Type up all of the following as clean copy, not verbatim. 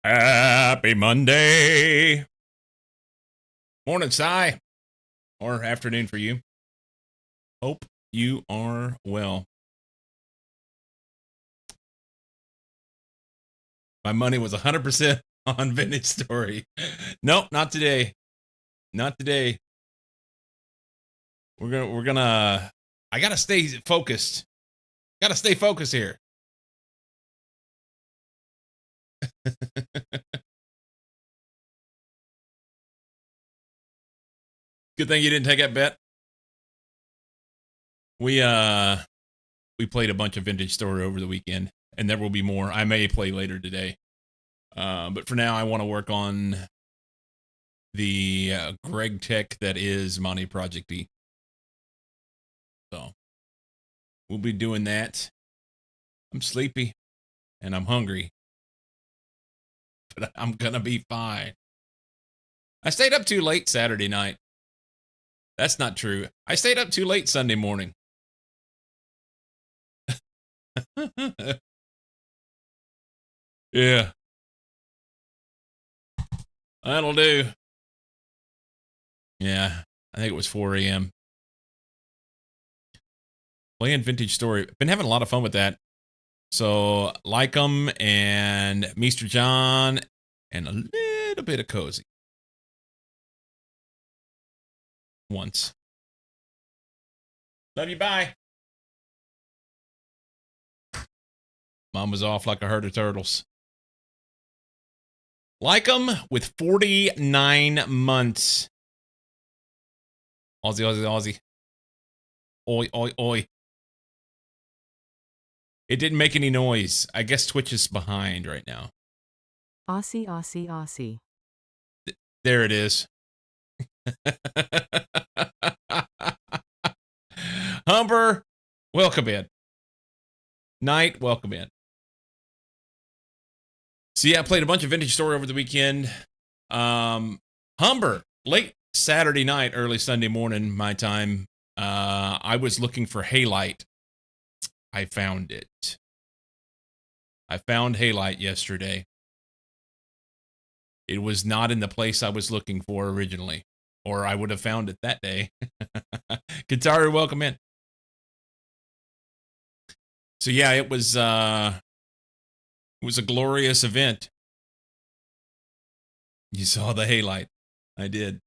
Happy Monday. Morning, Cy. Or afternoon for you. Hope you are well. My money was 100% on Vintage Story. Nope, not today. Not today. We're gonna I gotta stay focused. Gotta stay focused here. Good thing you didn't take that bet. We played a bunch of Vintage Story over the weekend, and there will be more. I may play later today. But for now, I want to work on the Greg Tech that is Monty Project E. So we'll be doing that. I'm sleepy and I'm hungry, but I'm gonna be fine. I stayed up too late Saturday night. That's not true. I stayed up too late Sunday morning. Yeah. That'll do. Yeah. I think it was 4 a.m. Playing Vintage Story. Been having a lot of fun with that. So, like them and Mr. John and a little bit of Cozy. Once. Love you. Bye. Mom was off like a herd of turtles. Like them with 49 months. Aussie, Aussie, Aussie. Oi, oi, oi. It didn't make any noise. I guess Twitch is behind right now. Aussie, Aussie, Aussie. There it is. Humber, welcome in. Knight, welcome in. So yeah, I played a bunch of Vintage Story over the weekend. Humber, late Saturday night, early Sunday morning, my time. I was looking for Halite. I found it. I found Halite yesterday. It was not in the place I was looking for originally, or I would have found it that day. Kataru, welcome in. So yeah, it was a glorious event. You saw the Halite. I did.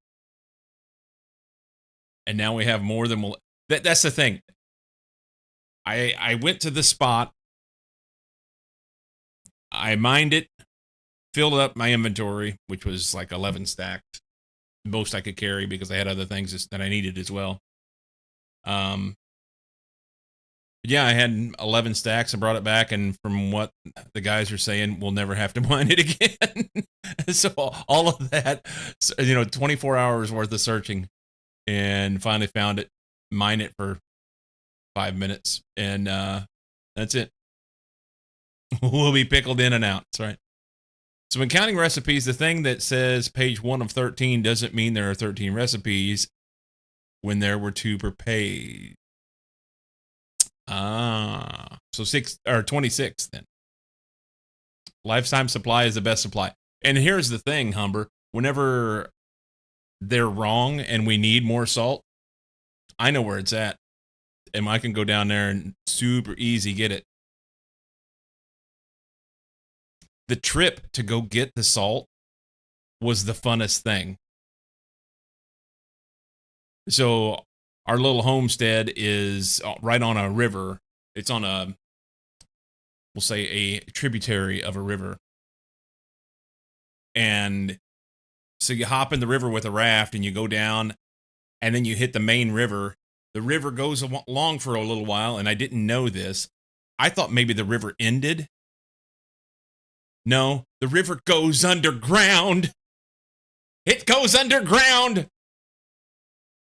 And now we have more than that's the thing. I went to the spot. I mined it, filled up my inventory, which was like 11 stacks. Most I could carry because I had other things that I needed as well. Yeah, I had 11 stacks. I brought it back, and from what the guys are saying, we'll never have to mine it again. So all of that, 24 hours worth of searching, and finally found it. Mine it for 5 minutes, and that's it. We'll be pickled in and out. That's right. So when counting recipes, the thing that says page 1 of 13 doesn't mean there are 13 recipes when there were 2 per page. So 6 or 26 then. Lifetime supply is the best supply. And here's the thing, Humber. Whenever they're wrong and we need more salt, I know where it's at. And I can go down there and super easy get it. The trip to go get the salt was the funnest thing. So our little homestead is right on a river. It's on we'll say a tributary of a river. And so you hop in the river with a raft and you go down and then you hit the main river. The river goes along for a little while, and I didn't know this. I thought maybe the river ended. No, the river goes underground. It goes underground.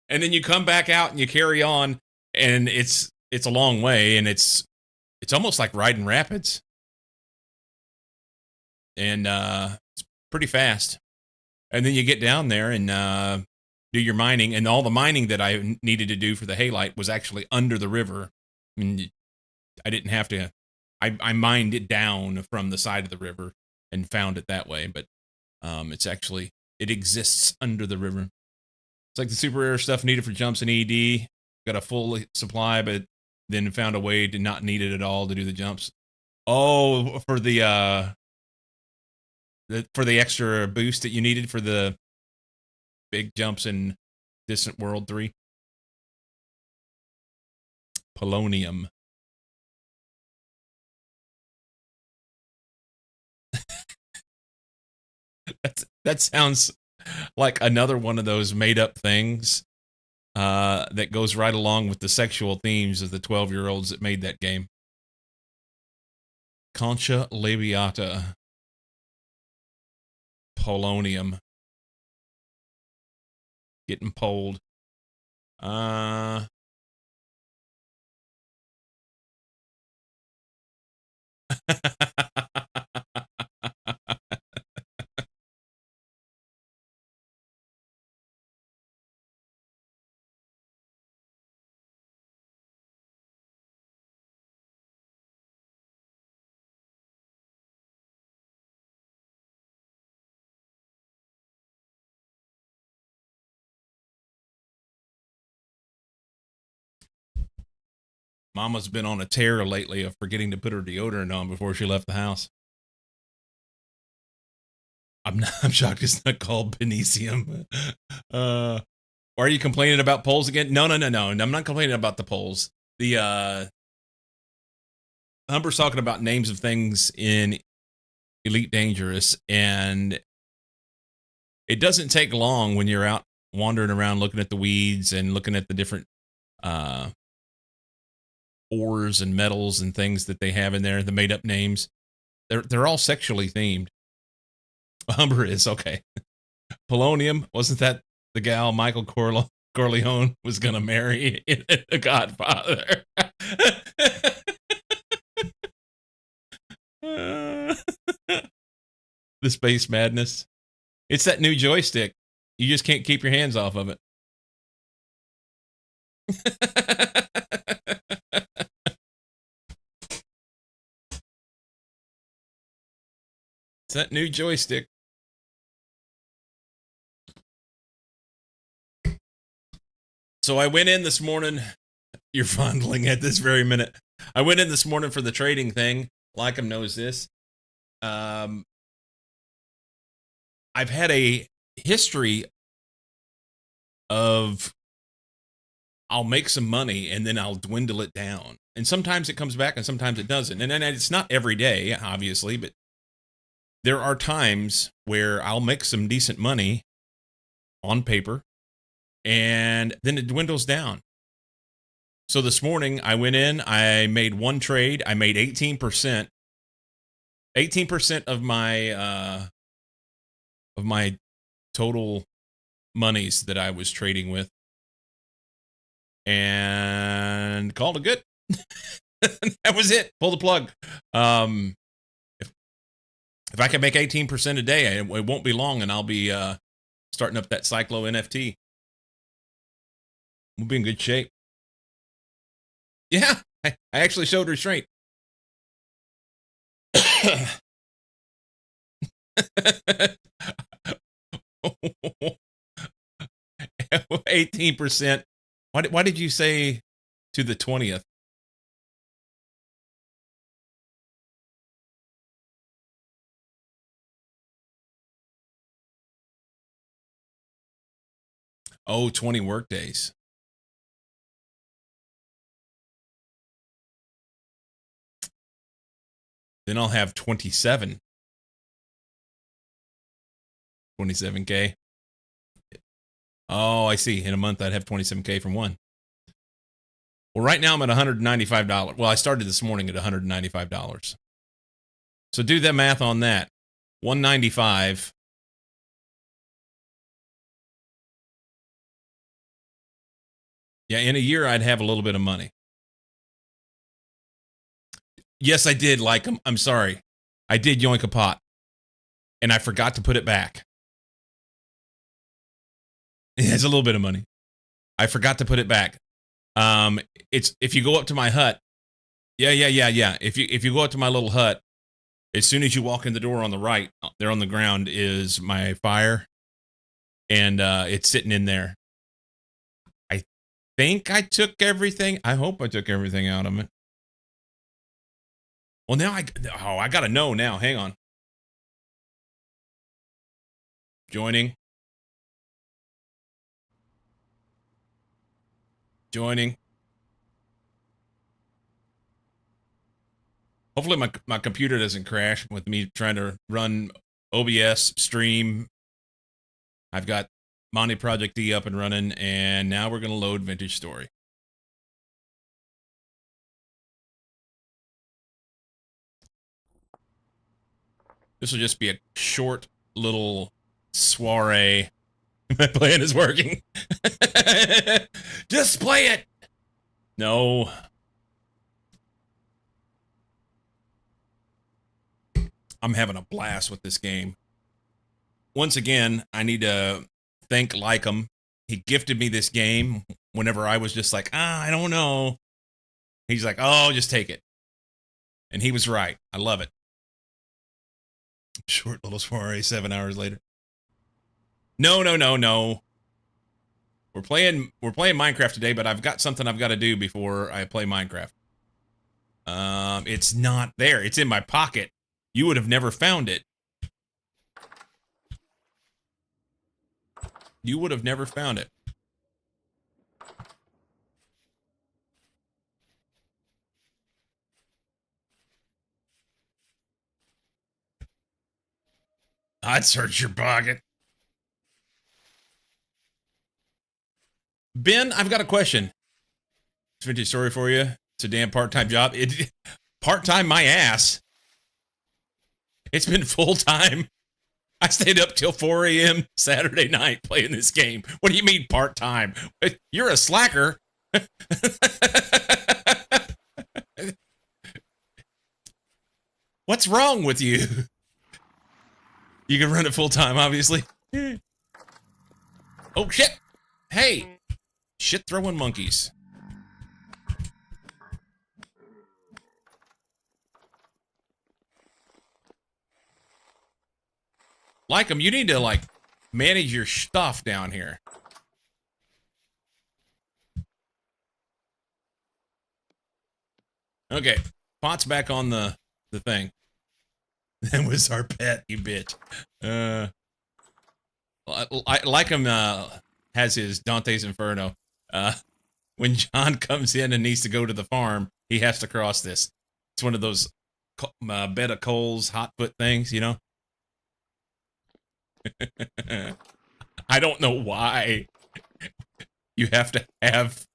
And then you come back out and you carry on, and it's a long way, and it's almost like riding rapids. And it's pretty fast. And then you get down there and do your mining, and all the mining that I needed to do for the Halite was actually under the river. I mean, I didn't have to. I mined it down from the side of the river, and found it that way. But it exists under the river. It's like the super rare stuff needed for jumps in ED. Got a full supply, but then found a way to not need it at all to do the jumps. Oh, for the extra boost that you needed for the big jumps in Distant World 3. Polonium. That sounds like another one of those made up things that goes right along with the sexual themes of the 12-year-olds that made that game. Concha labiata. Polonium. Getting polled. Mama's been on a tear lately of forgetting to put her deodorant on before she left the house. I'm shocked it's not called Benesium. Are you complaining about polls again? No. I'm not complaining about the polls. The Humber's talking about names of things in Elite Dangerous, and it doesn't take long when you're out wandering around looking at the weeds and looking at the different ores and metals and things that they have in there, the made up names. They're all sexually themed. Humber is okay. Polonium, wasn't that the gal Michael Corleone was gonna marry in The Godfather? The Space Madness. It's that new joystick. You just can't keep your hands off of it. It's that new joystick. So I went in this morning. You're fondling at this very minute. I went in this morning for the trading thing. Lycum knows this. I've had a history of I'll make some money and then I'll dwindle it down. And sometimes it comes back and sometimes it doesn't. And it's not every day, obviously, but there are times where I'll make some decent money on paper and then it dwindles down. So this morning I went in, I made one trade, I made 18%. 18% of my total monies that I was trading with, and called it good. That was it. Pull the plug. If I can make 18% a day, it won't be long, and I'll be starting up that Cyclo NFT. We'll be in good shape. Yeah, I actually showed restraint. 18%. Why did you say to the 20th? Oh, 20 work days. Then I'll have 27. 27K. Oh, I see. In a month, I'd have 27K from one. Well, right now I'm at $195. Well, I started this morning at $195. So do the math on that. 195. Yeah, in a year, I'd have a little bit of money. Yes, I did like them. I'm sorry. I did yoink a pot. And I forgot to put it back. It's a little bit of money. I forgot to put it back. It's if you go up to my hut. Yeah. If you go up to my little hut, As soon as you walk in the door on the right, there on the ground is my fire, and it's sitting in there. I think I took everything. I hope I took everything out of it. Well, now I gotta know now. Hang on. Joining. Hopefully my computer doesn't crash with me trying to run OBS stream. I've got Monty Project D up and running, and now we're going to load Vintage Story. This will just be a short little soiree. My plan is working. Just play it. No. I'm having a blast with this game. Once again, I need to thank Lycum. He gifted me this game whenever I was just like, I don't know. He's like, oh, just take it. And he was right. I love it. Short little soiree 7 hours later. No. We're playing Minecraft today, but I've got something I've got to do before I play Minecraft. It's not there. It's in my pocket. You would have never found it. You would have never found it. I'd search your pocket. Ben, I've got a question. It's a Vintage Story for you. It's a damn part-time job. Part-time my ass. It's been full-time. I stayed up till 4 a.m. Saturday night playing this game. What do you mean part-time? You're a slacker. What's wrong with you? You can run it full-time, obviously. Oh, shit. Hey. Shit-throwing monkeys. Lycum, you need to, like, manage your stuff down here. Okay. Pot's back on the thing. That was our pet, you bitch. Lycum has his Dante's Inferno. When John comes in and needs to go to the farm, he has to cross this. It's one of those bed of coals, hot foot things, you know? I don't know why you have to have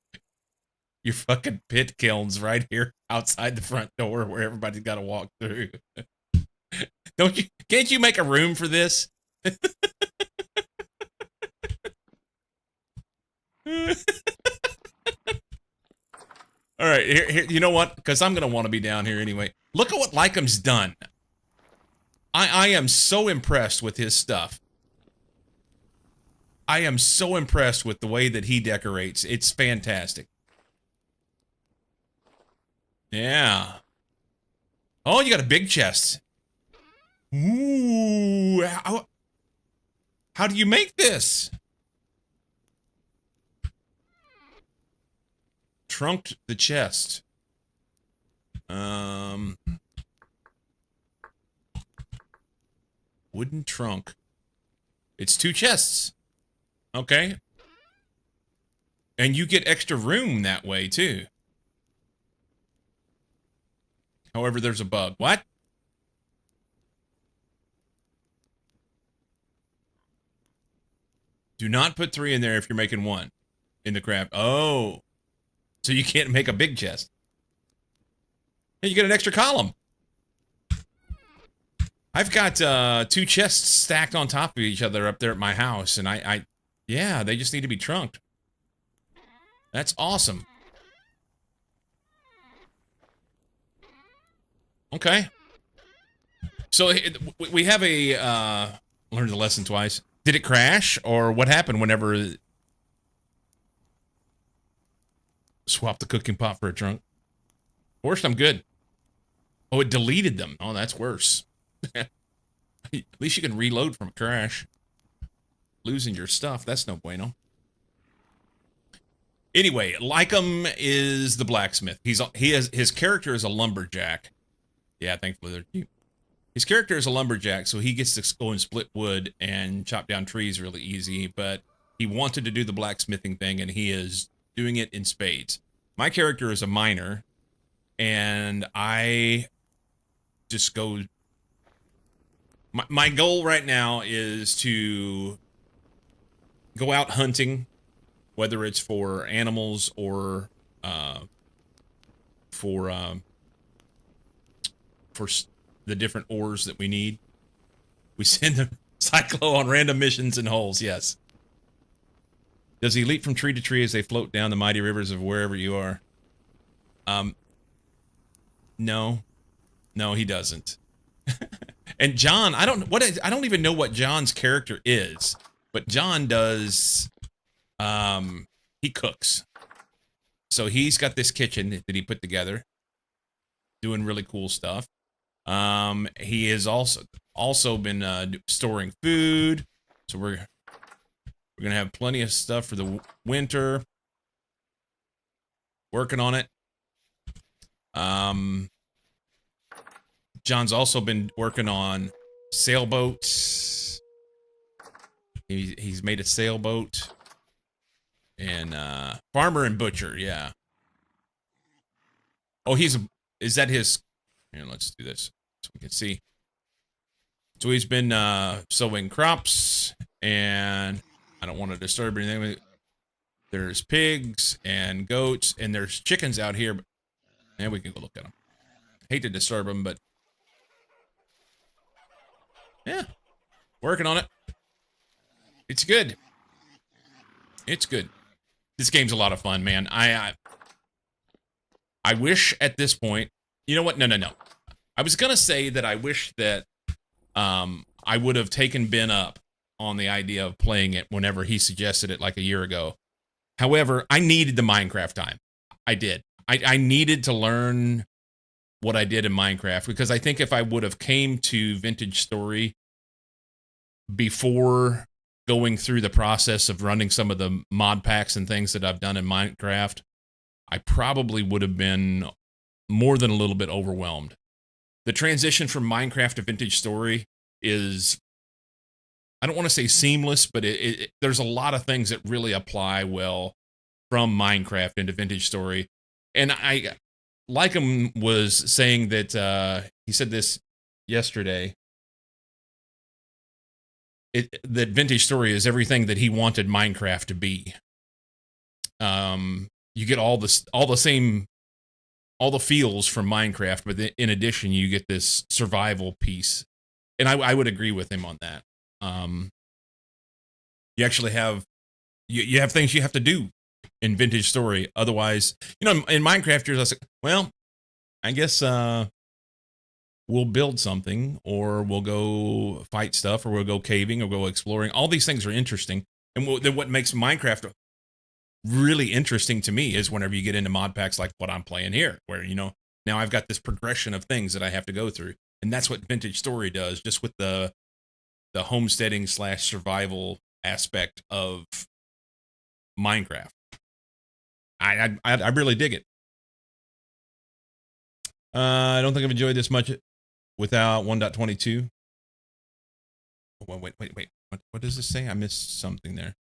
your fucking pit kilns right here outside the front door where everybody's got to walk through. Can't you make a room for this? All right, here, you know what? Because I'm going to want to be down here anyway. Look at what Lycum's done. I am so impressed with his stuff. I am so impressed with the way that he decorates. It's fantastic. Yeah. Oh, you got a big chest. Ooh. How do you make this? Trunked the chest. Wooden trunk. It's 2 chests. Okay. And you get extra room that way, too. However, there's a bug. What? Do not put 3 in there if you're making 1 in the craft. Oh. So you can't make a big chest. Hey, you get an extra column. I've got 2 chests stacked on top of each other up there at my house, and yeah, they just need to be trunked. That's awesome. Okay. So we have a learned the lesson twice. Did it crash, or what happened whenever? Swap the cooking pot for a trunk. Forrest, I'm good. Oh, it deleted them. Oh, that's worse. At least you can reload from a crash. Losing your stuff, that's no bueno. Anyway, Lycum is the blacksmith. His character is a lumberjack. Yeah, thankfully they're cute. His character is a lumberjack, so he gets to go and split wood and chop down trees really easy, but he wanted to do the blacksmithing thing, and he is doing it in spades. My character is a miner, and I just go... My goal right now is to go out hunting, whether it's for animals or for the different ores that we need. We send the Cyclo on random missions and holes, yes. Does he leap from tree to tree as they float down the mighty rivers of wherever you are? No. No, he doesn't. And John, I don't even know what John's character is, but John does, he cooks. So he's got this kitchen that he put together, doing really cool stuff. He has also been storing food, so we're gonna have plenty of stuff for the winter. Working on it. John's also been working on sailboats. He's made a sailboat. And farmer and butcher, yeah. Oh, is that his? Here, let's do this so we can see. So he's been sowing crops, and I don't want to disturb anything. There's pigs and goats, and there's chickens out here. And we can go look at them. Hate to disturb them, but yeah, working on it. It's good. It's good. This game's a lot of fun, man. I wish at this point, you know what? No. I was gonna say that I wish that I would have taken Ben up on the idea of playing it whenever he suggested it like a year ago. However, I needed the Minecraft time. I did. I needed to learn what I did in Minecraft, because I think if I would have came to Vintage Story before going through the process of running some of the mod packs and things that I've done in Minecraft, I probably would have been more than a little bit overwhelmed. The transition from Minecraft to Vintage Story is, I don't want to say seamless, but there's a lot of things that really apply well from Minecraft into Vintage Story. And Lycum was saying that, he said this yesterday, that Vintage Story is everything that he wanted Minecraft to be. You get all the feels from Minecraft, but in addition, you get this survival piece. And I would agree with him on that. You actually have, you have things you have to do in Vintage Story. Otherwise, you know, in Minecraft, you're just like, well, I guess, we'll build something, or we'll go fight stuff, or we'll go caving, or go exploring. All these things are interesting. And what makes Minecraft really interesting to me is whenever you get into mod packs like what I'm playing here, where, you know, now I've got this progression of things that I have to go through. And that's what Vintage Story does, just with the homesteading / survival aspect of Minecraft. I really dig it. I don't think I've enjoyed this much without 1.22. Oh, wait. What does this say? I missed something there.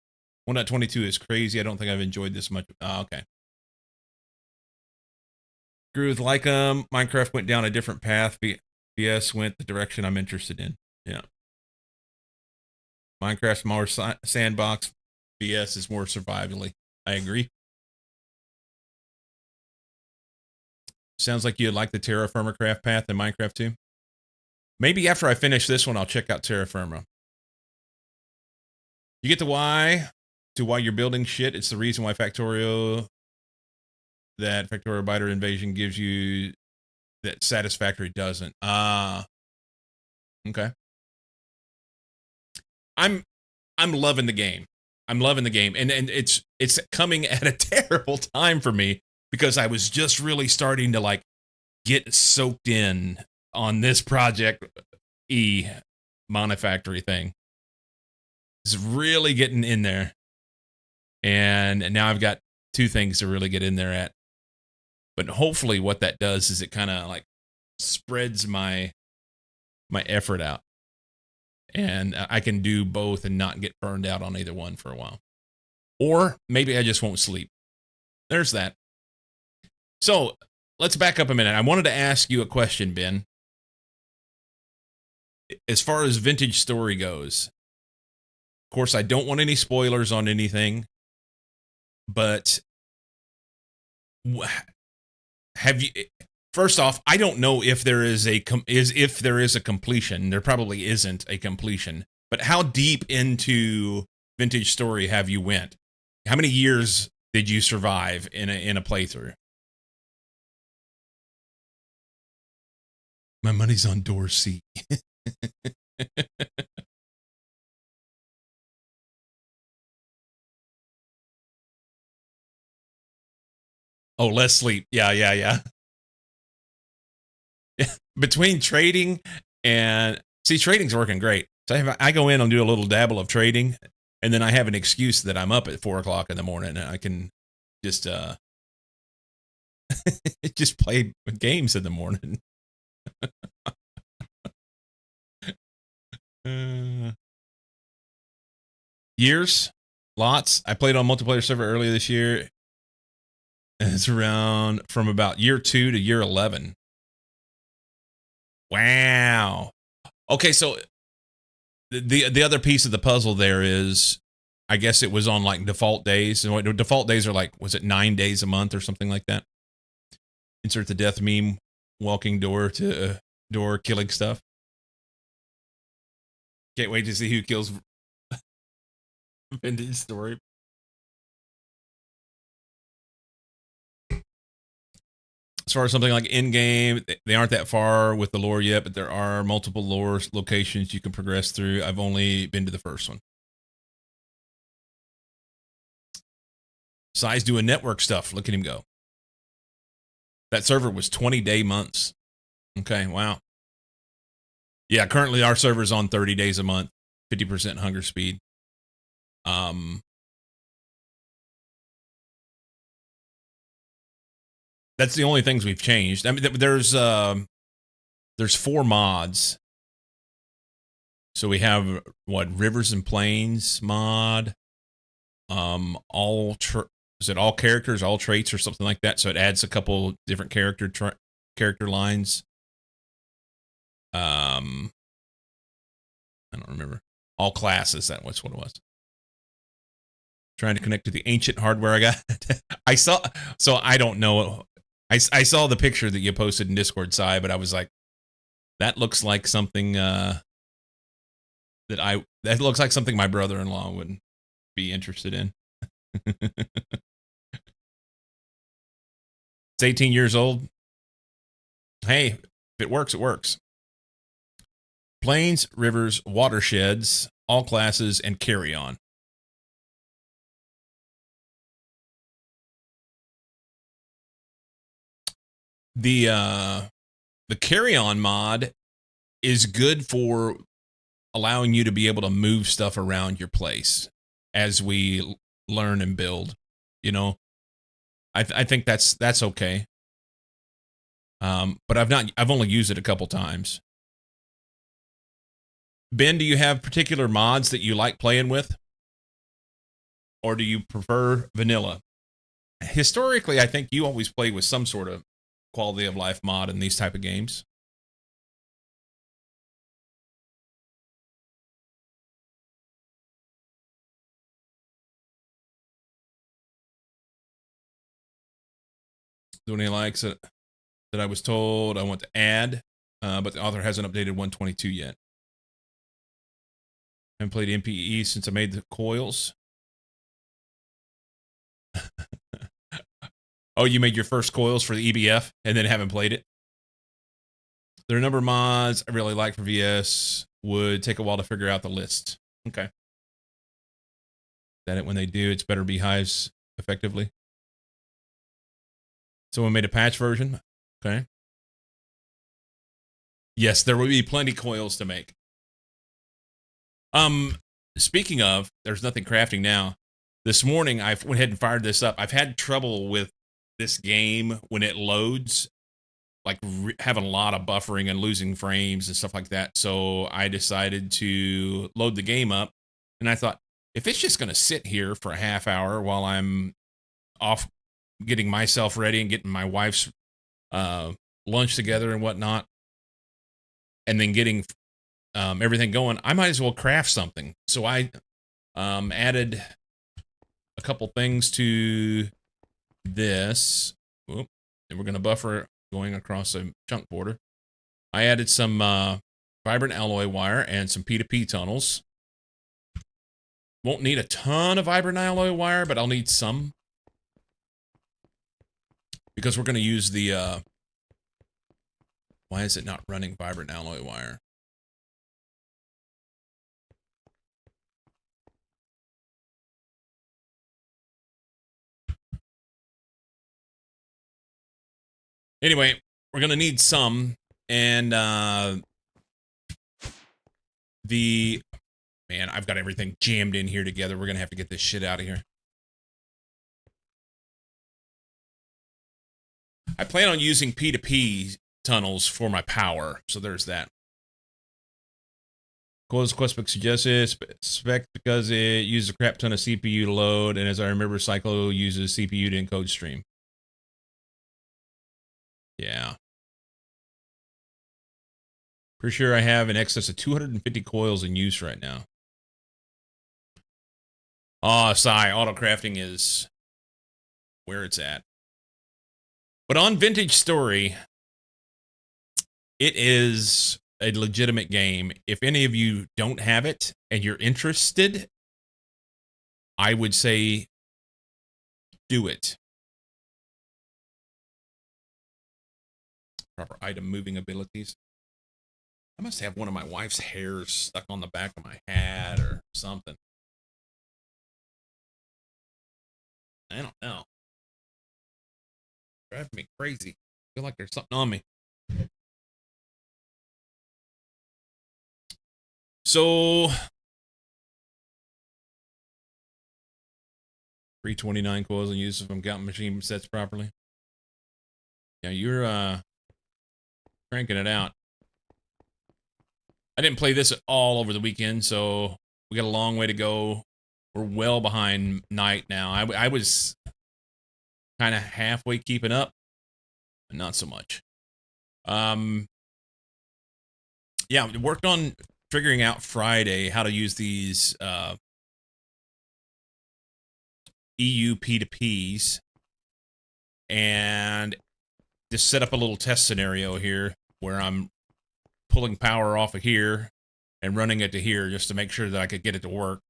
1.22 is crazy. I don't think I've enjoyed this much. Oh, okay. Agree with Lycum. Minecraft went down a different path. VS went the direction I'm interested in. Yeah. Minecraft's more sandbox. VS is more survivally. I agree. Sounds like you'd like the Terra Firma craft path in Minecraft too. Maybe after I finish this one, I'll check out Terra Firma. You get the why to why you're building shit. It's the reason why Factorio Biter Invasion gives you that Satisfactory doesn't. Okay. I'm loving the game. I'm loving the game. And it's coming at a terrible time for me, because I was just really starting to like get soaked in on this Project E Monofactory thing. It's really getting in there. And now I've got 2 things to really get in there at. But hopefully what that does is it kind of like spreads my effort out. And I can do both and not get burned out on either one for a while. Or maybe I just won't sleep. There's that. So let's back up a minute. I wanted to ask you a question, Ben. As far as Vintage Story goes, of course, I don't want any spoilers on anything, but have you? First off, I don't know if there is a completion. There probably isn't a completion. But how deep into Vintage Story have you went? How many years did you survive in a playthrough? My money's on door C. Oh, less sleep. Yeah. Between trading and trading's working great. So I go in and do a little dabble of trading, and then I have an excuse that I'm up at 4:00 in the morning, and I can just just play games in the morning. Years, lots. I played on multiplayer server earlier this year. And it's around from about year 2 to year 11. Wow. Okay, so the other piece of the puzzle there is, I guess it was on like default days, and what default days are like, was it 9 days a month or something like that? Insert the death meme, walking door to door, killing stuff. Can't wait to see who kills Vintage Story. As far as something like in-game, they aren't that far with the lore yet, but there are multiple lore locations you can progress through. I've only been to the first one. Size doing network stuff. Look at him go. That server was 20-day months. Okay, wow. Yeah, currently our server's on 30 days a month, 50% hunger speed. That's the only things we've changed. I mean, there's 4 mods. So we have Rivers and Plains mod. Is it all characters, all traits, or something like that? So it adds a couple different character lines. I don't remember. All classes. That's what it was. Trying to connect to the ancient hardware I got. So I don't know. I saw the picture that you posted in Discord, Sai, but I was like, that looks like something that looks like something my brother-in-law would be interested in. It's 18 years old. Hey, if it works, it works. Plains, rivers, watersheds, all classes, and carry on. The carry on mod is good for allowing you to be able to move stuff around your place as we learn and build. You know, I think that's okay. But I've only used it a couple times. Ben, do you have particular mods that you like playing with? Or do you prefer vanilla? Historically, I think you always play with some sort of quality of life mod in these type of games. The one he likes it that I was told I want to add, but the author hasn't updated 122 yet. I haven't played MPE since I made the coils. Oh, you made your first coils for the EBF and then haven't played it? There are a number of mods I really like for VS. Would take a while to figure out the list. Okay. That it when they do, it's better beehives effectively. Someone made a patch version. Okay. Yes, there will be plenty coils to make. Speaking of, there's nothing crafting now. This morning, I went ahead and fired this up. I've had trouble with this game when it loads, like having a lot of buffering and losing frames and stuff like that. So I decided to load the game up, and I thought, if it's just going to sit here for a half hour while I'm off getting myself ready and getting my wife's lunch together and whatnot, and then getting everything going, I might as well craft something. So I added a couple things to this. Whoop. And we're going to buffer going across a chunk border. I added some vibrant alloy wire and some P2P tunnels. Won't need a ton of vibrant alloy wire, but I'll need some. Because we're going to use the... why is it not running vibrant alloy wire? Anyway, we're going to need some, and man, I've got everything jammed in here together. We're going to have to get this shit out of here. I plan on using P2P tunnels for my power, so there's that. Coils Questbook suggested spec because it uses a crap ton of CPU to load, and as I remember, Cyclo uses CPU to encode stream. Yeah. Pretty sure I have in excess of 250 coils in use right now. Oh, sigh. Auto crafting is where it's at. But on Vintage Story, it is a legitimate game. If any of you don't have it and you're interested, I would say do it. Proper item moving abilities. I must have one of my wife's hairs stuck on the back of my hat or something. I don't know. Driving me crazy. I feel like there's something on me. So 329 coils in use if I'm counting machine sets properly. Yeah, you're cranking it out. I didn't play this at all over the weekend, so we got a long way to go. We're well behind night now. I was kind of halfway keeping up, but not so much. Yeah, we worked on figuring out Friday how to use these EU P2Ps, and just set up a little test scenario here where I'm pulling power off of here and running it to here just to make sure that I could get it to work.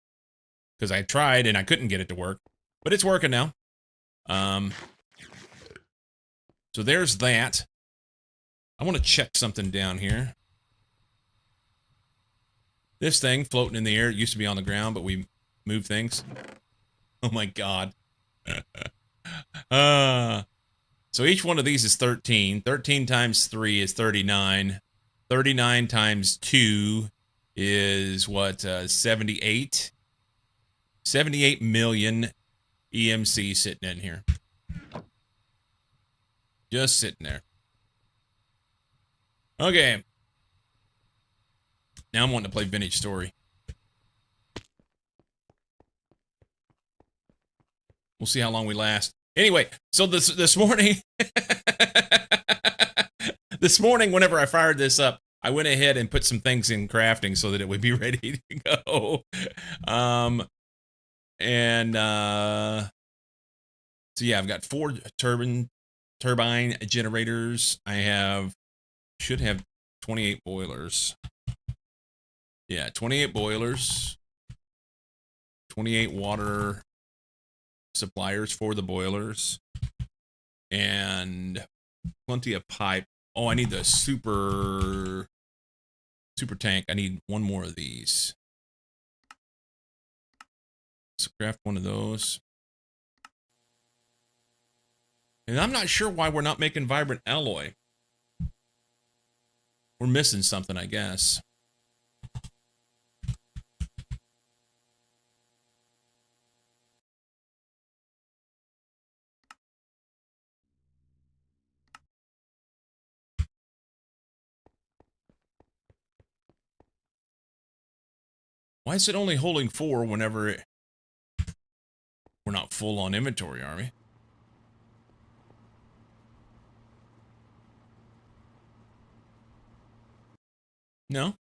Because I tried and I couldn't get it to work, but it's working now. So there's that. I want to check something down here. This thing floating in the air, it used to be on the ground, but we moved things. Oh my God. So each one of these is 13. 13 times 3 is 39. 39 times 2 is what, 78? 78 million EMC sitting in here. Just sitting there. Okay. Now I'm wanting to play Vintage Story. We'll see how long we last. Anyway, so this morning, this morning, whenever I fired this up, I went ahead and put some things in crafting so that it would be ready to go. So yeah, I've got 4 turbine generators. I should have 28 boilers. Yeah, 28 boilers. 28 water suppliers for the boilers. And plenty of pipe. Oh, I need the super tank. I need one more of these. So craft one of those. And I'm not sure why we're not making vibrant alloy. We're missing something, I guess. Why is it only holding 4 whenever we're not full on inventory, Army? No?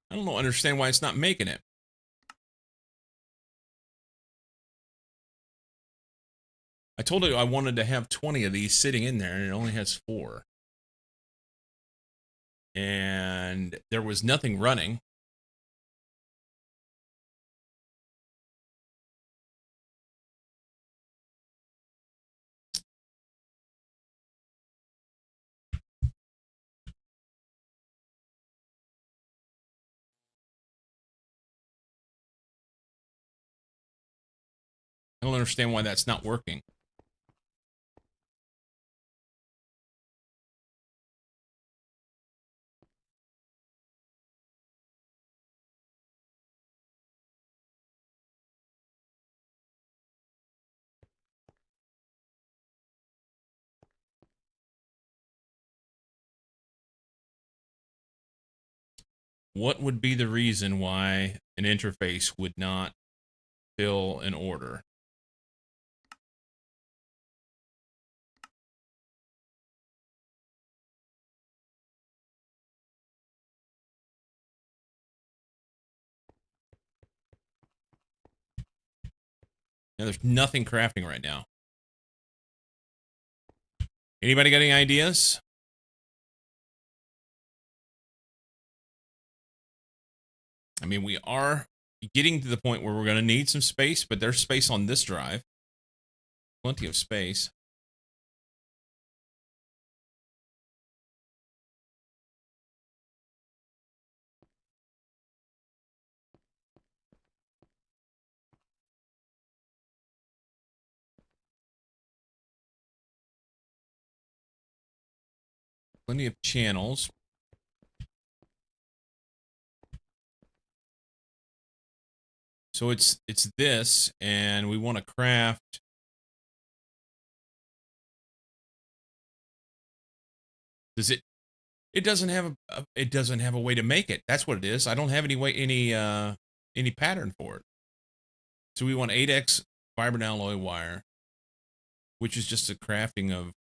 I don't understand why it's not making it. I told it I wanted to have 20 of these sitting in there, and it only has 4. And there was nothing running. I don't understand why that's not working. What would be the reason why an interface would not fill an order? Yeah, there's nothing crafting right now. Anybody got any ideas? I mean, we are getting to the point where we're going to need some space, but there's space on this drive. Plenty of space. Plenty of channels. So it's this, and we want to craft. Does it? It doesn't have a way to make it. That's what it is. I don't have any pattern for it. So we want 8x fiber and alloy wire, which is just a crafting of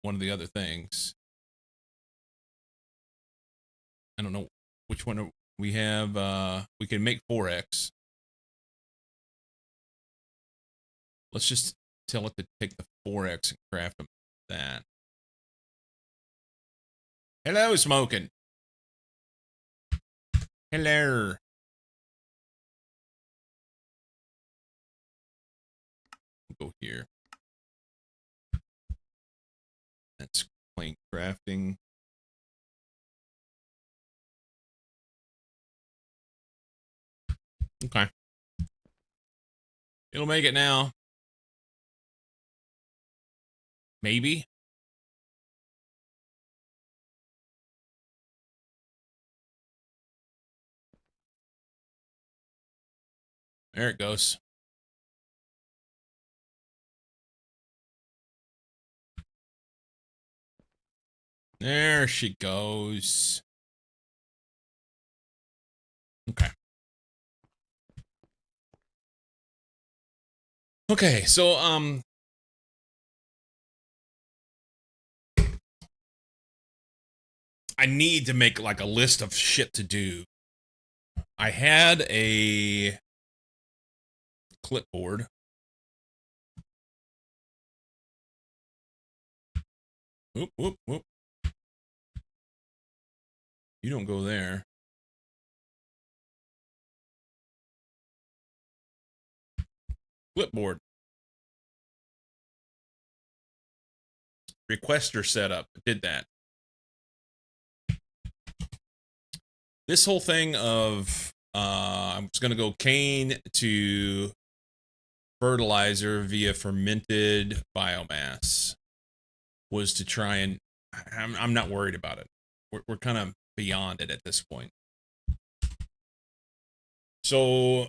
one of the other things. I don't know which one we have. We can make 4x. Let's just tell it to take the 4x and craft them that. Hello, smoking. Hello. We'll go here. That's plain crafting. Okay. It'll make it now. Maybe. There it goes. There she goes. Okay. Okay, so I need to make like a list of shit to do. I had a clipboard. Whoop, whoop, whoop. You don't go there. Clipboard. Requester setup. Did that. This whole thing of I'm just gonna go Kane to fertilizer via fermented biomass was to try and I'm not worried about it. We're kind of beyond it at this point. So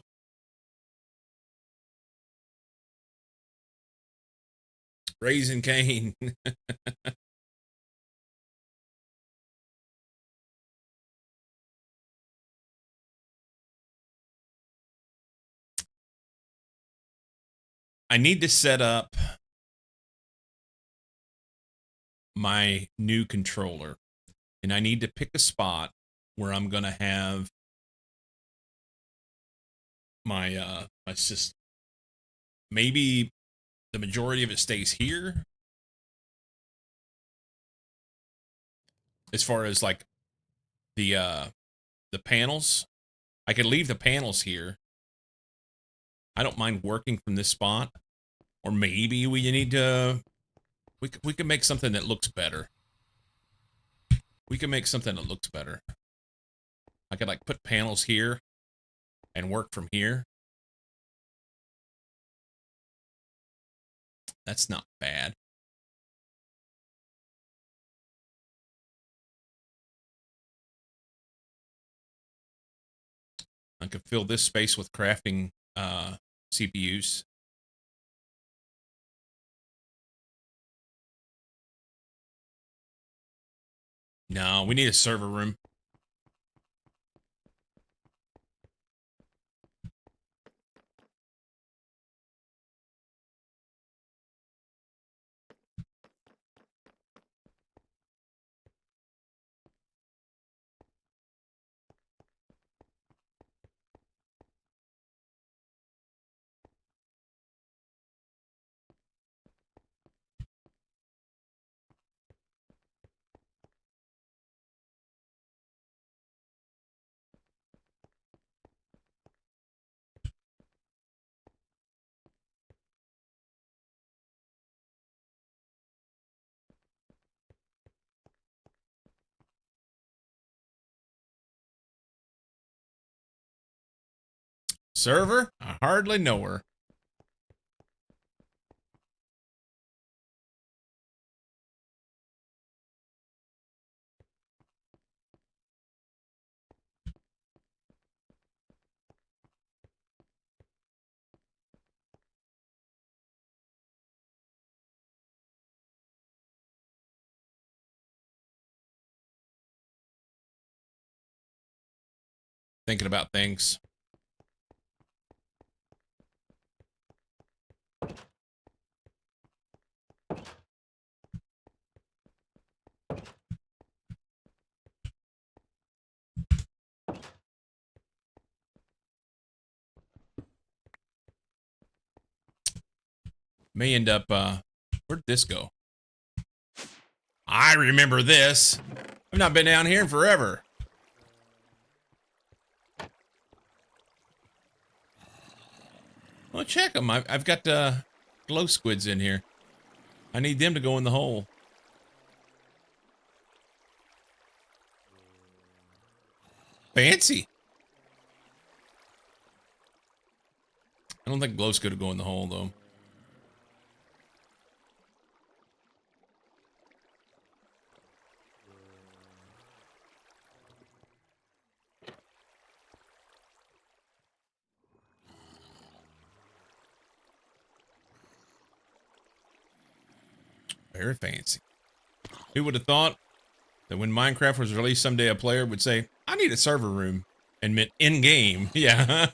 Raising Cane. I need to set up my new controller, and I need to pick a spot where I'm going to have my my system. Maybe the majority of it stays here as far as like the panels. I could leave the panels here. I don't mind working from this spot, or maybe we need to we can make something that looks better. We can make something that looks better. I could like put panels here and work from here. That's not bad. I could fill this space with crafting CPUs. No, we need a server room. Server? I hardly know her. Thinking about things. May end up, where'd this go? I remember this. I've not been down here in forever. Well, check them. I've got glow squids in here. I need them to go in the hole. Fancy. I don't think glow squid will go in the hole, though. Very fancy. Who would have thought that when Minecraft was released someday a player would say, I need a server room, and meant in-game. Yeah.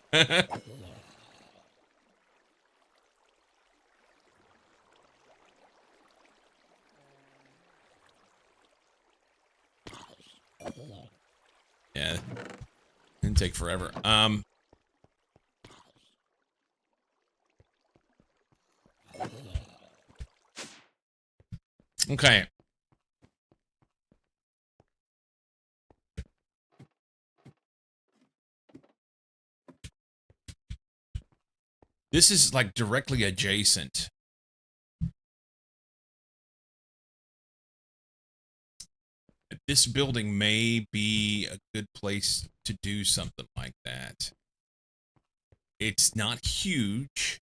Yeah. Didn't take forever. Okay. This is like directly adjacent. This building may be a good place to do something like that. It's not huge.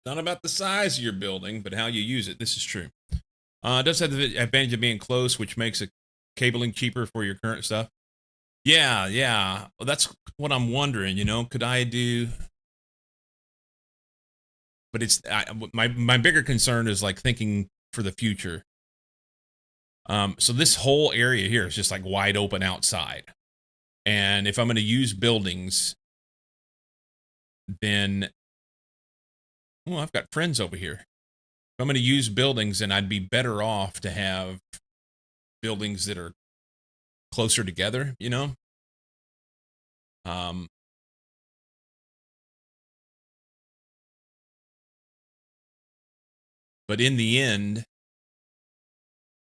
Not about the size of your building, but how you use it. This is true. It does have the advantage of being close, which makes it cabling cheaper for your current stuff. Yeah, yeah. Well, that's what I'm wondering. You know, could I do? But it's my bigger concern is like thinking for the future. So this whole area here is just like wide open outside, and if I'm going to use buildings, then well, I've got friends over here. If I'm going to use buildings, then I'd be better off to have buildings that are closer together, you know? But in the end,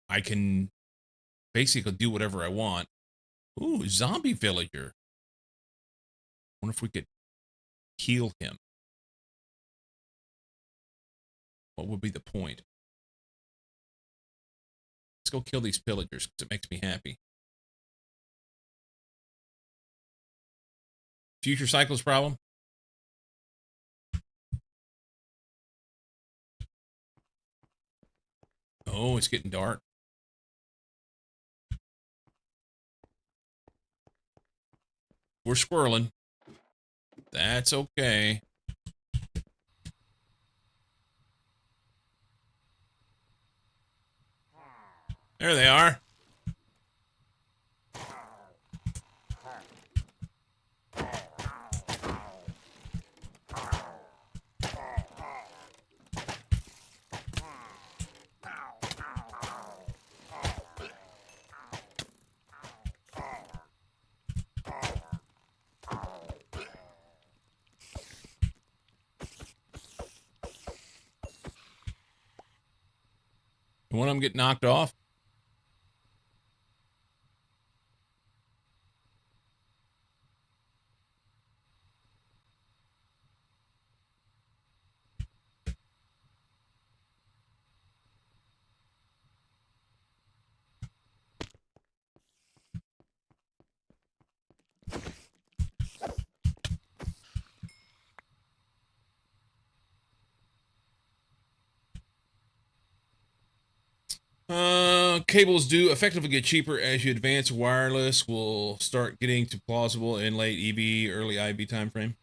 I can basically do whatever I want. Ooh, zombie villager. Wonder if we could heal him. What would be the point? Let's go kill these pillagers because it makes me happy. Future cycles problem? Oh, it's getting dark. We're squirreling. That's okay. There they are. One of them get knocked off. Cables do effectively get cheaper as you advance. Wireless will start getting to plausible in late EV, early IV timeframe.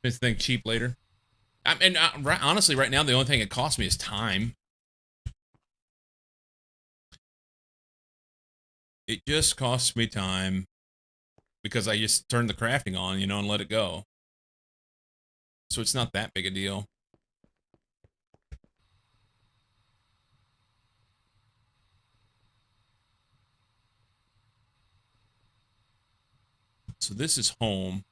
Just think cheap later. I mean, honestly, right now, the only thing it costs me is time. It just costs me time because I just turn the crafting on, you know, and let it go. So it's not that big a deal. So this is home.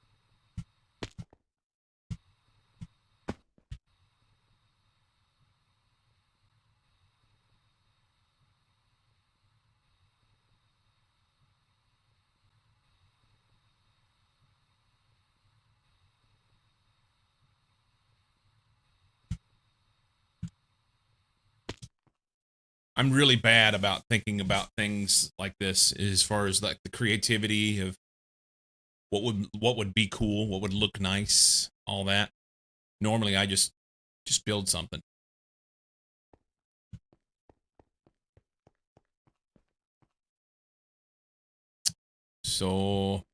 I'm really bad about thinking about things like this as far as like the creativity of what would be cool, what would look nice, all that. Normally I just build something. So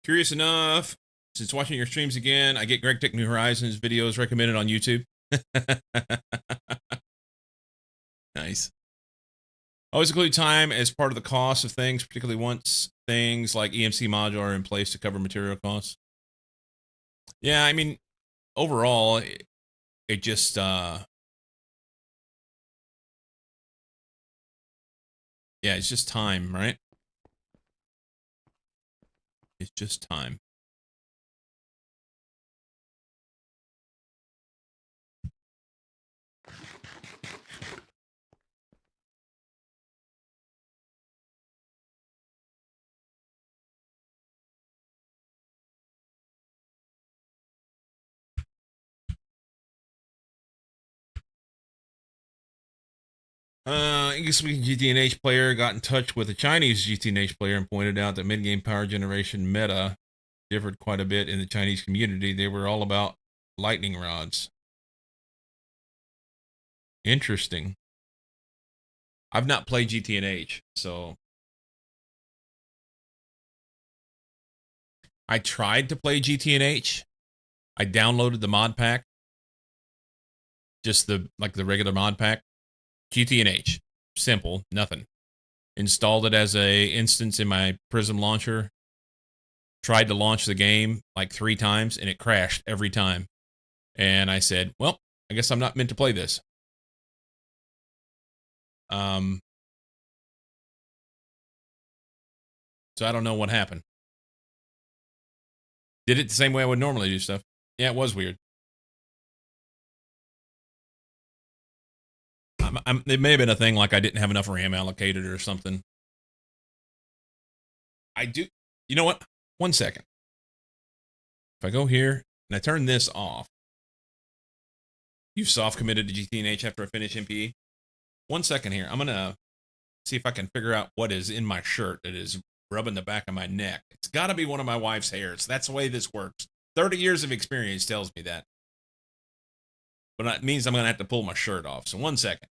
curious enough, since watching your streams again, I get Greg Tech New Horizons videos recommended on YouTube. Nice. Always include time as part of the cost of things, particularly once things like EMC module are in place to cover material costs. Yeah, I mean, overall, it just yeah, it's just time, right? It's just time. English speaking GTNH player got in touch with a Chinese GTNH player and pointed out that mid game power generation meta differed quite a bit in the Chinese community. They were all about lightning rods. Interesting. I've not played GTNH, so I tried to play GTNH. I downloaded the mod pack, just the regular mod pack. GTNH, simple, nothing. Installed it as a instance in my Prism launcher. Tried to launch the game like 3 times and it crashed every time. And I said, well, I guess I'm not meant to play this. So I don't know what happened. Did it the same way I would normally do stuff. Yeah, it was weird. It may have been a thing like I didn't have enough RAM allocated or something. I do. You know what? 1 second. If I go here and I turn this off, you've soft committed to GTNH after I finish MPE. 1 second here. I'm going to see if I can figure out what is in my shirt that is rubbing the back of my neck. It's got to be one of my wife's hairs. That's the way this works. 30 years of experience tells me that. But that means I'm going to have to pull my shirt off. So 1 second.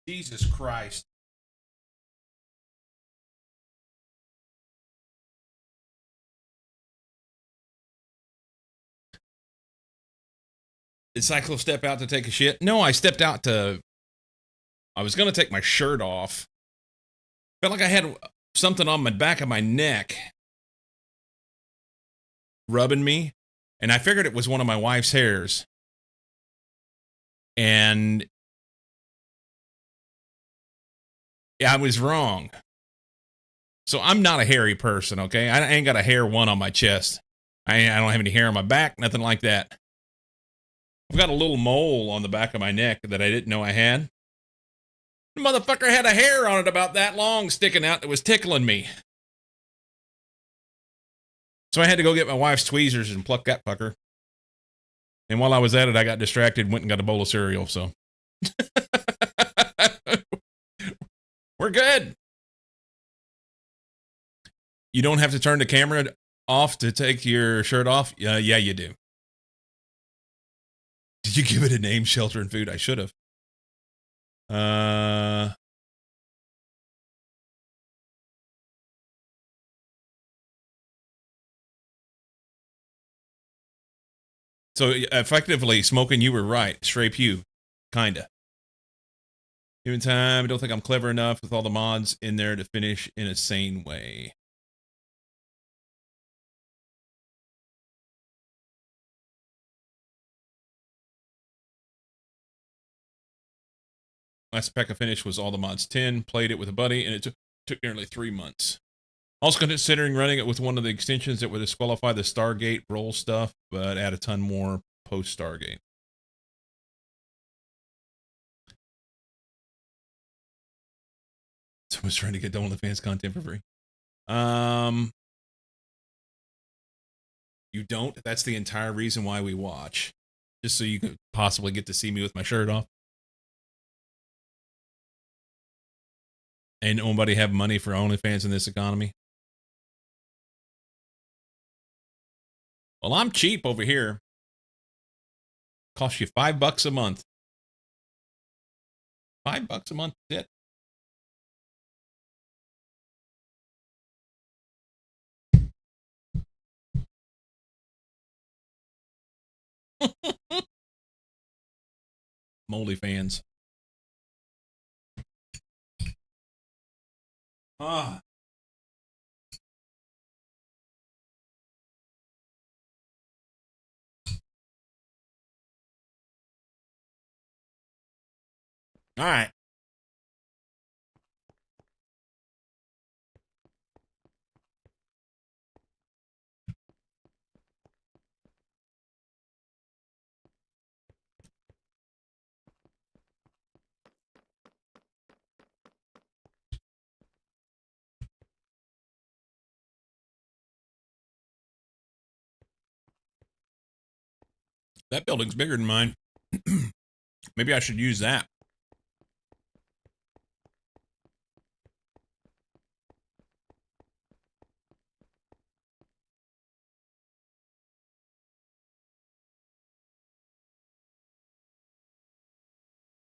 Jesus Christ. Did Cyclo step out to take a shit? No, I stepped out to. I was going to take my shirt off. Felt like I had something on my back of my neck rubbing me. And I figured it was one of my wife's hairs. And I was wrong. So I'm not a hairy person, okay? I ain't got a hair one on my chest. I don't have any hair on my back, nothing like that. I've got a little mole on the back of my neck that I didn't know I had. The motherfucker had a hair on it about that long sticking out that was tickling me. So I had to go get my wife's tweezers and pluck that fucker. And while I was at it, I got distracted, went and got a bowl of cereal, so. We're good. You don't have to turn the camera off to take your shirt off? Yeah, you do. Did you give it a name, Shelter and Food? I should have. So effectively, Smoking, you were right. Stray Pew, kinda. Given time, I don't think I'm clever enough with all the mods in there to finish in a sane way. Last pack of finish was all the mods 10. Played it with a buddy, and it took nearly 3 months. Also considering running it with one of the extensions that would disqualify the Stargate roll stuff, but add a ton more post Stargate. Someone's trying to get done with the fans content for free. You don't? That's the entire reason why we watch. Just so you could possibly get to see me with my shirt off. Ain't nobody have money for OnlyFans in this economy. Well, I'm cheap over here. Costs you $5 a month. $5 a month, that's it. Moldy fans. Ah. All right. That building's bigger than mine. Maybe I should use that.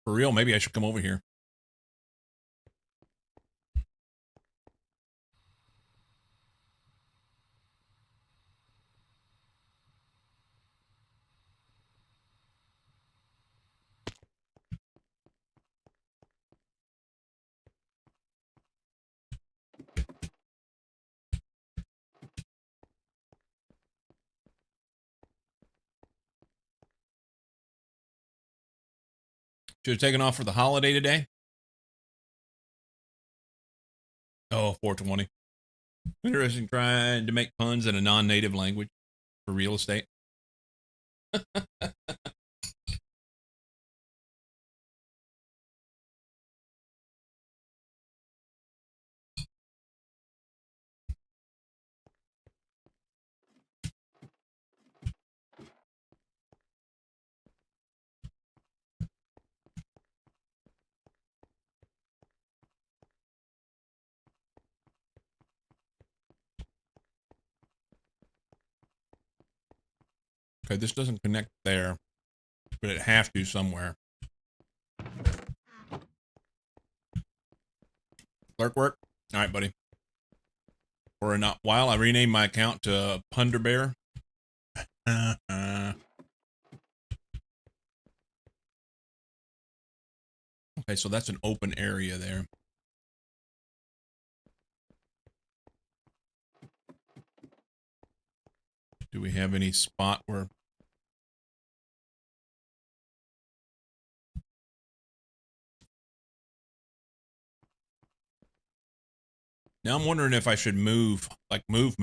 For real, maybe I should come over here. Should have taken off for the holiday today. Oh, 420. Interesting trying to make puns in a non-native language for real estate. Okay, this doesn't connect there, but it has to somewhere. Clerk work. All right, buddy. For a while, I renamed my account to Punderbear. Okay, so that's an open area there. Do we have any spot where... Now I'm wondering if I should move, like move.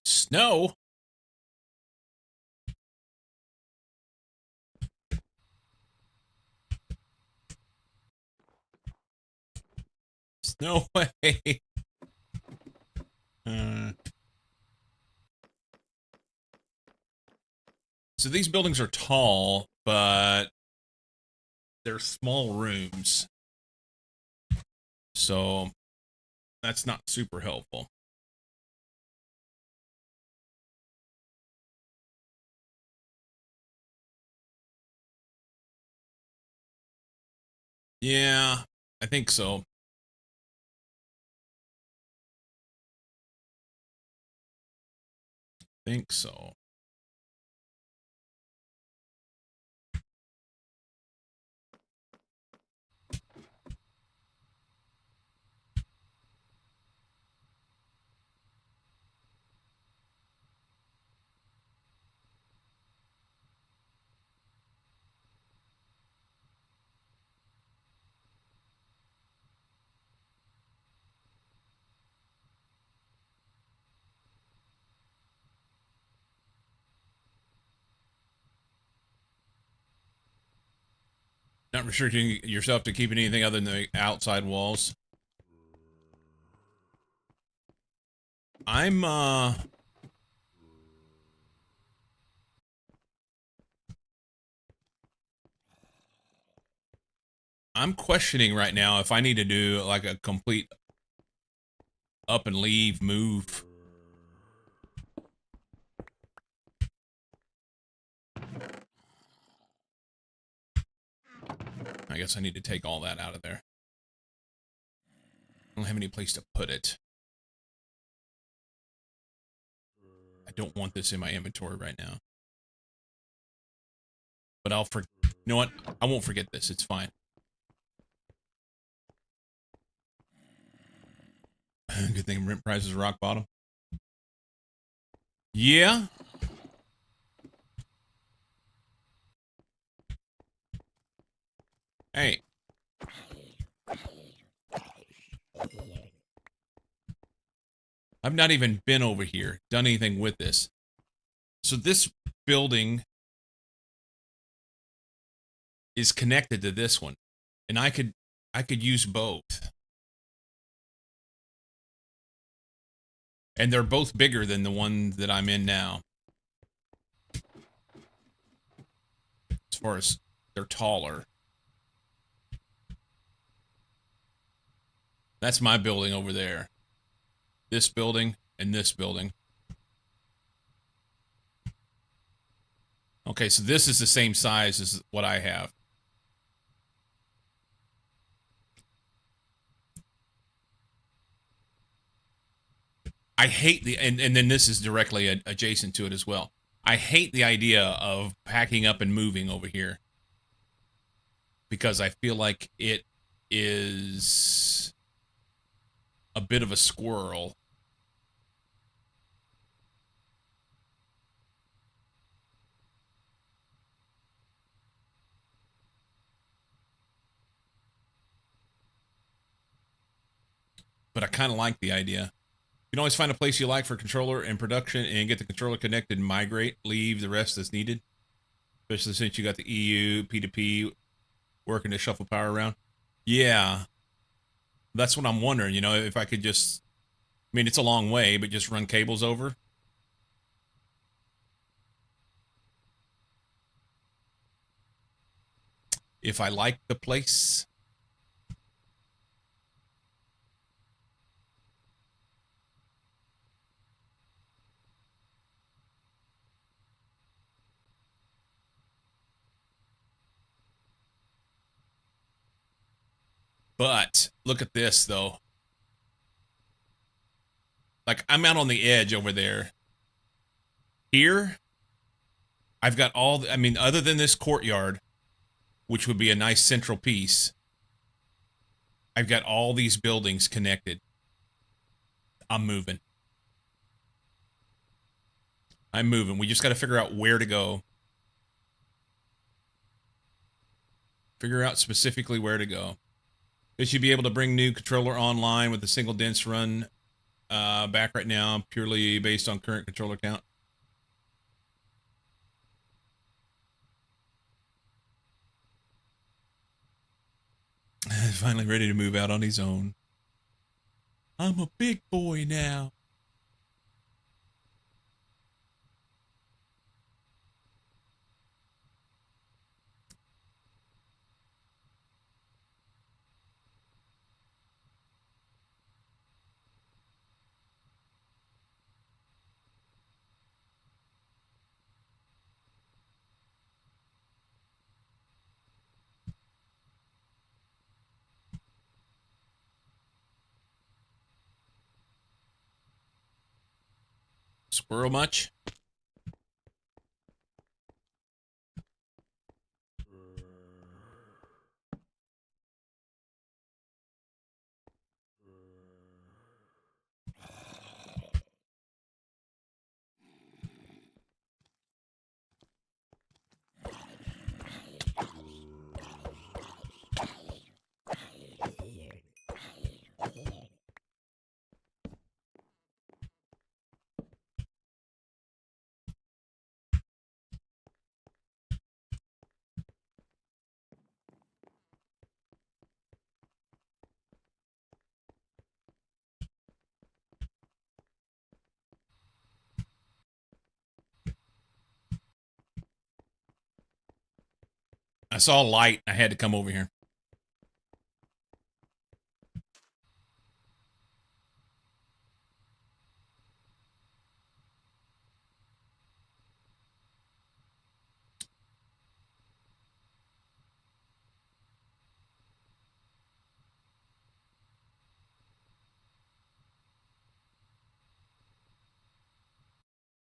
Snow? No way. So these buildings are tall, but they're small rooms. So that's not super helpful. Yeah, I think so. Think so. Not restricting yourself to keeping anything other than the outside walls. I'm questioning right now if I need to do like a complete up and leave move. I guess I need to take all that out of there. I don't have any place to put it. I don't want this in my inventory right now. But you know what? I won't forget this. It's fine. Good thing rent prices are rock bottom. Yeah. Hey. I've not even been over here, done anything with this. So this building is connected to this one, and I could use both. And they're both bigger than the one that I'm in now. As far as they're taller. That's my building over there. This building and this building. Okay, so this is the same size as what I have. I hate and then this is directly adjacent to it as well. I hate the idea of packing up and moving over here. Because I feel like it is a bit of a squirrel. But I kind of like the idea. You can always find a place you like for controller and production and get the controller connected and migrate, leave the rest that's needed. Especially since you got the EU, P2P working to shuffle power around. Yeah, that's what I'm wondering. You know, if I could just, I mean, it's a long way, but just run cables over. If I like the place. But look at this, though. Like, I'm out on the edge over there. Here, I've got all, I mean, other than this courtyard, which would be a nice central piece, I've got all these buildings connected. I'm moving. I'm moving. We just got to figure out where to go. Figure out specifically where to go. They should be able to bring new controller online with a single dense run back right now, purely based on current controller count. Finally ready to move out on his own. I'm a big boy now. Squirrel much? I saw a light. I had to come over here.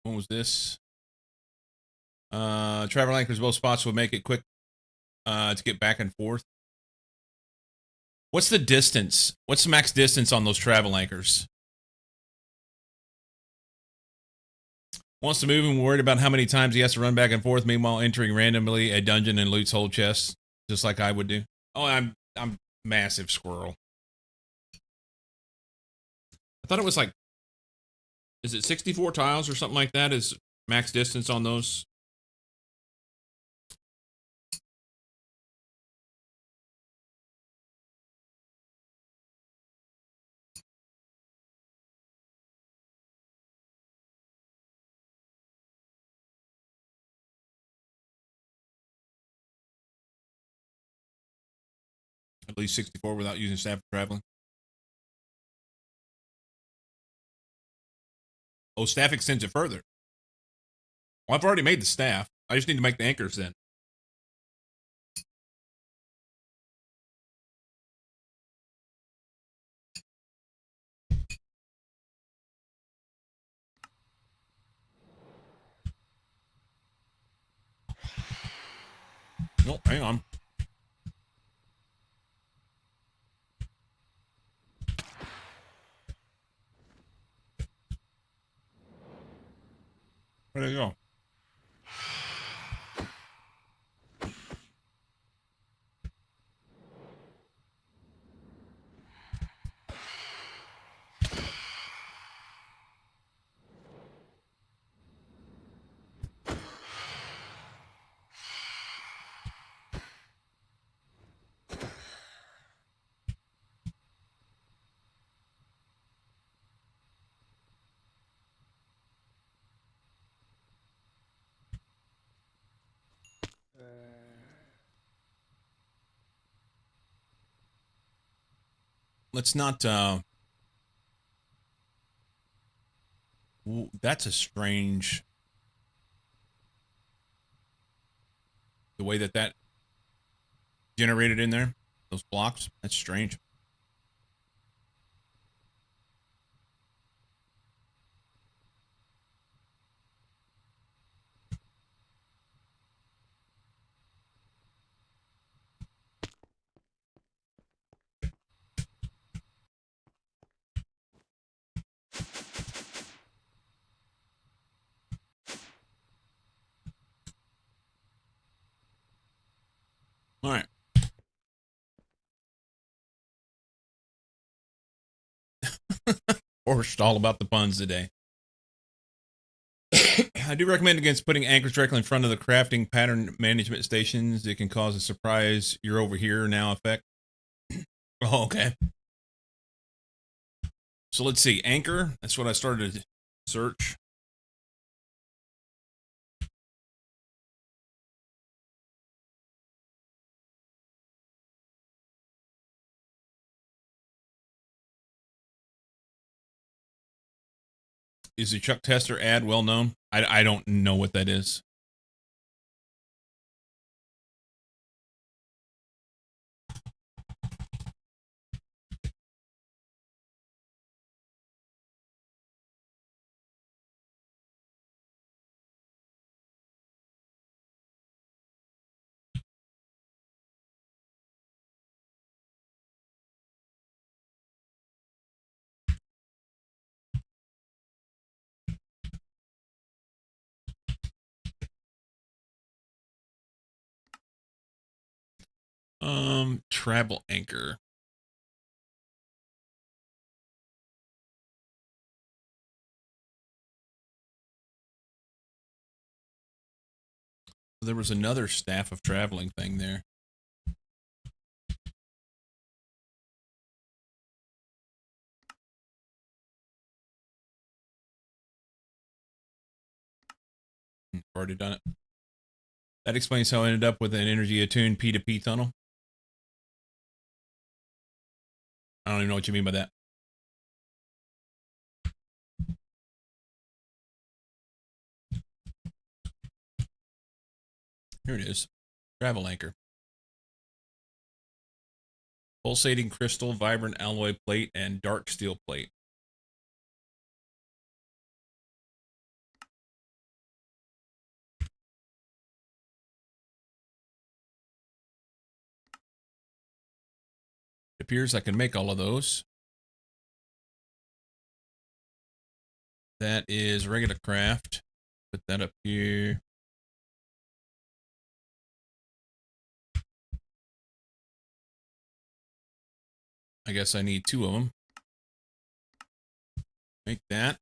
What was this? Travel anchors both spots would make it quick to get back and forth. What's the distance? What's the max distance on those travel anchors? Wants to move and worried about how many times he has to run back and forth, meanwhile entering randomly a dungeon and loots whole chests, just like I would do. Oh, I'm massive squirrel. I thought it was like, is it 64 tiles or something like that? Is max distance on those? At least 64 without using staff for traveling. Oh, staff extends it further. Well, I've already made the staff. I just need to make the anchors then. No, hang on. Where'd they go? let's not. That's a strange. The way that generated in there, those blocks. That's strange. All right. Or all about the puns today. I do recommend against putting anchors directly in front of the crafting pattern management stations. It can cause a surprise you're over here now effect. Oh, okay. So let's see. Anchor. That's what I started to search. Is the Chuck Tester ad well known? I don't know what that is. Travel anchor. There was another staff of traveling thing there. Already done it. That explains how I ended up with an energy attuned P2P tunnel. I don't even know what you mean by that. Here it is. Travel anchor. Pulsating crystal, vibrant alloy plate, and dark steel plate. It appears I can make all of those. That is regular craft. Put that up here. I guess I need 2 of them. Make that.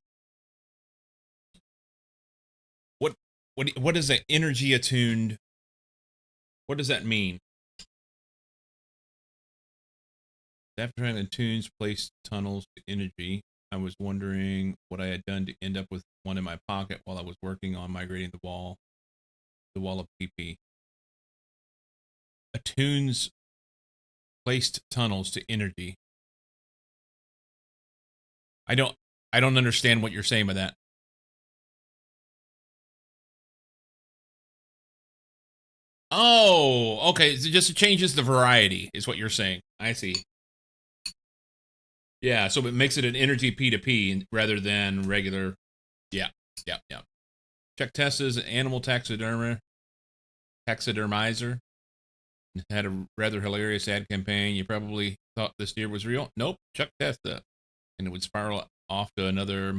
What is that energy attuned? What does that mean? After trying to tunes placed tunnels to energy, I was wondering what I had done to end up with one in my pocket while I was working on migrating the wall of PP. Attunes placed tunnels to energy. I don't understand what you're saying by that. Oh, okay. So just changes the variety, is what you're saying. I see. Yeah, so it makes it an energy P2P rather than regular. Yeah. Chuck Testa is an animal taxidermizer. Had a rather hilarious ad campaign. You probably thought this deer was real. Nope, Chuck Testa. And it would spiral off to another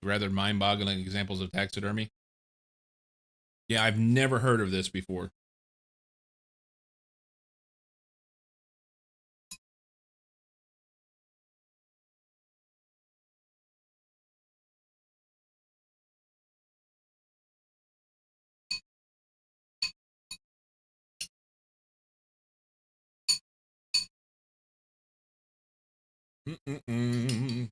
rather mind-boggling examples of taxidermy. Yeah, I've never heard of this before. Mm-mm-mm.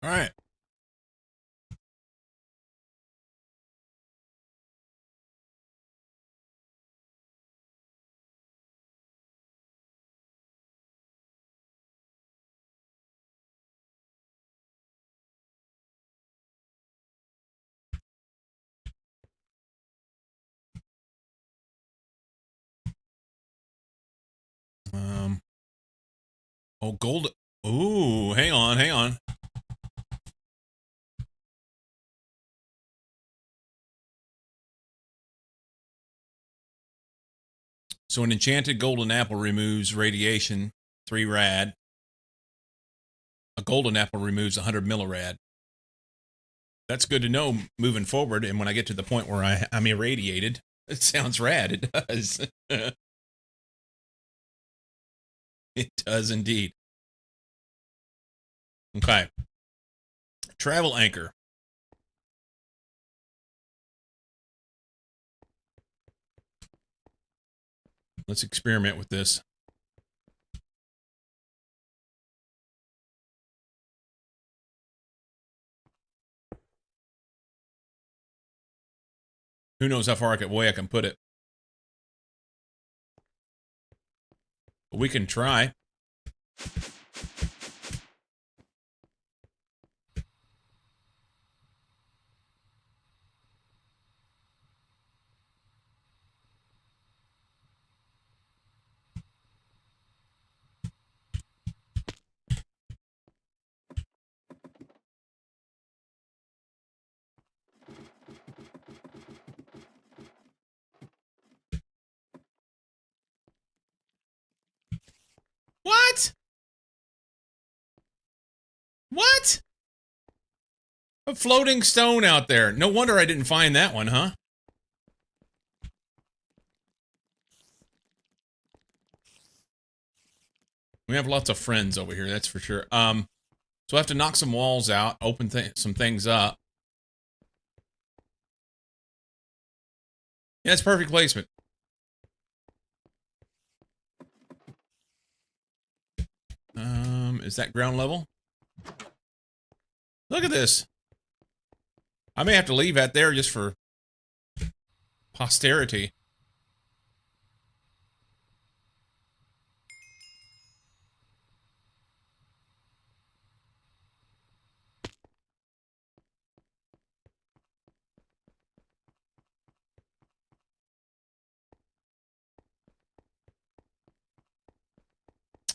All right. Oh, gold. Ooh, hang on, hang on. So an enchanted golden apple removes radiation, 3 rad. A golden apple removes 100 millirad. That's good to know moving forward. And when I get to the point where I'm irradiated, it sounds rad. It does. It does indeed. Okay. Travel anchor. Let's experiment with this. Who knows how far away I can put it. But we can try. What? What? A floating stone out there. No wonder I didn't find that one, huh? We have lots of friends over here, that's for sure. So I have to knock some walls out, open some things up. Yeah, it's perfect placement. Is that ground level? Look at this. I may have to leave that there just for posterity.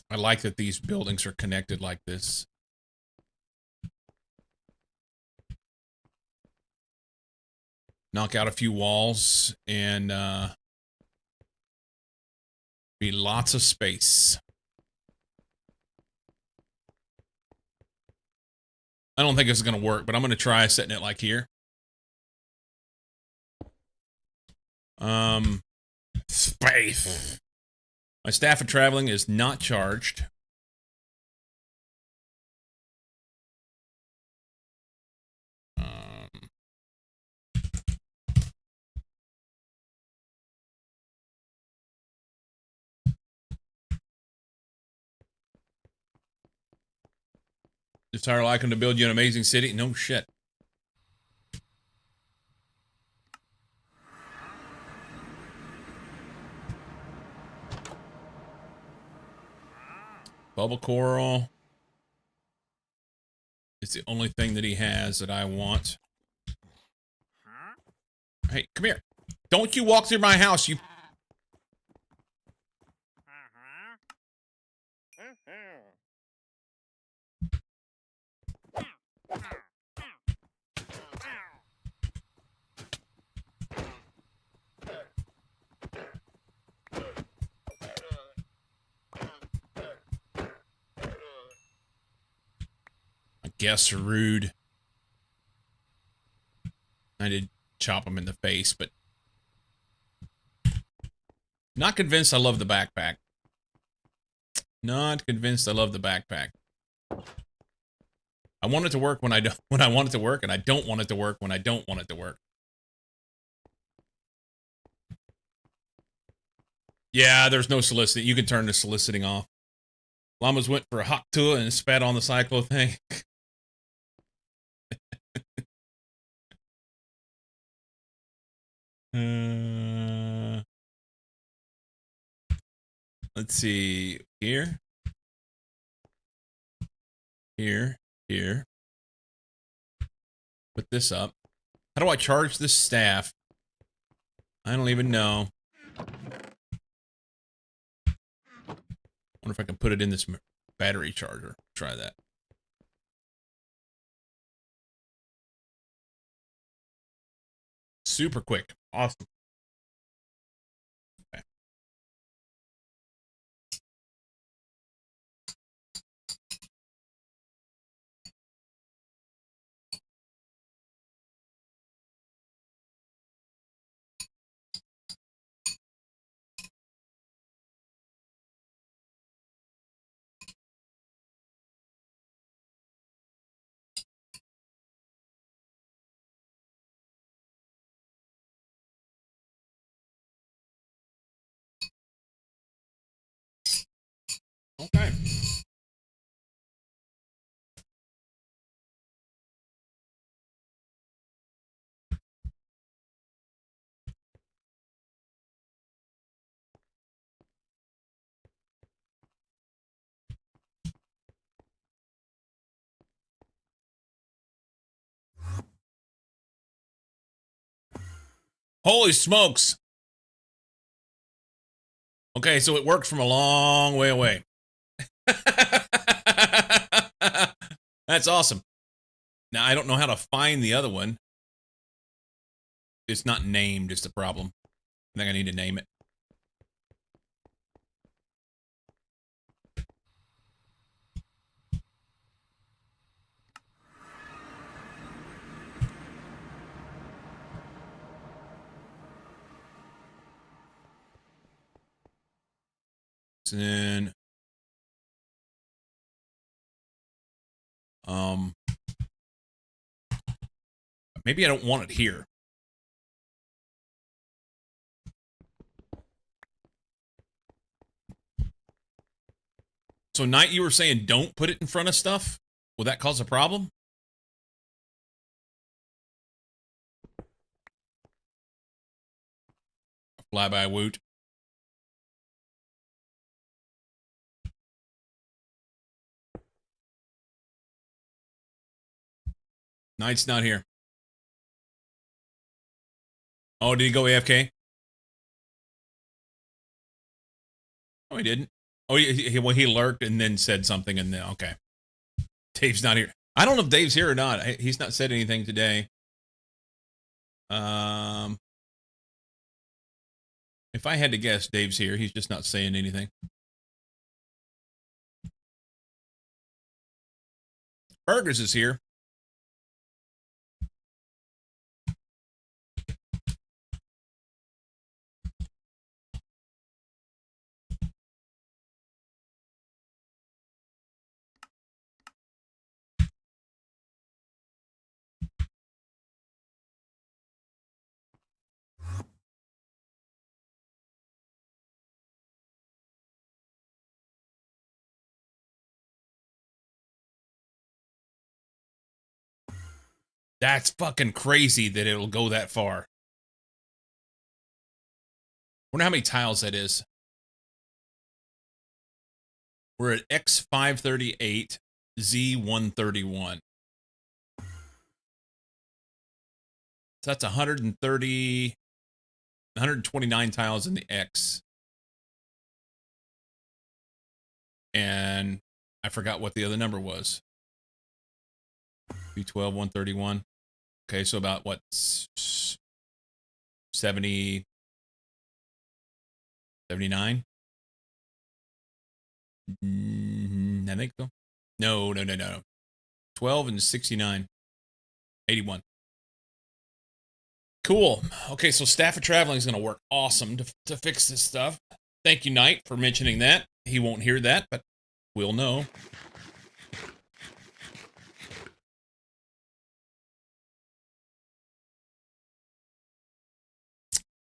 I like that these buildings are connected like this. Knock out a few walls and be lots of space. I don't think this is going to work, but I'm going to try setting it like here. Space. My staff of traveling is not charged. If Tyler Lycom to build you an amazing city? No shit. Bubble coral. It's the only thing that he has that I want. Hey, come here. Don't you walk through my house, you... I guess rude. I did chop him in the face, but... Not convinced I love the backpack. Not convinced I love the backpack. I want it to work when I want it to work, and I don't want it to work when I don't want it to work. Yeah, there's no soliciting. You can turn the soliciting off. Llamas went for a hot tour and spat on the cyclo thing. Let's see. Here. Here. Here. Put this up. How do I charge this staff? I don't even know. Wonder if I can put it in this battery charger. Try that. Super quick. Awesome. Okay. Okay. Holy smokes. Okay, so it worked from a long way away. That's awesome. Now, I don't know how to find the other one. It's not named, is the problem. I think I need to name it. Then, maybe I don't want it here. So, Knight, you were saying don't put it in front of stuff? Will that cause a problem? Fly by woot. Knight's not here. Oh, did he go AFK? Oh, he didn't. Oh, well, he lurked and then said something, and then okay. Dave's not here. I don't know if Dave's here or not. He's not said anything today. If I had to guess, Dave's here. He's just not saying anything. Burgers is here. That's fucking crazy that it'll go that far. Wonder how many tiles that is. We're at X538, Z131. So that's 130, 129 tiles in the X. And I forgot what the other number was. 212, 131. Okay, so about what? 70, 79? I think so. No. 12 and 69. 81. Cool. Okay, so Staff of Traveling is going to work awesome to fix this stuff. Thank you, Knight, for mentioning that. He won't hear that, but we'll know.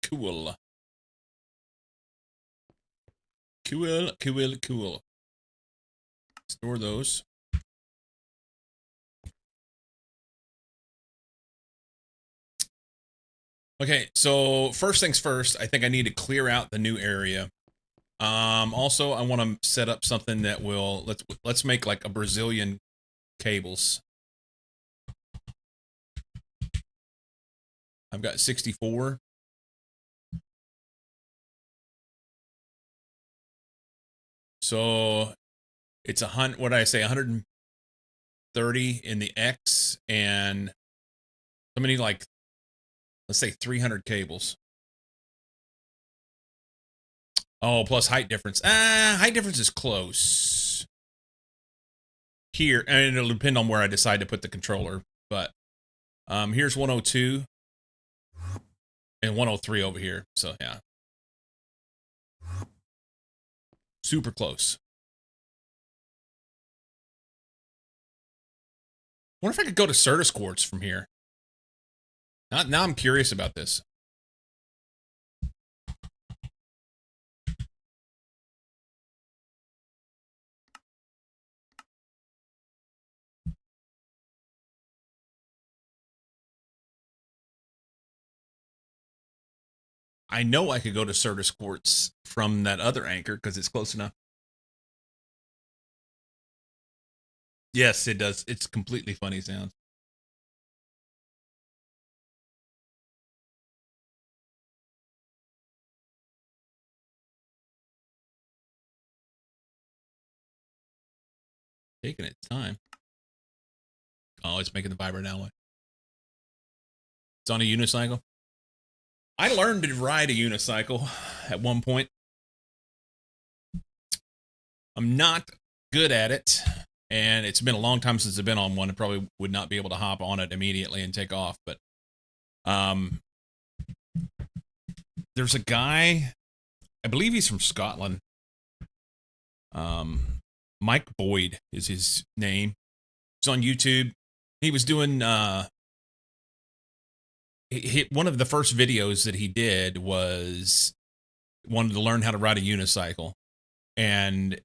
Cool. Cool. Store those. Okay, so first things first, I think I need to clear out the new area. Also, I want to set up something that will let's make like a Brazilian cables. I've got 64. So it's what did I say, 130 in the X, and how many, like, let's say 300 cables. Oh, plus height difference. Height difference is close. Here, and it'll depend on where I decide to put the controller, but here's 102 and 103 over here. So yeah. Super close. Wonder if I could go to Certus Quartz from here. Now I'm curious about this. I know I could go to Certus Quartz from that other anchor because it's close enough. Yes, it does. It's completely funny sounds. Taking its time. Oh, it's making the vibro download. It's on a unicycle. I learned to ride a unicycle at one point. I'm not good at it, and it's been a long time since I've been on one. I probably would not be able to hop on it immediately and take off, but there's a guy, I believe he's from Scotland. Mike Boyd is his name. He's on YouTube. He was doing one of the first videos that he did was wanted to learn how to ride a unicycle, and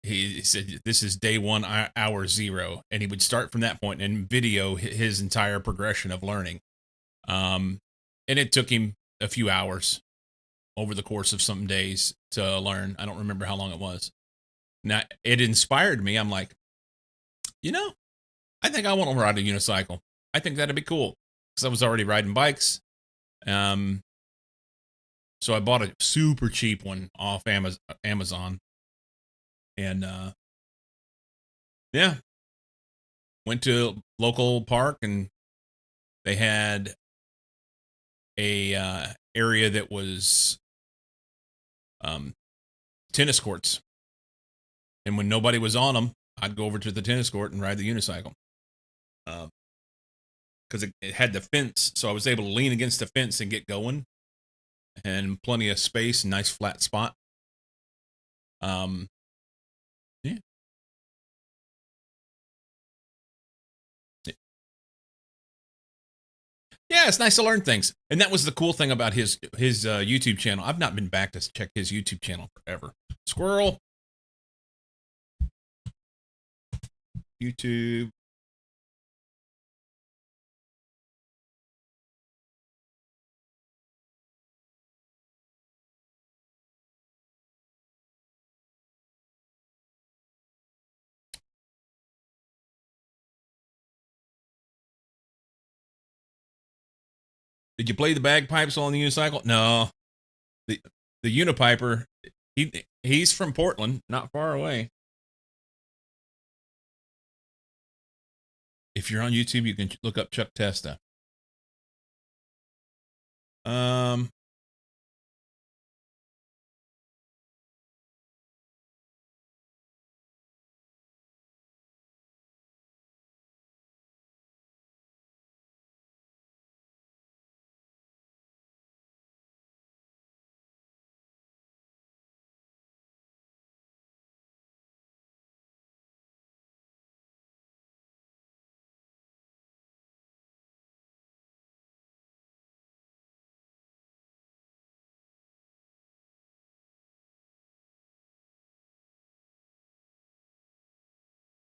he said this is day one, hour zero, and he would start from that point and video his entire progression of learning. And it took him a few hours over the course of some days to learn. I don't remember how long it was. Now, it inspired me. I'm like, I think I want to ride a unicycle. I think that'd be cool because I was already riding bikes. So I bought a super cheap one off Amazon. And yeah, went to a local park, and they had a area that was tennis courts. And when nobody was on them, I'd go over to the tennis court and ride the unicycle. Because it had the fence, so I was able to lean against the fence and get going, and plenty of space, nice flat spot. Yeah. Yeah, it's nice to learn things, and that was the cool thing about his YouTube channel. I've not been back to check his YouTube channel forever. Squirrel. YouTube. Did you play the bagpipes on the unicycle? No. The Unipiper, he's from Portland, not far away. If you're on YouTube, you can look up Chuck Testa.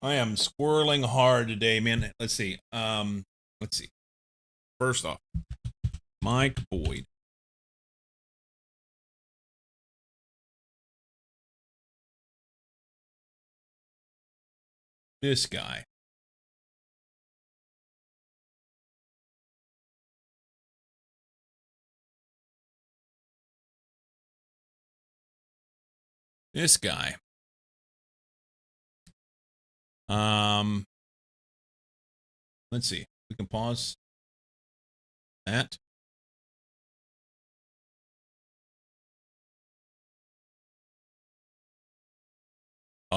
I am squirreling hard today, man. Let's see. Let's see. First off, Mike Boyd. This guy. This guy. Let's see. We can pause that.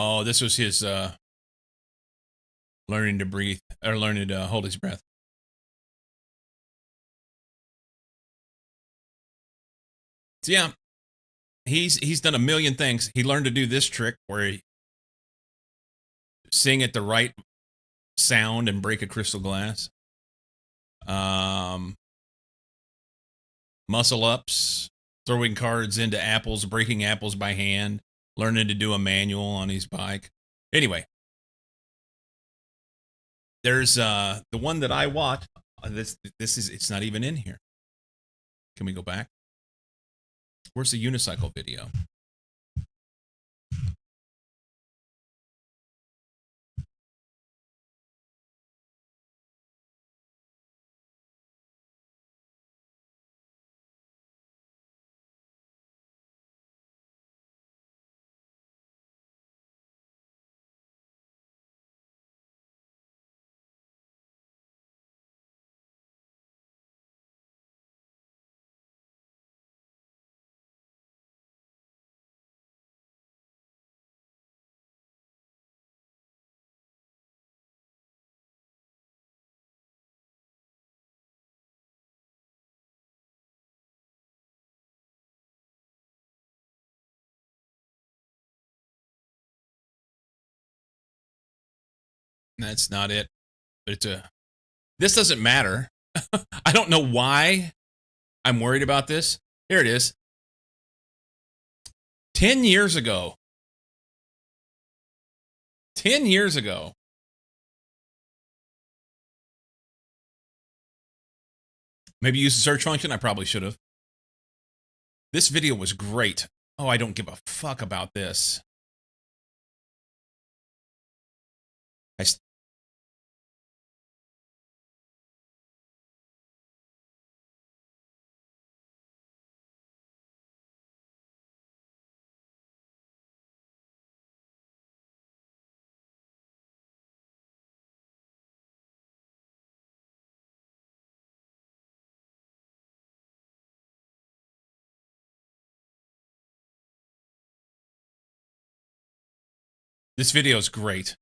Oh, this was his learning to breathe or learning to hold his breath. So yeah, he's done a million things. He learned to do this trick where he sing at the right sound and break a crystal glass. Muscle ups, throwing cards into apples, breaking apples by hand, learning to do a manual on his bike. Anyway, there's the one that I watched. This is it's not even in here. Can we go back? Where's the unicycle video? That's not it. But it's a. This doesn't matter. I don't know why I'm worried about this. Here it is. 10 years ago. 10 years ago. Maybe use the search function. I probably should have. This video was great. Oh, I don't give a fuck about this. This video is great.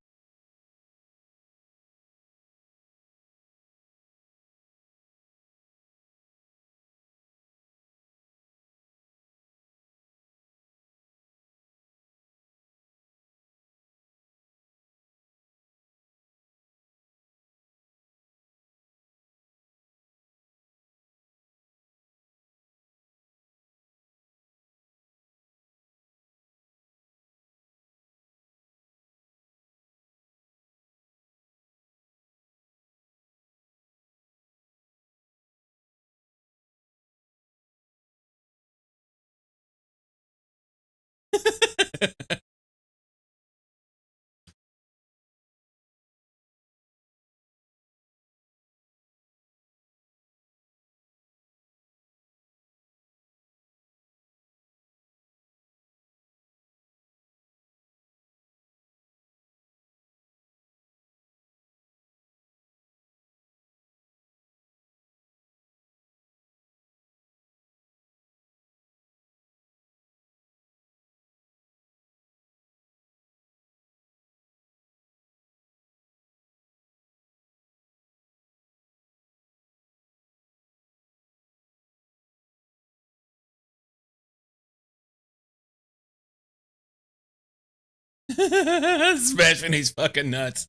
Smashing these fucking nuts.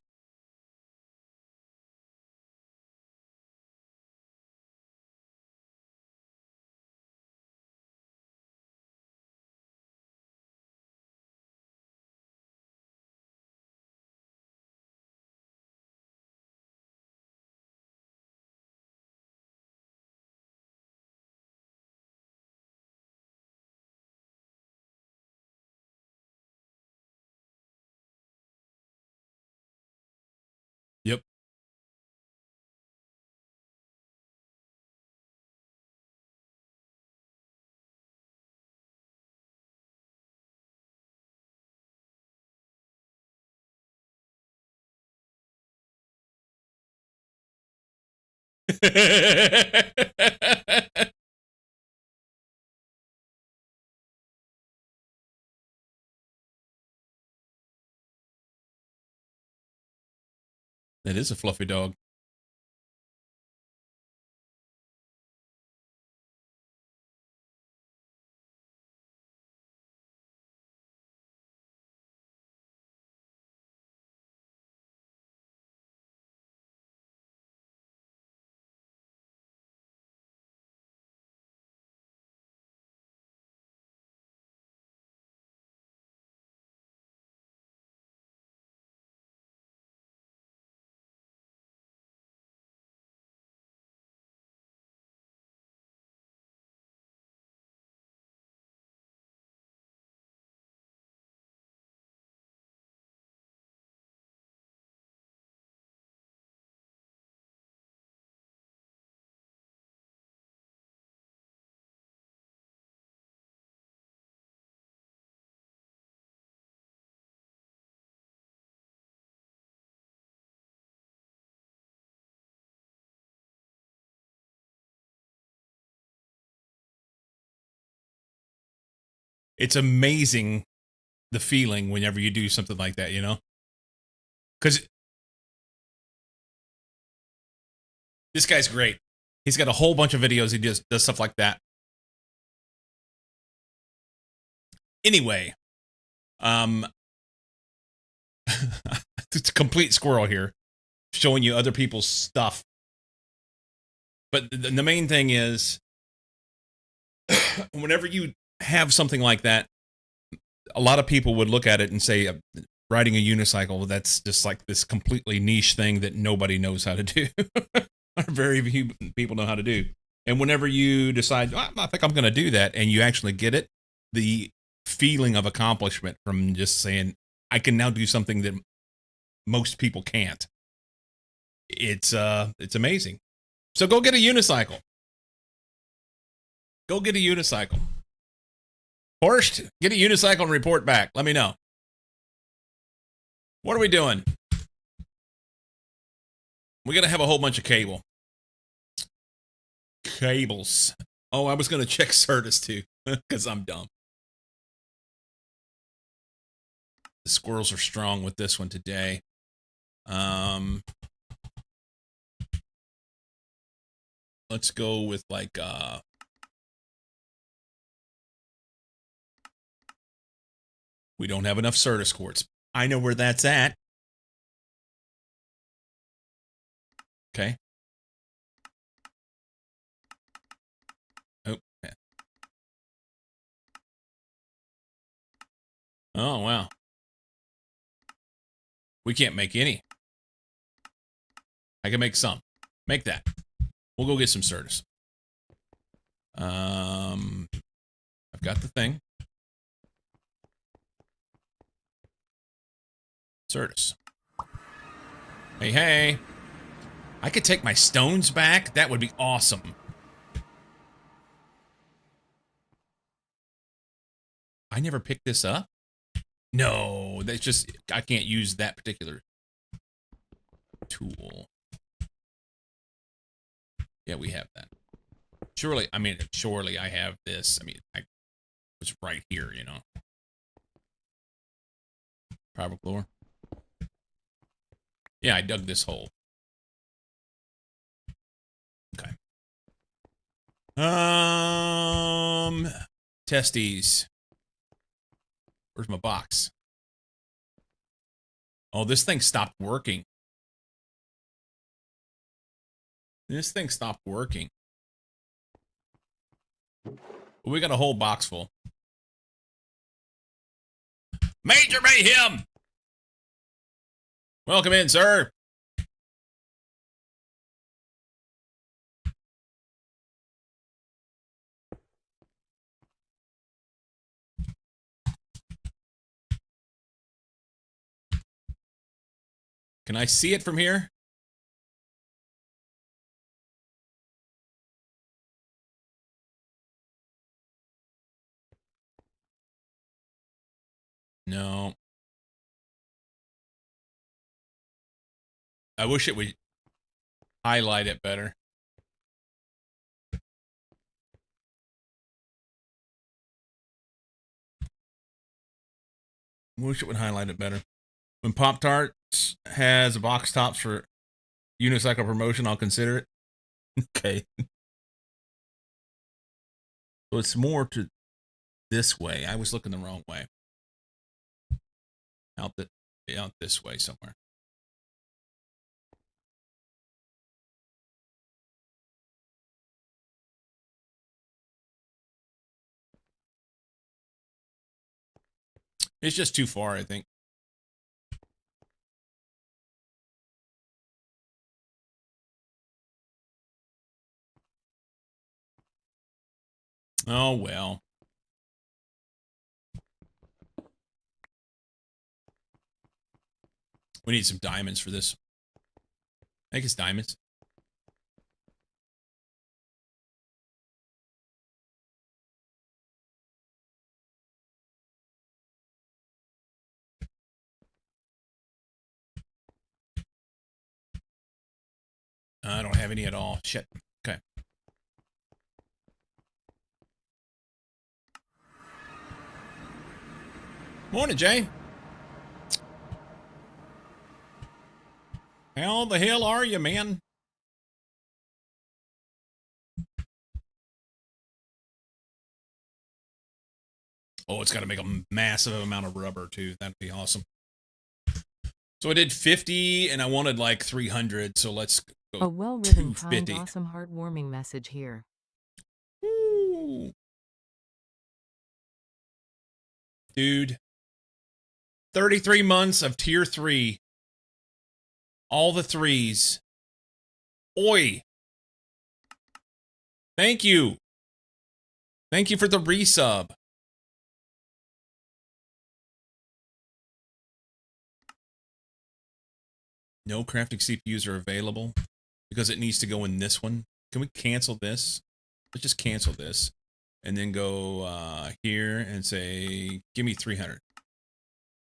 That is a fluffy dog. It's amazing the feeling whenever you do something like that, you know? Because this guy's great. He's got a whole bunch of videos. He does stuff like that. Anyway, it's a complete squirrel here, showing you other people's stuff. But the main thing is, whenever you have something like that, a lot of people would look at it and say, riding a unicycle, that's just like this completely niche thing that nobody knows how to do. Or very few people know how to do. And whenever you decide, I think I'm going to do that, and you actually get it, the feeling of accomplishment from just saying, I can now do something that most people can't. It's amazing. So go get a unicycle. Go get a unicycle. Horst, get a unicycle and report back. Let me know. What are we doing? We're going to have a whole bunch of cable. Cables. Oh, I was going to check Certus too, because I'm dumb. The squirrels are strong with this one today. Let's go with like we don't have enough Certus quartz. I know where that's at. Okay. Oh. Oh, wow. We can't make any. I can make some. Make that. We'll go get some Certus. I've got the thing. Certus. Hey, hey. I could take my stones back. That would be awesome. I never picked this up. No, that's just, I can't use that particular tool. Yeah, we have that. Surely I have this. I mean, it's right here, you know. Private floor. Yeah, I dug this hole. Okay. Testes. Where's my box? Oh, this thing stopped working. This thing stopped working. We got a whole box full. Major Mayhem! Welcome in, sir. Can I see it from here? No. I wish it would highlight it better. Wish it would highlight it better. When Pop Tarts has a box tops for unicycle promotion, I'll consider it. Okay. So it's more to this way. I was looking the wrong way. Out this way somewhere. It's just too far, I think. Oh, well. We need some diamonds for this. I think it's diamonds. I don't have any at all. Shit. Okay. Morning, Jay. How the hell are you, man? Oh, it's got to make a massive amount of rubber, too. That'd be awesome. So I did 50, and I wanted like 300, so let's go A well-written, kind, 250. awesome, heartwarming message here. Ooh. Dude. 33 months of tier 3. All the 3s. Oi. Thank you. Thank you for the resub. No crafting CPUs are available because it needs to go in this one. Can we cancel this? Let's just cancel this and then go here and say, give me 300.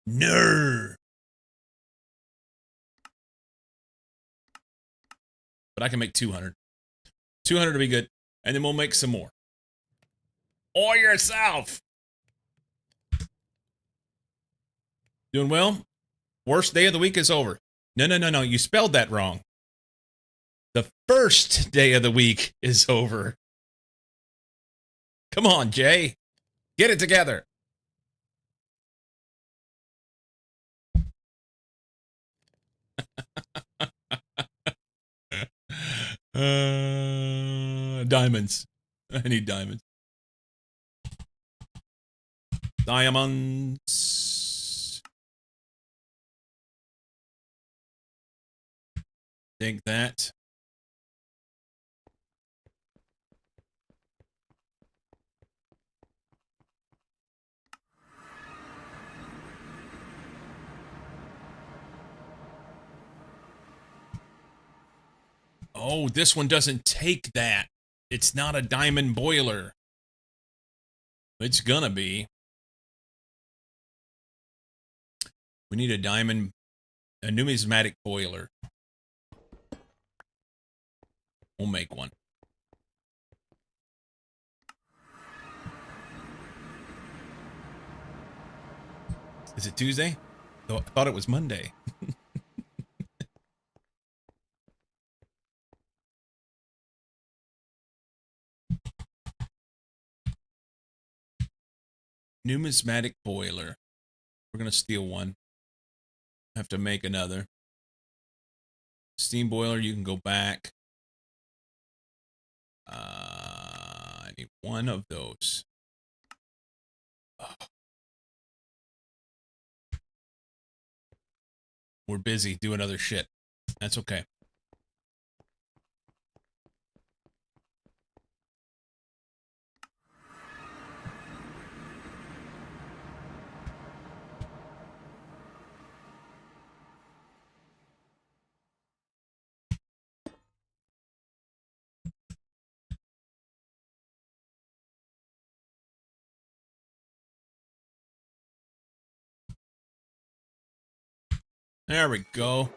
No. But I can make 200. 200 to be good. And then we'll make some more. Or yourself. Doing well? Worst day of the week is over. No. You spelled that wrong. The first day of the week is over. Come on, Jay. Get it together. Diamonds. I need diamonds. Diamonds. Think that. Oh, this one doesn't take that. It's not a diamond boiler. It's gonna be. We need a numismatic boiler. We'll make one. Is it Tuesday? I thought it was Monday. Numismatic boiler. We're going to steal one. Have to make another. Steam boiler, you can go back. I need one of those. Oh. We're busy doing other shit. That's okay. There we go.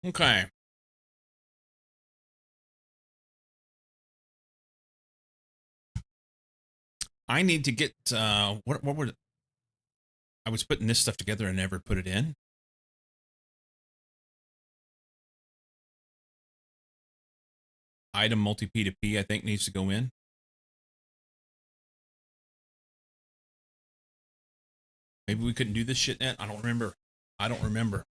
Okay. I need to get what were I was putting this stuff together and never put it in. Item multi P2P I think needs to go in. Maybe we couldn't do this shit yet. I don't remember. I don't remember.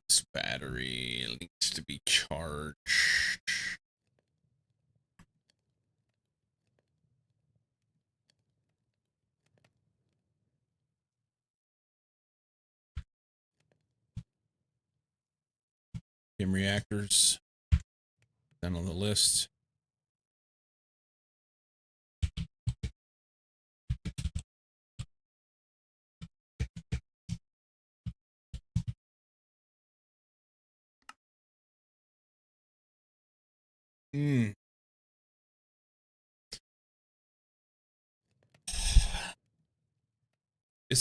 This battery needs to be charged. Chem reactors down on the list. It's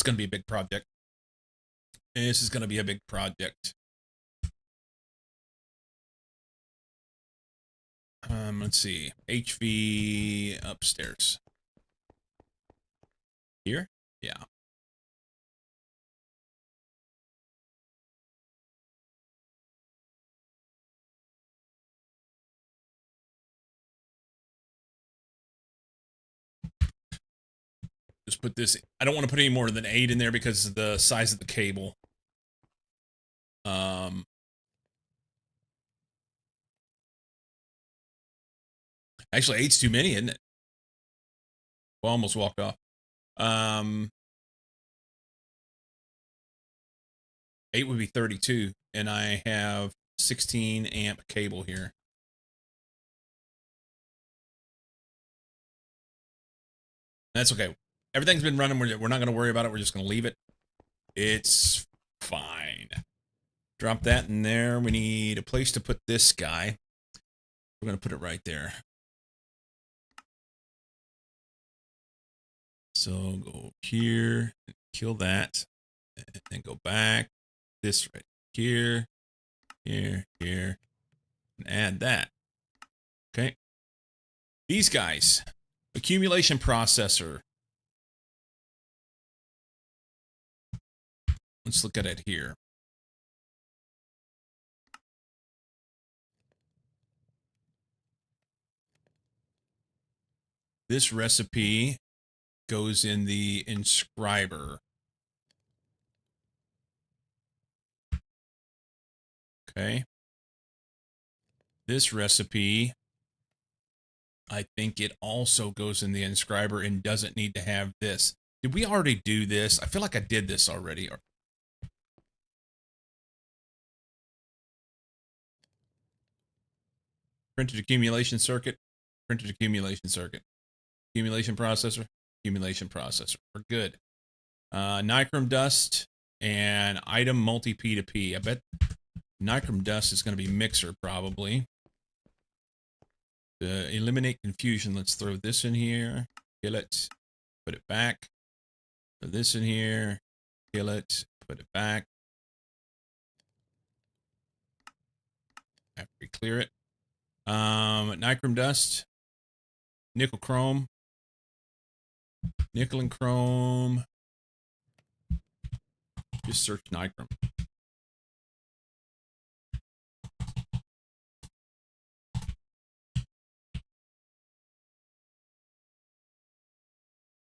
going to be a big project. This is going to be a big project. Let's see. HV upstairs. Here? Yeah. Just put this. I don't want to put any more than 8 in there because of the size of the cable. Actually, 8's too many, isn't it? Well, almost walked off. 8 would be 32, and I have 16 amp cable here. That's okay. Everything's been running. We're not going to worry about it. We're just going to leave it. It's fine. Drop that in there. We need a place to put this guy. We're going to put it right there. So go here, kill that, and then go back. This right here, here, here, and add that. Okay. These guys, accumulation processor. Let's look at it here. This recipe goes in the inscriber. Okay. This recipe, I think it also goes in the inscriber and doesn't need to have this. Did we already do this? I feel like I did this already. Printed accumulation circuit, printed accumulation circuit, accumulation processor, accumulation processor. We're good. Nichrome dust and item multi P2P. I bet nichrome dust is going to be mixer probably. To eliminate confusion, let's throw this in here, kill it, put it back. Throw this in here, kill it, put it back. After we clear it. Nichrome dust, nickel chrome, nickel and chrome. Just search nichrome.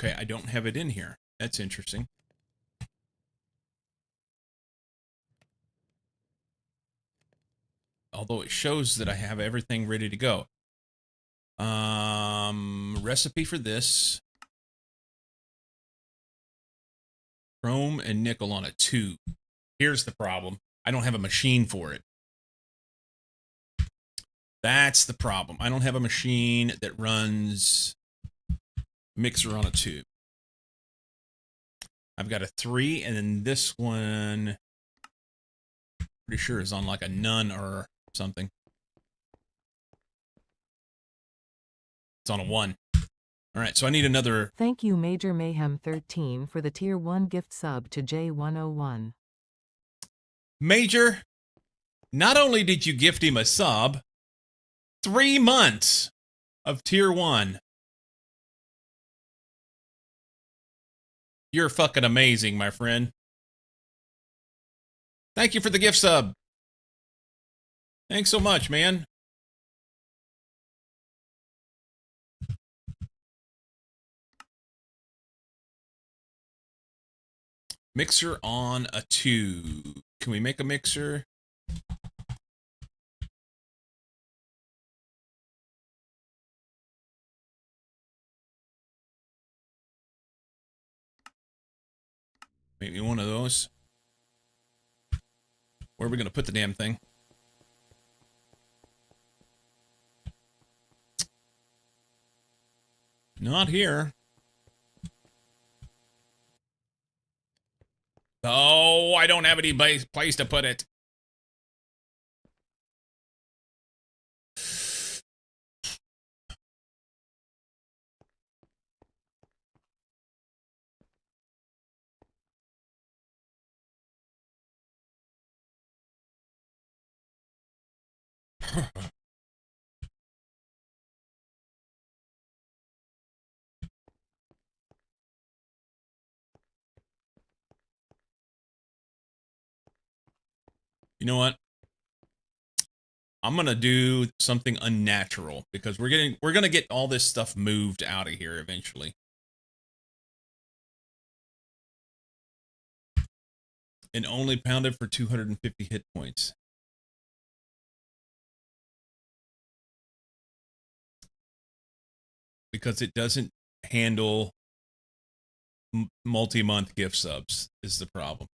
Okay, I don't have it in here. That's interesting. Although it shows that I have everything ready to go. Recipe for this. Chrome and nickel on a tube. Here's the problem. I don't have a machine for it. That's the problem. I don't have a machine that runs mixer on a tube. I've got a 3, and then this one, pretty sure is on like a none or something. It's on a 1. All right, so I need another. Thank you Major Mayhem 13 for the tier 1 gift sub to J101. Major, not only did you gift him a sub, 3 months of tier 1. You're fucking amazing, my friend. Thank you for the gift sub. Thanks so much, man. Mixer on a 2. Can we make a mixer? Maybe one of those. Where are we going to put the damn thing? Not here. Oh, I don't have any place to put it. You know what? I'm gonna do something unnatural because we're gonna get all this stuff moved out of here eventually. And only pounded for 250 hit points. Because it doesn't handle multi-month gift subs is the problem.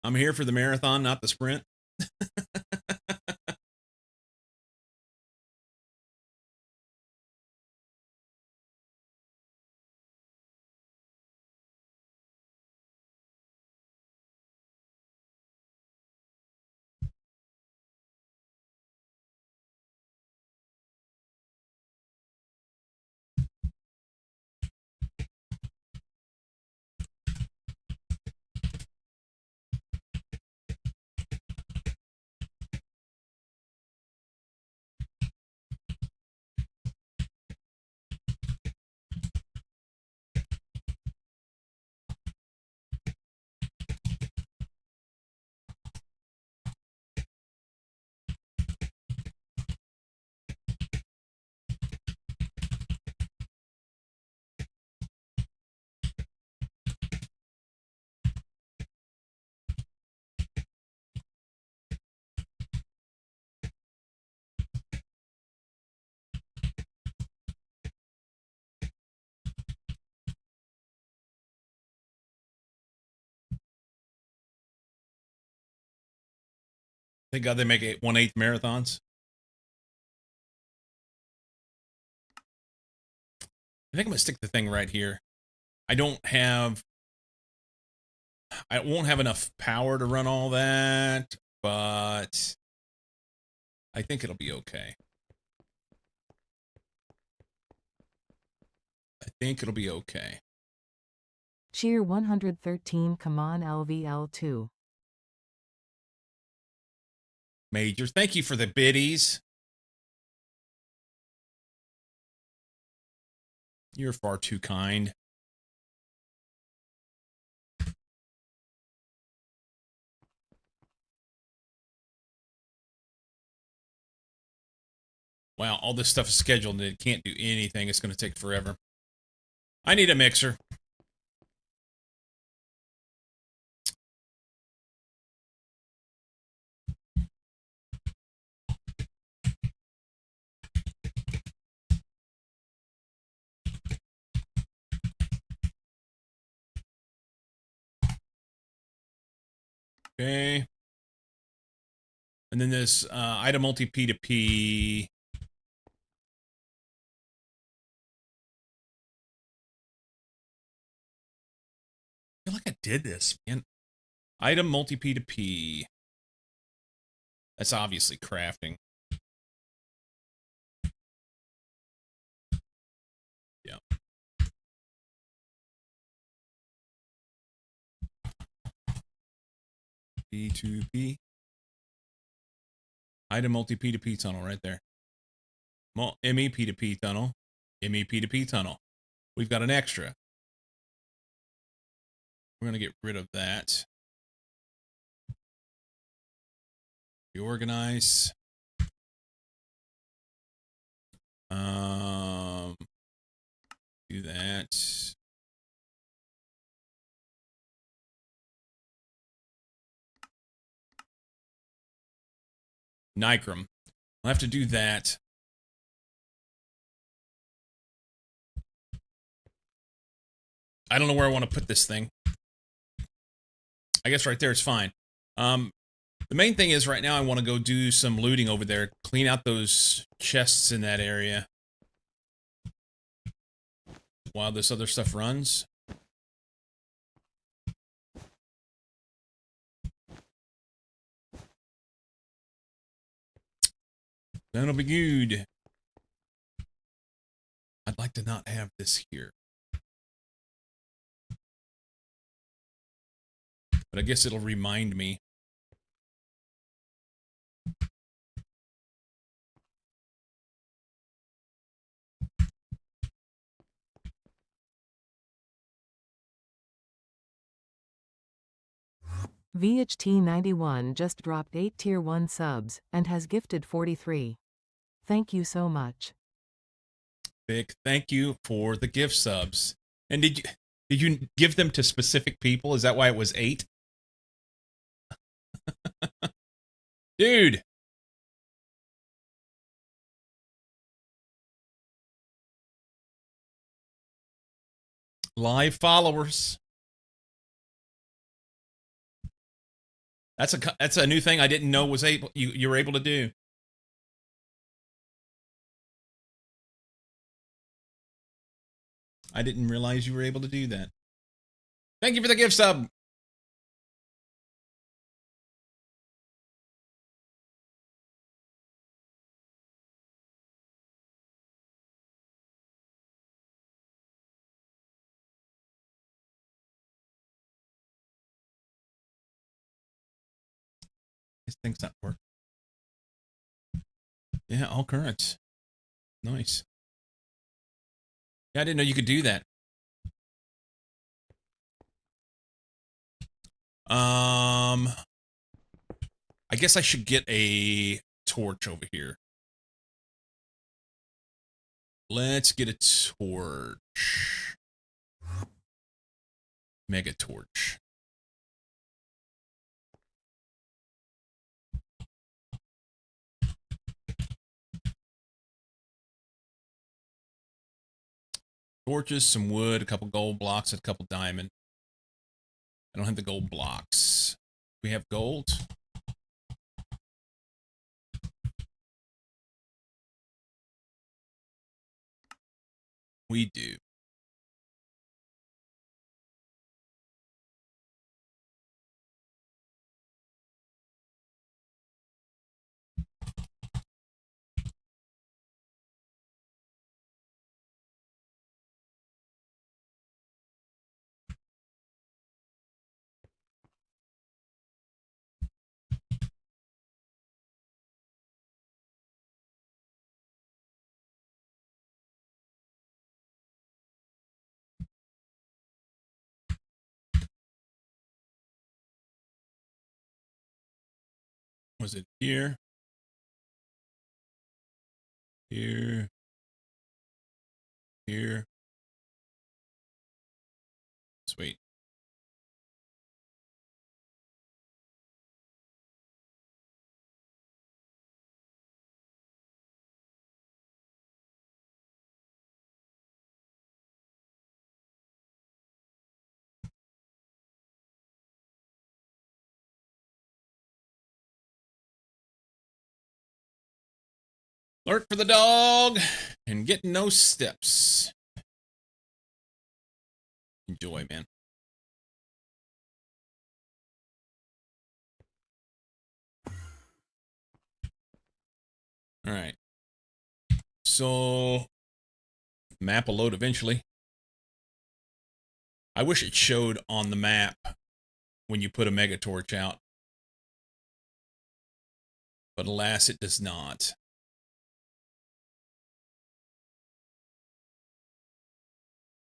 I'm here for the marathon, not the sprint. Thank God they make 1/8 marathons. I think I'm gonna stick the thing right here. I won't have enough power to run all that, but I think it'll be okay. I think it'll be okay. Cheer 113 come on LVL2. Major, thank you for the biddies. You're far too kind. Wow, all this stuff is scheduled and it can't do anything. It's going to take forever. I need a mixer. Okay. And then this item multi P2P. I feel like I did this, man. Item multi P2P. That's obviously crafting. P2P. Item multi P2P tunnel right there. ME P2P tunnel. ME P2P tunnel. We've got an extra. We're going to get rid of that. Reorganize. Do that. Nicrum. I'll have to do that. I don't know where I want to put this thing. I guess right there is fine. The main thing is right now I want to go do some looting over there. Clean out those chests in that area. While this other stuff runs. That'll be good. I'd like to not have this here. But I guess it'll remind me. VHT91 just dropped 8 Tier 1 subs, and has gifted 43. Thank you so much. Vic, thank you for the gift subs. And did you give them to specific people? Is that why it was 8? Dude. Live followers. That's a new thing I didn't know was you were able to do. I didn't realize you were able to do that. Thank you for the gift sub. This thing's not working. Yeah, all currents. Nice. Yeah, I didn't know you could do that. I guess I should get a torch over here. Let's get a torch. Mega torch. Torches, some wood, a couple gold blocks, and a couple diamond. I don't have the gold blocks. We have gold. We do. Was it here? Here. Here. Sweet. Lurk for the dog and get no steps. Enjoy, man. All right. So, map will load eventually. I wish it showed on the map when you put a mega torch out. But alas, it does not.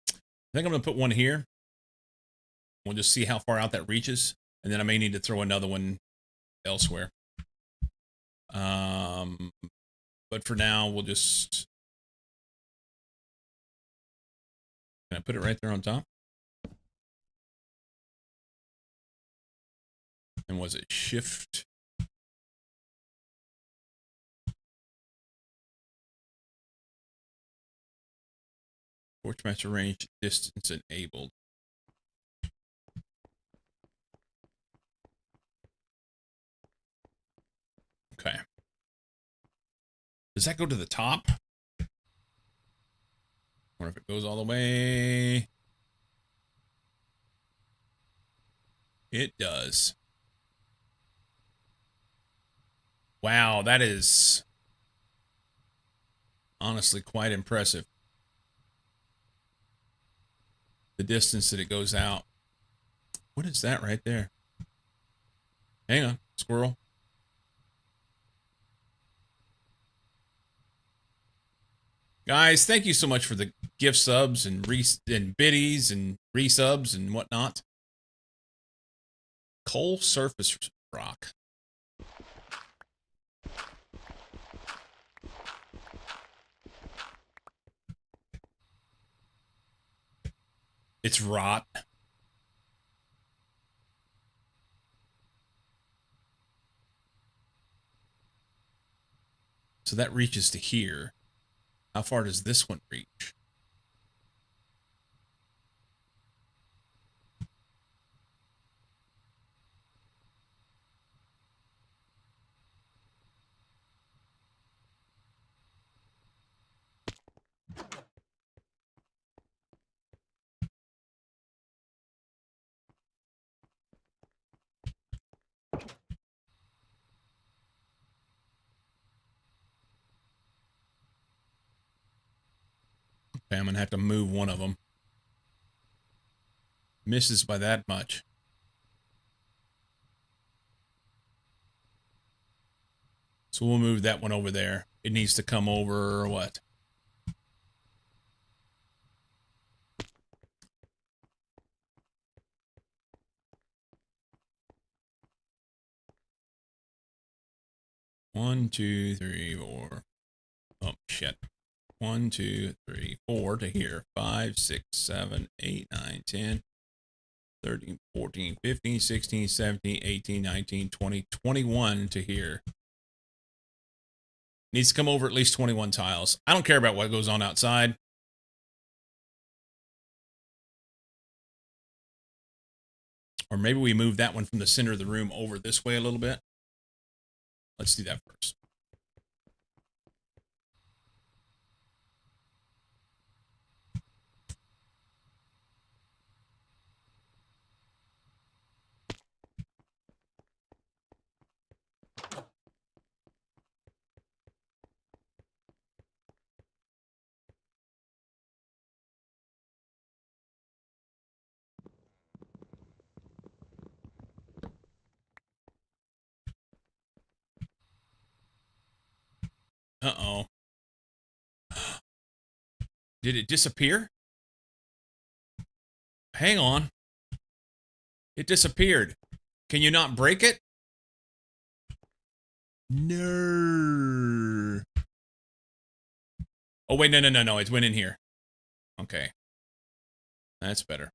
I think I'm going to put one here. We'll just see how far out that reaches. And then I may need to throw another one elsewhere. But for now, we'll just... Can I put it right there on top? And was it shift? Torchmaster range distance enabled. Okay. Does that go to the top? Or if it goes all the way? It does. Wow, that is honestly quite impressive. The distance that it goes out. What is that right there? Hang on, squirrel. Guys, thank you so much for the gift subs and biddies and resubs and whatnot. Coal surface rock. It's rot. So that reaches to here. How far does this one reach? Okay, I'm going to have to move one of them. Misses by that much. So we'll move that one over there. It needs to come over, what? One, two, three, four. Oh, shit. 1, 2, 3, 4 to here. 5, 6, 7, 8, 9, 10, 13, 14, 15, 16, 17, 18, 19, 20, 21 to here. Needs to come over at least 21 tiles. I don't care about what goes on outside. Or maybe we move that one from the center of the room over this way a little bit. Let's do that first. Uh-oh. Did it disappear? Hang on. It disappeared. Can you not break it? No. Oh, wait, no. It went in here. Okay. That's better.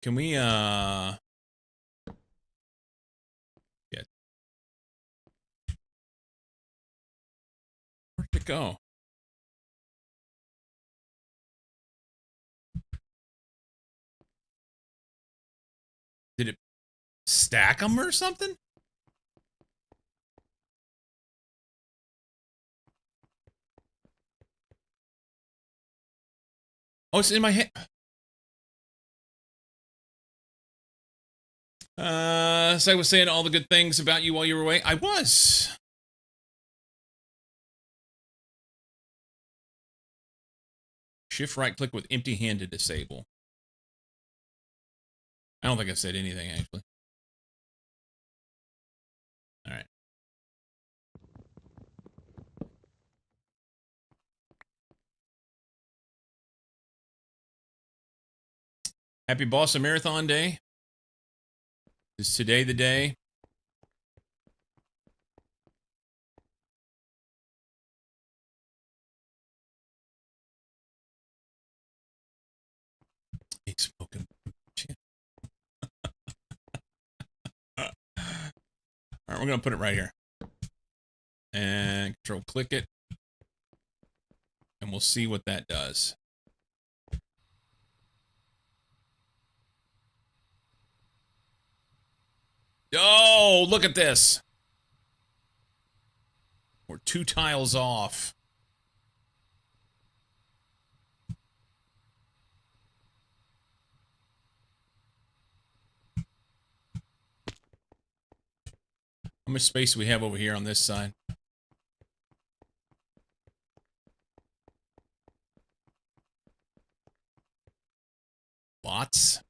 Can we, yeah. Where'd it go? Did it stack them or something? Oh, it's in my hand. So I was saying all the good things about you while you were away. I was. Shift right click with empty hand to disable. I don't think I said anything, actually. All right. Happy Boston Marathon Day. Is today the day? He's smoking. All right, we're going to put it right here. And control click it. And we'll see what that does. Oh, look at this. We're 2 tiles off. How much space do we have over here on this side? Lots.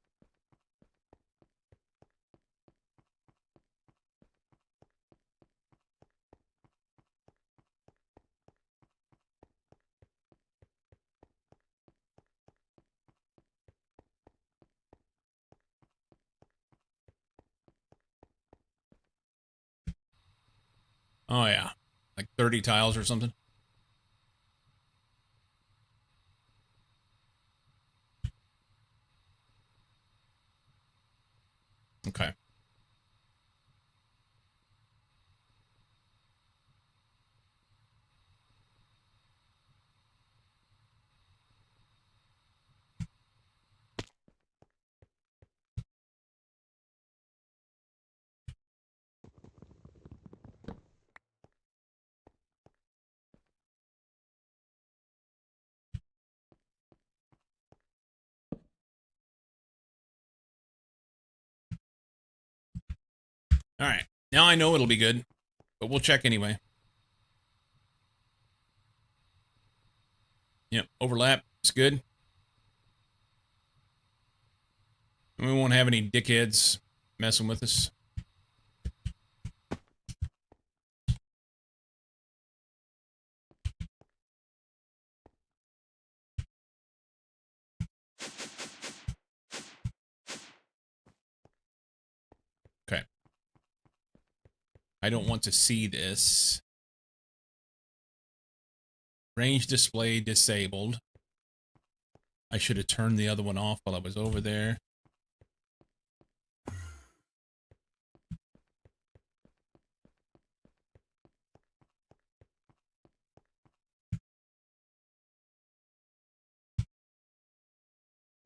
Oh, yeah. Like 30 tiles or something. Okay. All right. Now I know it'll be good, but we'll check anyway. Yep. Overlap. It's good. And we won't have any dickheads messing with us. Okay. I don't want to see this. Range display disabled. I should have turned the other one off while I was over there.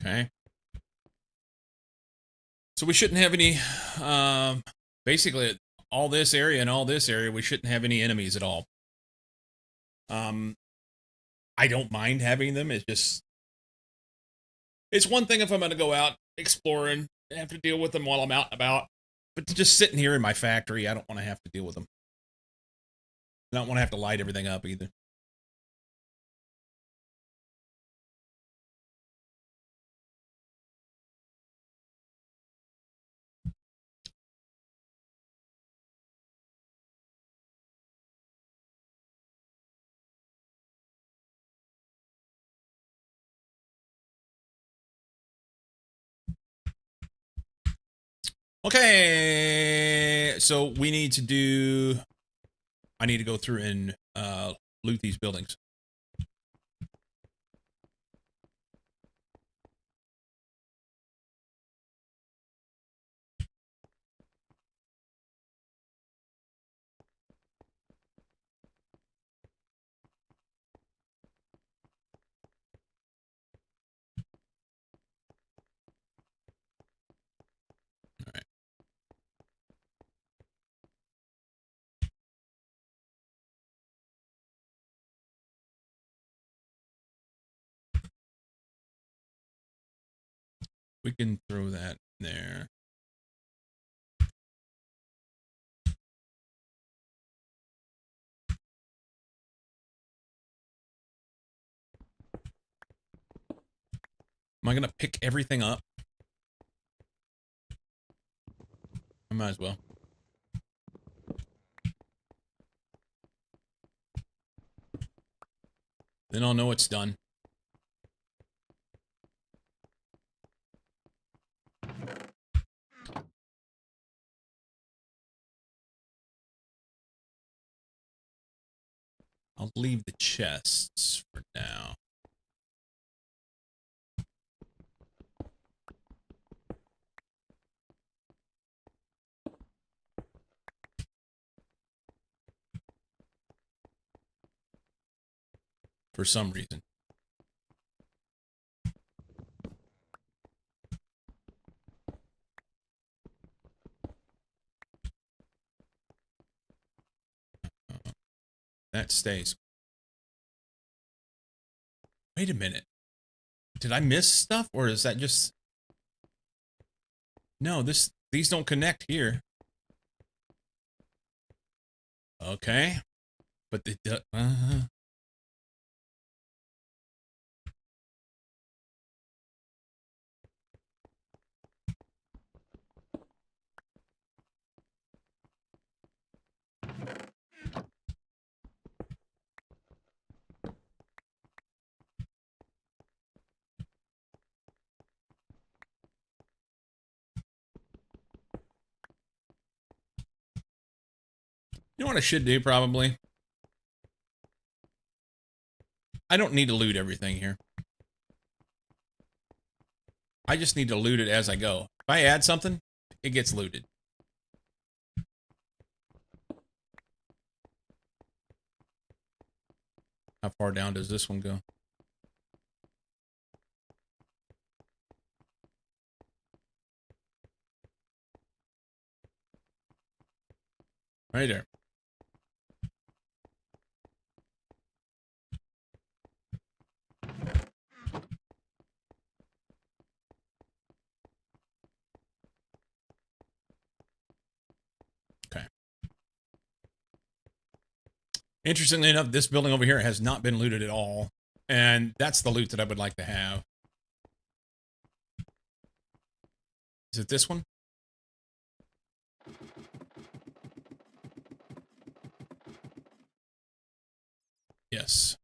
Okay. So we shouldn't have any, basically all this area and all this area, we shouldn't have any enemies at all. I don't mind having them. It's just, it's one thing if I'm going to go out exploring and have to deal with them while I'm out and about, but just sitting here in my factory, I don't want to have to deal with them. I don't want to have to light everything up either. Okay, so we need to do, I need to go through and loot these buildings. All right. We can throw that there. Am I going to pick everything up? might as well. Then I'll know it's done. I'll leave the chests for now. For some reason. That stays. Wait a minute. Did I miss stuff, or is that just... No, these don't connect here. Okay. But they... You know what I should do, probably? I don't need to loot everything here. I just need to loot it as I go. If I add something, it gets looted. How far down does this one go? Right there. Okay. Interestingly enough, this building over here has not been looted at all. And that's the loot that I would like to have. Is it this one? Yes.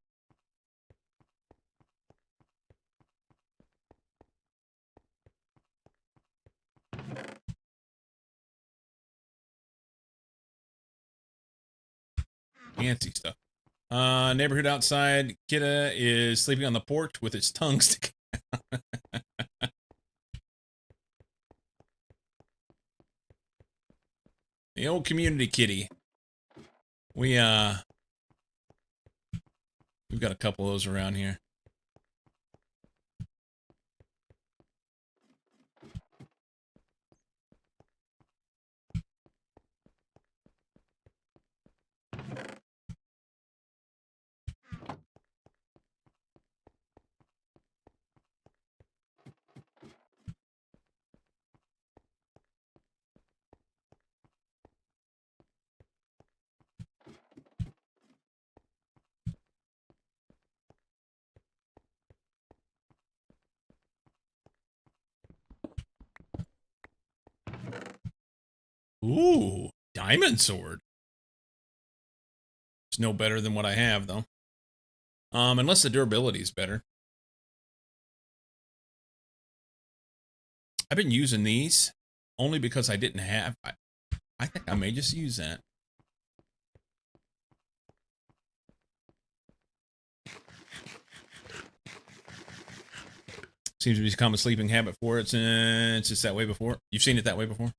Fancy stuff. Neighborhood outside. Kidda is sleeping on the porch with its tongue sticking out. The old community kitty. We've got a couple of those around here. Ooh, diamond sword. It's no better than what I have, though. Unless the durability is better. I've been using these only because I didn't have... I think I may just use that. Seems to become a sleeping habit for it since it's that way before. You've seen it that way before?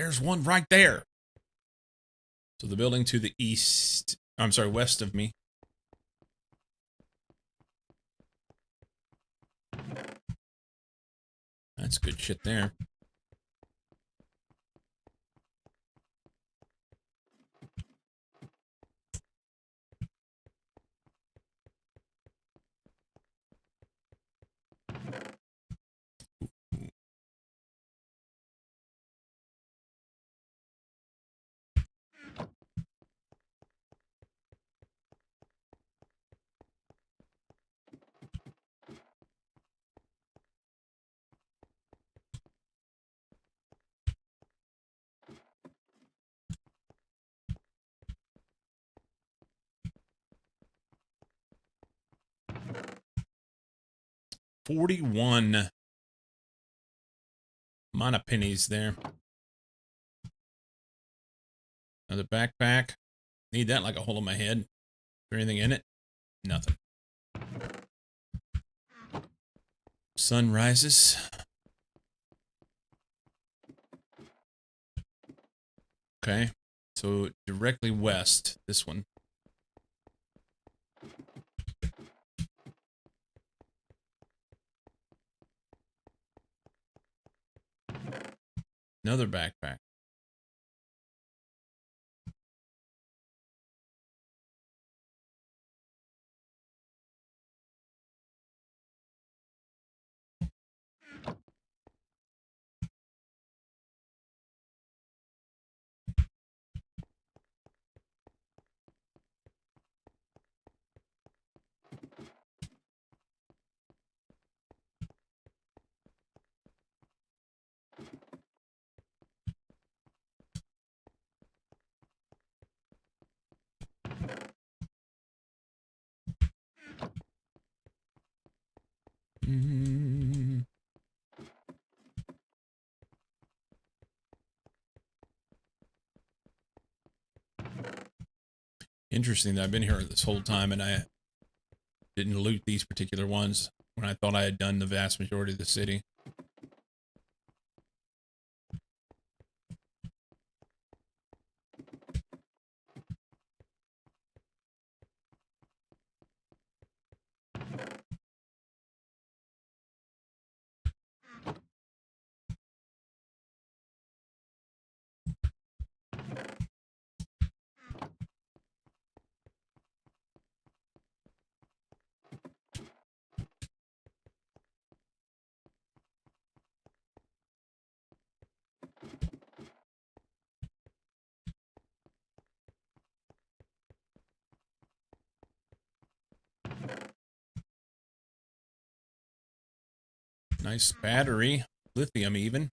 there's one right there. So the building to the east, I'm sorry, west of me. That's good shit there. $41 amount of pennies there. Another backpack. Need that like a hole in my head. Is there anything in it? Nothing. Sun rises. Okay. So directly west, this one. Another backpack. Interesting that I've been here this whole time and I didn't loot these particular ones when I thought I had done the vast majority of the city. Nice battery. Lithium even.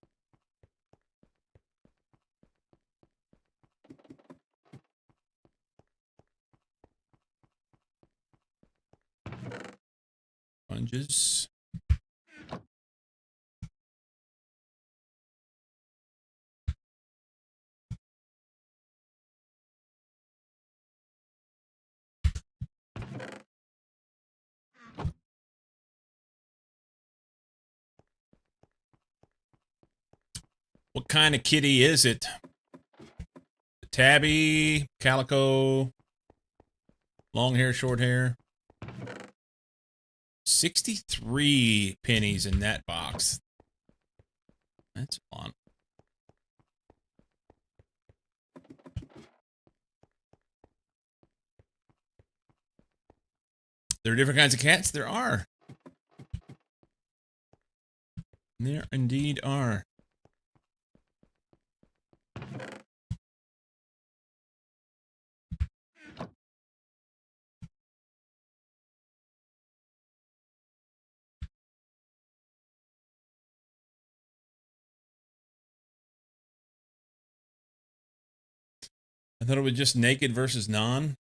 Sponges. What kind of kitty is it? Tabby, calico, long hair, short hair. 63 pennies in that box. That's fun. There are different kinds of cats? There are. There indeed are. I thought it was just naked versus non.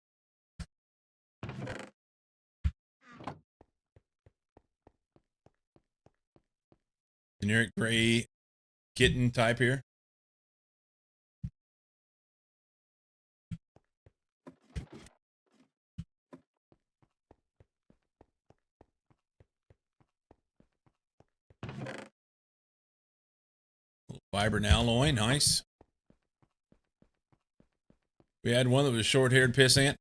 Generic gray kitten type here. Vibrant alloy, nice. We had one that was short-haired pissant.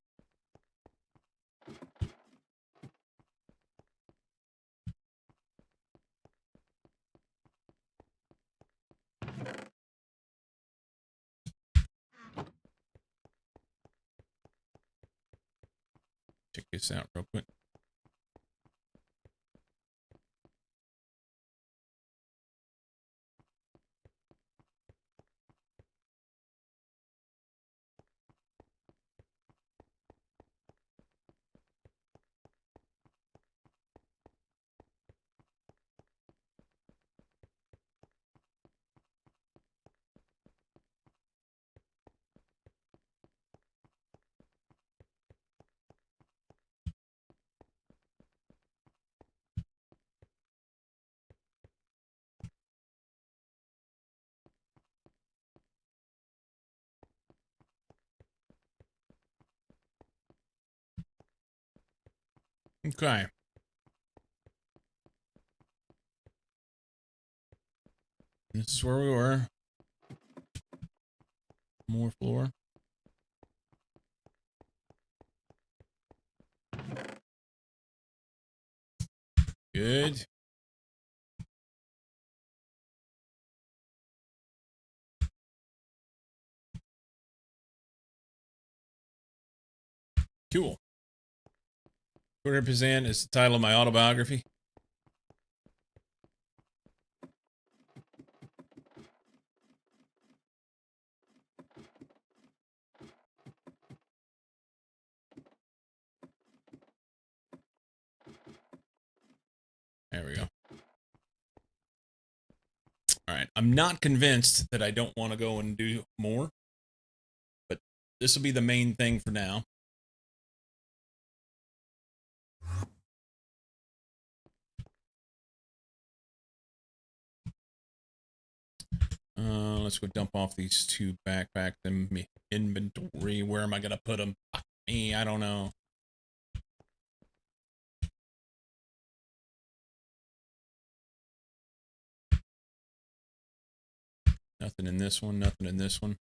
Check this out real quick. Okay. This is where we were. More floor. Good. Cool. 200% is the title of my autobiography. There we go. All right. I'm not convinced that I don't want to go and do more, but this will be the main thing for now. Let's go dump off these two backpacks in my inventory. Where am I going to put them? Fuck me, I don't know. Nothing in this one, nothing in this one.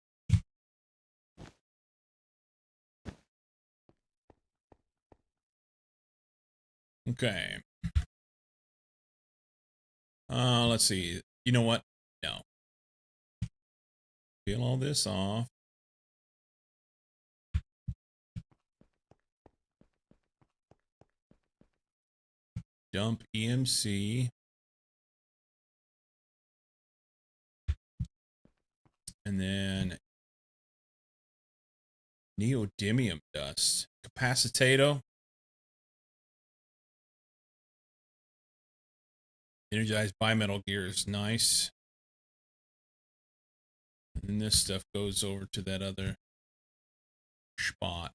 Okay. Let's see. You know what? No. Peel all this off. Dump EMC. And then neodymium dust. Capacitato. Energized bimetal gear is nice. And then this stuff goes over to that other spot.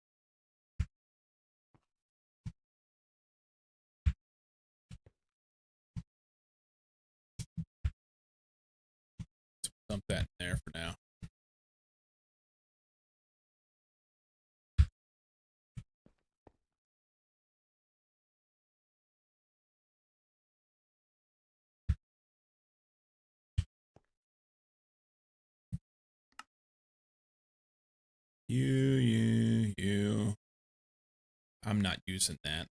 Let's dump that in there for now. You. I'm not using that.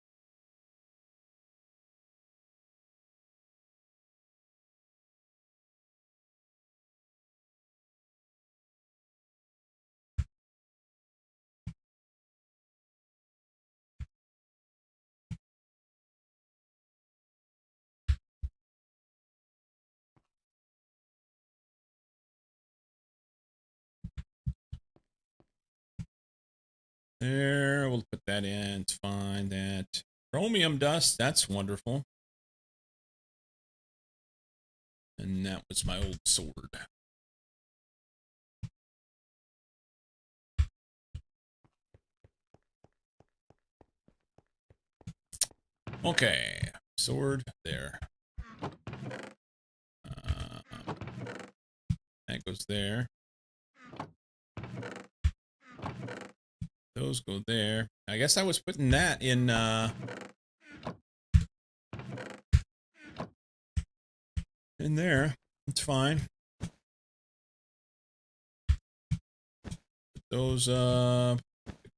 There, we'll put that in. It's fine. That chromium dust, that's wonderful. And that was my old sword. Okay, sword there. That goes there. Those go there. I guess I was putting that in there. It's fine. Put Those up.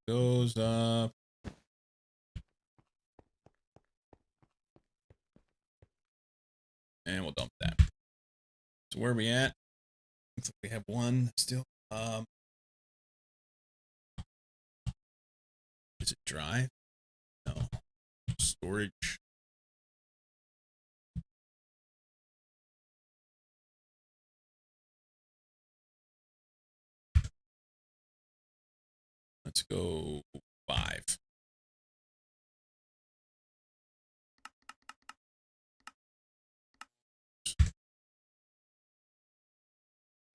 Those up. And we'll dump that. So where are we at? Looks like we have one still. Is it drive? No. Storage. Let's go 5.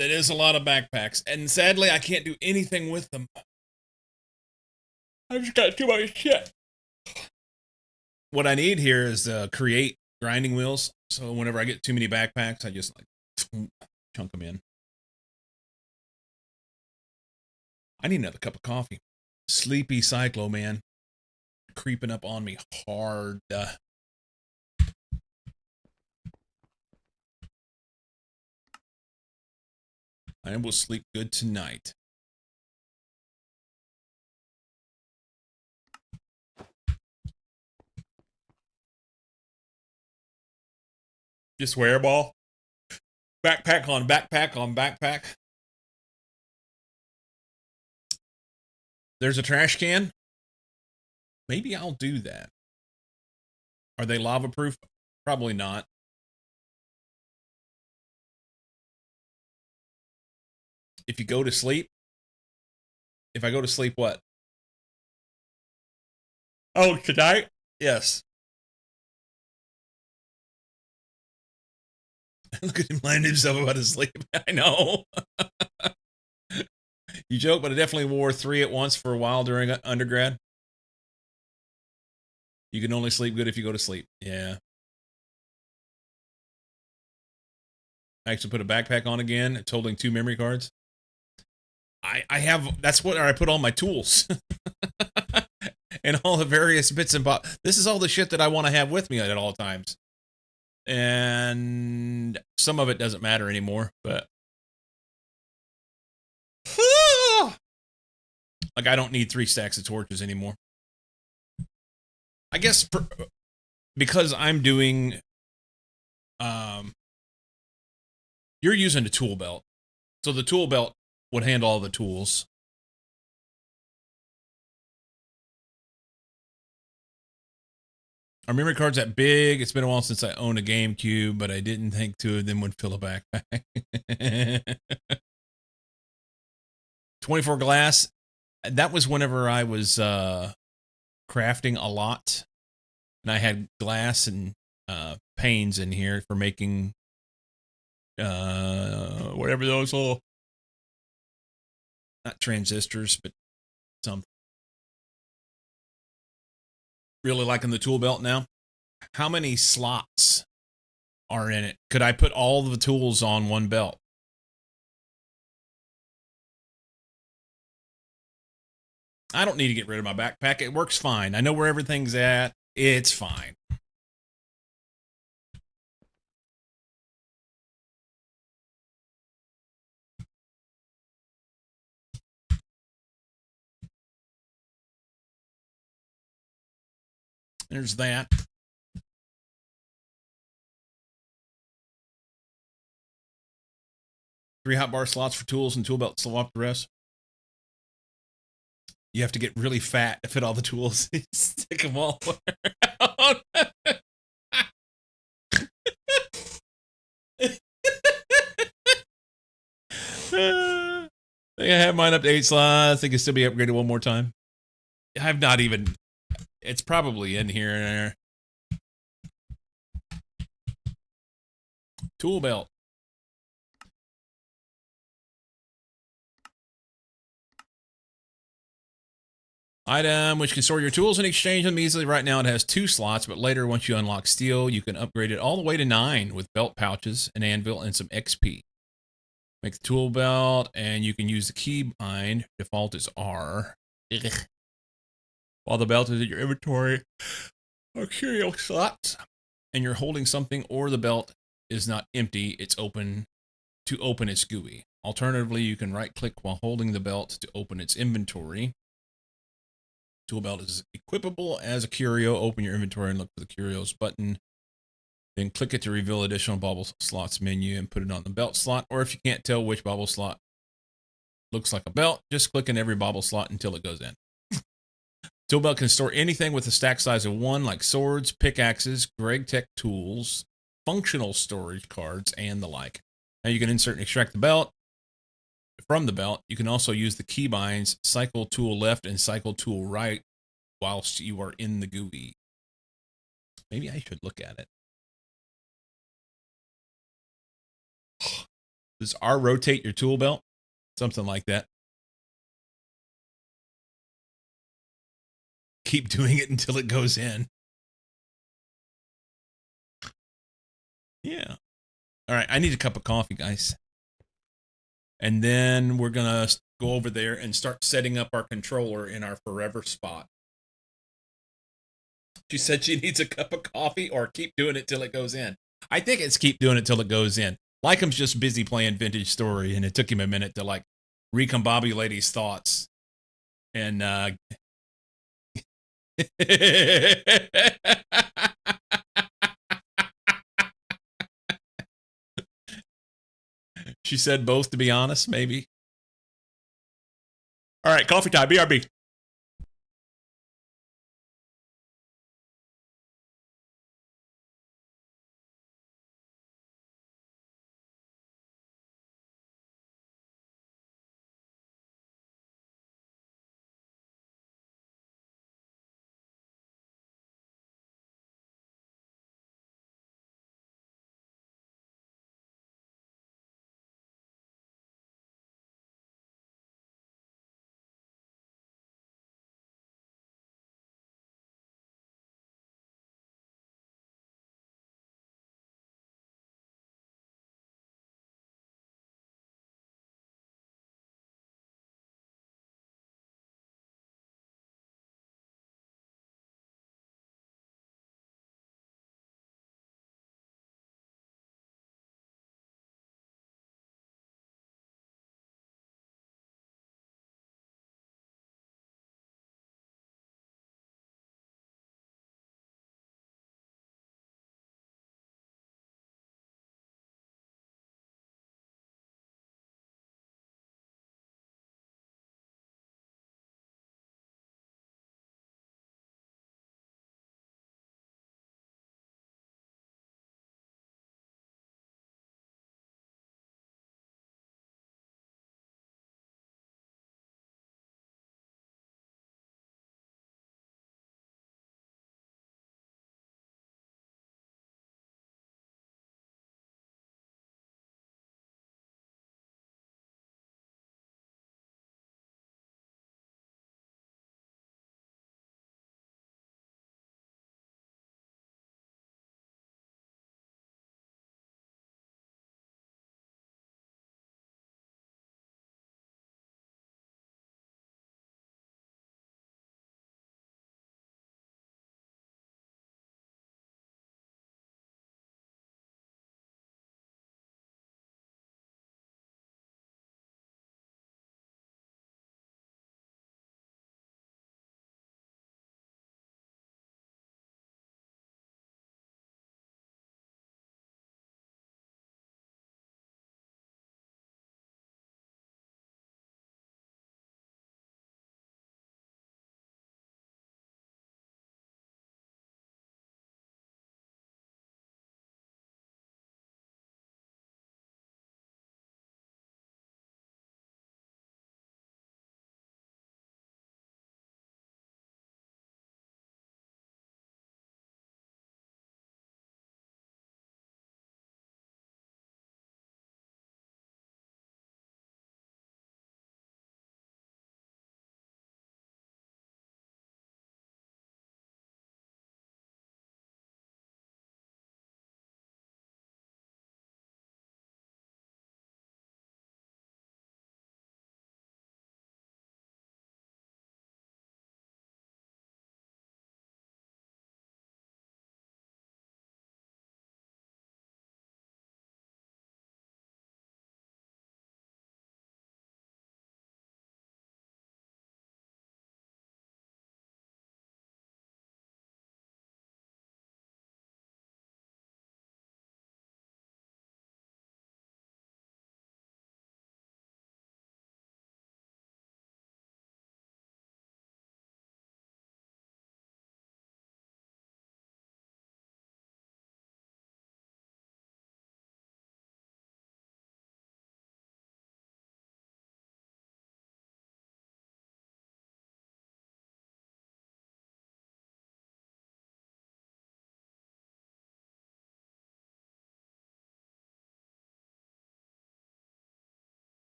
That is a lot of backpacks, and sadly, I can't do anything with them. I just got too much shit. What I need here is create grinding wheels. So whenever I get too many backpacks, I just like chunk them in. I need another cup of coffee. Sleepy Cyclo, man. Creeping up on me hard. I will sleep good tonight. Just wear ball. Backpack on backpack on backpack. There's a trash can. Maybe I'll do that. Are they lava proof? Probably not. If you go to sleep. If I go to sleep, what? Oh, tonight? Yes. Look at him lying himself about his sleep. I know. You joke, but I definitely wore 3 at once for a while during undergrad. You can only sleep good if you go to sleep. Yeah. I actually put a backpack on again. It's holding 2 memory cards. I have, that's what I put all my tools. And all the various bits and bobs. This is all the shit that I want to have with me at all times. And some of it doesn't matter anymore, but like I don't need 3 stacks of torches anymore. I guess because I'm doing you're using a tool belt. So the tool belt would handle all the tools. Our memory card's that big. It's been a while since I owned a GameCube, but I didn't think 2 of them would fill a backpack. 24 glass. That was whenever I was crafting a lot. And I had glass and panes in here for making whatever those little, not transistors, but something. Really liking the tool belt now. How many slots are in it? Could I put all the tools on one belt? I don't need to get rid of my backpack. It works fine. I know where everything's at. It's fine. There's that. Three hotbar slots for tools and tool belt swap the rest. You have to get really fat to fit all the tools. Stick them all around. I think I have mine up to 8 slots. I think it can still be upgraded one more time. I've not even... It's probably in here and there. Tool belt. Item which can store your tools and exchange them easily. Right now it has 2 slots, but later once you unlock steel, you can upgrade it all the way to 9 with belt pouches, an anvil, and some XP. Make the tool belt, and you can use the keybind. Default is R. Ugh. While the belt is in your inventory or curio slots, and you're holding something, or the belt is not empty, it's open. To open its GUI. Alternatively, you can right click while holding the belt to open its inventory. Tool belt is equipable as a curio. Open your inventory and look for the curios button. Then click it to reveal additional bauble slots menu and put it on the belt slot. Or if you can't tell which bauble slot looks like a belt, just click in every bauble slot until it goes in. Tool belt can store anything with a stack size of 1, like swords, pickaxes, Greg Tech tools, functional storage cards, and the like. Now you can insert and extract the belt from the belt. You can also use the keybinds cycle tool left and cycle tool right whilst you are in the GUI. Maybe I should look at it. Does R rotate your tool belt? Something like that. Keep doing it until it goes in. Yeah. All right. I need a cup of coffee, guys. And then we're going to go over there and start setting up our controller in our forever spot. She said she needs a cup of coffee or keep doing it till it goes in. I think it's keep doing it till it goes in. Lycom's just busy playing Vintage Story, and it took him a minute to like recombobulate his thoughts. And she said both, to be honest, maybe. All right, coffee time, BRB.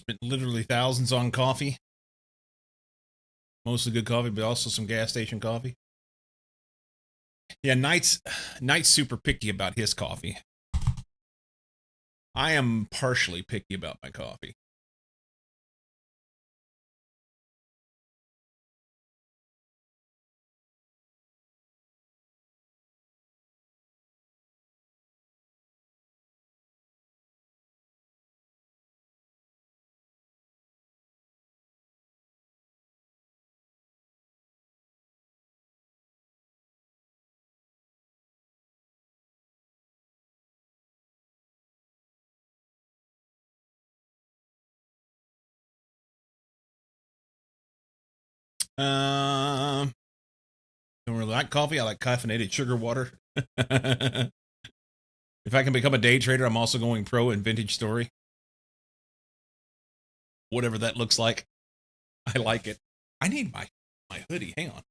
Spent literally thousands on coffee. Mostly good coffee, but also some gas station coffee. Yeah, Knight's super picky about his coffee. I am partially picky about my coffee. Don't really like coffee. I like caffeinated sugar water. If I can become a day trader, I'm also going pro in Vintage Story. Whatever that looks like. I like it. I need my hoodie. Hang on.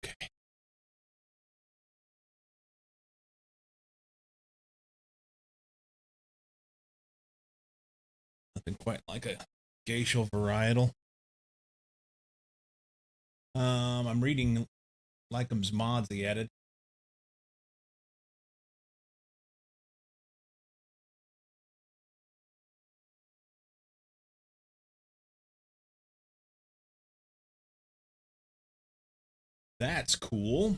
Okay. Nothing quite like a Geisha varietal. I'm reading Lycom's mods he added. That's cool.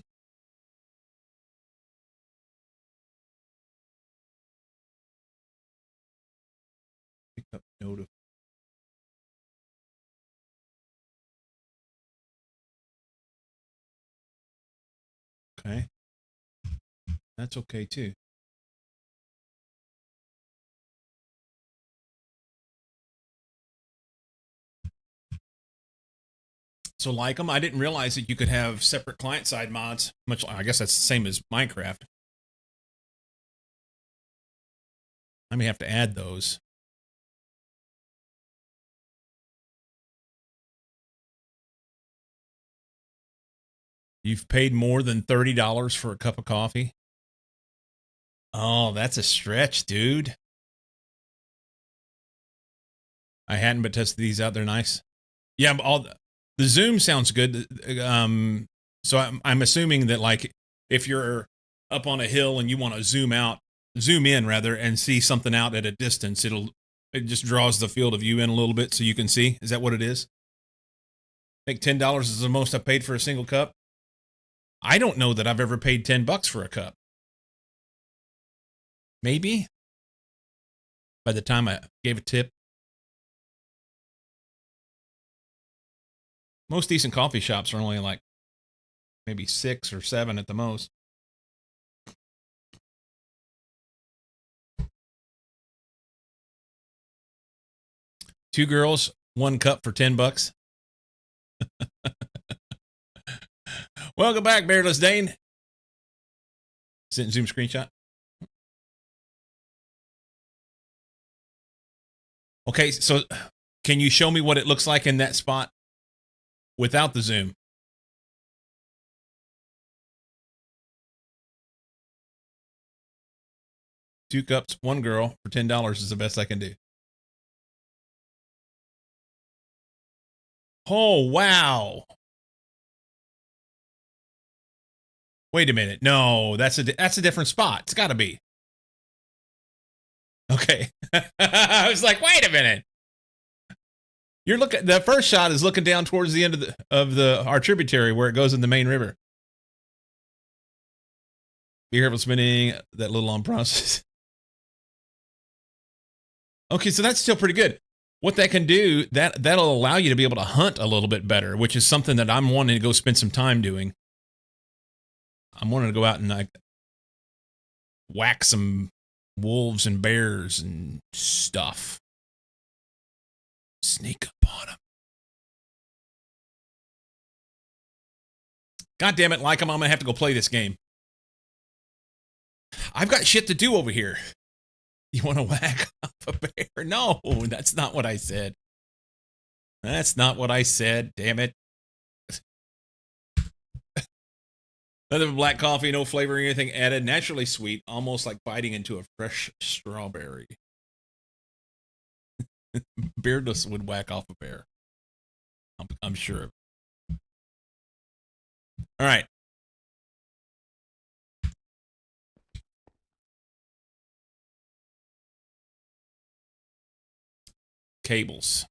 Pick up note of. Okay. That's okay too. So Lycom, I didn't realize that you could have separate client-side mods. Much, I guess that's the same as Minecraft. I may have to add those. You've paid more than $30 for a cup of coffee? Oh, that's a stretch, dude. I hadn't, but tested these out. They're nice. Yeah, the zoom sounds good. So I'm assuming that like if you're up on a hill and you want to zoom in rather, and see something out at a distance, it just draws the field of view in a little bit so you can see. Is that what it is? I think $10 is the most I paid for a single cup. I don't know that I've ever paid $10 for a cup. Maybe by the time I gave a tip. Most decent coffee shops are only like maybe 6 or 7 at the most. Two girls, one cup for $10. Welcome back, Beardless Dane. Sent Zoom screenshot. Okay, so can you show me what it looks like in that spot without the zoom? Two cups, one girl for $10 is the best I can do. Oh, wow. Wait a minute. No, that's a different spot. It's got to be. Okay. I was like, wait a minute. You're looking. The first shot is looking down towards the end of our tributary where it goes in the main river. Be careful spinning that little on process. Okay, so that's still pretty good. What that can do, that'll allow you to be able to hunt a little bit better, which is something that I'm wanting to go spend some time doing. I'm wanting to go out and like whack some wolves and bears and stuff. Sneak up on him. God damn it, like I'm gonna have to go play this game. I've got shit to do over here. You want to whack off a bear? No, that's not what I said. That's not what I said. Damn it. Nothing but black coffee, no flavoring, anything added. Naturally sweet, almost like biting into a fresh strawberry. Beardless would whack off a bear. I'm sure. All right. Cables.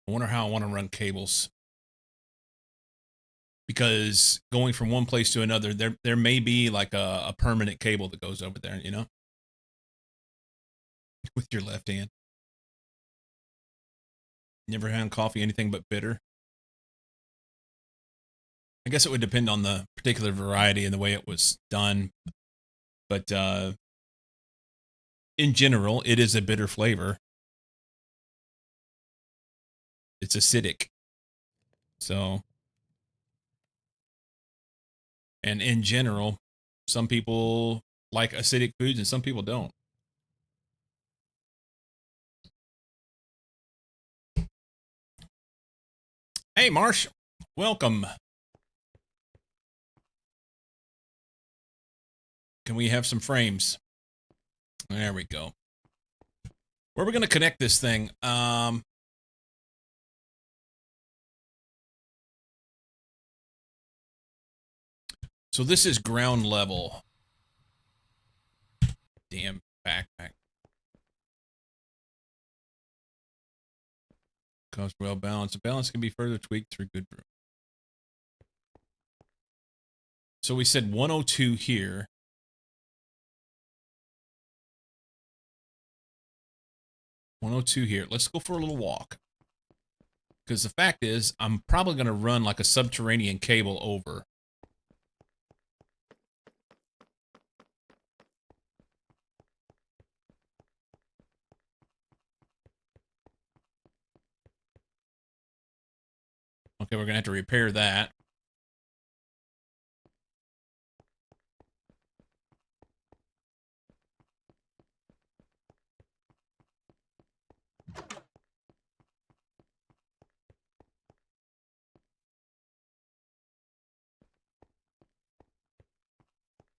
I wonder how I want to run cables. Because going from one place to another, there may be like a permanent cable that goes over there, you know? With your left hand. Never had coffee anything but bitter? I guess it would depend on the particular variety and the way it was done. But in general, it is a bitter flavor. It's acidic. So, and in general, some people like acidic foods and some people don't. Hey, Marsh, welcome. Can we have some frames? There we go. Where are we going to connect this thing? So this is ground level. Damn backpack. Cost well balanced. The balance can be further tweaked through good brew. So we said 102 here. Here. Let's go for a little walk. Because the fact is, I'm probably going to run like a subterranean cable over. Okay, we're going to have to repair that.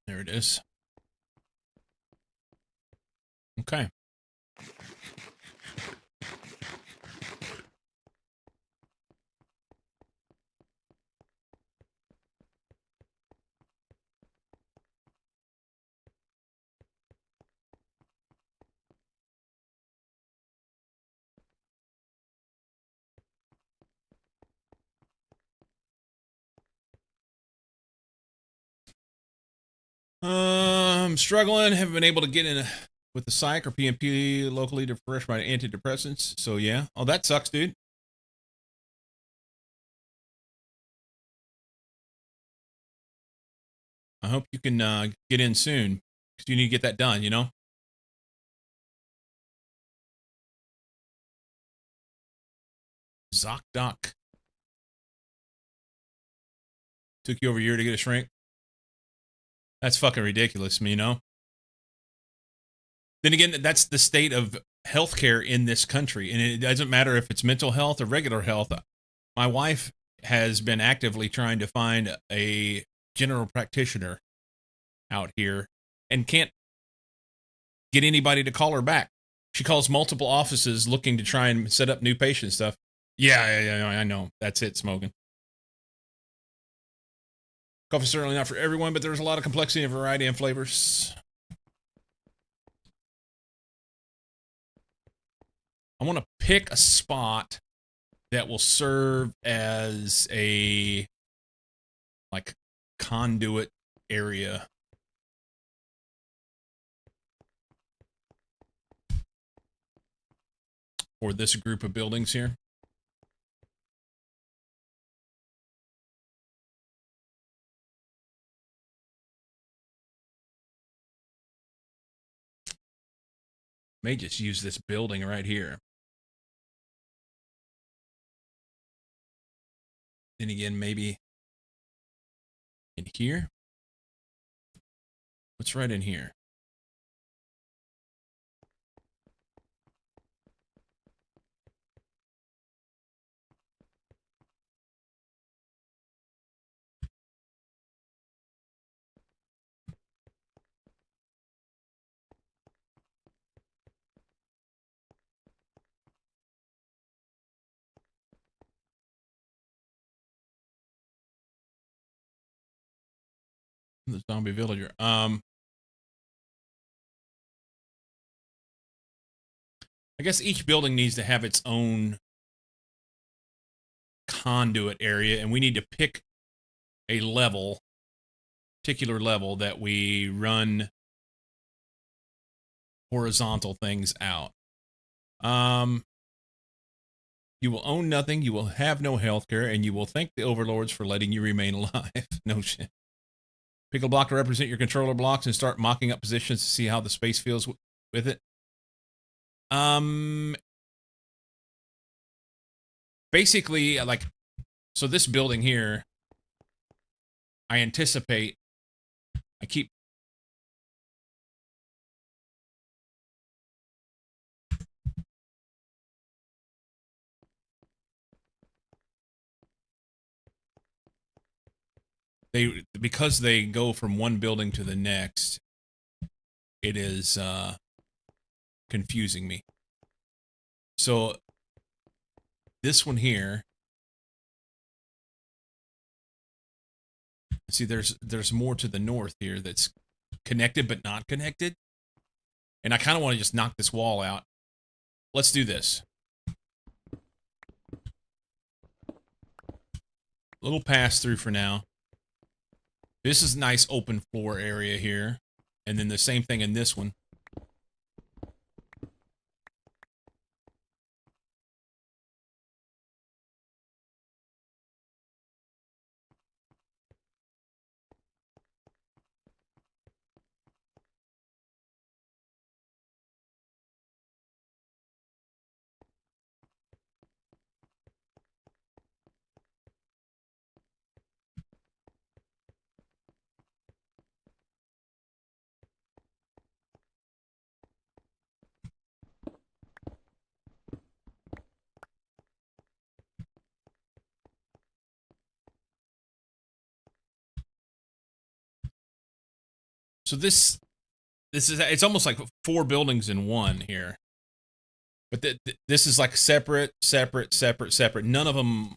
There it is. Okay. I'm struggling. Haven't been able to get in with the psych or PMP locally to refresh my antidepressants. So yeah. Oh, that sucks, dude. I hope you can get in soon because you need to get that done, you know? ZocDoc. Took you over a year to get a shrink. That's fucking ridiculous, you know? Then again, that's the state of healthcare in this country. And it doesn't matter if it's mental health or regular health. My wife has been actively trying to find a general practitioner out here and can't get anybody to call her back. She calls multiple offices looking to try and set up new patient stuff. Yeah, I know. That's it, smoking. Coffee's certainly not for everyone, but there's a lot of complexity and variety and flavors. I want to pick a spot that will serve as a, like, conduit area. For this group of buildings here. May just use this building right here. Then again, maybe in here. What's right in here? The zombie villager. I guess each building needs to have its own conduit area, and we need to pick a level, particular level that we run horizontal things out. You will own nothing, you will have no healthcare, and you will thank the overlords for letting you remain alive. No shit. Pick a block to represent your controller blocks and start mocking up positions to see how the space feels with it. Basically, like, so this building here, I anticipate, I keep, because they go from one building to the next, it is confusing me. So this one here, see, there's more to the north here that's connected but not connected, and I kind of want to just knock this wall out. Let's do this. Little pass through for now. This is nice open floor area here, and then the same thing in this one. So this is, it's almost like 4 buildings in one here. But this is like separate. None of them,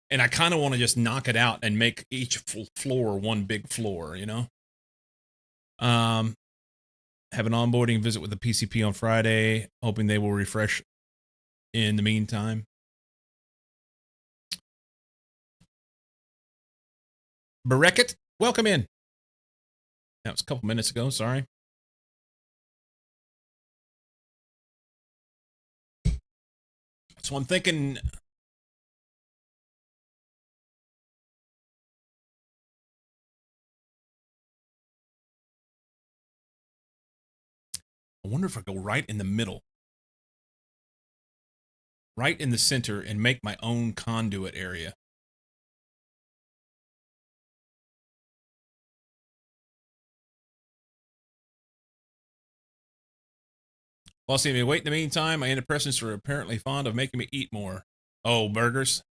and I kind of want to just knock it out and make each floor one big floor, you know? Have an onboarding visit with the PCP on Friday, hoping they will refresh in the meantime. Berekit, welcome in. That was a couple minutes ago, sorry. So I'm thinking, I wonder if I go right in the middle, right in the center, and make my own conduit area. Lost me wait in the meantime. My antidepressants are apparently fond of making me eat more. Oh, burgers.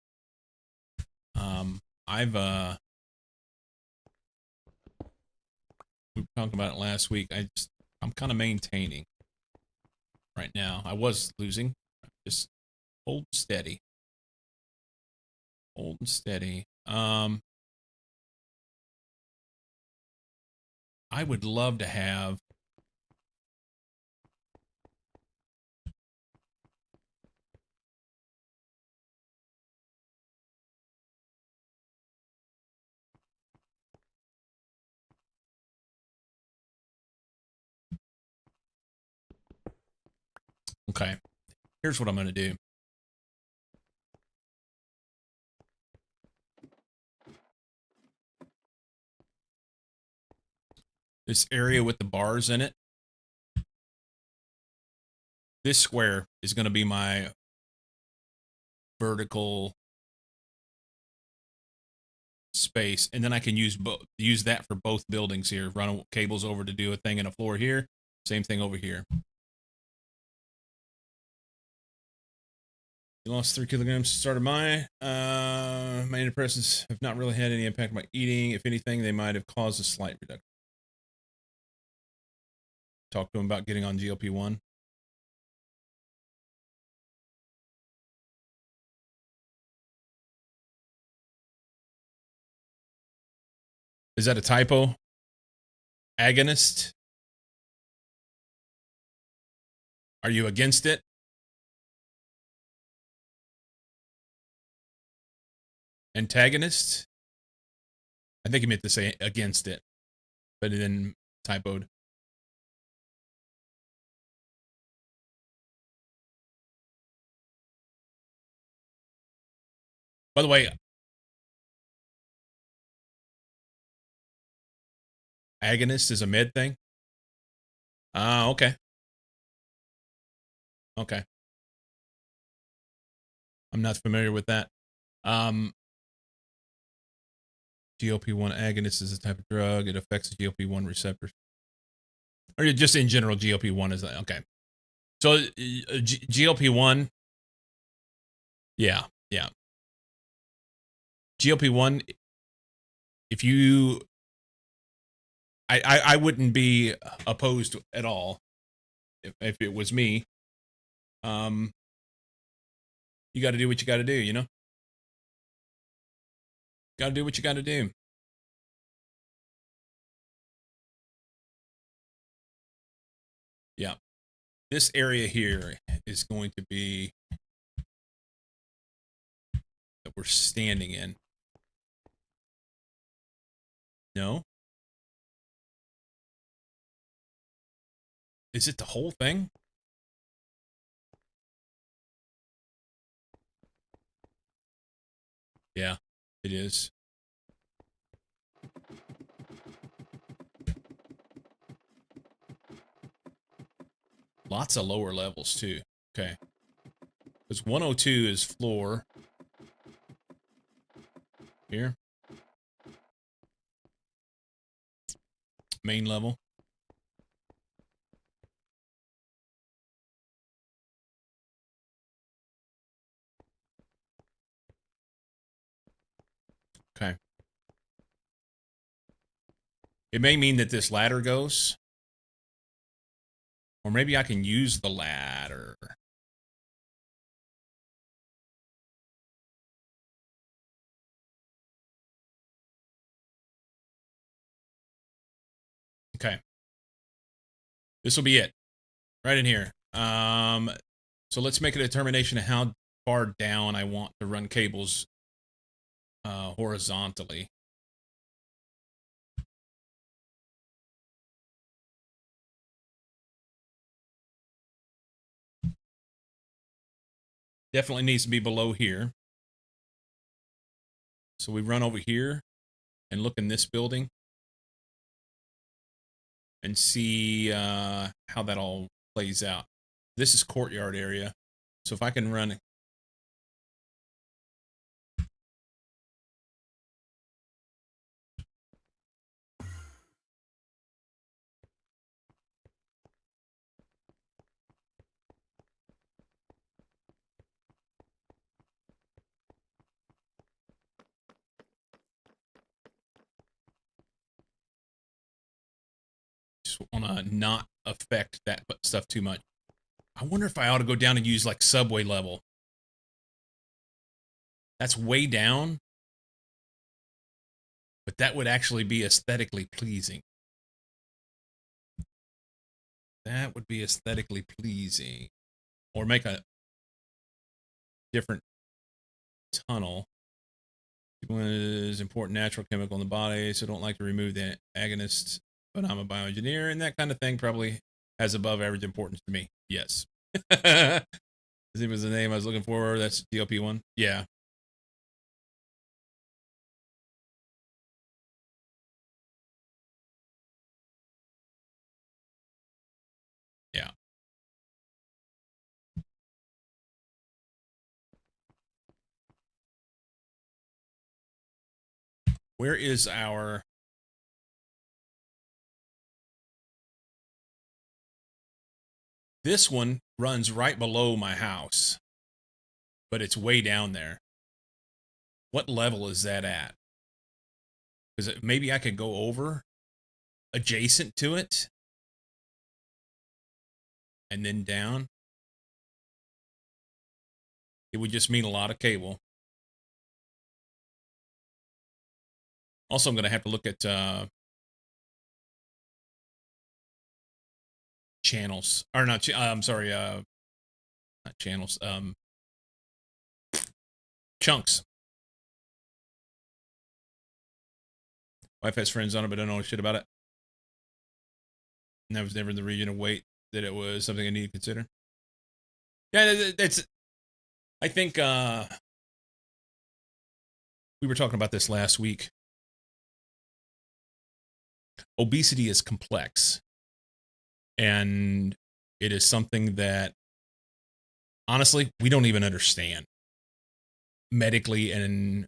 We were talking about it last week. I'm kind of maintaining right now. I was losing. Just hold steady. Hold and steady. I would love to have Okay. Here's what I'm going to do. This area with the bars in it, this square is going to be my vertical space, and then I can use that for both buildings here. Run cables over to do a thing in a floor here. Same thing over here. You lost 3 kilograms. Started my antidepressants have not really had any impact on my eating. If anything, they might have caused a slight reduction. Talk to him about getting on GLP-1. Is that a typo? Agonist? Are you against it? Antagonist? I think he meant to say against it, but then typoed. By the way, agonist is a med thing? Ah, okay. Okay. I'm not familiar with that. GLP-1 agonist is a type of drug. It affects the GLP-1 receptors. Or just in general, GLP-1 is that? Okay. So GLP-1, yeah. GLP-1, if you, I wouldn't be opposed at all if it was me. You got to do what you got to do, you know? Got to do what you got to do. Yeah. This area here is going to be that we're standing in. No? Is it the whole thing? Yeah, it is. Lots of lower levels, too. Okay. Because 102 is floor. Here. Main level. Okay. It may mean that this ladder goes. Or maybe I can use the ladder. Okay. This will be it. Right in here. So let's make a determination of how far down I want to run cables horizontally. Definitely needs to be below here. So we run over here and look in this building and see how that all plays out. This is courtyard area. So if I can run. Just want to not affect that stuff too much. I wonder if I ought to go down and use like subway level. That's way down. But that would actually be aesthetically pleasing. That would be aesthetically pleasing. Or make a different tunnel. One is important natural chemical in the body, so don't like to remove the agonist, but I'm a bioengineer, and that kind of thing probably has above average importance to me. Yes. It was the name I was looking for. That's GLP-1. Yeah. Yeah. Where is our... This one runs right below my house, but it's way down there. What level is that at? Because maybe I could go over adjacent to it and then down. It would just mean a lot of cable. Also, I'm going to have to look at channels. Or not, I'm sorry, not channels. Chunks. Wife has friends on it, but I don't know shit about it. And that was never in the region of weight that it was something I need to consider. Yeah, that's... I think we were talking about this last week. Obesity is complex. And it is something that, honestly, we don't even understand. Medically and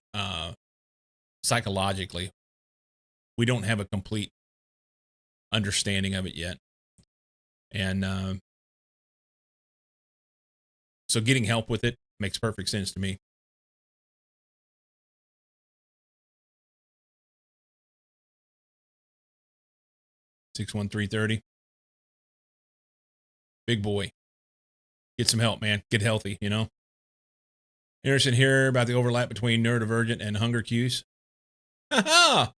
psychologically, we don't have a complete understanding of it yet. And so getting help with it makes perfect sense to me. $61330. Big boy. Get some help, man. Get healthy, you know? Interested here about the overlap between neurodivergent and hunger cues. Ha ha!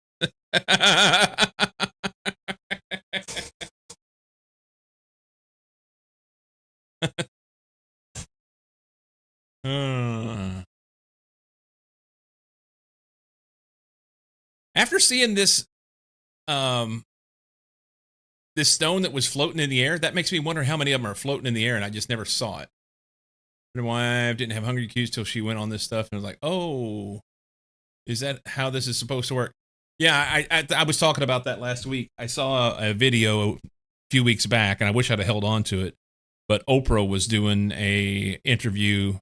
After seeing this this stone that was floating in the air, that makes me wonder how many of them are floating in the air and I just never saw it. My wife didn't have hunger cues till she went on this stuff and was like, oh, is that how this is supposed to work? Yeah, I was talking about that last week. I saw a video a few weeks back and I wish I'd have held on to it, but Oprah was doing a interview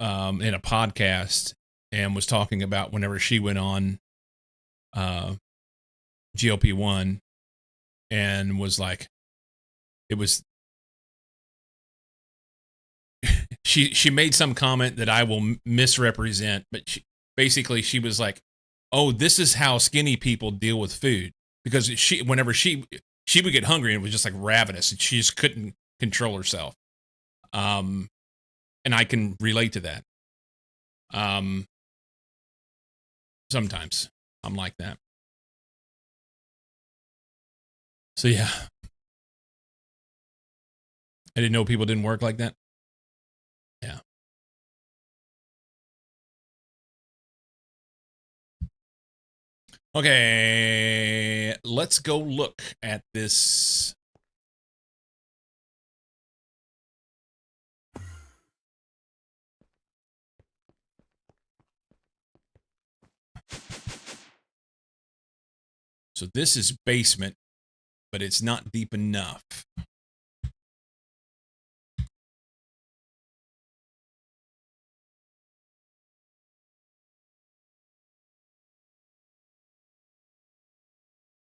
in a podcast and was talking about whenever she went on GLP-1 and was like, it was, she made some comment that I will misrepresent, but she was like, oh, this is how skinny people deal with food, because whenever she would get hungry and it was just like ravenous and she just couldn't control herself. And I can relate to that. Sometimes I'm like that. So yeah, I didn't know people didn't work like that. Yeah. Okay, let's go look at this. So this is basement, but it's not deep enough.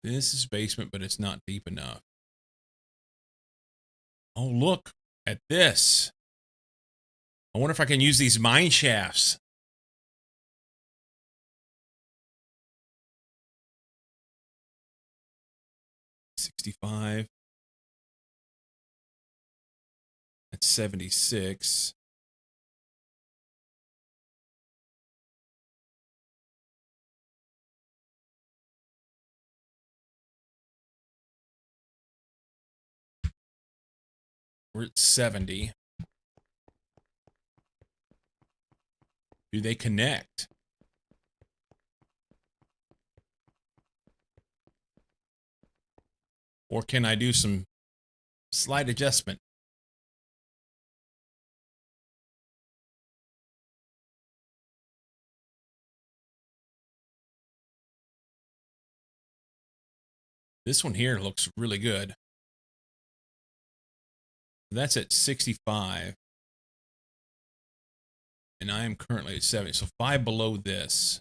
This is basement, but it's not deep enough. Oh, look at this. I wonder if I can use these mine shafts. $65. That's $76. We're at 70. Do they connect? Or can I do some slight adjustment? This one here looks really good. That's at 65. And I am currently at 70. So 5 below this.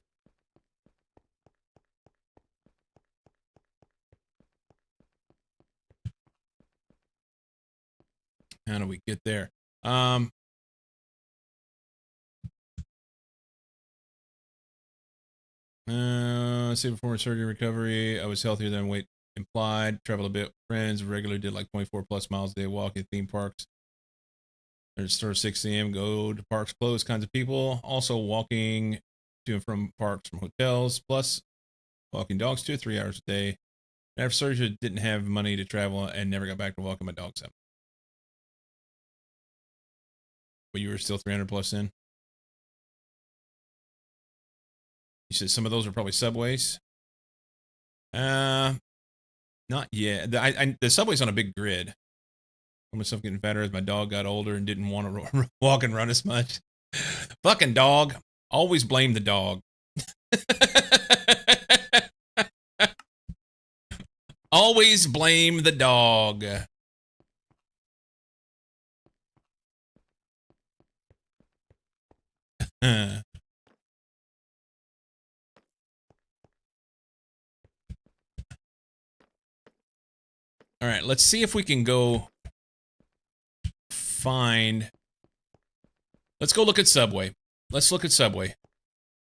How do we get there? Say before surgery recovery, I was healthier than weight implied. Traveled a bit with friends. Regularly did like 24 plus miles a day walking theme parks. There's start 6 a.m. Go to parks closed kinds of people. Also walking to and from parks from hotels. Plus walking dogs 2 or 3 hours a day. After surgery, didn't have money to travel and never got back to walking my dogs up. But you were still 300 plus in. You said some of those are probably subways. Not yet. The subway's on a big grid. Myself getting fatter as my dog got older and didn't want to walk and run as much. Fucking dog. Always blame the dog. Always blame the dog. All right, let's see if we can go find. Let's go look at Subway. Let's look at Subway.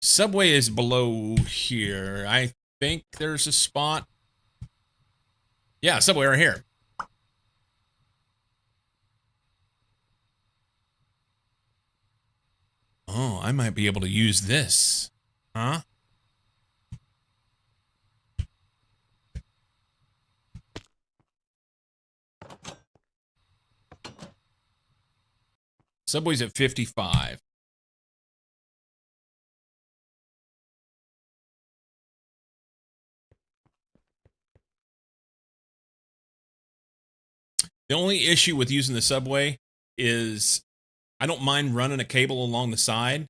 Subway is below here. I think there's a spot. Yeah, Subway right here. Oh, I might be able to use this. Huh? Subway's at 55. The only issue with using the Subway is I don't mind running a cable along the side,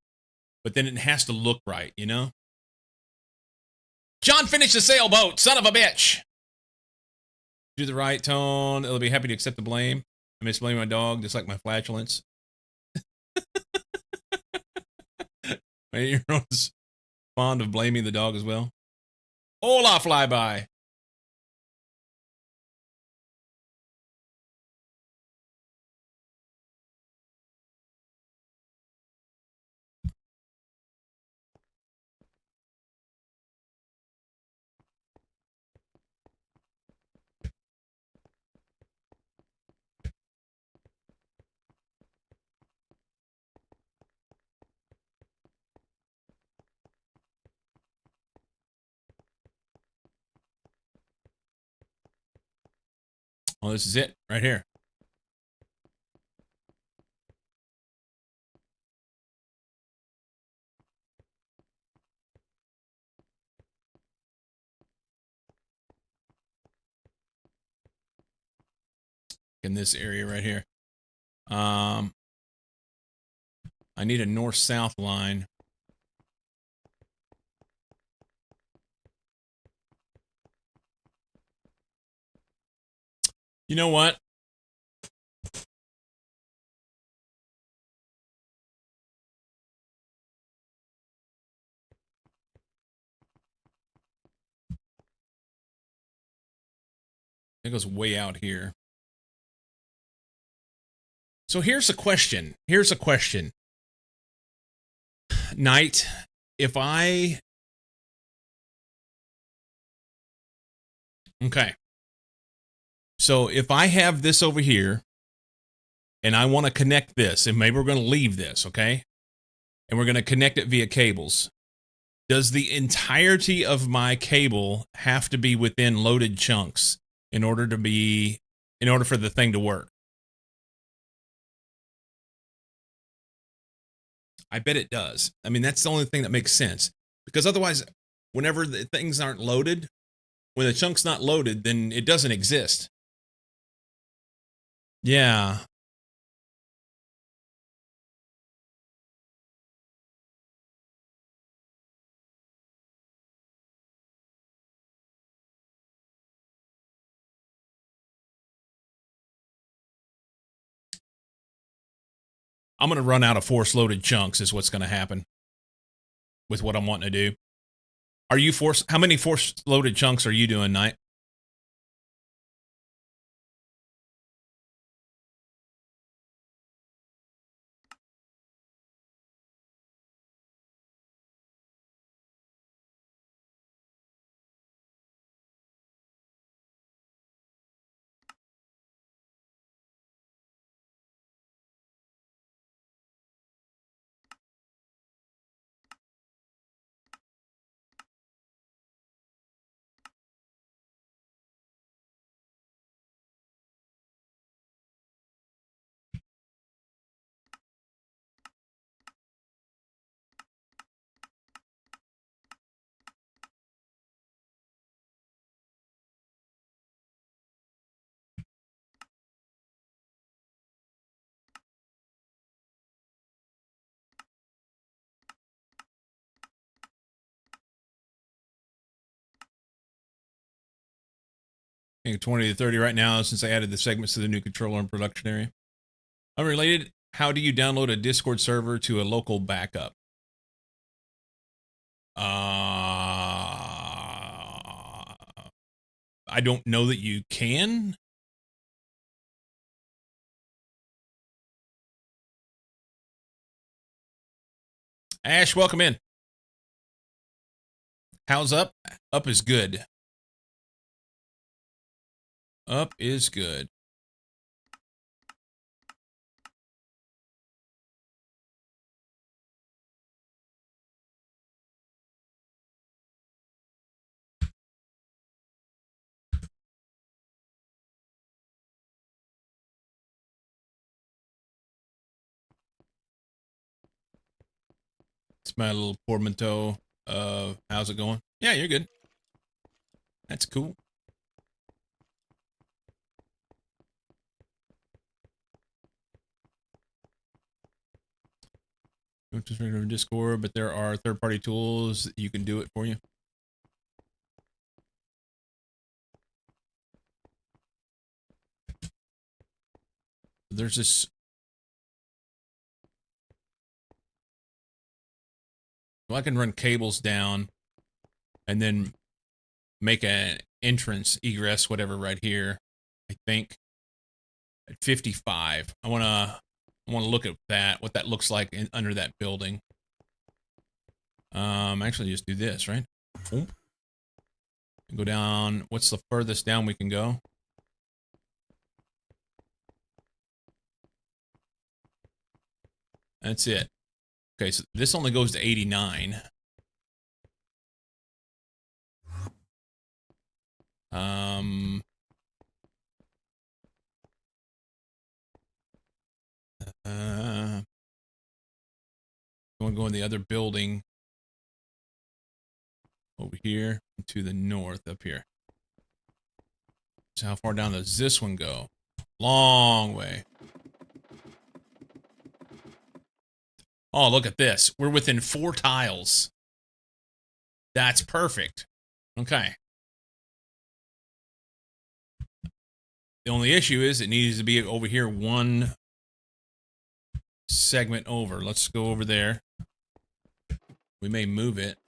but then it has to look right, you know? John finished the sailboat, son of a bitch! Do the right tone. It'll be happy to accept the blame. I miss blaming my dog, just like my flatulence. My 8-year-old's fond of blaming the dog as well. Hola, flyby. Oh, this is it right here. In this area right here. I need a north-south line. You know what? It goes way out here. So here's a question. Here's a question. Knight, if I... Okay. So if I have this over here, and I want to connect this, and maybe we're going to leave this, okay? And we're going to connect it via cables. Does the entirety of my cable have to be within loaded chunks in order for the thing to work? I bet it does. I mean, that's the only thing that makes sense. Because otherwise, whenever the things aren't loaded, when the chunk's not loaded, then it doesn't exist. Yeah. I'm going to run out of force-loaded chunks is what's going to happen with what I'm wanting to do. Are you how many force-loaded chunks are you doing, Knight? I think 20 to 30 right now since I added the segments to the new controller and production area. Unrelated, how do you download a Discord server to a local backup? I don't know that you can. Ash, welcome in. How's up? Up is good. Up is good. It's my little portmanteau. How's it going? Yeah, you're good. That's cool. Just regular Discord, but there are third-party tools that you can do it for you. There's this. Well, I can run cables down and then make an entrance, egress, whatever, right here. I think at 55. I wanna look at that, what that looks like under that building. Actually, just do this, right? Boom. Go down. What's the furthest down we can go? That's it. Okay, so this only goes to 89. I want to go in the other building over here to the north up here. So how far down does this one go? Long way. Oh, look at this. We're within 4 tiles. That's perfect. Okay. The only issue is it needs to be over here one segment over. Let's go over there. We may move it.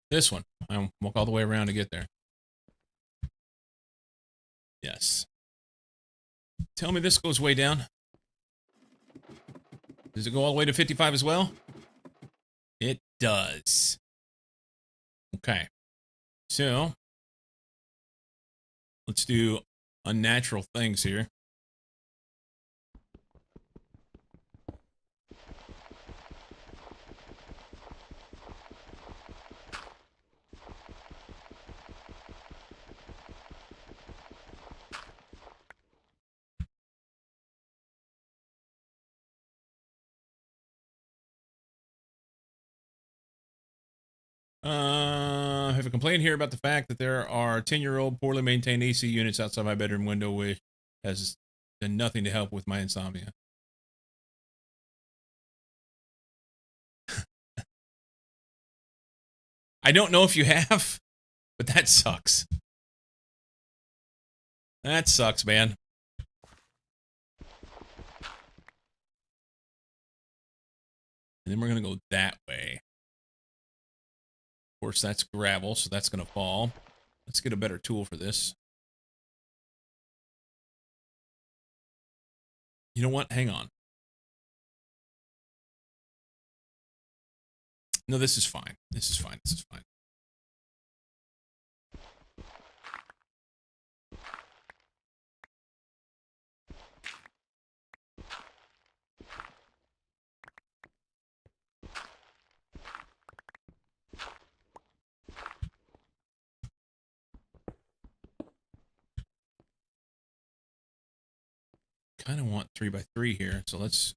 This one. I'll walk all the way around to get there. Yes. Tell me this goes way down. Does it go all the way to 55 as well? It does. Okay. So, let's do unnatural things here. I have a complaint here about the fact that there are 10-year-old poorly maintained AC units outside my bedroom window, which has done nothing to help with my insomnia. I don't know if you have, but that sucks. That sucks, man. And then we're going to go that way. Of course, that's gravel, so that's going to fall. Let's get a better tool for this. You know what? Hang on. No, this is fine. This is fine. This is fine. Kind of want 3x3 here, so let's...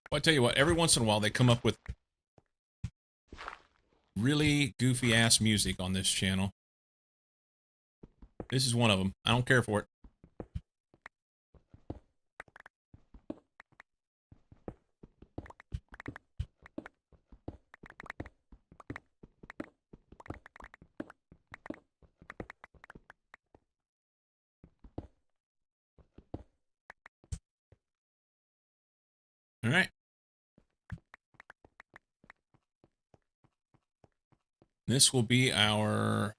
Well, I tell you what, every once in a while they come up with really goofy ass music on this channel. This is one of them. I don't care for it. All right. This will be our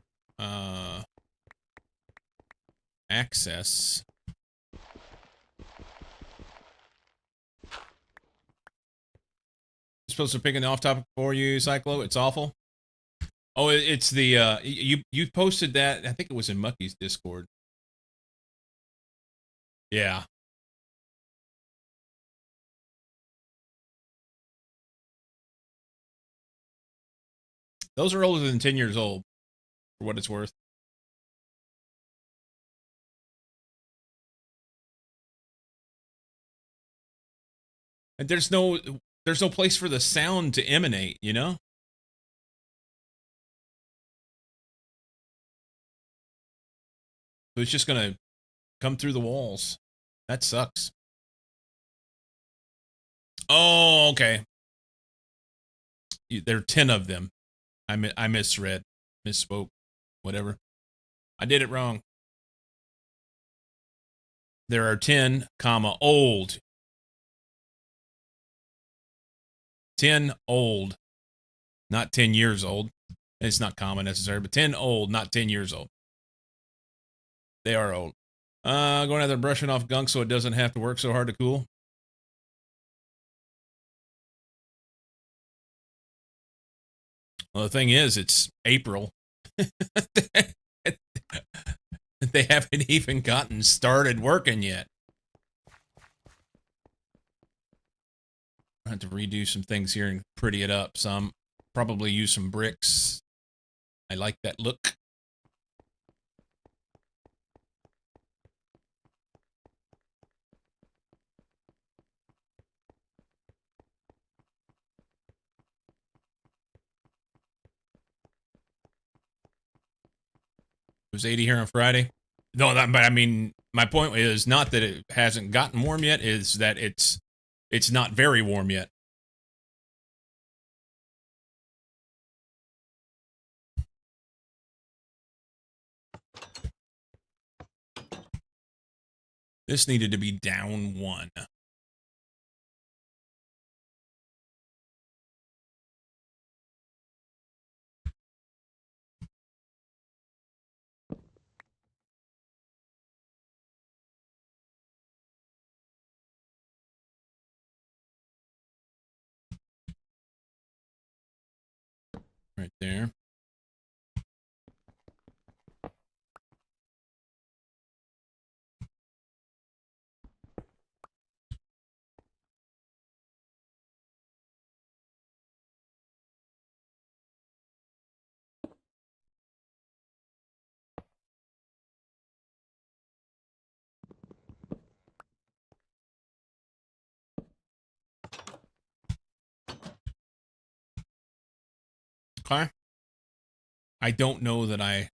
access. Supposed to pick an off topic for you, Cyclo. It's awful. Oh, it's the you posted that. I think it was in Mucky's Discord. Yeah. Those are older than 10 years old, for what it's worth. And there's no place for the sound to emanate, you know? So it's just gonna come through the walls. That sucks. Oh, okay. There are 10 of them. I misread, misspoke, whatever. I did it wrong. There are 10, comma, old. 10 old, not 10 years old. It's not common necessarily, but 10 old, not 10 years old. They are old. Going out there brushing off gunk so it doesn't have to work so hard to cool. Well, the thing is, it's April. They haven't even gotten started working yet. I have to redo some things here and pretty it up some. Probably use some bricks. I like that look. It was 80 here on Friday. No, but I mean, my point is not that it hasn't gotten warm yet, is that it's not very warm yet. This needed to be down 1. Right there. Okay. I don't know that I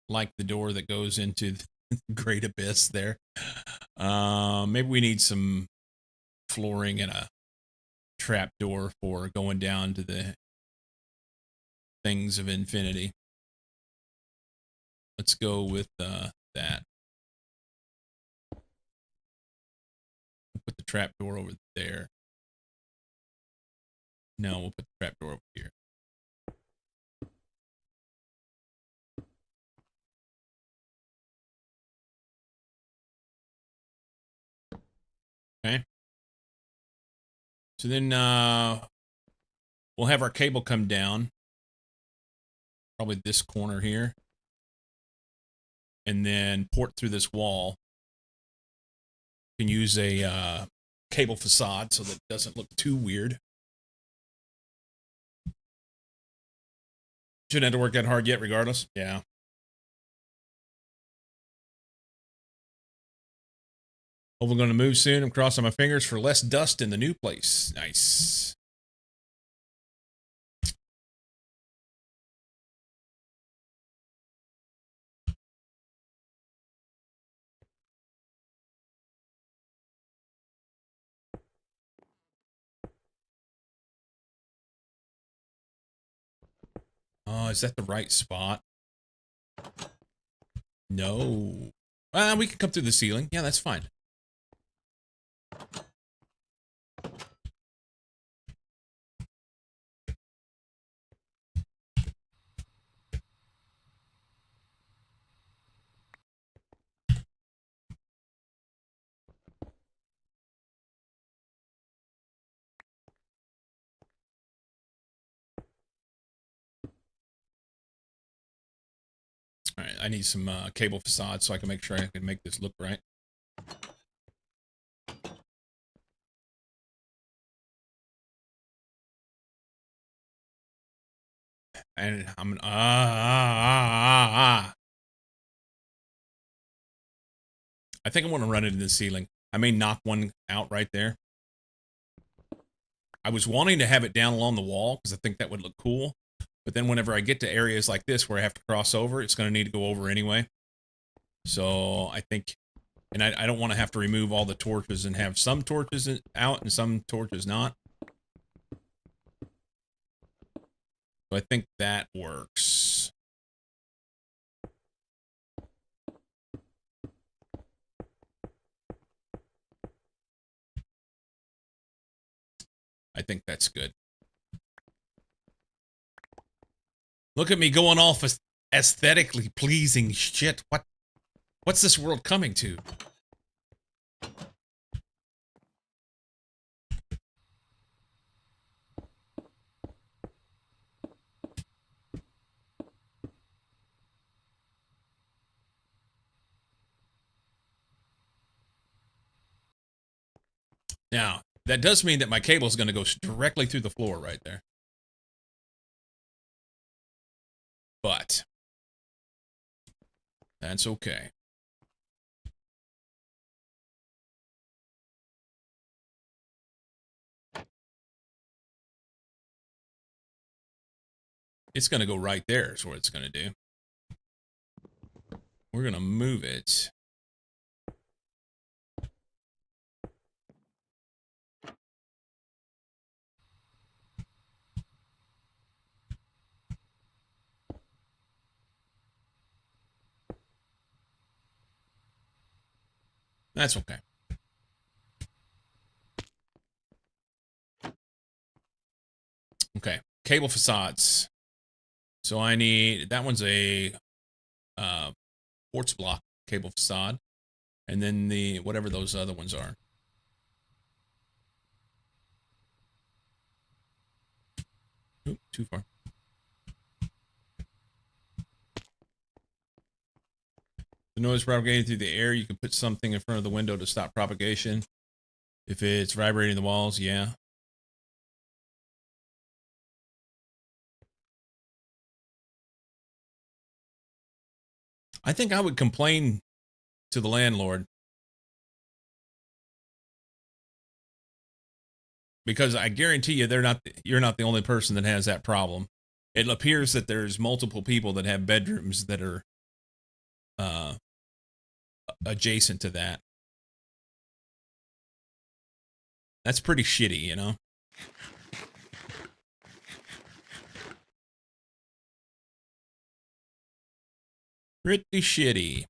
like the door that goes into the Great Abyss there. Maybe we need some flooring and a trap door for going down to the things of infinity. Let's go with that. Put the trap door over there. No, we'll put the trap door over here. Okay. So then we'll have our cable come down. Probably this corner here. And then port through this wall. You can use a cable facade so that it doesn't look too weird. Shouldn't have to work that hard yet, regardless. Yeah. Hopefully going to move soon. I'm crossing my fingers for less dust in the new place. Nice. Oh, is that the right spot? No. We can come through the ceiling. Yeah, that's fine. All right, I need some cable facade so I can make sure I can make this look right. And I'm I think I want to run it in the ceiling. I may knock one out right there. I was wanting to have it down along the wall because I think that would look cool. But then whenever I get to areas like this where I have to cross over, it's going to need to go over anyway. So I think, and I don't want to have to remove all the torches and have some torches out and some torches not. So I think that works. I think that's good. Look at me going off aesthetically pleasing shit. What's this world coming to? Now, that does mean that my cable is going to go directly through the floor right there. But that's okay. It's going to go right there is what it's going to do. We're going to move it. That's okay. Okay. Cable facades. So I need, that one's a quartz block cable facade. And then the, whatever those other ones are. Oop, too far. The noise propagating through the air, you can put something in front of the window to stop propagation. If it's vibrating the walls, yeah. I think I would complain to the landlord. Because I guarantee you you're not the only person that has that problem. It appears that there's multiple people that have bedrooms that are adjacent to that. That's pretty shitty, you know? Pretty shitty.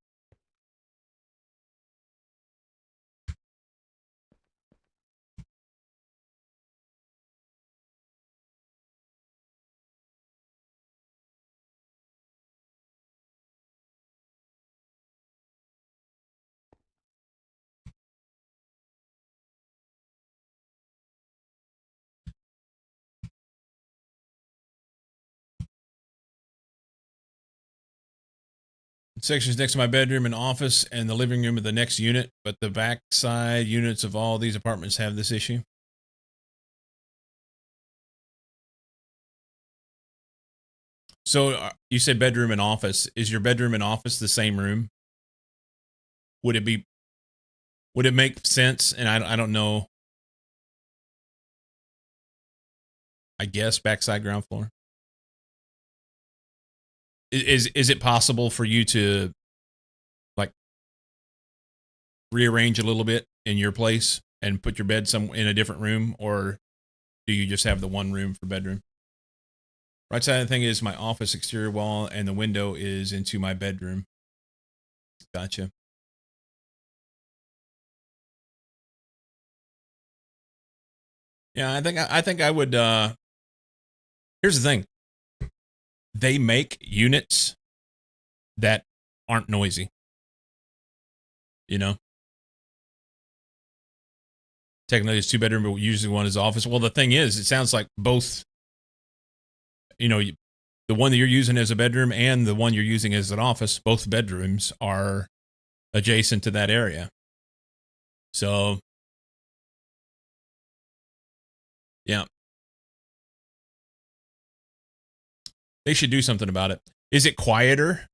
Sections next to my bedroom and office and the living room of the next unit, but the backside units of all these apartments have this issue. So you said bedroom and office. Is your bedroom and office the same room? Would it make sense? And I don't know. I guess backside ground floor. Is it possible for you to like rearrange a little bit in your place and put your bed in a different room, or do you just have the one room for bedroom? Right side of the thing is my office exterior wall, and the window is into my bedroom. Gotcha. Yeah, I think I would. Here's the thing: they make units that aren't noisy. You know, technically it's 2-bedroom, but usually one is office. Well, the thing is, it sounds like both. You know, the one that you're using as a bedroom and the one you're using as an office, both bedrooms are adjacent to that area. So, yeah. They should do something about it. Is it quieter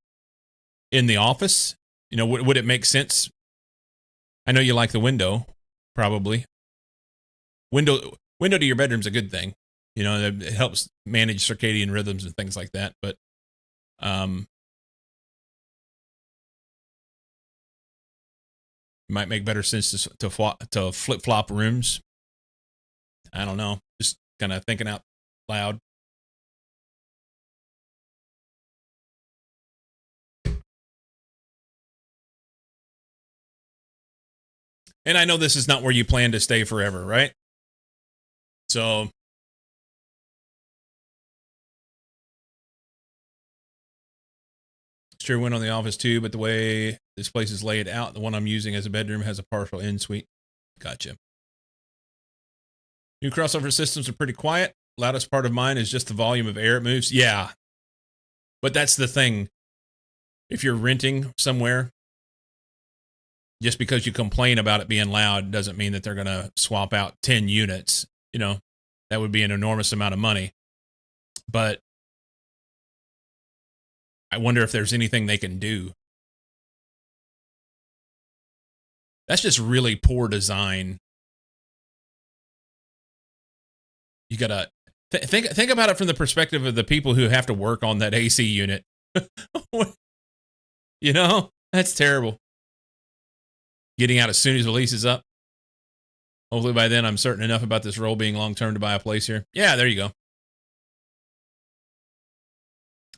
in the office? You know, would it make sense? I know you like the window, probably. Window to your bedroom's a good thing. You know, it helps manage circadian rhythms and things like that. But, it might make better sense to flip flop rooms. I don't know. Just kind of thinking out loud. And I know this is not where you plan to stay forever, right? So, sure went on the office too, but the way this place is laid out, the one I'm using as a bedroom has a partial en suite. Gotcha. New crossover systems are pretty quiet. Loudest part of mine is just the volume of air it moves. Yeah. But that's the thing. If you're renting somewhere, just because you complain about it being loud doesn't mean that they're going to swap out 10 units. You know, that would be an enormous amount of money. But I wonder if there's anything they can do. That's just really poor design. You got to think about it from the perspective of the people who have to work on that AC unit. You know, that's terrible. Getting out as soon as the lease is up. Hopefully by then I'm certain enough about this role being long-term to buy a place here. Yeah, there you go.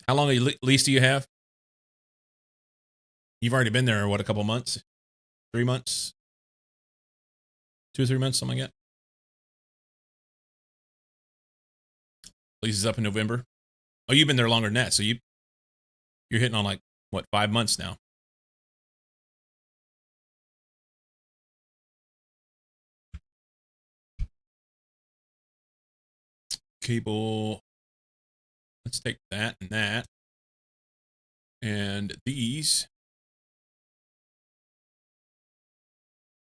How long a lease do you have? You've already been there, what, a couple months? 3 months? 2 or 3 months, something like that. Lease is up in November. Oh, you've been there longer than that, so you're hitting on like what, 5 months now. Cable. Let's take that and that. And these.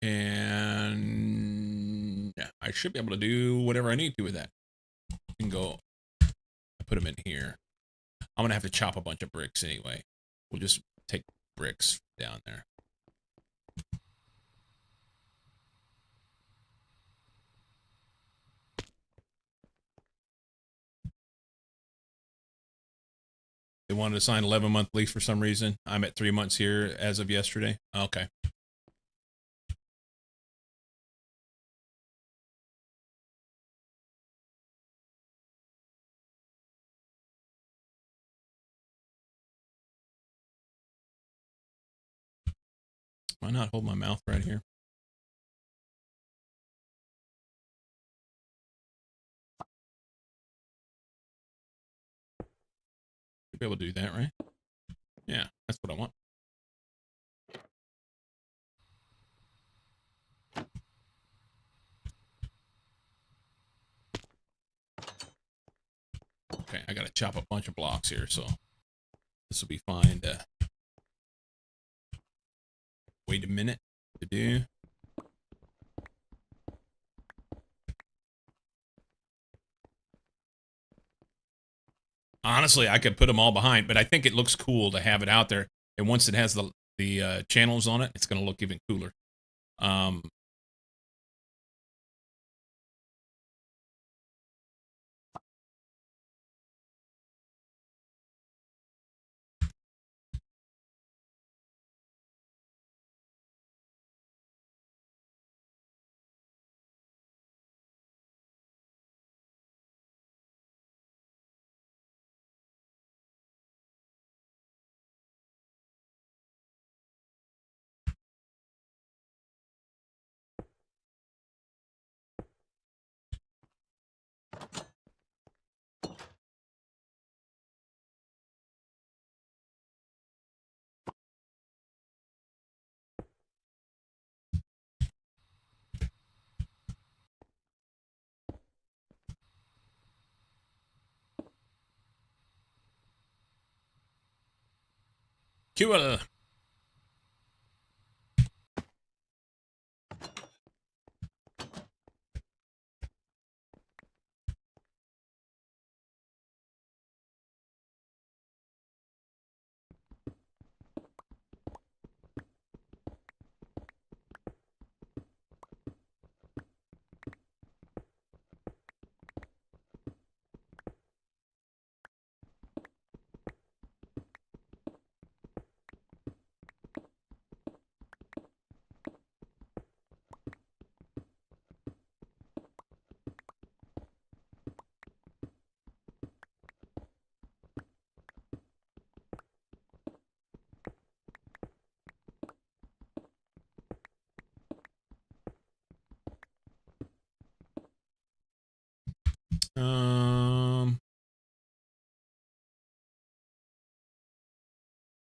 And yeah, I should be able to do whatever I need to with that. And go. I put them in here. I'm going to have to chop a bunch of bricks anyway. We'll just take bricks down there. They wanted to sign 11-month lease for some reason. I'm at 3 months here as of yesterday. Okay. Why not hold my mouth right here? Should be able to do that, right? Yeah, that's what I want. Okay, I gotta chop a bunch of blocks here, so this will be fine to wait a minute to do. Honestly, I could put them all behind, but I think it looks cool to have it out there. And once it has the channels on it, it's gonna look even cooler. Cool.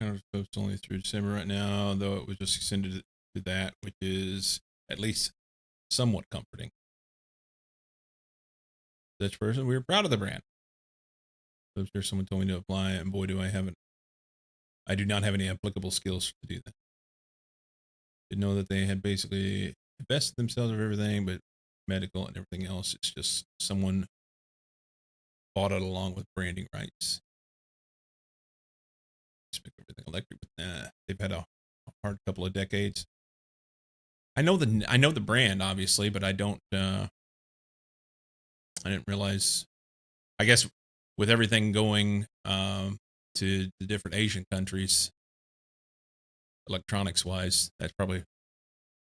Kind of post only through December right now, though it was just extended to that, which is at least somewhat comforting. Dutch person, we were proud of the brand. I'm sure someone told me to apply, and boy, do I haven't. I do not have any applicable skills to do that. Didn't know that they had basically invested themselves of everything, but medical and everything else. It's just someone bought it along with branding rights. Just make everything electric, but they've had a hard couple of decades. I know the brand obviously, but I don't. I didn't realize. I guess with everything going to the different Asian countries, electronics wise, that's probably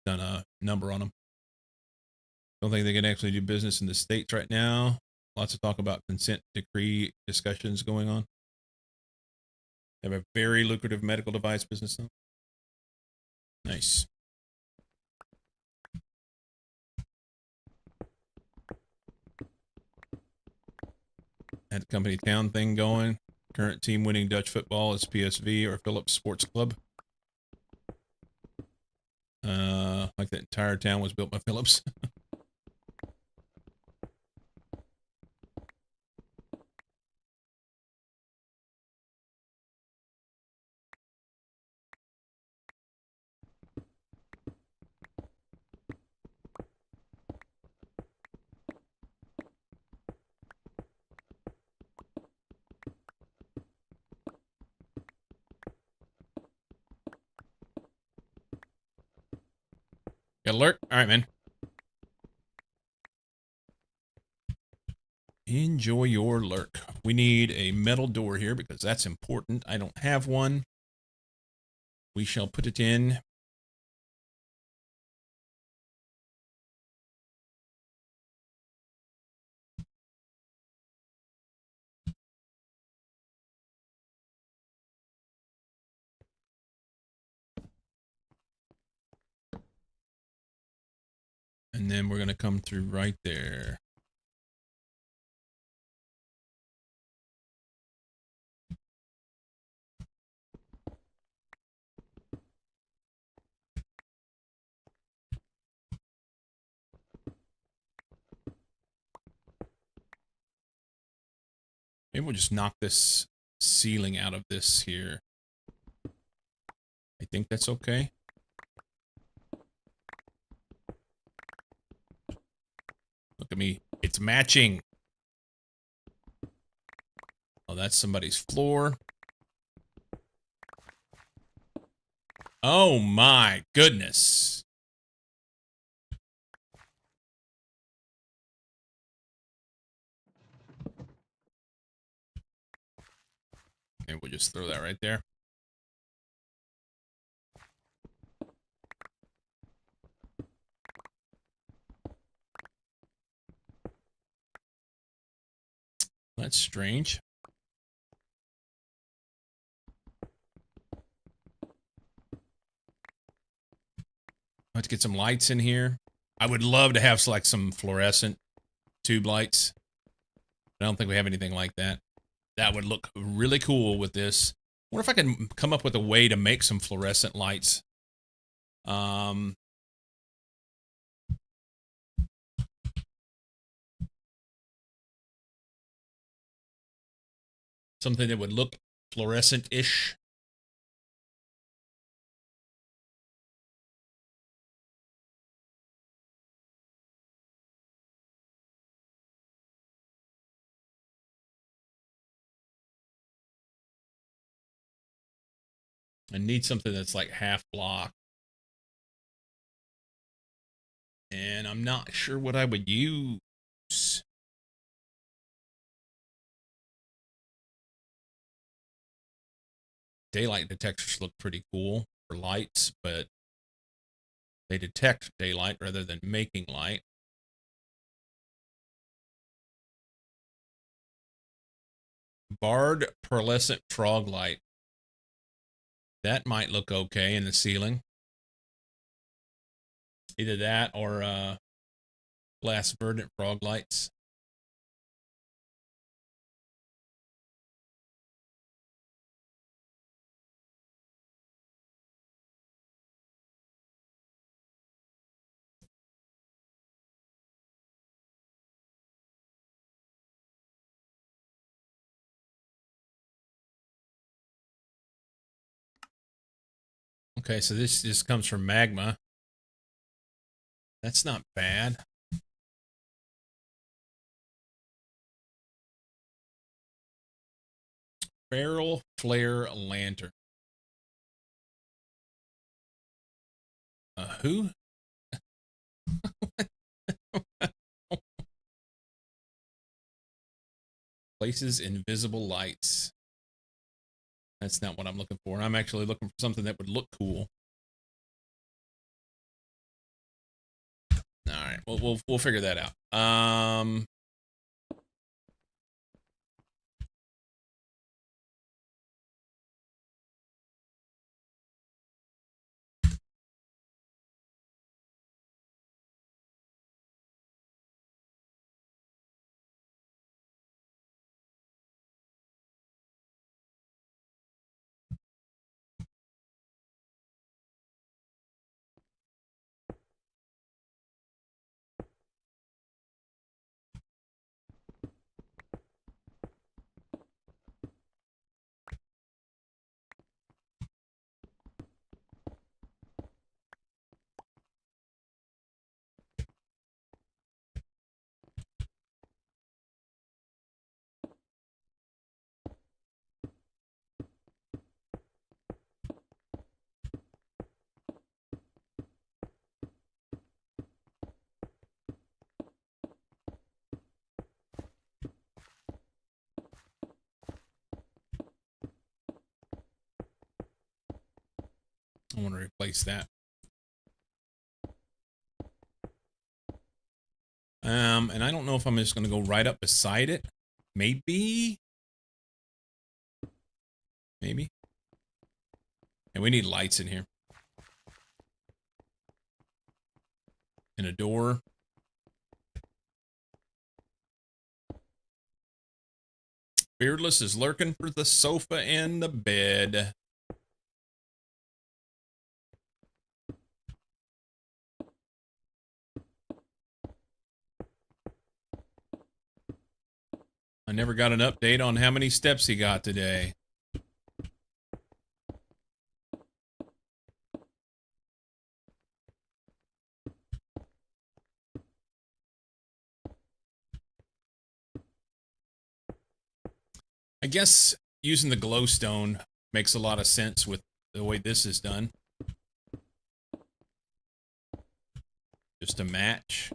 done a number on them. Don't think they can actually do business in the States right now. Lots of talk about consent decree discussions going on. They have a very lucrative medical device business though. Nice. Had the company town thing going. Current team winning Dutch football is PSV or Philips Sports Club. Like that entire town was built by Philips. Got a lurk? All right, man. Enjoy your lurk. We need a metal door here because that's important. I don't have one. We shall put it in. And then we're going to come through right there. Maybe we'll just knock this ceiling out of this here. I think that's okay. Look at me. It's matching. Oh, that's somebody's floor. Oh my goodness. And we'll just throw that right there. That's strange. Let's get some lights in here. I would love to have like some fluorescent tube lights. I don't think we have anything like that. That would look really cool with this. I wonder if I can come up with a way to make some fluorescent lights. Something that would look fluorescent-ish. I need something that's like half block. And I'm not sure what I would use. Daylight detectors look pretty cool for lights, but they detect daylight rather than making light. Barred pearlescent frog light. That might look okay in the ceiling. Either that or glass verdant frog lights. Okay, so this just comes from magma. That's not bad. Barrel flare lantern. Who? Places invisible lights. That's not what I'm looking for. I'm actually looking for something that would look cool. All right, we'll figure that out. I want to replace that. And I don't know if I'm just going to go right up beside it. Maybe. Maybe. And we need lights in here. And a door. Beardless is lurking for the sofa and the bed. I never got an update on how many steps he got today. I guess using the glowstone makes a lot of sense with the way this is done. Just a match.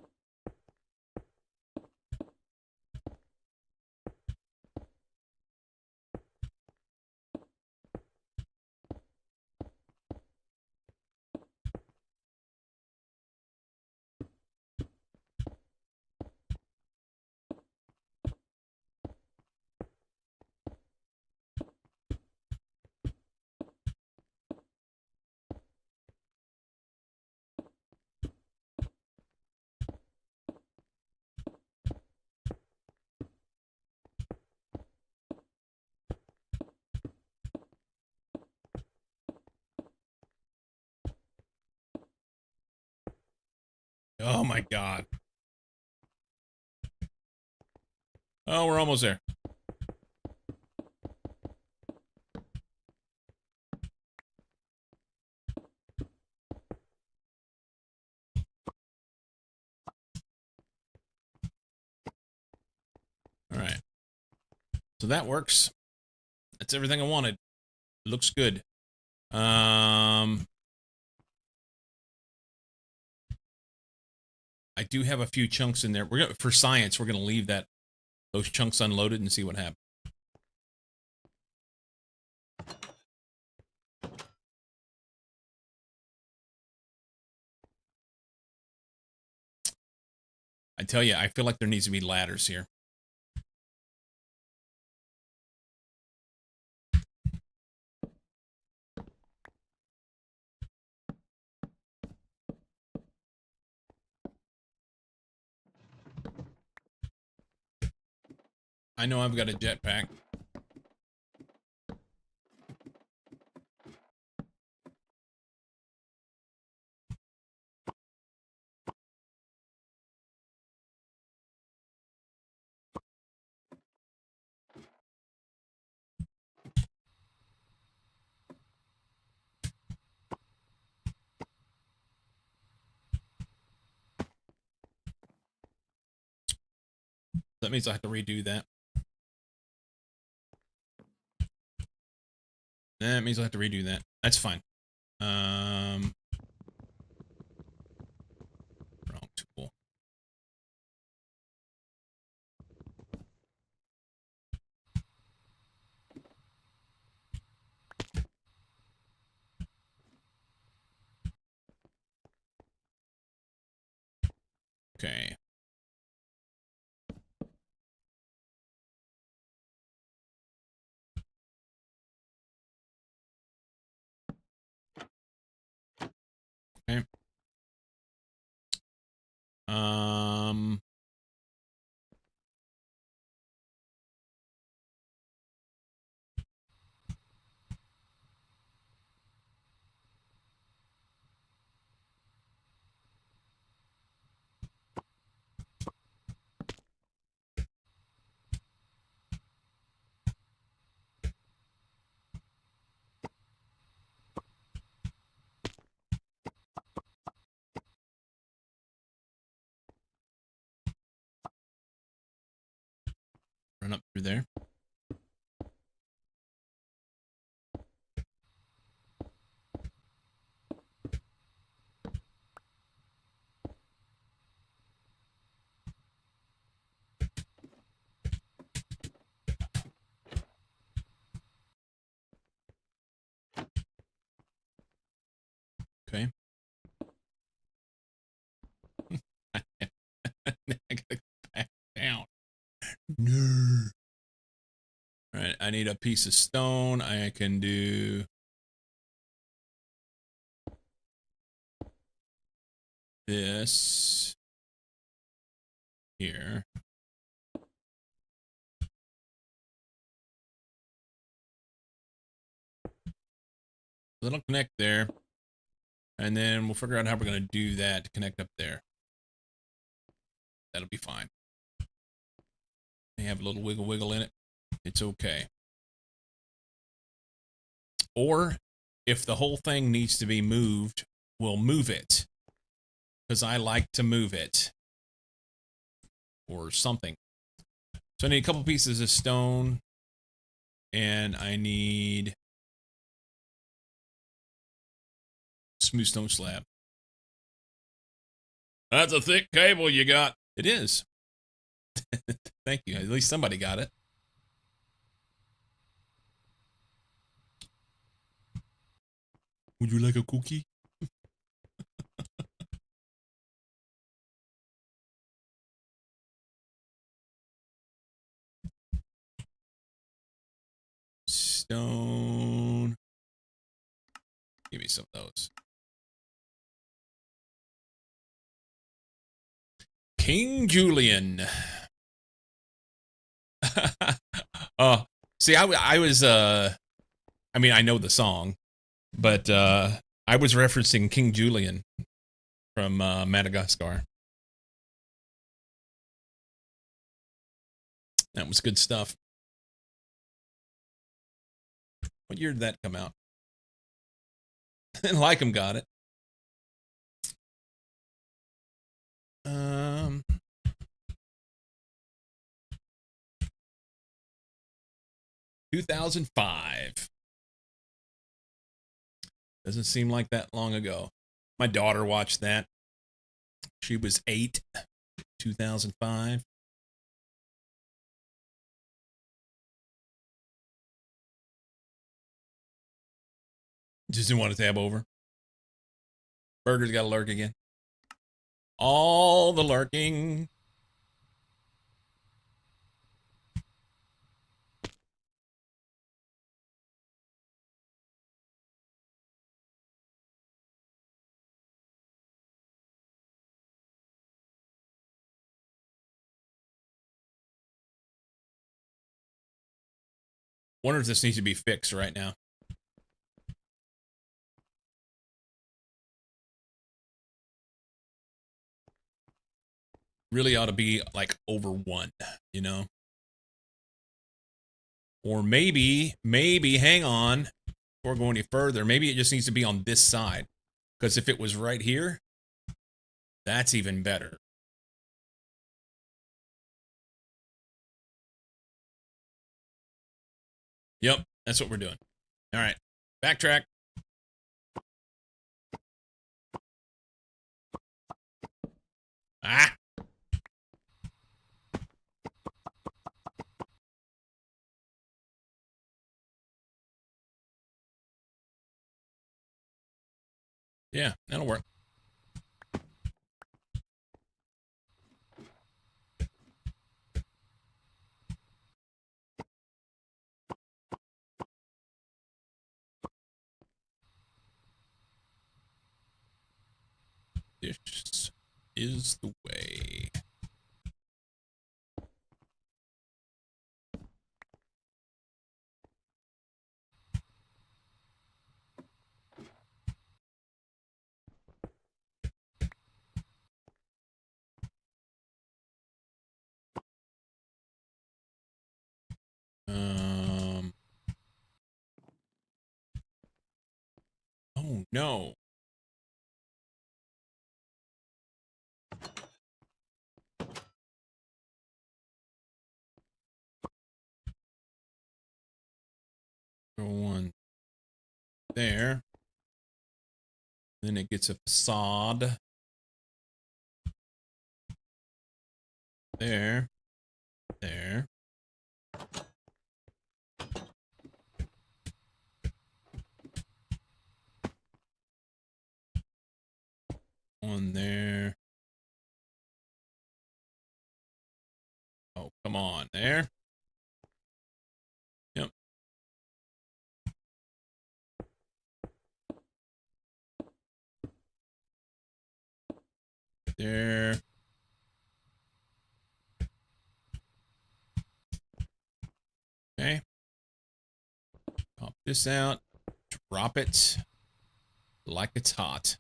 Oh my god. Oh, we're almost there. All right. So that works. That's everything I wanted. Looks good. I do have a few chunks in there. We're gonna, for science, we're gonna leave those chunks unloaded and see what happens. I tell you, I feel like there needs to be ladders here. I know I've got a jetpack. That means I have to redo that. That means I have to redo that. That's fine. Wrong tool. Okay. Okay. Um. Run up through there. All right, I need a piece of stone. I can do this here. It'll connect there. And then we'll figure out how we're going to do that to connect up there. That'll be fine. They have a little wiggle wiggle in it. It's okay. Or if the whole thing needs to be moved, we'll move it. Because I like to move it. Or something. So I need a couple pieces of stone. And I need smooth stone slab. That's a thick cable you got. It is. Thank you. At least somebody got it. Would you like a cookie? Stone. Give me some of those. King Julian. See, I was, I mean, I know the song, but I was referencing King Julian from Madagascar. That was good stuff. What year did that come out? And Lycum got it. 2005. Doesn't seem like that long ago. My daughter watched that. She was 8, 2005. Just didn't want to tab over. Burger's got to lurk again. All the lurking. Wonder if this needs to be fixed right now. Really ought to be like over 1, you know? Or maybe, hang on, before going any further, maybe it just needs to be on this side. Because if it was right here, that's even better. Yep, that's what we're doing. All right, backtrack. Ah! Yeah, that'll work. This is the way. Oh no. Go one there. Then it gets a facade. There. There. One there. Oh, come on. There. this out, drop it like it's hot.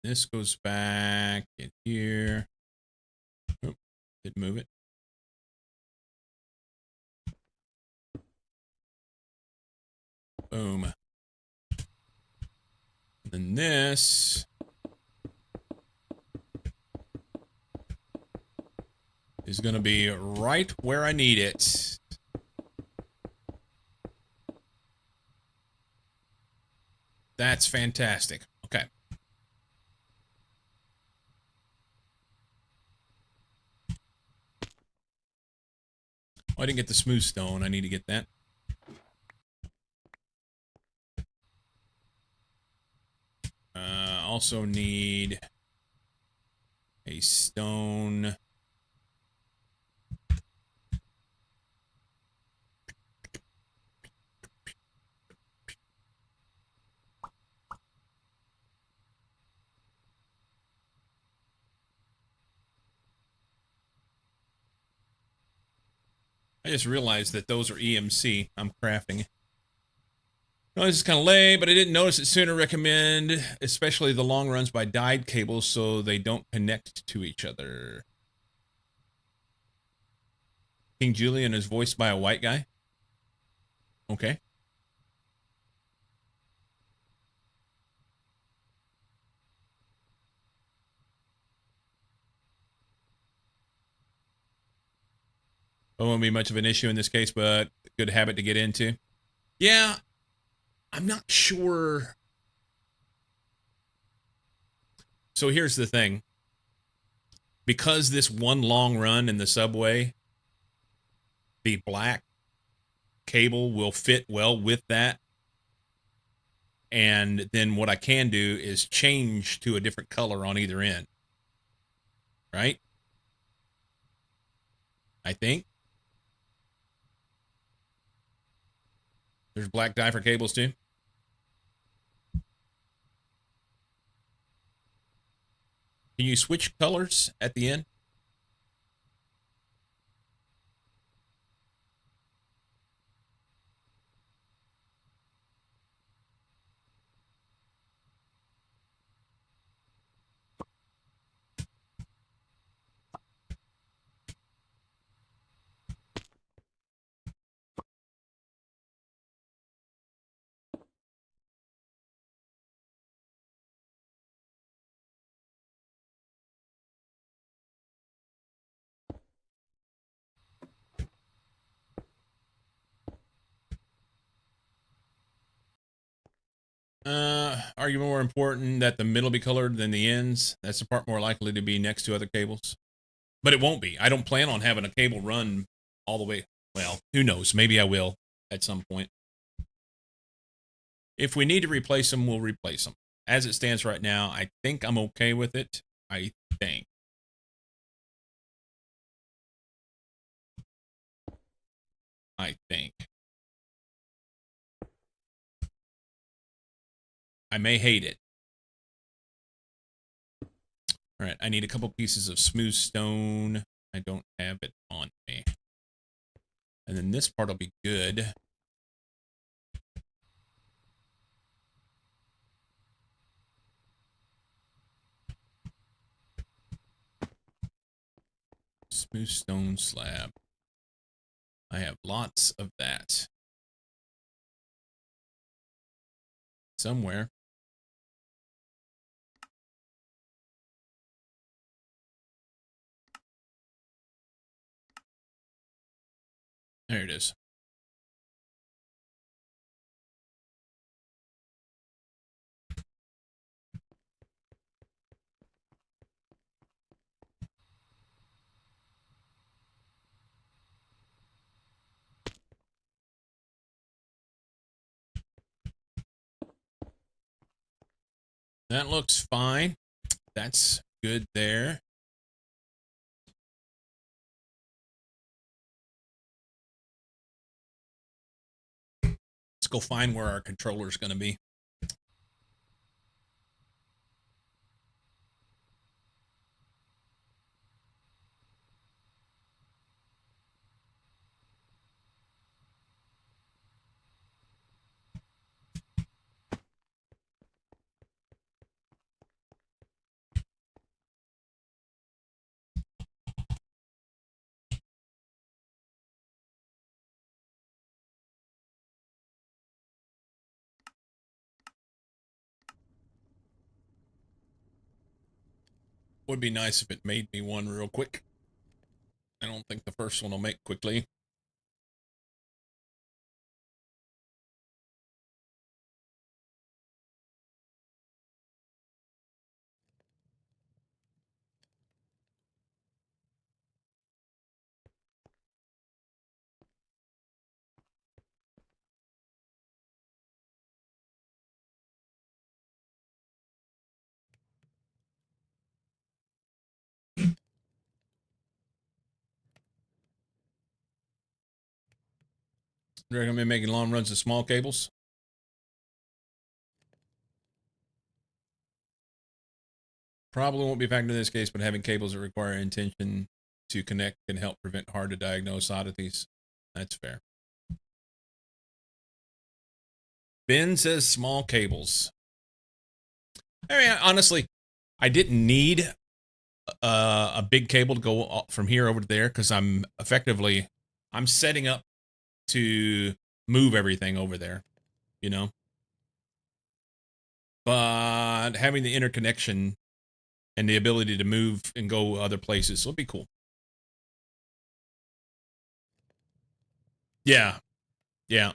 This goes back in here. Oh, didn't move it. Boom. And then this is going to be right where I need it. That's fantastic. Okay. Oh, I didn't get the smooth stone. I need to get that. Also need a stone. I just realized that those are EMC. I'm crafting. No, this is kind of late, but I didn't notice it sooner. Recommend, especially the long runs by dyed cables so they don't connect to each other. King Julian is voiced by a white guy. Okay. It won't be much of an issue in this case, but good habit to get into. Yeah, I'm not sure. So here's the thing. Because this one long run in the subway, the black cable will fit well with that. And then what I can do is change to a different color on either end. Right? I think. There's black dye for cables too. Can you switch colors at the end? Argument more important that the middle be colored than the ends. That's the part more likely to be next to other cables. But it won't be. I don't plan on having a cable run all the way. Well, who knows? Maybe I will at some point. If we need to replace them, we'll replace them. As it stands right now, I think I'm okay with it. I think. I may hate it. All right, I need a couple pieces of smooth stone. I don't have it on me. And then this part will be good. Smooth stone slab. I have lots of that. Somewhere. There it is. That looks fine. That's good there. Let's go find where our controller is going to be. Would be nice if it made me one real quick. I don't think the first one will make quickly. Do you recommend making long runs of small cables? Probably won't be a factor in this case, but having cables that require intention to connect can help prevent hard to diagnose oddities. That's fair. Ben says small cables. I mean, honestly, I didn't need a big cable to go from here over to there because I'm setting up to move everything over there, you know. But having the interconnection and the ability to move and go other places will be cool. Yeah, yeah.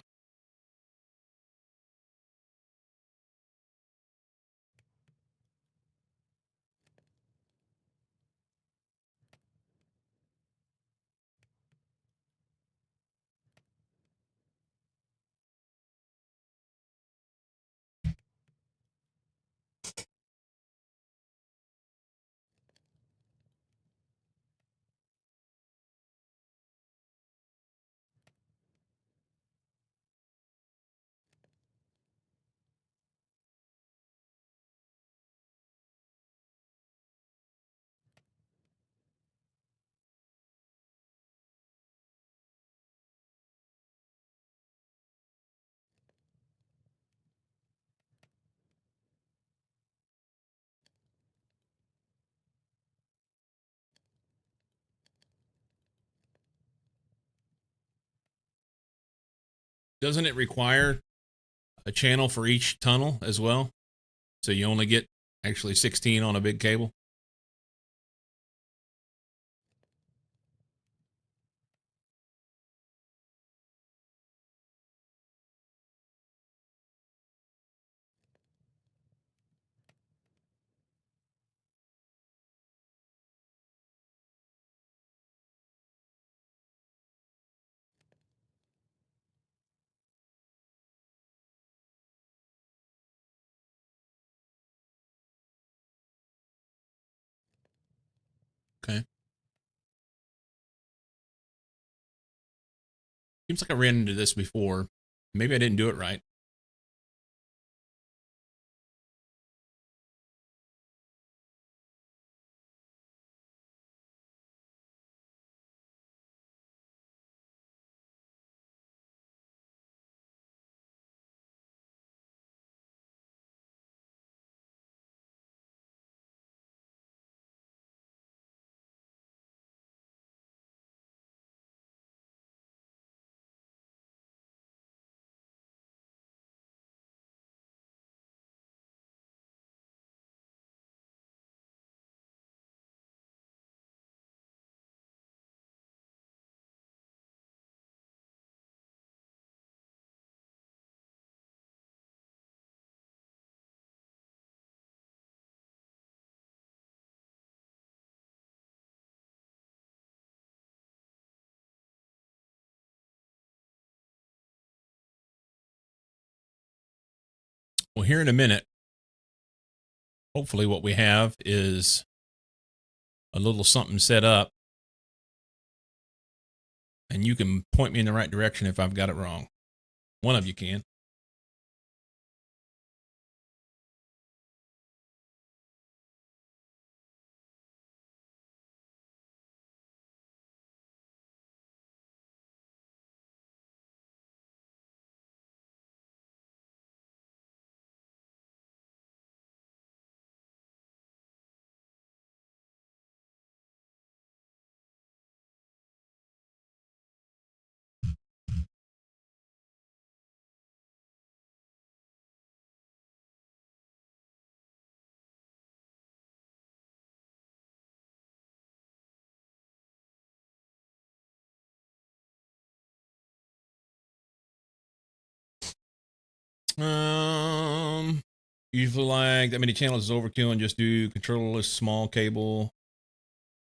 Doesn't it require a channel for each tunnel as well? So you only get actually 16 on a big cable? Okay. Seems like I ran into this before. Maybe I didn't do it right. Well, here in a minute, hopefully what we have is a little something set up and you can point me in the right direction if I've got it wrong. One of you can. Usually like that many channels is overkill and just do controllerless small cable,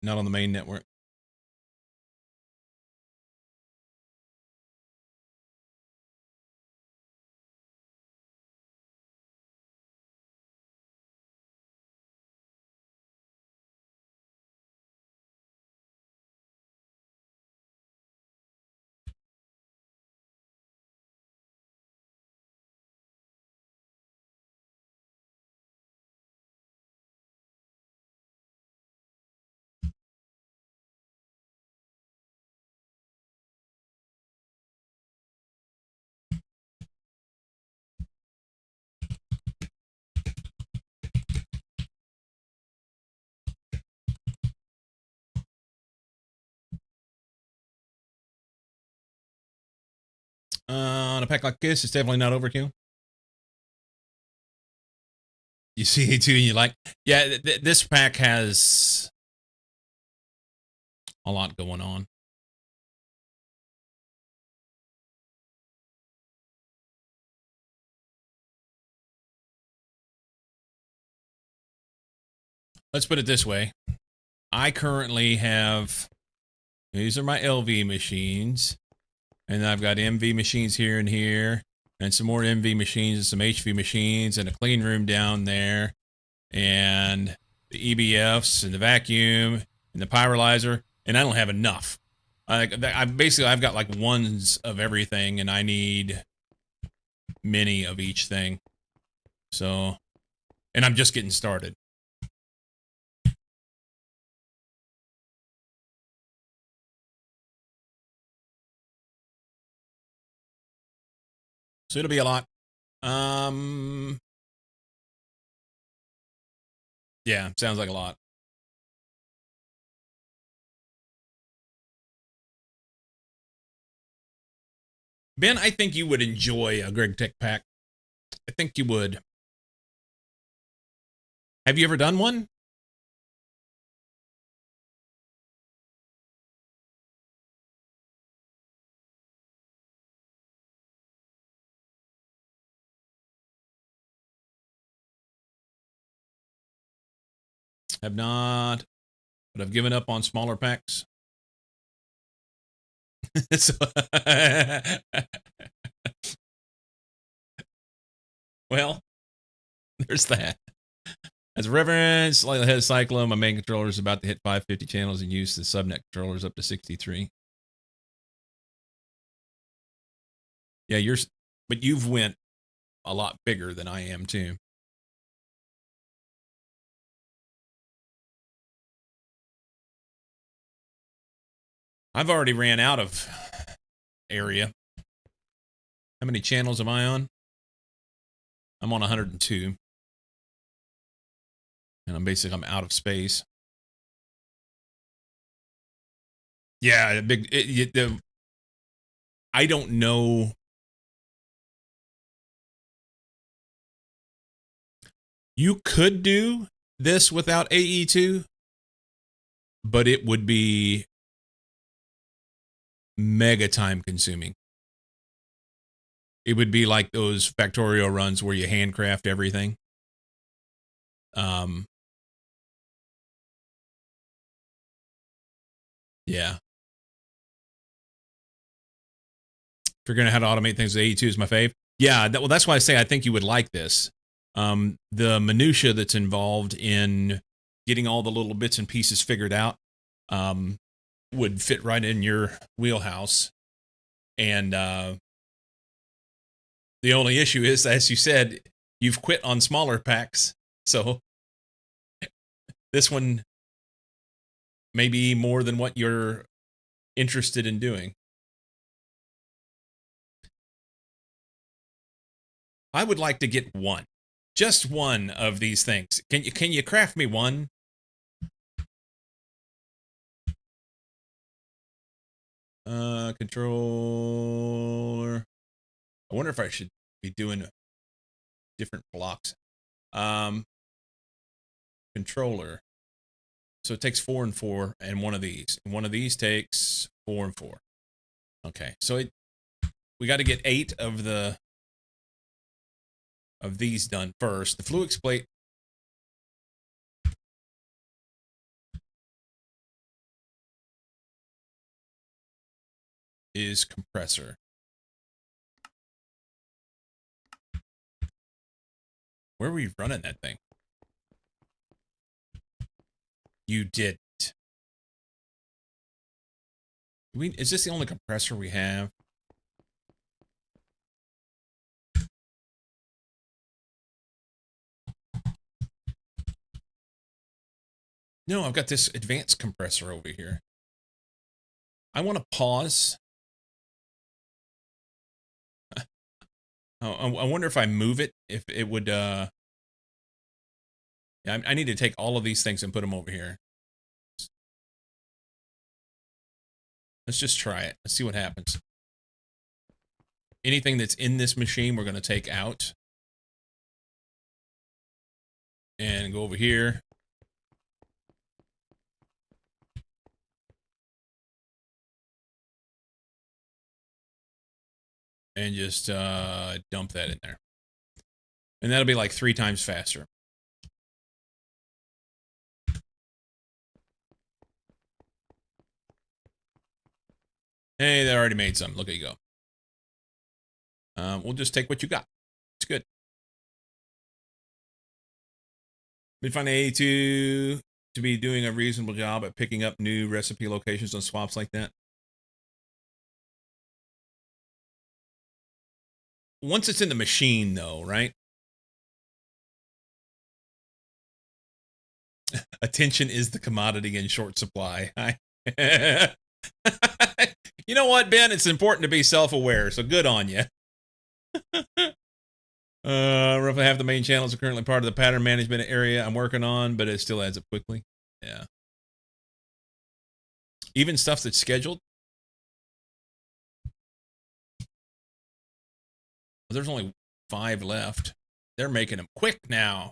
not on the main network. On a pack like this, it's definitely not overkill. You see it too, and you like, yeah, this pack has a lot going on. Let's put it this way. I currently have, these are my LV machines, and I've got MV machines here and here, and some more MV machines and some HV machines, and a clean room down there, and the EBFs and the vacuum and the pyrolyzer, and I don't have enough. I've got like ones of everything, and I need many of each thing. So, and I'm just getting started. So it'll be a lot. Yeah, sounds like a lot. Ben, I think you would enjoy a Greg Tech pack. I think you would. Have you ever done one? Have not, but I've given up on smaller packs. So, well, there's that. As a reference, like the head Cyclone, my main controller is about to hit 550 channels in use. The subnet controller is up to 63. Yeah, but you've went a lot bigger than I am too. I've already ran out of area. How many channels am I on? I'm on 102. And I'm out of space. Yeah, I don't know. You could do this without AE2, but it would be mega time consuming. It would be like those Factorio runs where you handcraft everything. Yeah. Figuring out how to automate things with AE2 is my fave. Yeah, that's why I say I think you would like this. The minutia that's involved in getting all the little bits and pieces figured out would fit right in your wheelhouse. And the only issue is, as you said, you've quit on smaller packs. So this one may be more than what you're interested in doing. I would like to get one. Just one of these things. Can you craft me one? Controller. I wonder if I should be doing different blocks. Controller. So it takes 4 and 4, and one of these. And one of these takes 4 and 4. Okay, so we got to get 8 of the of these done first. The Fluix plate is compressor. Where were you running that thing? You didn't. Is this the only compressor we have? No, I've got this advanced compressor over here. I want to pause. I wonder if I move it, if it would, yeah, I need to take all of these things and put them over here. Let's just try it. Let's see what happens. Anything that's in this machine, we're going to take out. And go over here. And just dump that in there. And that'll be like 3 times faster. Hey, they already made some. Look at you go. We'll just take what you got. It's good. Been finding 82 to be doing a reasonable job at picking up new recipe locations on swaps like that. Once it's in the machine, though, right? Attention is the commodity in short supply. You know what, Ben? It's important to be self-aware, so good on you. Roughly half the main channels are currently part of the pattern management area I'm working on, but it still adds up quickly. Yeah. Even stuff that's scheduled. There's only 5 left. They're making them quick now.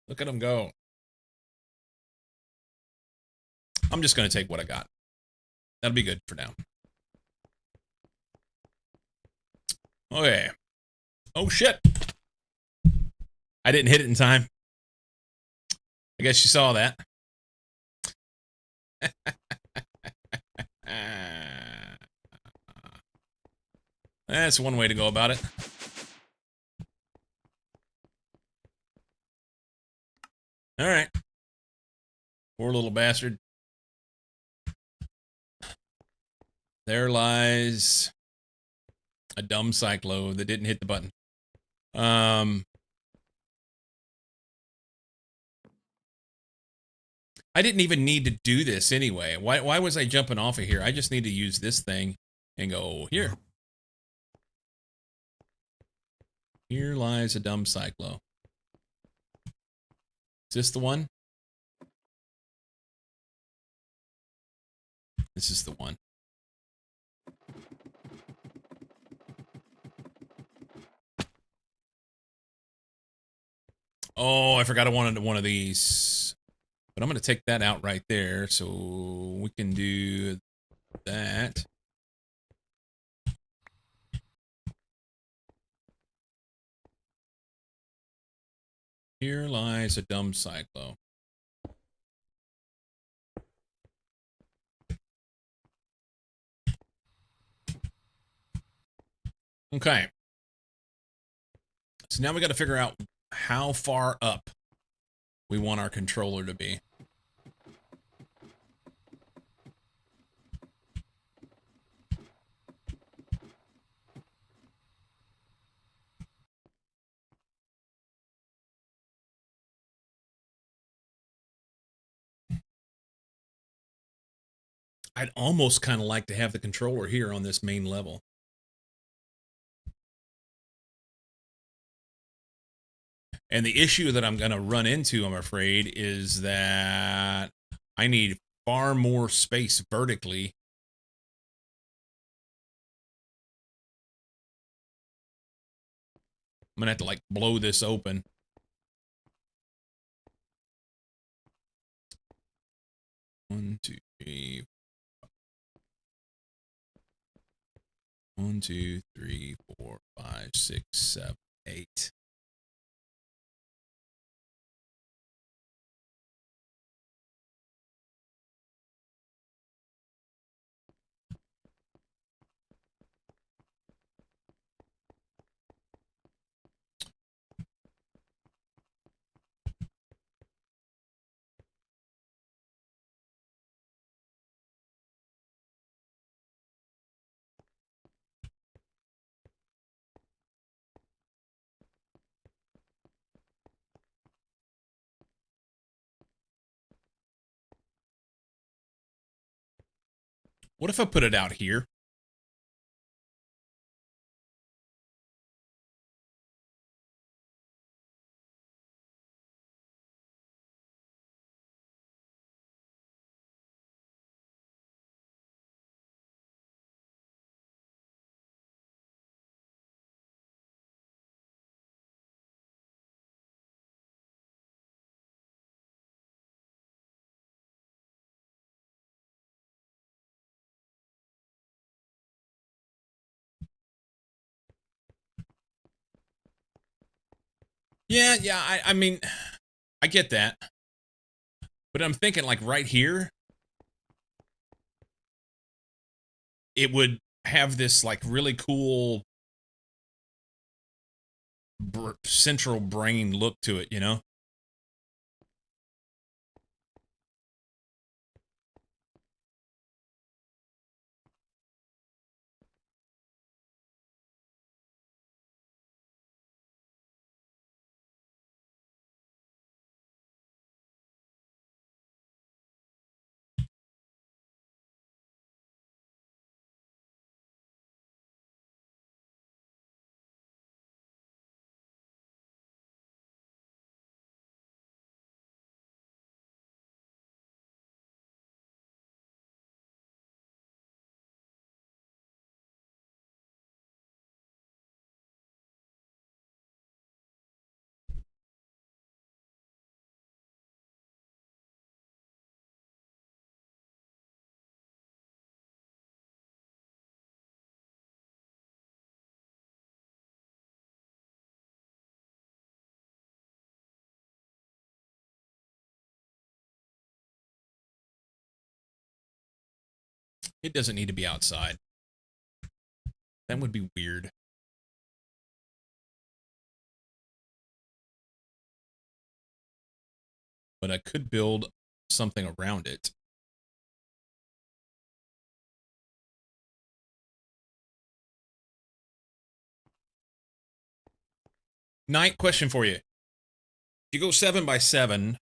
Look at them go. I'm just going to take what I got. That'll be good for now. Okay. Oh, shit. I didn't hit it in time. I guess you saw that. That's one way to go about it. All right. Poor little bastard. There lies a dumb cyclo that didn't hit the button. I didn't even need to do this anyway. Why was I jumping off of here? I just need to use this thing and go here. Here lies a dumb cyclo. Is this the one? This is the one. Oh, I forgot I wanted one of these. But I'm going to take that out right there, so we can do that. Here lies a dumb cyclo. Okay. So now we got to figure out how far up we want our controller to be. I'd almost kind of like to have the controller here on this main level. And the issue that I'm going to run into, I'm afraid, is that I need far more space vertically. I'm going to have to, like, blow this open. One, two, three. 1, 2, 3, 4, 5, 6, 7, 8. What if I put it out here? Yeah, I mean, I get that. But I'm thinking like right here, it would have this like really cool central brain look to it, you know? It doesn't need to be outside. That would be weird. But I could build something around it. Night question for you. If you go 7 by 7,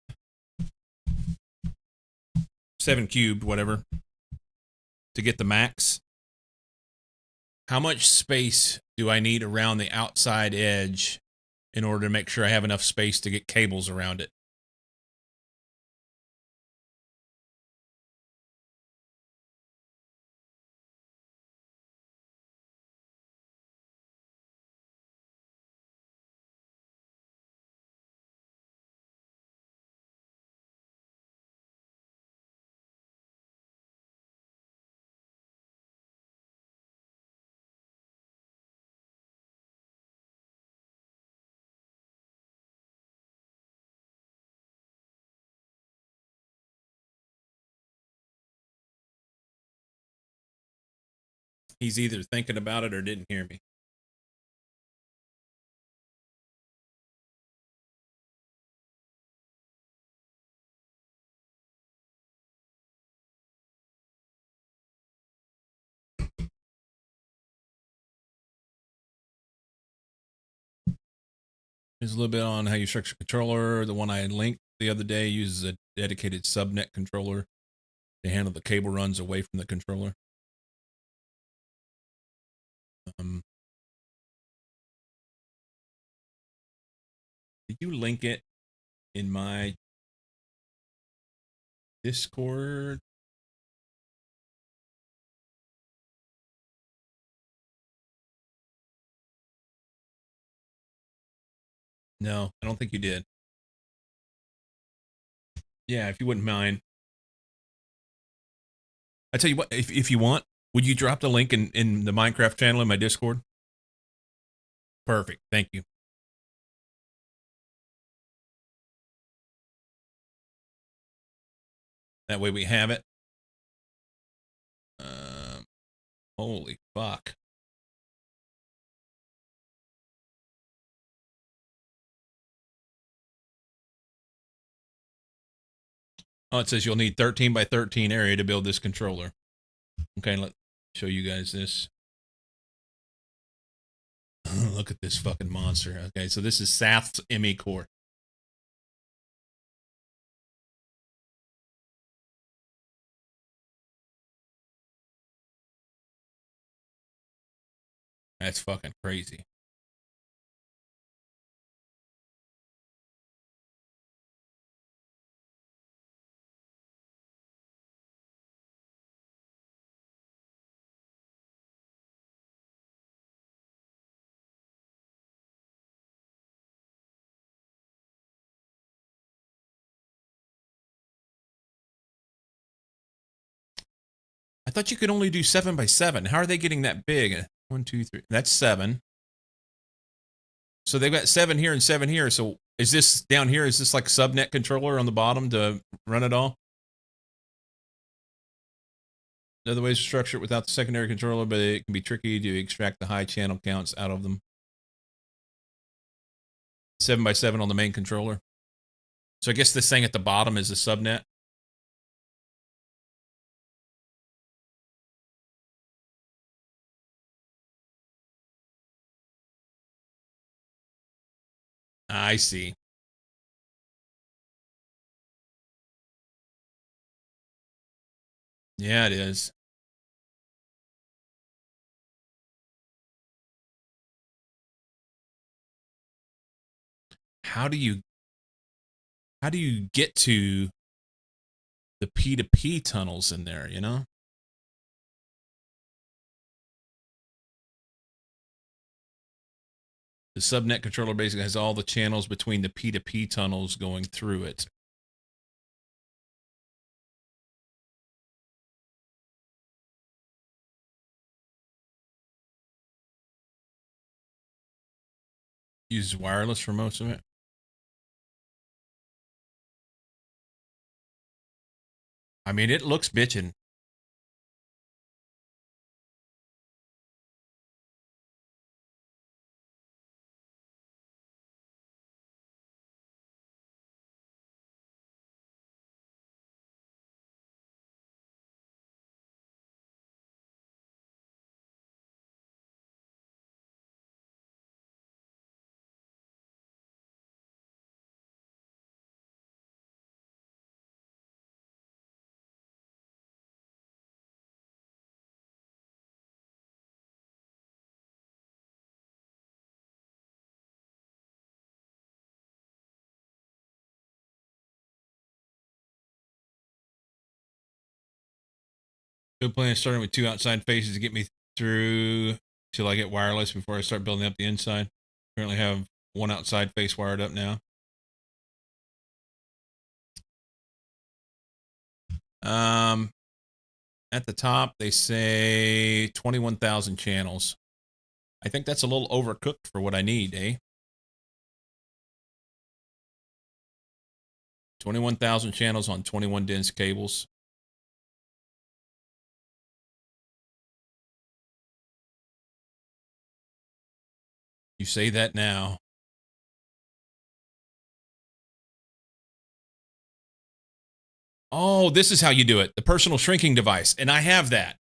7 cubed, whatever, to get the max, how much space do I need around the outside edge in order to make sure I have enough space to get cables around it? He's either thinking about it or didn't hear me. There's a little bit on how you structure controller. The one I linked the other day uses a dedicated subnet controller to handle the cable runs away from the controller. Did you link it in my Discord? No, I don't think you did. Yeah, if you wouldn't mind. I tell you what, if you want, would you drop the link in the Minecraft channel in my Discord? Perfect. Thank you. That way we have it. Holy fuck. Oh, it says you'll need 13 by 13 area to build this controller. Okay, let show you guys this. Look at this fucking monster. Okay, so this is Sath's ME core. That's fucking crazy. I thought you could only do 7 by 7. How are they getting that big? 1, 2, 3. That's 7. So they've got 7 here and 7 here. So is this down here? Is this like subnet controller on the bottom to run it all? Other ways to structure it without the secondary controller, but it can be tricky to extract the high channel counts out of them. 7 by 7 on the main controller. So I guess this thing at the bottom is a subnet. I see. Yeah, it is. How do you get to the P2P tunnels in there, you know? The subnet controller basically has all the channels between the P2P tunnels going through it. Uses wireless for most of it. I mean, it looks bitchin'. Good plan starting with 2 outside faces to get me through till I get wireless before I start building up the inside. Currently have 1 outside face wired up now. At the top they say 21,000 channels. I think that's a little overcooked for what I need, eh? 21,000 channels on 21 dense cables. You say that now. Oh, this is how you do it. The personal shrinking device. And I have that.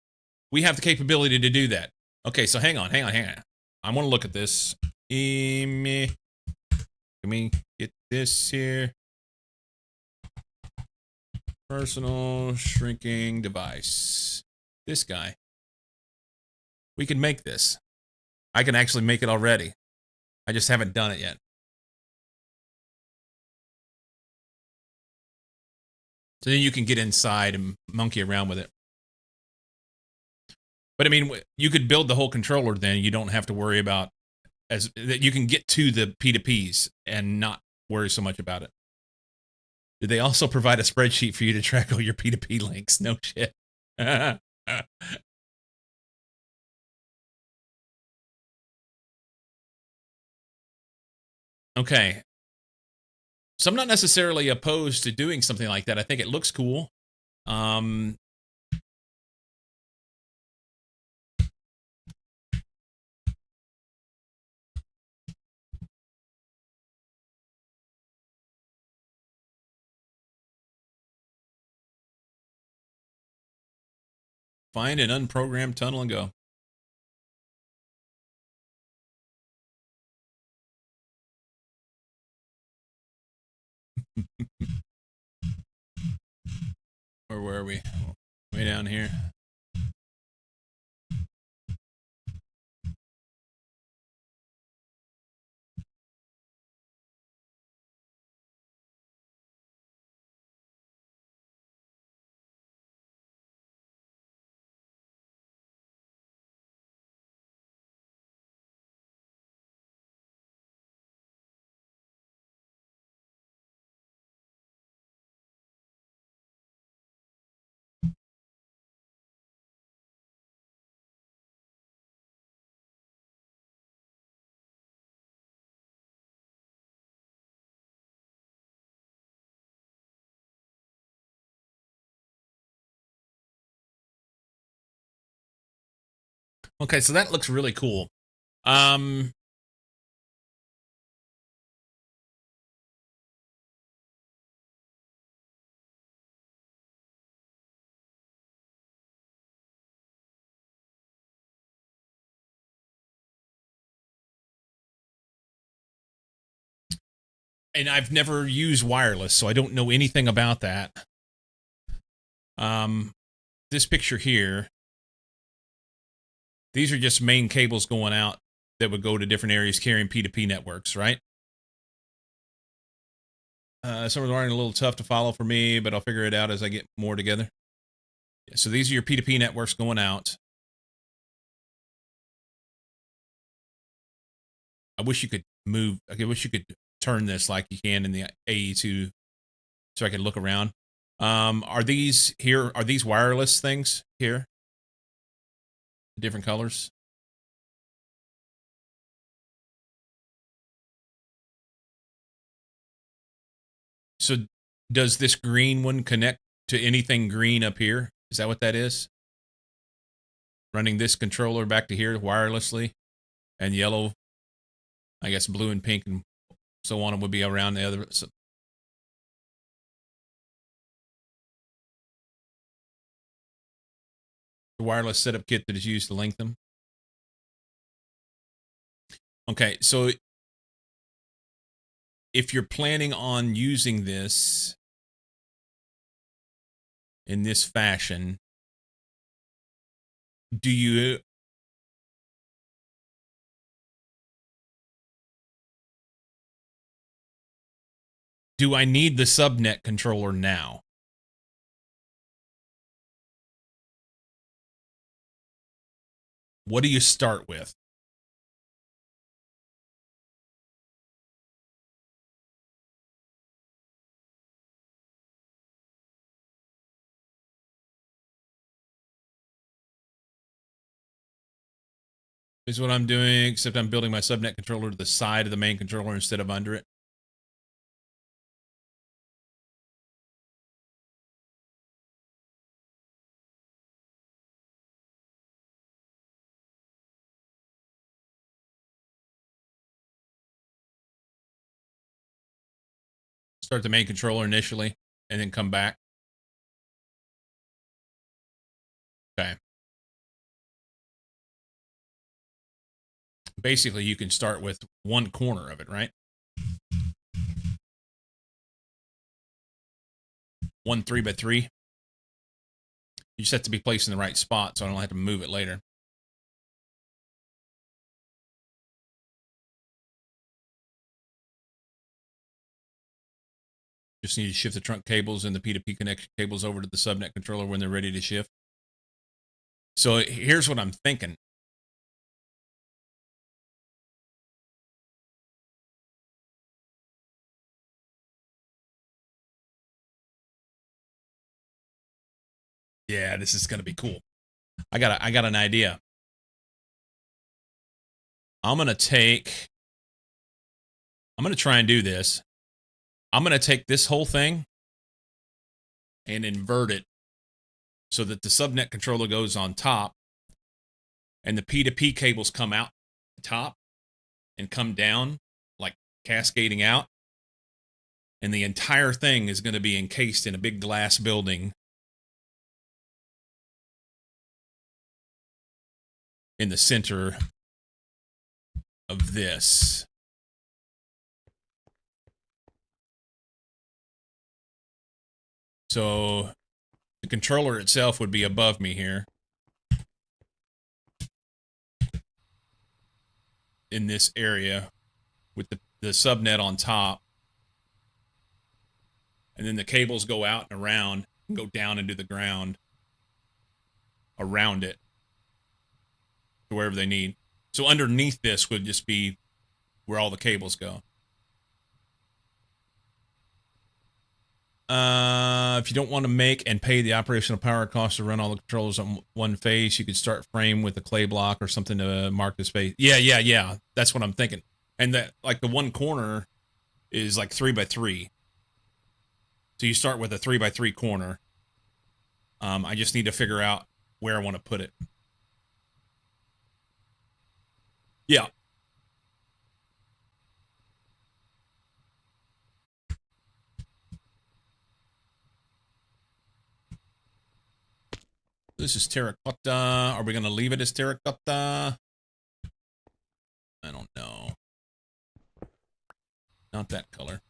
We have the capability to do that. Okay, so hang on. I want to look at this. Let me get this here. Personal shrinking device. This guy. We can make this. I can actually make it already. I just haven't done it yet. So then you can get inside and monkey around with it. But I mean, you could build the whole controller then. You don't have to worry about that. You can get to the P2Ps and not worry so much about it. Did they also provide a spreadsheet for you to track all your P2P links? No shit. Okay. So I'm not necessarily opposed to doing something like that. I think it looks cool. Find an unprogrammed tunnel and go. Where were we? Way down here. Okay, so that looks really cool. Um, and I've never used wireless, so I don't know anything about that. This picture here, these are just main cables going out that would go to different areas carrying P2P networks, right? Some of them are a little tough to follow for me, but I'll figure it out as I get more together. Yeah, so these are your P2P networks going out. I wish you could move. I wish you could turn this like you can in the AE2 so I could look around. Are these here? Are these wireless things here? Different colors? So does this green one connect to anything green up here? Is that what that is? Running this controller back to here wirelessly, and yellow, I guess blue and pink and so on would be around the other. So the wireless setup kit that is used to link them. Okay, so if you're planning on using this in this fashion, do you do I need the subnet controller now? What do you start with? Is what I'm doing, except I'm building my subnet controller to the side of the main controller instead of under it. Start the main controller initially, and then come back. Okay. Basically, you can start with one corner of it, right? One 3x3. You just have to be placed in the right spot, so I don't have to move it later. Just need to shift the trunk cables and the P2P connection cables over to the subnet controller when they're ready to shift. So here's what I'm thinking. Yeah, this is gonna be cool. I got an idea. I'm gonna try and do this. I'm gonna take this whole thing and invert it so that the subnet controller goes on top and the P2P cables come out the top and come down, like cascading out. And the entire thing is going to be encased in a big glass building in the center of this. So the controller itself would be above me here in this area with the subnet on top. And then the cables go out and around and go down into the ground around it to wherever they need. So underneath this would just be where all the cables go. If you don't want to make and pay the operational power cost to run all the controllers on one face, you could start frame with a clay block or something to mark the space. Yeah. That's what I'm thinking. And that, like, the one corner is like 3x3. So you start with a 3x3 corner. I just need to figure out where I want to put it. Yeah. This is terracotta. Are we going to leave it as terracotta? I don't know. Not that color.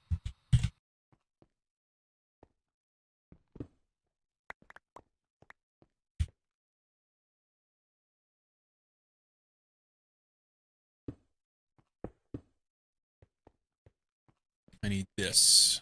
I need this.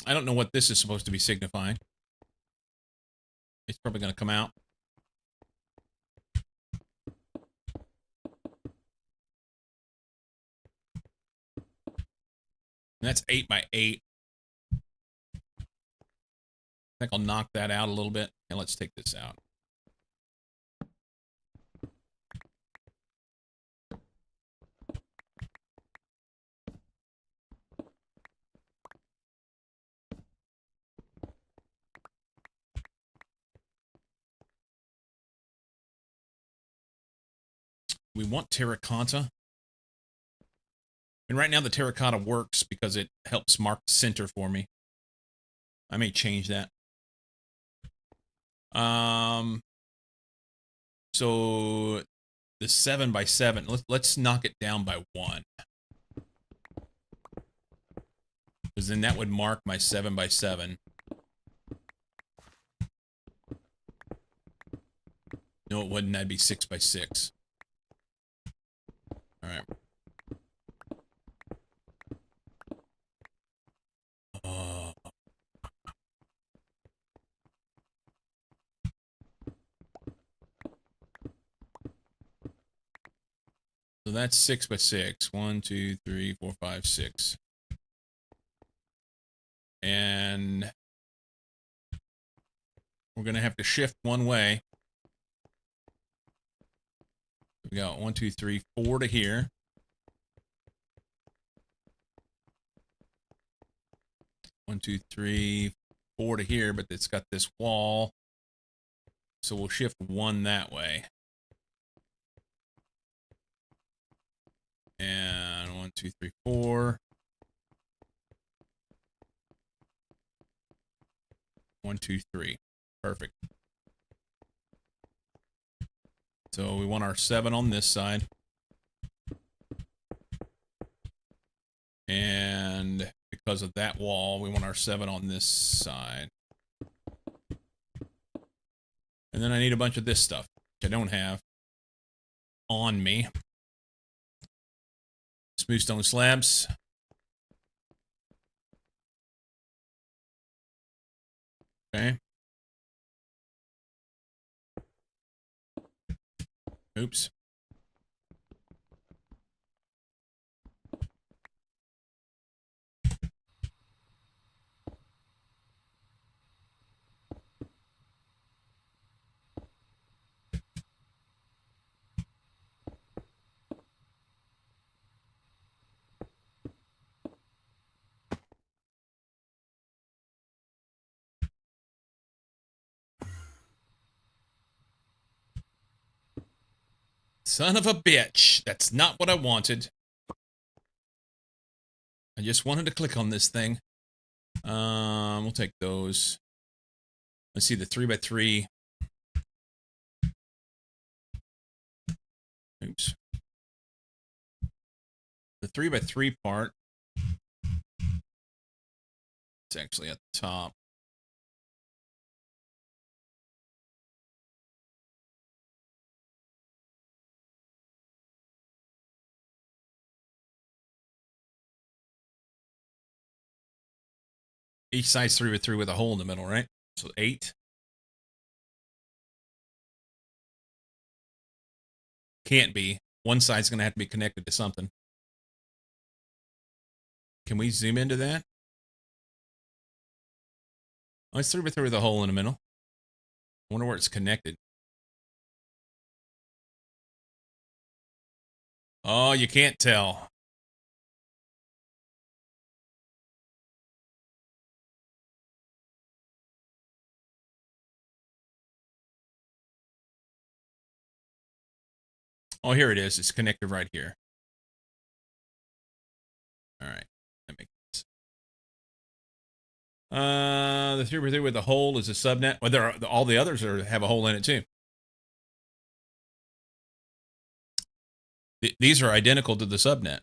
I don't know what this is supposed to be signifying. It's probably going to come out. And that's 8 by 8. I think I'll knock that out a little bit. And let's take this out. We want terracotta. And right now the terracotta works because it helps mark the center for me. I may change that. So the 7 by 7, let's knock it down by 1. Because then that would mark my 7 by 7. No, it wouldn't. That'd be 6 by 6. All right. So that's 6 by 6. 1, 2, 3, 4, 5, 6. And we're going to have to shift one way. We got 1, 2, 3, 4 to here. 1, 2, 3, 4 to here, but it's got this wall. So we'll shift 1 that way. And 1, 2, 3, 4. 1, 2, 3. Perfect. So we want our 7 on this side. And because of that wall, we want our 7 on this side. And then I need a bunch of this stuff, which I don't have on me. Smooth stone slabs. Okay. Oops. Son of a bitch. That's not what I wanted. I just wanted to click on this thing. We'll take those. Let's see the 3 by 3. Oops. The 3 by 3 part. It's actually at the top. Each side's 3 by 3 with a hole in the middle, right? So 8. Can't be. one side's going to have to be connected to something. Can we zoom into that? Oh, it's 3x3 with a hole in the middle. I wonder where it's connected. Oh, you can't tell. Oh, here it is. It's connected right here. All right. That makes sense. The 3x3 with the hole is a subnet. Well, all the others have a hole in it too. These are identical to the subnet.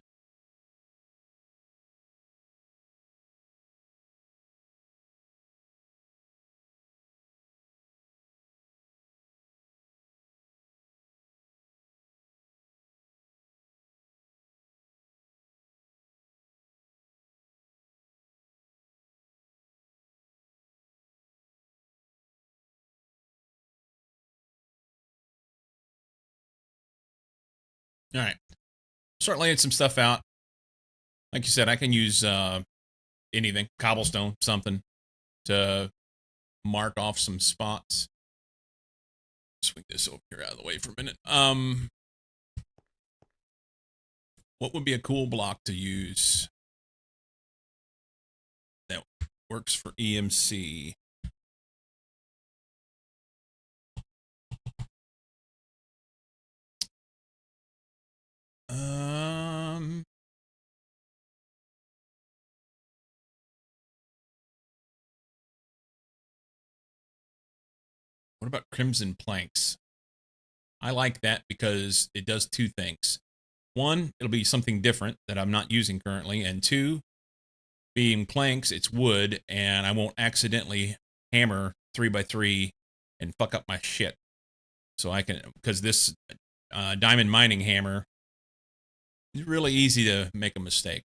All right. Start laying some stuff out. Like you said, I can use anything, cobblestone, something, to mark off some spots. Swing this over here out of the way for a minute. What would be a cool block to use that works for EMC? What about crimson planks? I like that because it does two things. One, it'll be something different that I'm not using currently, and two, being planks, it's wood, and I won't accidentally hammer 3x3 and fuck up my shit. So I can, because this diamond mining hammer is really easy to make a mistake.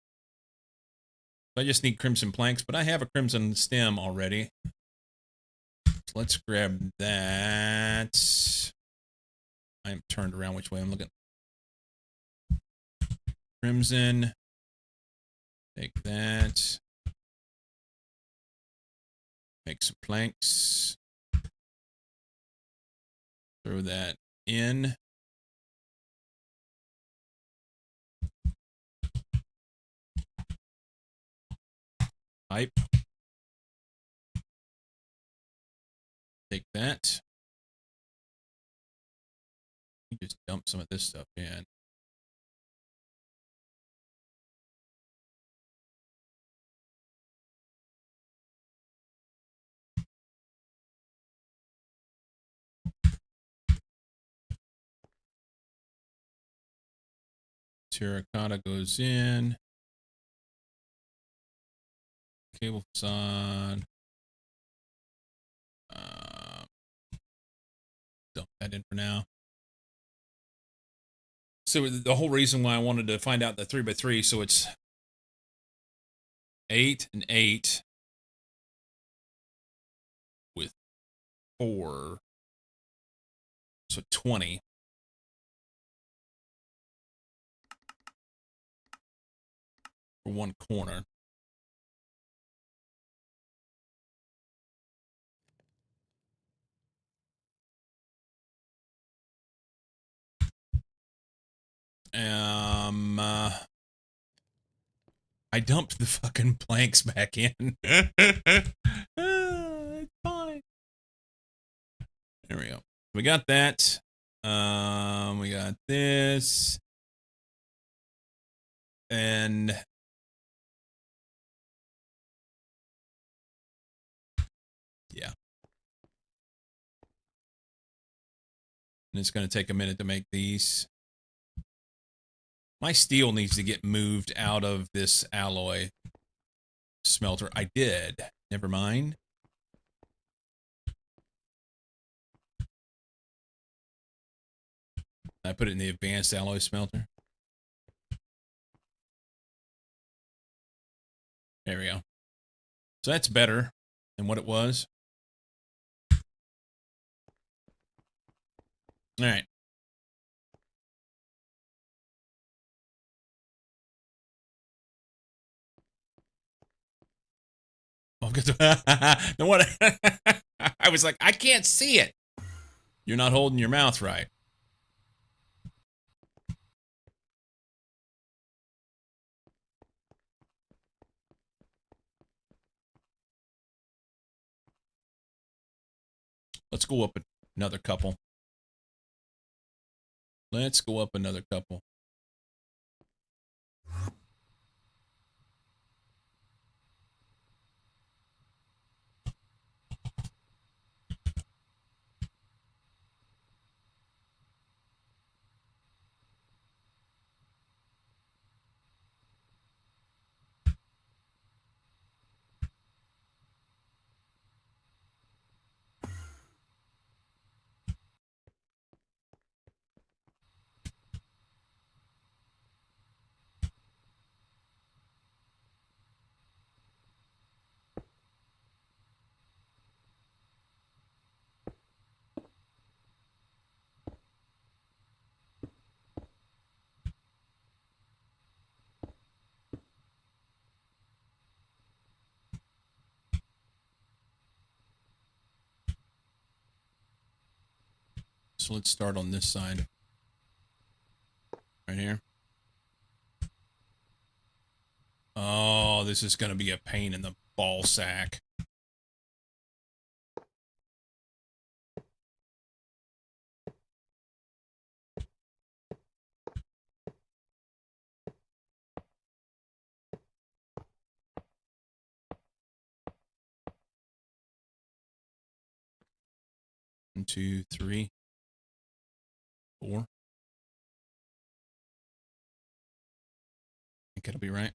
I just need crimson planks, but I have a crimson stem already. So let's grab that. I'm turned around which way I'm looking. Crimson. Take that. Make some planks. Throw that in. Pipe. Take that. You just dump some of this stuff in. Terracotta goes in. Cable facade. Dump that in for now. So the whole reason why I wanted to find out the 3x3, so it's 8 and 8 with 4, so 20. For one corner. I dumped the fucking planks back in. It's fine. There we go. We got that. We got this. And yeah. And it's going to take a minute to make these. My steel needs to get moved out of this alloy smelter. I did. Never mind. I put it in the advanced alloy smelter. There we go. So that's better than what it was. All right. Oh, no what? I was like, I can't see it. You're not holding your mouth right. Let's go up another couple. Let's go up another couple. So let's start on this side. Right here. Oh, this is going to be a pain in the ball sack. One, two, three, four. I think it'll be right.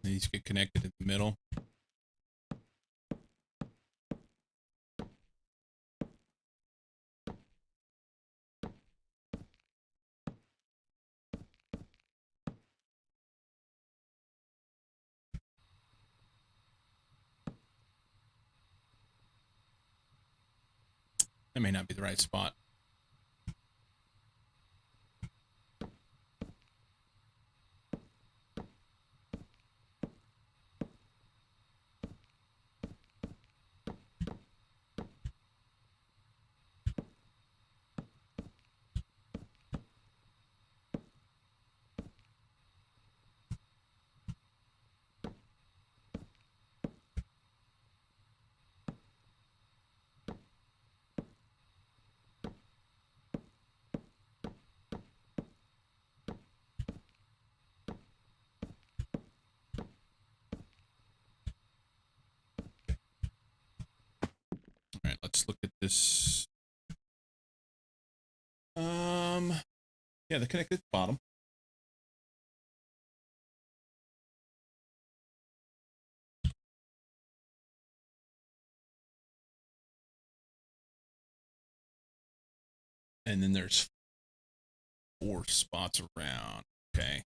These get connected in the middle. That may not be the right spot. All right, let's look at this. Yeah, they're connected at the bottom. And then there's 4 spots around. Okay.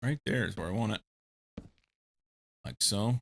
Right there is where I want it. Like so.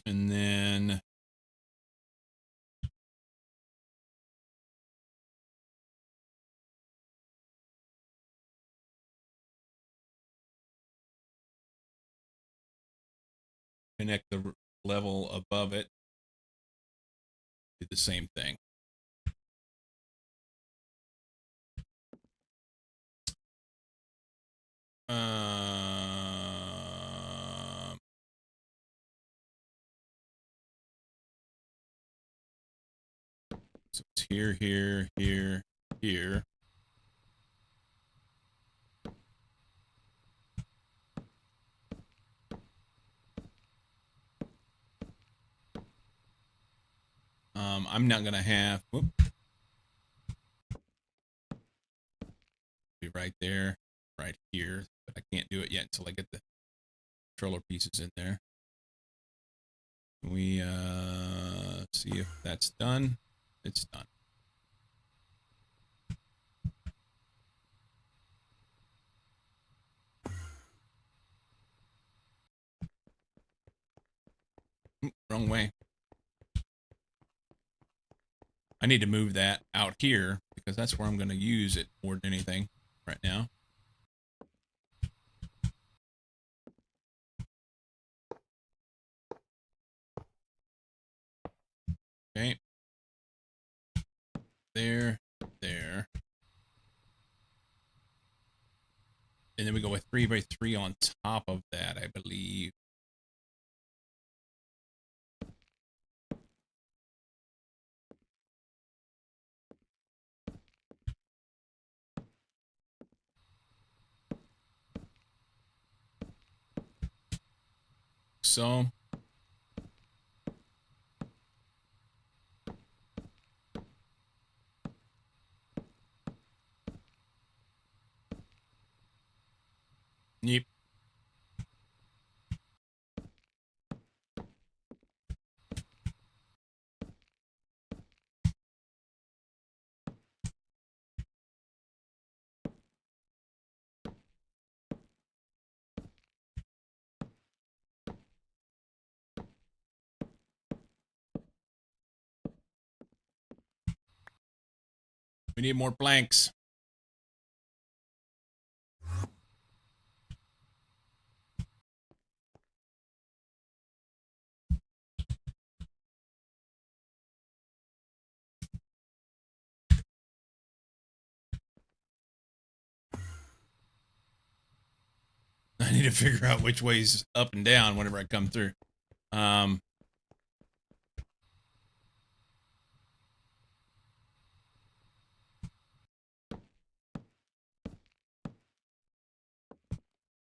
And then connect the level above it. Do the same thing. So it's here, here, here, here. I'm not gonna have. Whoop, be right there, right here, but I can't do it yet until I get the controller pieces in there. We see if that's done. It's done. Wrong way. I need to move that out here because that's where I'm going to use it more than anything right now. Okay. There. And then we go with 3x3 on top of that, I believe. So. Yep. We need more planks. I need to figure out which way's up and down whenever I come through.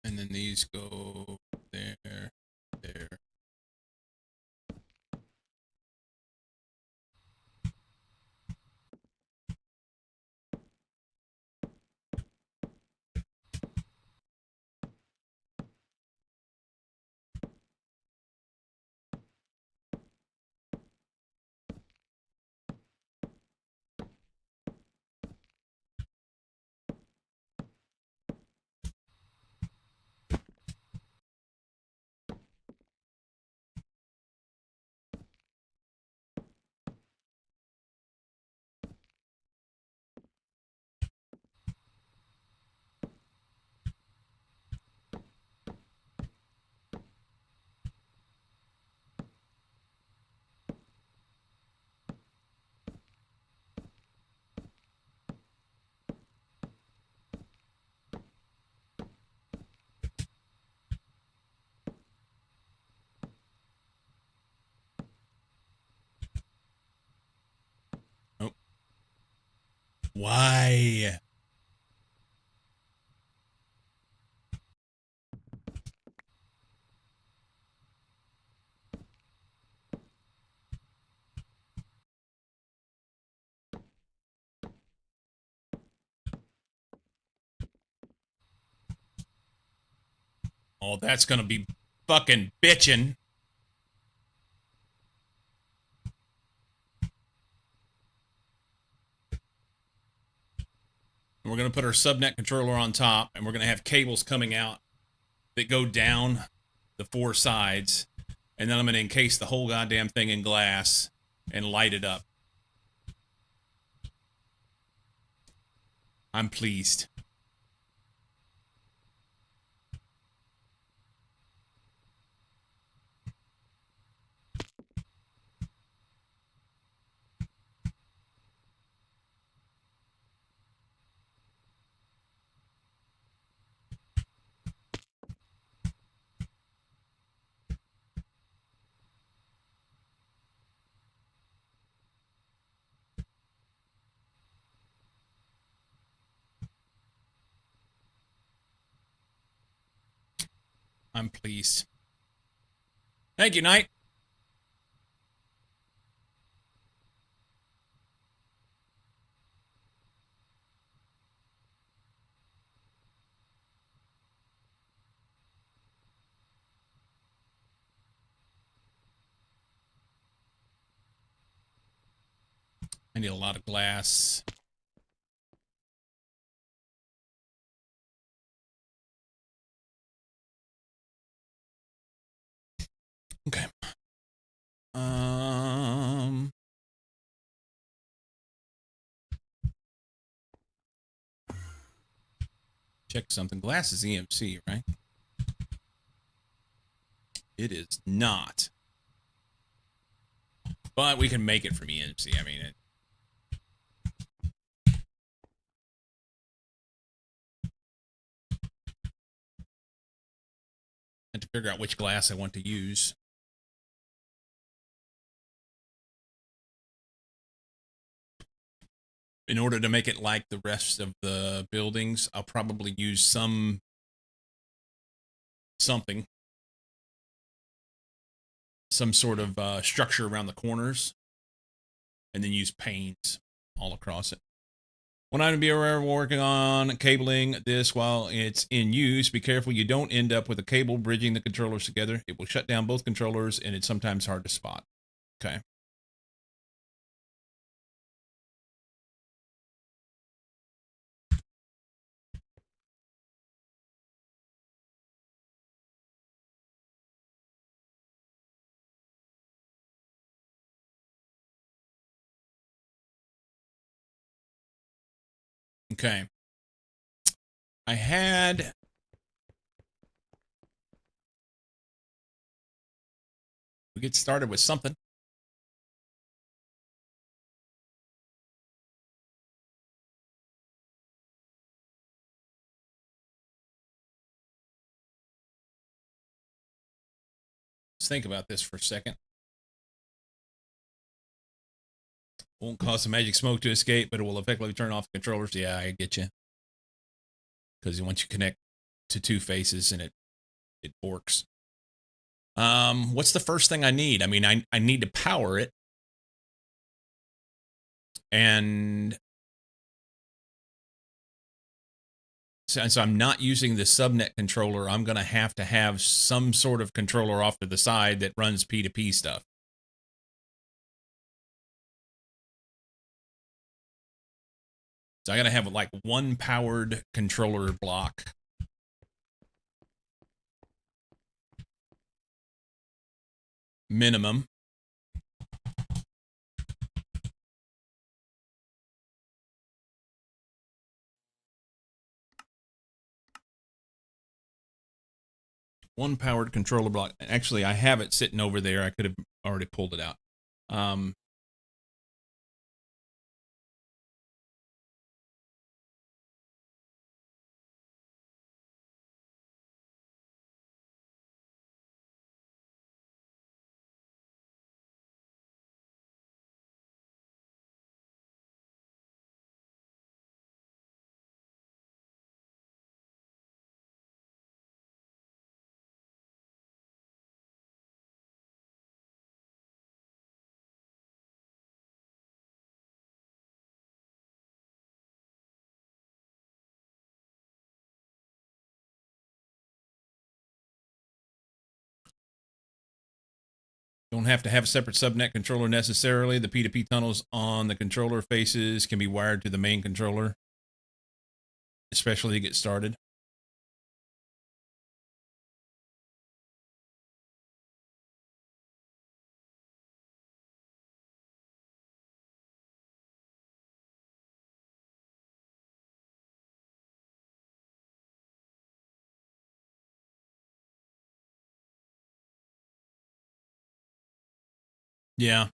And then these go there, there. Oh. Why? Oh, that's gonna be fucking bitching. We're gonna put our subnet controller on top, and we're gonna have cables coming out that go down the four sides, and then I'm gonna encase the whole goddamn thing in glass and light it up. I'm pleased. I'm pleased. Thank you, Knight. I need a lot of glass. Okay. Check something. Glass is EMC, right? It is not. But we can make it from EMC. I mean, I have to figure out which glass I want to use. In order to make it like the rest of the buildings, I'll probably use something, some sort of structure around the corners, and then use panes all across it. One item to be aware of: working on cabling this while it's in use. Be careful you don't end up with a cable bridging the controllers together. It will shut down both controllers, and it's sometimes hard to spot. Okay. Okay. I had... We get started with something. Let's think about this for a second. Won't cause the magic smoke to escape, but it will effectively turn off the controllers. Yeah, I get you. Because once you connect to two faces and it works. What's the first thing I need? I mean, I need to power it. And since I'm not using the subnet controller, I'm going to have some sort of controller off to the side that runs P2P stuff. So I got to have like one powered controller block. Minimum. One powered controller block. Actually, I have it sitting over there. I could have already pulled it out. Don't have to have a separate subnet controller necessarily. The P2P tunnels on the controller faces can be wired to the main controller, especially to get started. Yeah.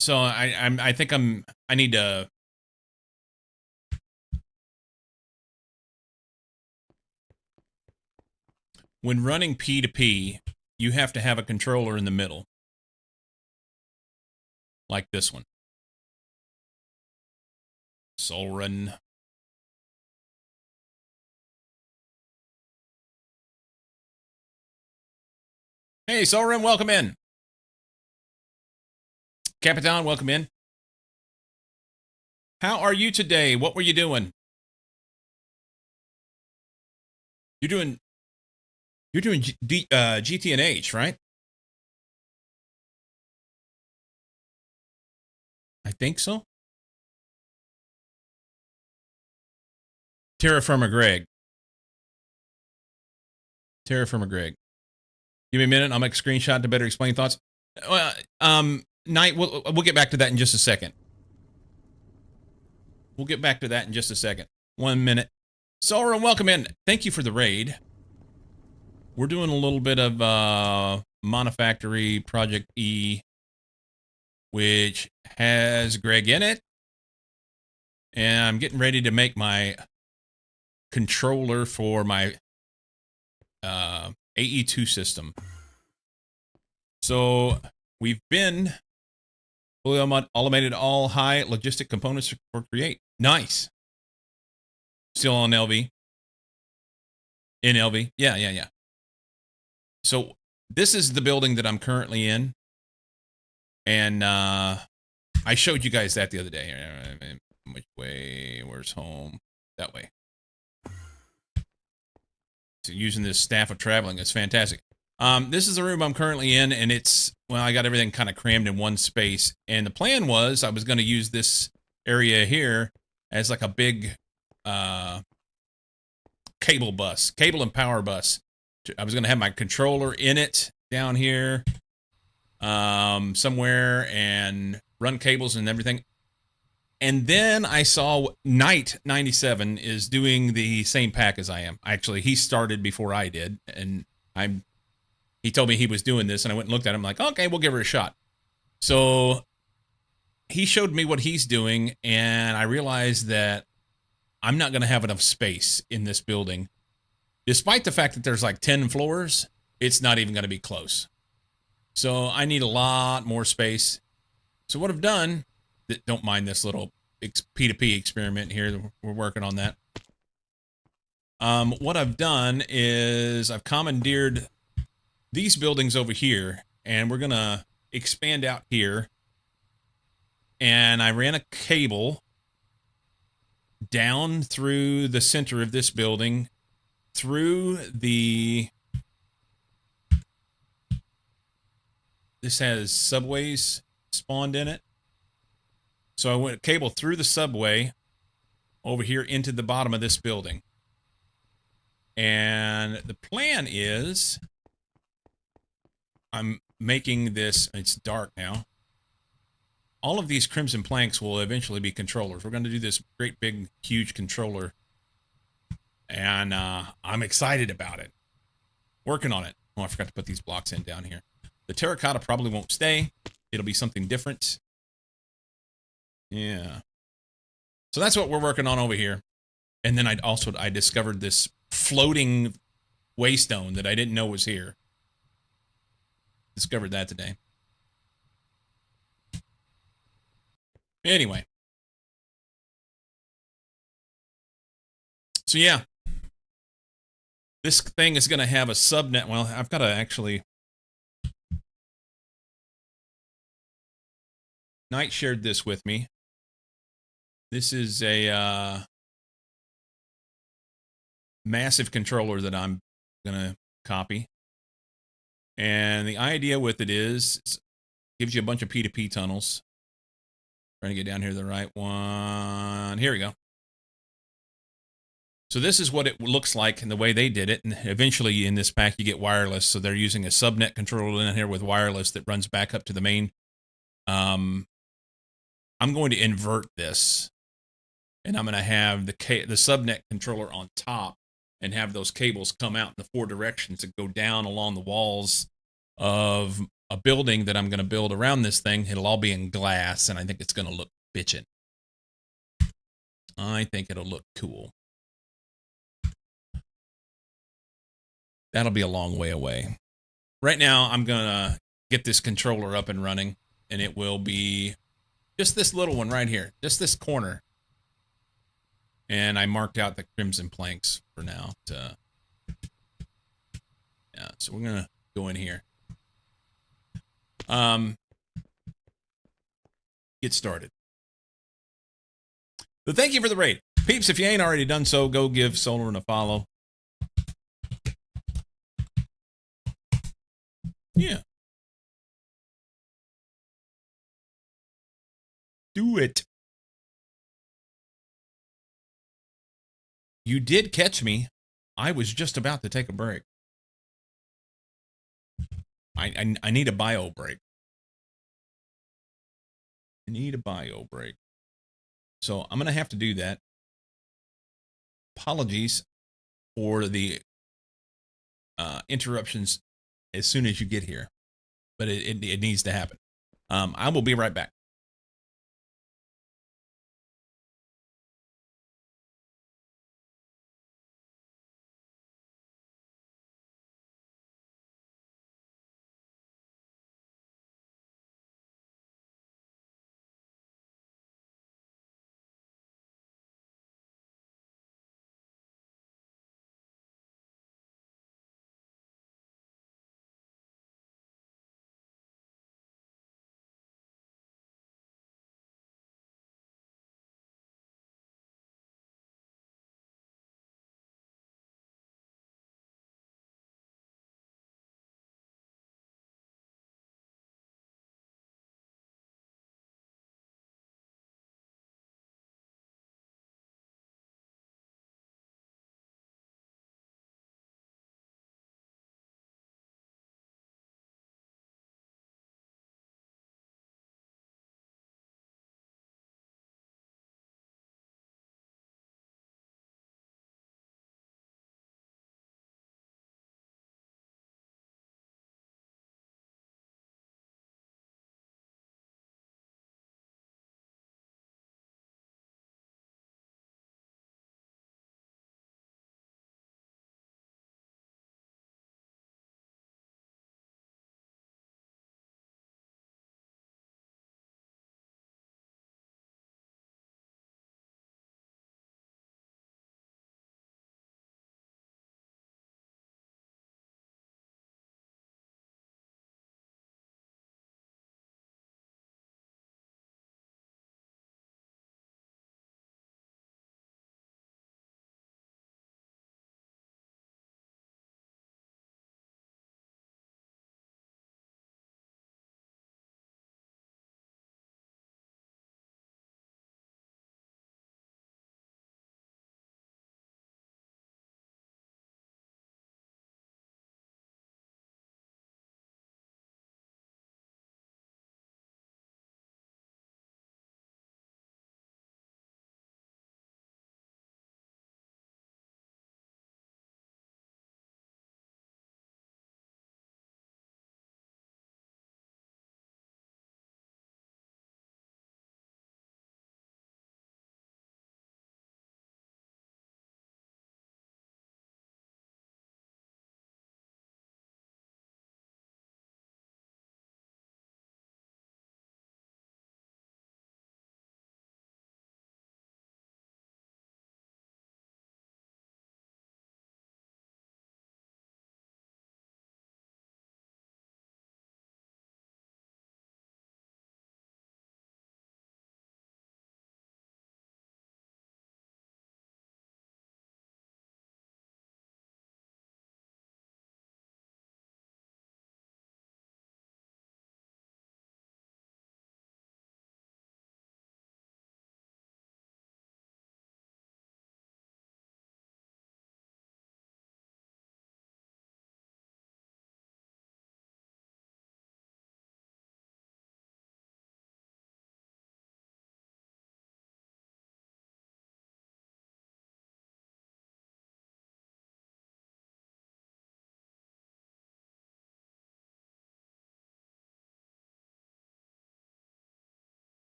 So I think I need to when running P2P, you have to have a controller in the middle. Like this one. Solren. Hey, Solren, welcome in. Capitan, welcome in. How are you today? What were you doing? You're doing GTNH, right? I think so. Terraformer Greg. Terraformer Greg. Give me a minute. I'll make a screenshot to better explain thoughts. Knight, we'll get back to that in just a second. We'll get back to that in just a second. 1 minute. Sora, welcome in. Thank you for the raid. We're doing a little bit of Monofactory Project E, which has Greg in it. And I'm getting ready to make my controller for my AE2 system. So we've been fully automated all high logistic components for Create. Nice. Still on LV. In LV. Yeah. So this is the building that I'm currently in. And I showed you guys that the other day. Which way? Where's home? That way. So using this staff of traveling, it's fantastic. This is the room I'm currently in, and it's, well, I got everything kind of crammed in one space. And the plan was I was going to use this area here as like a big cable and power bus. I was going to have my controller in it down here somewhere and run cables and everything. And then I saw Knight 97 is doing the same pack as I am. Actually, he started before I did, and he told me he was doing this, and I went and looked at him like, okay, we'll give her a shot. So he showed me what he's doing, and I realized that I'm not going to have enough space in this building. Despite the fact that there's like 10 floors, it's not even going to be close. So I need a lot more space. So what I've done, don't mind this little P2P experiment here. We're working on that. What I've done is I've commandeered these buildings over here, and we're going to expand out here. And I ran a cable down through the center of this building, through the... This has subways spawned in it. So I went cable through the subway over here into the bottom of this building. And the plan is I'm making this, it's dark now. All of these crimson planks will eventually be controllers. We're going to do this great big huge controller. And I'm excited about it. Working on it. Oh, I forgot to put these blocks in down here. The terracotta probably won't stay. It'll be something different. Yeah. So that's what we're working on over here. And then I discovered this floating waystone that I didn't know was here. Discovered that today. Anyway. So yeah. This thing is going to have a subnet. Well, I've got to actually... Knight shared this with me. This is a massive controller that I'm going to copy. And the idea with it is, it gives you a bunch of P2P tunnels. Trying to get down here to the right one. Here we go. So this is what it looks like in the way they did it. And eventually in this pack you get wireless. So they're using a subnet controller in here with wireless that runs back up to the main. I'm going to invert this. And I'm going to have the subnet controller on top and have those cables come out in the 4 directions that go down along the walls of a building that I'm going to build around this thing. It'll all be in glass, and I think it's going to look bitchin'. I think it'll look cool. That'll be a long way away. Right now, I'm going to get this controller up and running, and it will be just this little one right here, just this corner. And I marked out the crimson planks for now. Yeah, so we're going to go in here. Get started. But thank you for the raid. Peeps, if you ain't already done so, go give Solar a follow. Yeah. Do it. You did catch me. I was just about to take a break. I need a bio break. I need a bio break. So I'm going to have to do that. Apologies for the interruptions as soon as you get here, but it needs to happen. I will be right back.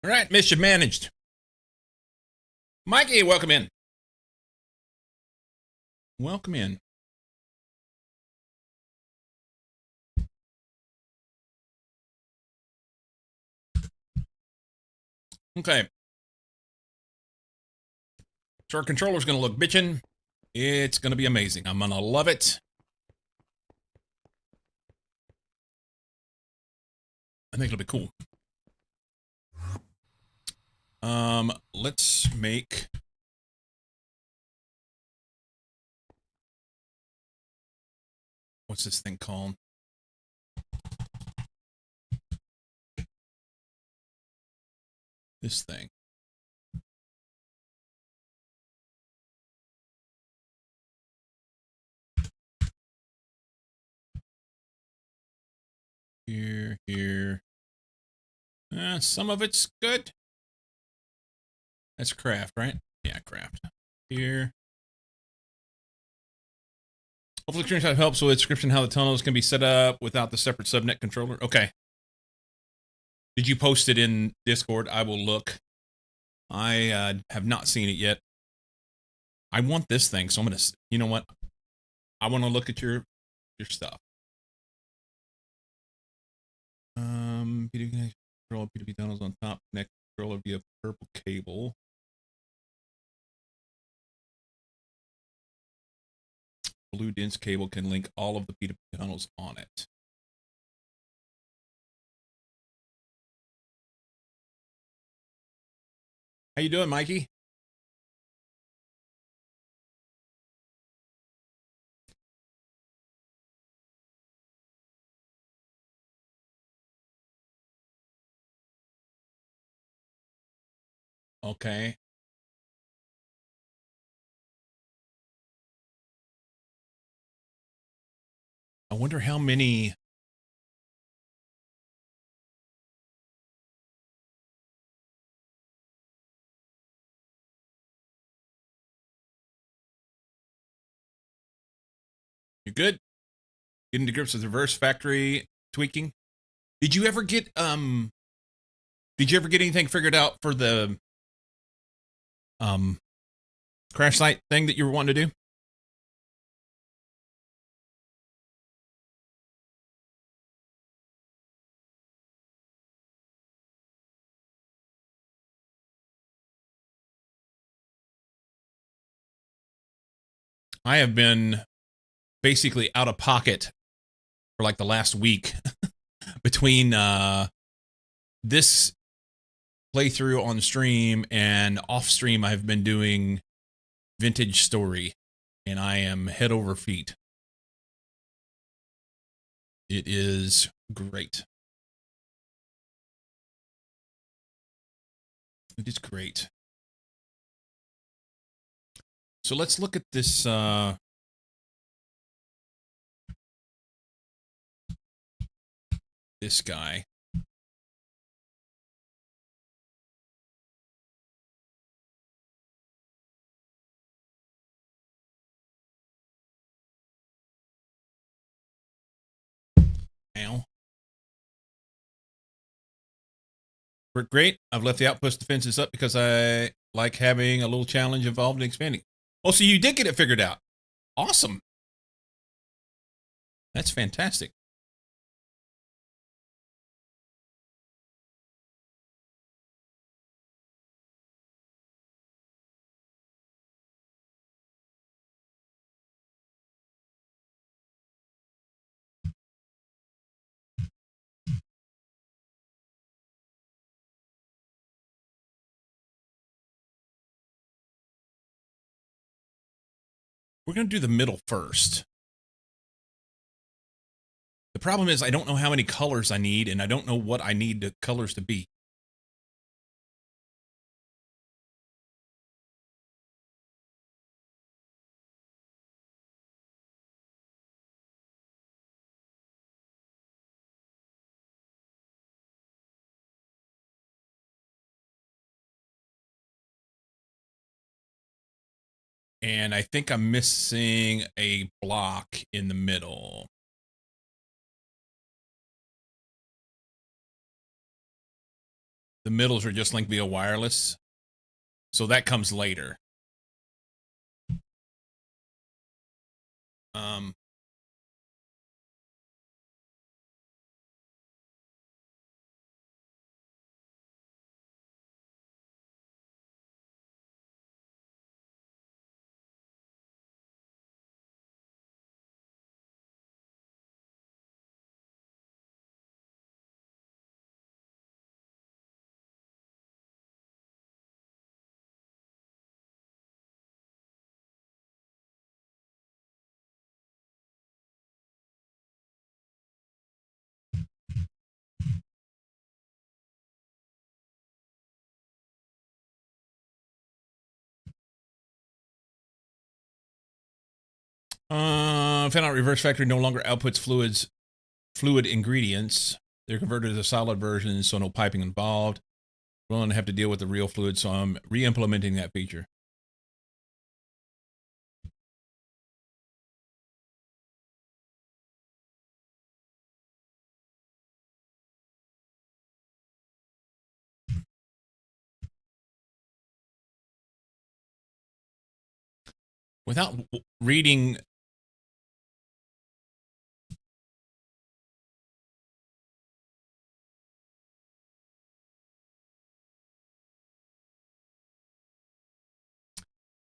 All right, mission managed. Mikey, welcome in. Welcome in. Okay. So our controller's going to look bitchin'. It's going to be amazing. I'm going to love it. I think it'll be cool. Let's make... What's this thing called? This thing. Here. Some of it's good. That's craft, right? Yeah, craft. Here. Hopefully the screenshot helps with the description how the tunnels can be set up without the separate subnet controller. Okay. Did you post it in Discord? I will look. I have not seen it yet. I want this thing, so I'm going to... You know what? I want to look at your stuff. P2P connection control, P2P tunnels on top, connect controller via purple cable. Blue dense cable can link all of the P2P tunnels on it. How you doing, Mikey? Okay. I wonder how many... You good? Getting to grips with reverse factory tweaking. Did you ever get anything figured out for the crash site thing that you were wanting to do? I have been basically out of pocket for like the last week between this playthrough on stream and off stream. I've been doing Vintage Story, and I am head over feet. It is great. It is great. So let's look at this this guy. Ow. Great. I've left the outpost defenses up because I like having a little challenge involved in expanding. Oh, so you did get it figured out. Awesome. That's fantastic. We're going to do the middle first. The problem is I don't know how many colors I need, and I don't know what I need the colors to be. And I think I'm missing a block in the middle. The middles are just linked via wireless. So that comes later. Found out reverse factory no longer outputs fluid ingredients. They're converted to solid versions, so no piping involved. We're going to have to deal with the real fluid, so I'm re-implementing that feature. Without reading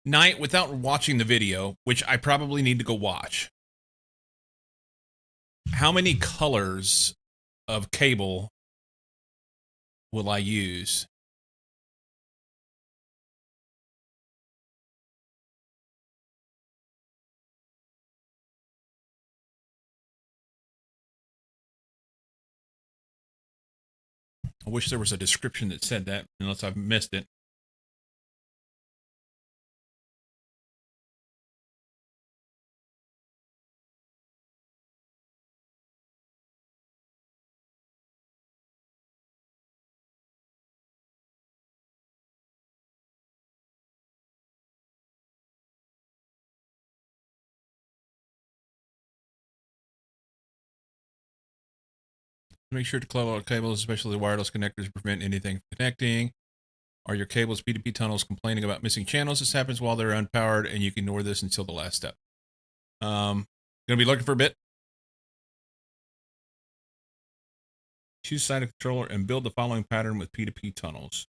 Night, without watching the video, which I probably need to go watch, how many colors of cable will I use? I wish there was a description that said that, unless I've missed it. Make sure to close all cables, especially the wireless connectors, to prevent anything from connecting. Are your cables P2P tunnels complaining about missing channels? This happens while they're unpowered, and you can ignore this until the last step. Gonna be looking for a bit. Choose side of controller and build the following pattern with P2P tunnels.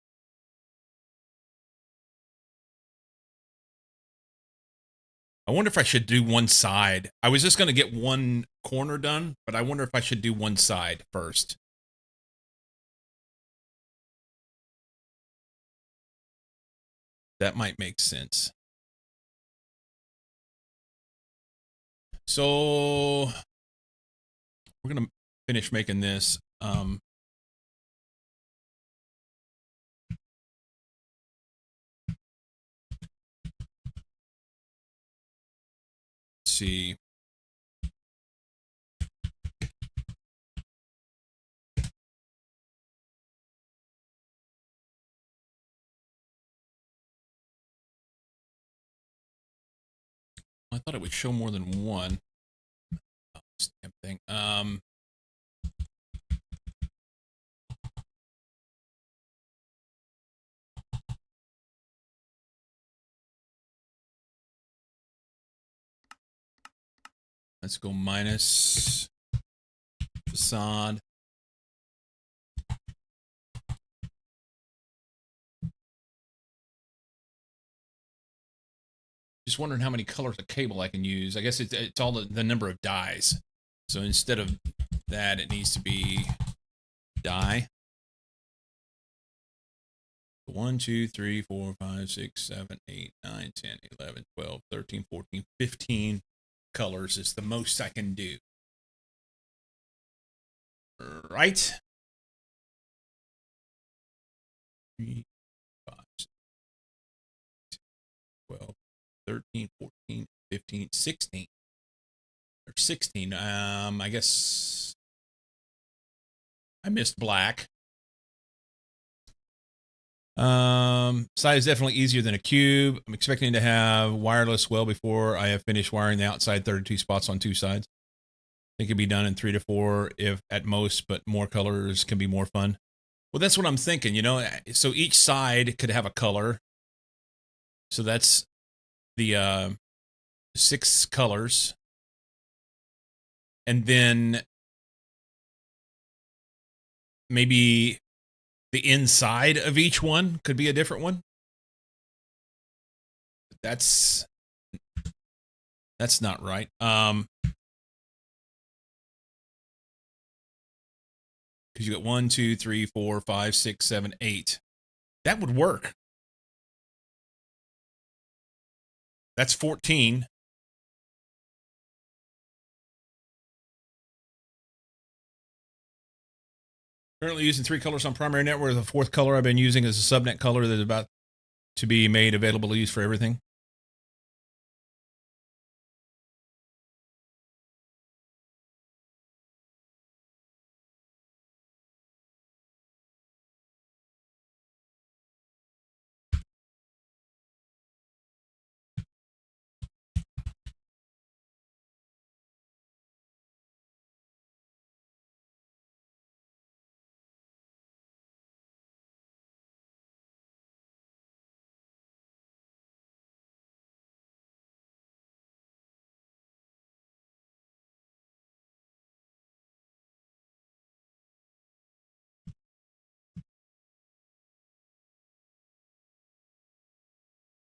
I wonder if I should do one side. I was just going to get one corner done, but I wonder if I should do one side first. That might make sense. So we're going to finish making this. Let's see. I thought it would show more than one. Oh, this damn thing. Let's go minus facade. Just wondering how many colors of cable I can use. I guess it's all the number of dyes. So instead of that, it needs to be dye. 1, 2, 3, 4, 5, 6, 7, 8, 9, 10, 11, 12, 13, 14, 15 colors is the most I can do. Right? 3, 5, 6, 12, 13, 14, 15, 16. Or 16. I guess I missed black. Side is definitely easier than a cube. I'm expecting to have wireless well before I have finished wiring the outside 32 spots on 2 sides. I think it could be done in 3 to 4 if at most, but more colors can be more fun. Well, that's what I'm thinking, you know. So each side could have a color. So that's the 6 colors. And then maybe the inside of each one could be a different one. That's not right. Because you got 1, 2, 3, 4, 5, 6, 7, 8. That would work. That's 14. Currently using 3 colors on primary network. The 4th color I've been using is a subnet color that is about to be made available to use for everything.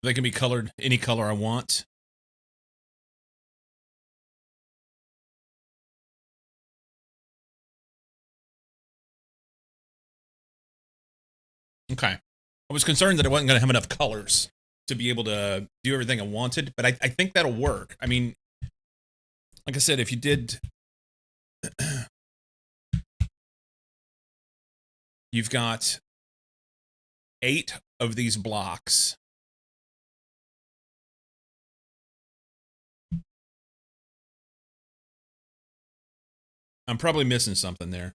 They can be colored any color I want. Okay. I was concerned that I wasn't going to have enough colors to be able to do everything I wanted, but I think that'll work. I mean, like I said, if you did, you've got 8 of these blocks. I'm probably missing something there.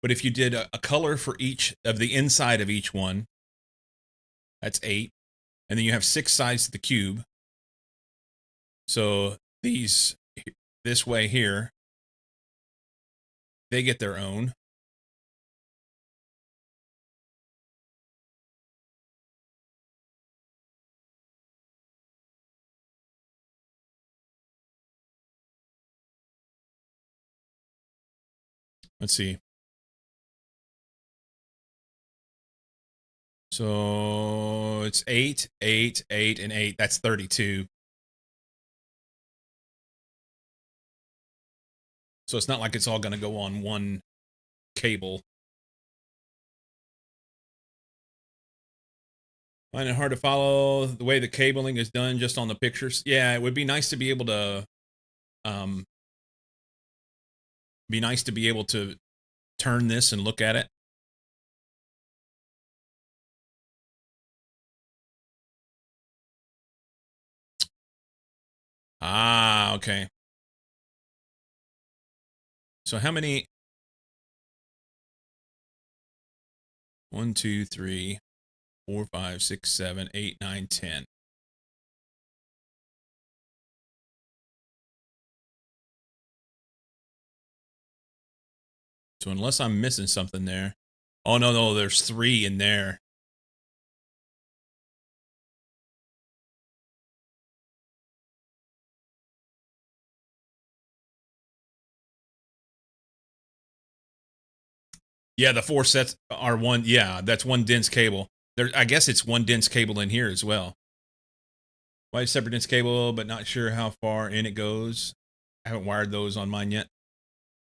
But if you did a color for each of the inside of each one, that's 8. And then you have 6 sides to the cube. So these, this way here, they get their own. Let's see. So it's 8, 8, 8, and 8. That's 32. So it's not like it's all going to go on one cable. Find it hard to follow the way the cabling is done just on the pictures. Yeah, it would be nice to be able to, turn this and look at it. Ah, okay. So how many? 1, 2, 3, 4, 5, 6, 7, 8, 9, 10. So unless I'm missing something there. Oh, no, there's 3 in there. Yeah, the 4 sets are one. Yeah, that's one dense cable. There, I guess it's one dense cable in here as well. Why separate dense cable, but not sure how far in it goes. I haven't wired those on mine yet.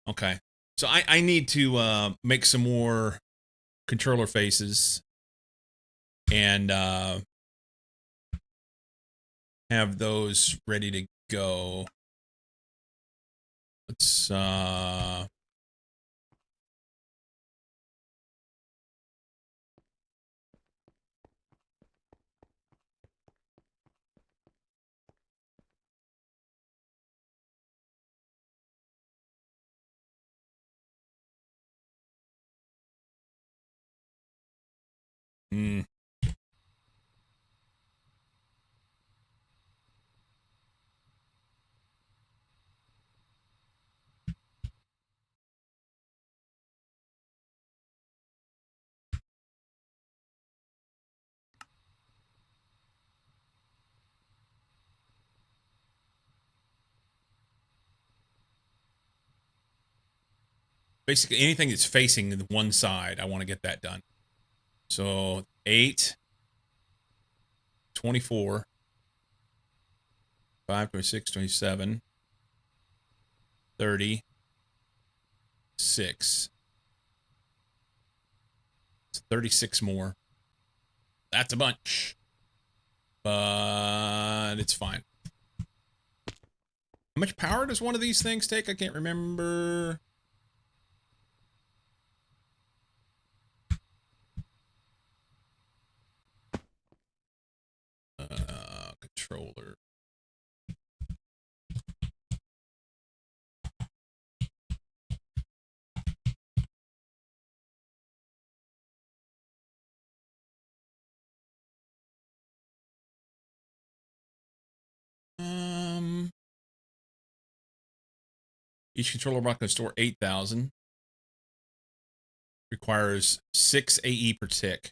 Okay. So I need to make some more controller faces and have those ready to go. Let's hmm. basically anything that's facing the one side, I want to get that done. So 8, 24, 5, 26, 27, 30, 6. It's 36 more. That's a bunch. But it's fine. How much power does one of these things take? I can't remember. Controller. Each controller block can store 8,000. Requires 6 AE per tick.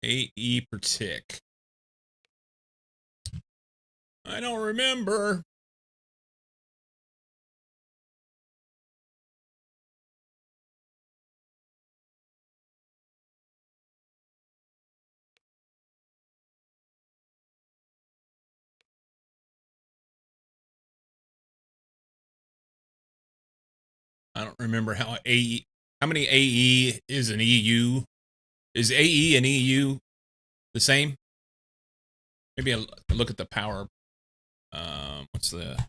8 per tick. I don't remember. I don't remember how many AE is an EU. Is AE and EU the same? Maybe I look at the power. What's the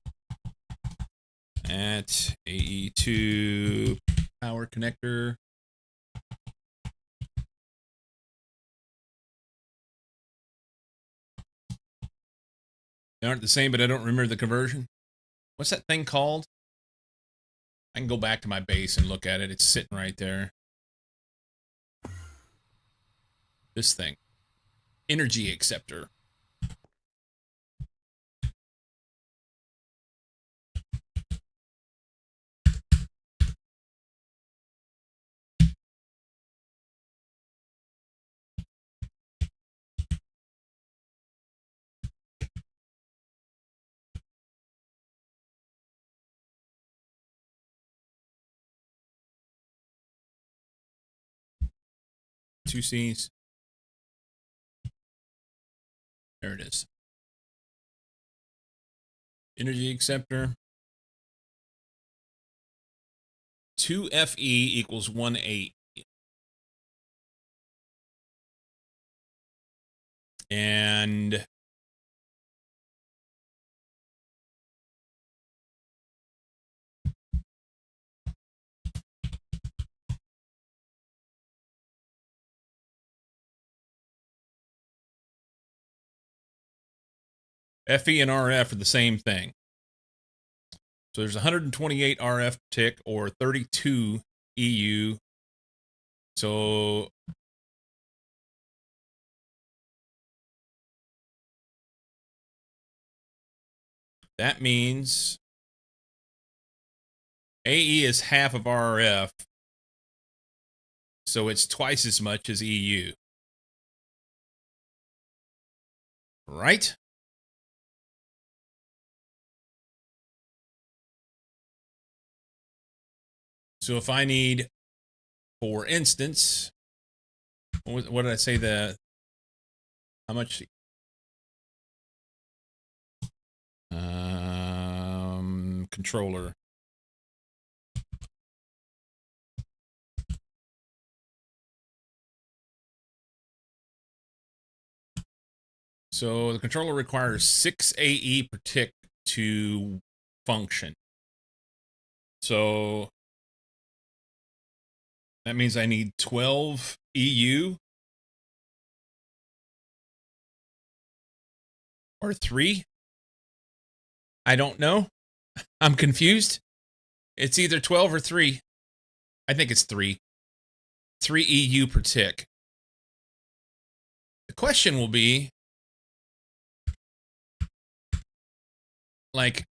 at AE2 power connector? They aren't the same, but I don't remember the conversion. What's that thing called? I can go back to my base and look at it. It's sitting right there. This thing. Energy acceptor. Two C's. There it is. Energy acceptor. 2 FE equals 1 8. And FE and RF are the same thing. So there's 128 RF tick or 32 EU. So that means AE is half of RF. So it's twice as much as EU. Right? So if I need, for instance, what did I say, how much? Controller. So the controller requires 6 AE per tick to function. So that means I need 12 EU or 3. I don't know. I'm confused. It's either 12 or 3. I think it's 3. 3 EU per tick. The question will be, like,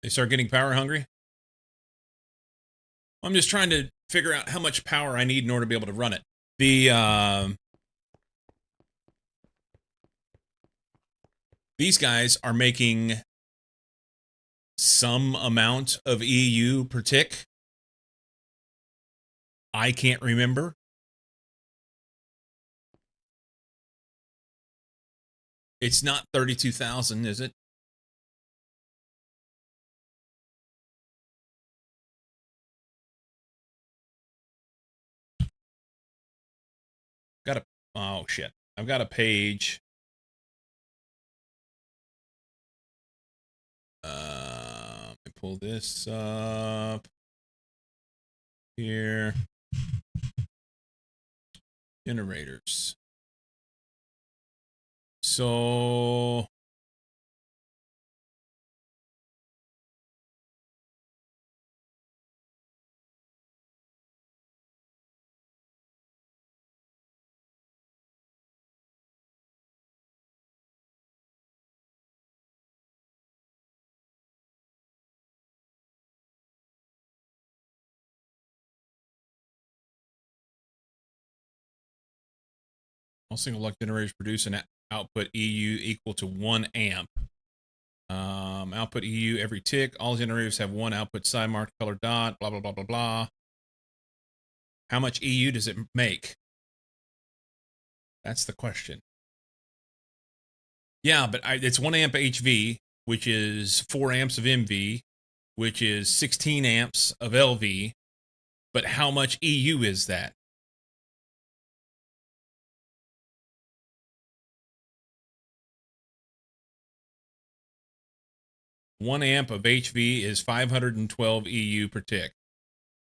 they start getting power hungry? I'm just trying to figure out how much power I need in order to be able to run it. The these guys are making some amount of EU per tick. I can't remember. It's not 32,000, is it? Got a oh shit. I've got a page. Let me pull this up here. Generators. So all single luck generators produce an output EU equal to 1 amp. Output EU every tick. All generators have one output side marked colored dot. Blah blah blah blah blah. How much EU does it make? That's the question. Yeah, but it's 1 amp HV, which is 4 amps of MV, which is 16 amps of LV. But how much EU is that? One amp of HV is 512 EU per tick.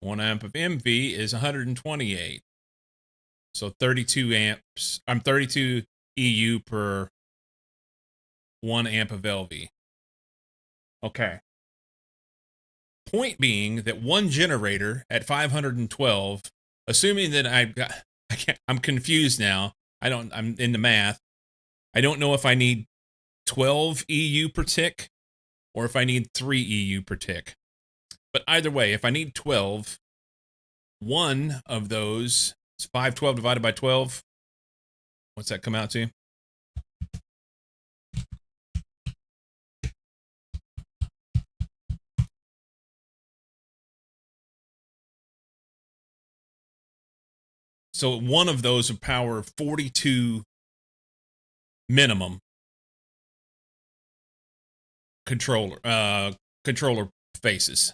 1 amp of MV is 128. So 32 amps. I'm 32 EU per 1 amp of LV. Okay. Point being that one generator at 512, assuming that I'm confused now. I'm in the math. I don't know if I need 12 EU per tick or if I need 3 EU per tick. But either way, if I need 12, one of those is 512 divided by 12. What's that come out to? So one of those would power 42 minimum controller faces.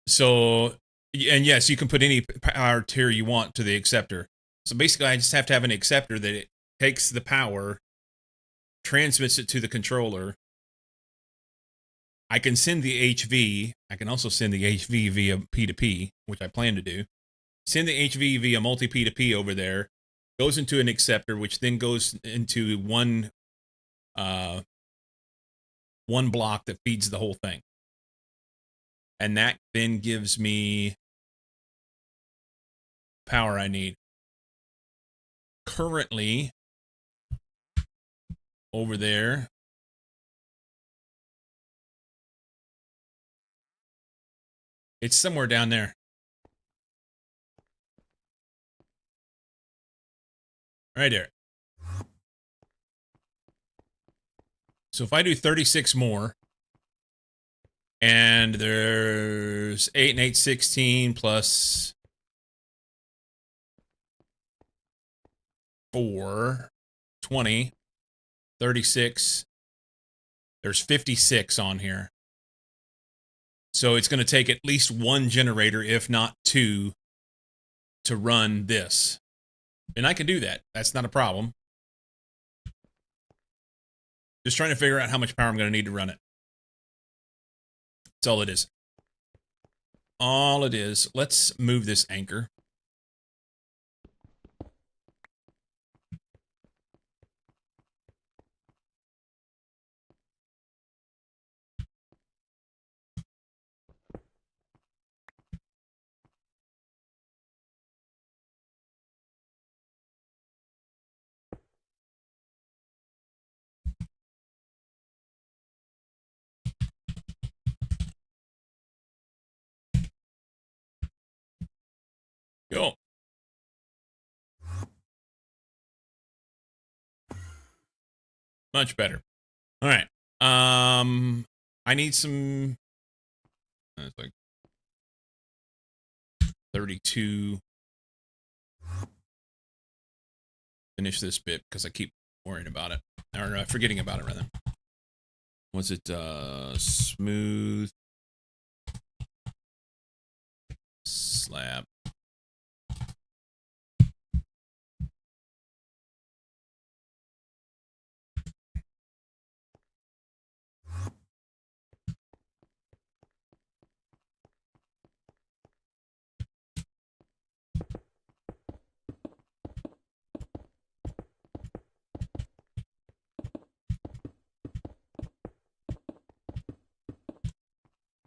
So, and yes, you can put any power tier you want to the acceptor. So basically, I just have to have an acceptor that it takes the power, transmits it to the controller. I can send the HV. I can also send the HV via P2P, which I plan to do. Send the HV via multi P2P over there, goes into an acceptor, which then goes into one block that feeds the whole thing. And that then gives me power I need. Currently, over there, it's somewhere down there. Right there. So if I do 36 more, and there's 8 and 8, 16 plus 4, 20, 36. There's 56 on here. So it's going to take at least one generator, if not two, to run this. And I can do that. That's not a problem. Just trying to figure out how much power I'm going to need to run it. That's all it is. All it is. Let's move this anchor. Go. Much better. All right. I need some. It's like 32. Finish this bit because I keep worrying about it, or forgetting about it rather. Was it smooth slab?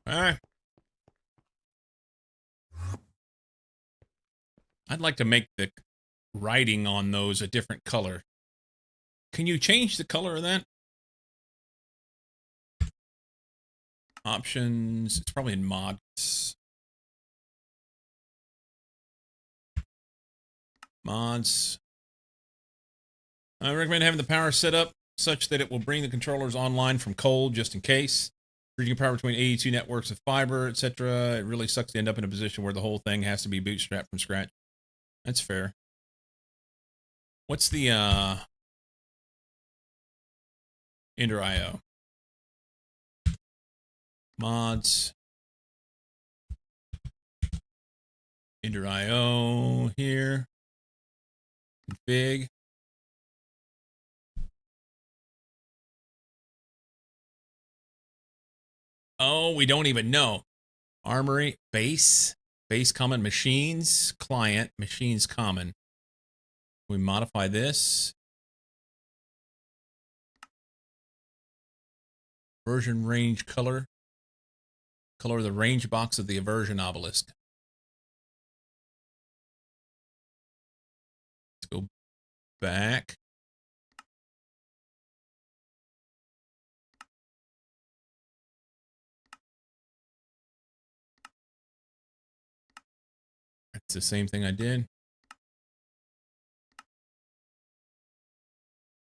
All right. I'd like to make the writing on those a different color. Can you change the color of that? Options. It's probably in mods. Mods. I recommend having the power set up such that it will bring the controllers online from cold just in case. Bridging power between 82 networks of fiber, etc. It really sucks to end up in a position where the whole thing has to be bootstrapped from scratch. That's fair. What's the Ender IO? Mods. Ender IO here. Config. Oh, we don't even know. Armory, base common, machines, client, machines common. We modify this. Version range color. Color of the range box of the aversion obelisk. Let's go back. It's the same thing I did.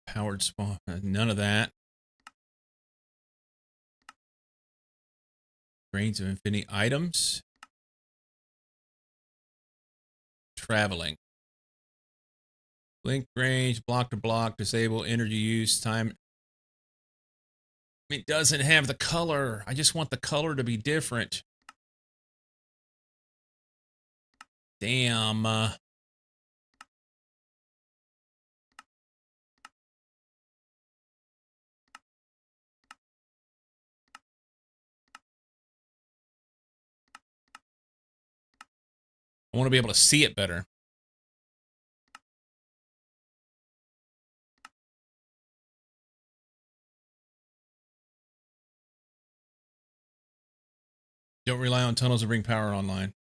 Powered spawn, none of that. Grains of infinity items. Traveling. Link range, block to block, disable energy use, time. It doesn't have the color. I just want the color to be different. Damn. I want to be able to see it better. Don't rely on tunnels to bring power online.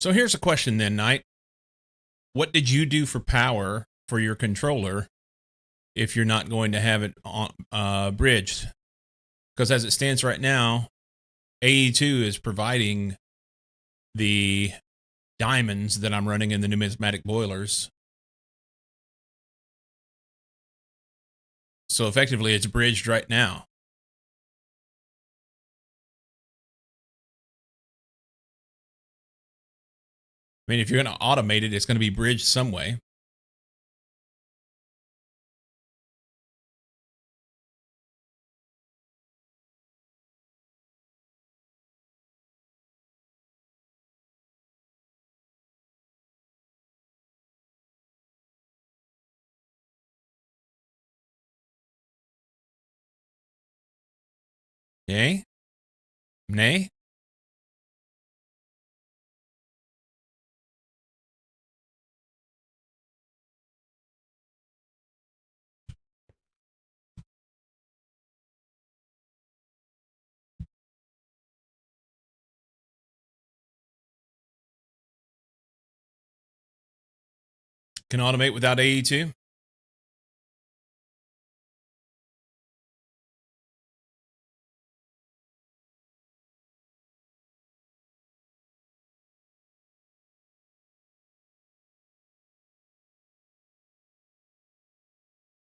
So here's a question then, Knight. What did you do for power for your controller if you're not going to have it on, bridged? Because as it stands right now, AE2 is providing the diamonds that I'm running in the numismatic boilers. So effectively, it's bridged right now. I mean, if you're going to automate it, it's going to be bridged some way. Nay? Nay? Can automate without AE2?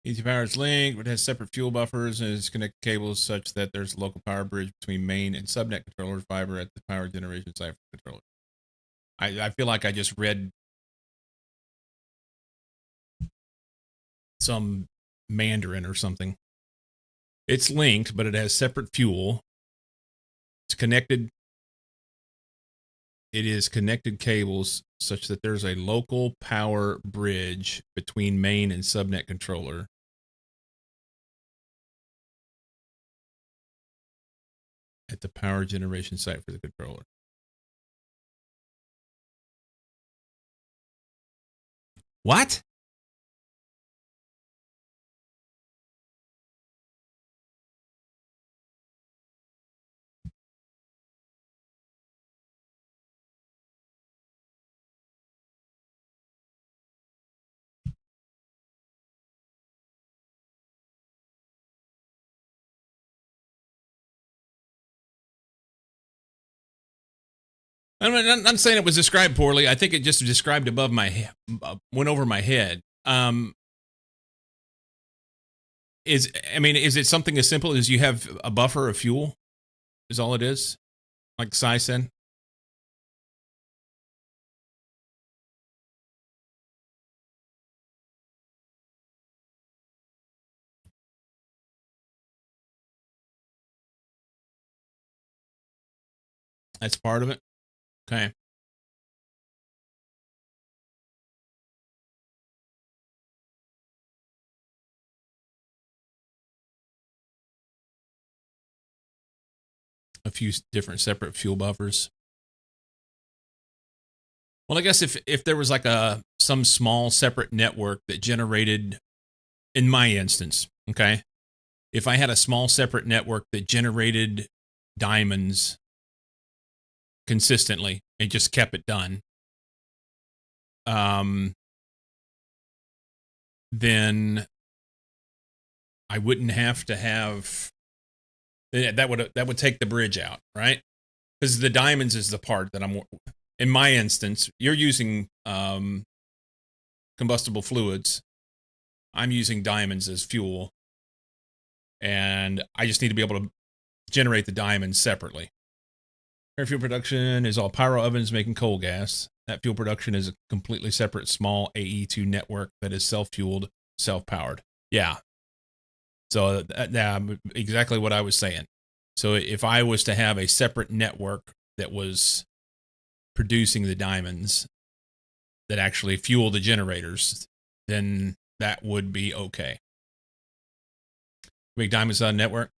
Easy Power is linked, but has separate fuel buffers and is connected cables such that there's a local power bridge between main and subnet controller fiber at the power generation site for controller. I feel like I just read some Mandarin or something. It's linked, but it has separate fuel. It's connected. It is connected cables such that there's a local power bridge between main and subnet controller. At the power generation site for the controller. What? I'm saying it was described poorly. I think it just described above my head, went over my head. Is it something as simple as you have a buffer of fuel? Is all it is? Like Sai said? That's part of it? Okay. A few different separate fuel buffers. Well, I guess if there was like some small separate network that generated, in my instance, okay, if I had a small separate network that generated diamonds consistently and just kept it done, then I wouldn't have to have that would take the bridge out, right? Because the diamonds is the part that I'm. In my instance, you're using combustible fluids. I'm using diamonds as fuel, and I just need to be able to generate the diamonds separately. Air fuel production is all pyro ovens making coal gas. That fuel production is a completely separate small AE2 network that is self-fueled, self-powered. Yeah. So exactly what I was saying. So if I was to have a separate network that was producing the diamonds that actually fuel the generators, then that would be okay. Make diamonds on network?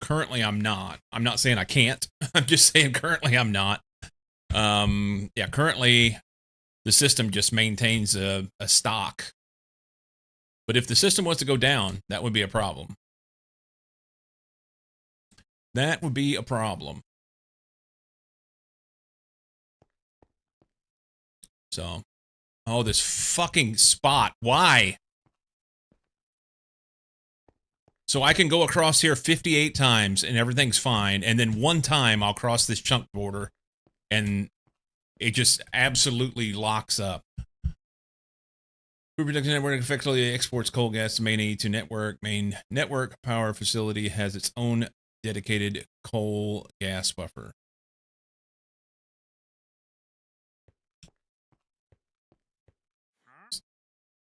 Currently, I'm not. I'm not saying I can't. I'm just saying currently I'm not. Yeah, currently the system just maintains a stock. But if the system was to go down, that would be a problem. That would be a problem. So, oh, this fucking spot. Why? So I can go across here 58 times and everything's fine. And then one time I'll cross this chunk border and it just absolutely locks up. Food production network effectively exports coal gas to main AE2 network. Main network power facility has its own dedicated coal gas buffer.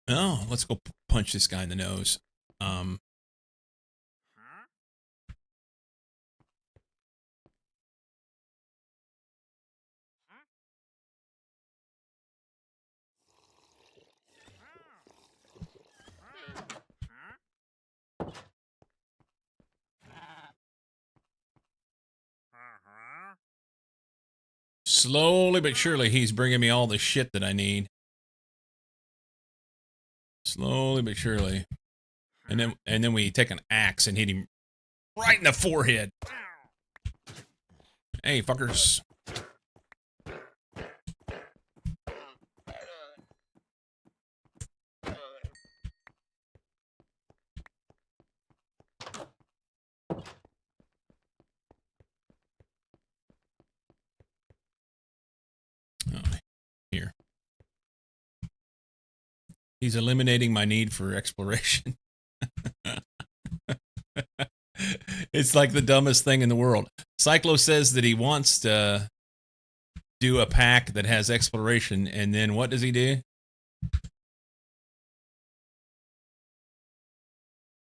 Oh, let's go punch this guy in the nose. Slowly but surely, he's bringing me all the shit that I need. Slowly but surely. And then we take an axe and hit him right in the forehead. Hey, fuckers. Oh, here. He's eliminating my need for exploration. It's like the dumbest thing in the world. Cyclo says that he wants to do a pack that has exploration, and then what does he do?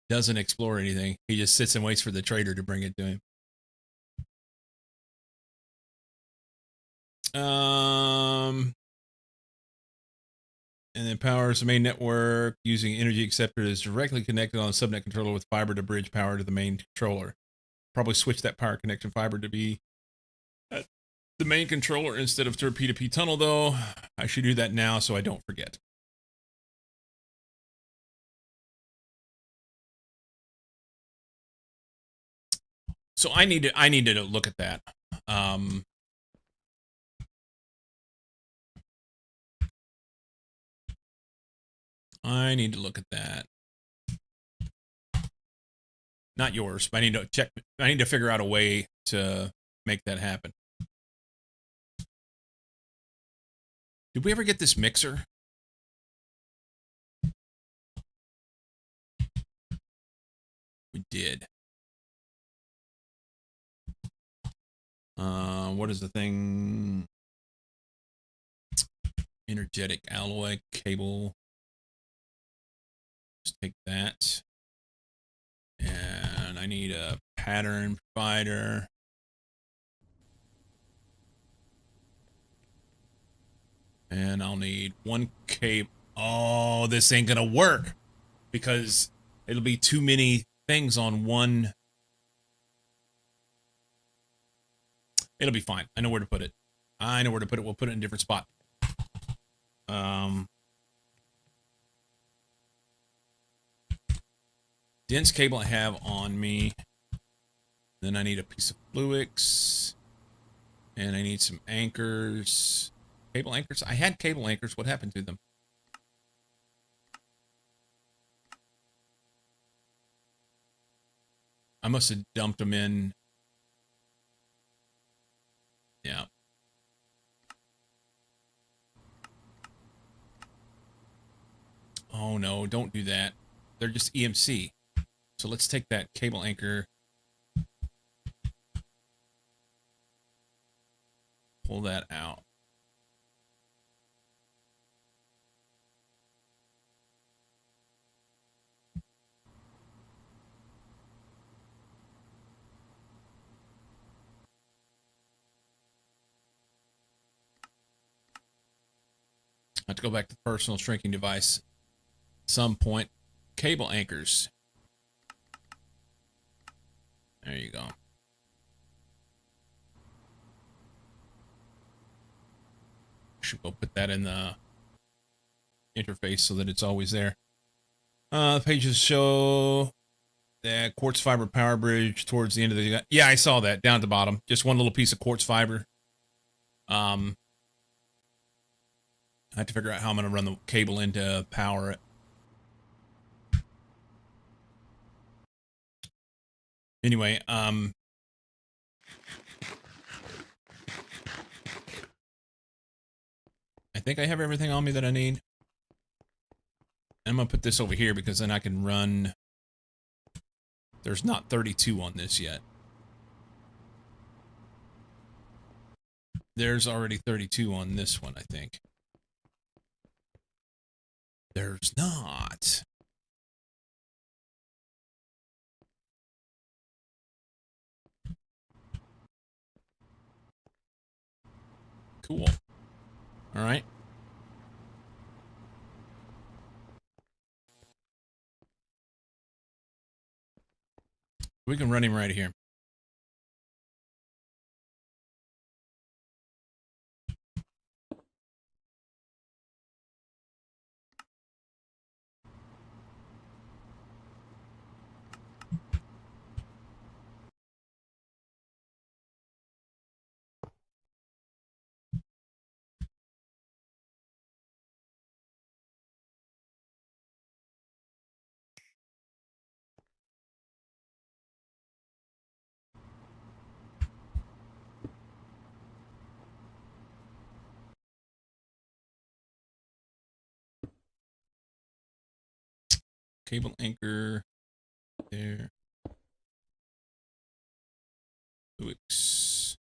Doesn't explore anything. He just sits and waits for the trader to bring it to him. And then powers the main network using energy acceptor is directly connected on a subnet controller with fiber to bridge power to the main controller. Probably switch that power connection fiber to be at the main controller instead of to P2P tunnel, though. I should do that now so I don't forget. So I need to look at that. I need to look at that. Not yours, but I need to check. I need to figure out a way to make that happen. Did we ever get this mixer? We did. What is the thing? Energetic alloy cable. Just take that. And I need a pattern provider. And I'll need one cable. Oh, this ain't gonna work because it'll be too many things on one. It'll be fine. I know where to put it. I know where to put it. We'll put it in a different spot. Dense cable I have on me. Then I need a piece of Fluix. And I need some anchors. Cable anchors? I had cable anchors. What happened to them? I must have dumped them in. Yeah. Oh no, don't do that. They're just EMC. So let's take that cable anchor. Pull that out. I have to go back to the personal shrinking device at some point. Cable anchors. There you go. Should go put that in the interface so that it's always there. The pages show that quartz fiber power bridge towards the end of the. Yeah, I saw that down at the bottom. Just one little piece of quartz fiber. I have to figure out how I'm going to run the cable in to power it. Anyway, I think I have everything on me that I need. I'm going to put this over here because then I can run. There's not 32 on this yet. There's already 32 on this one, I think. There's not. Cool. All right. We can run him right here. cable anchor there. Oops.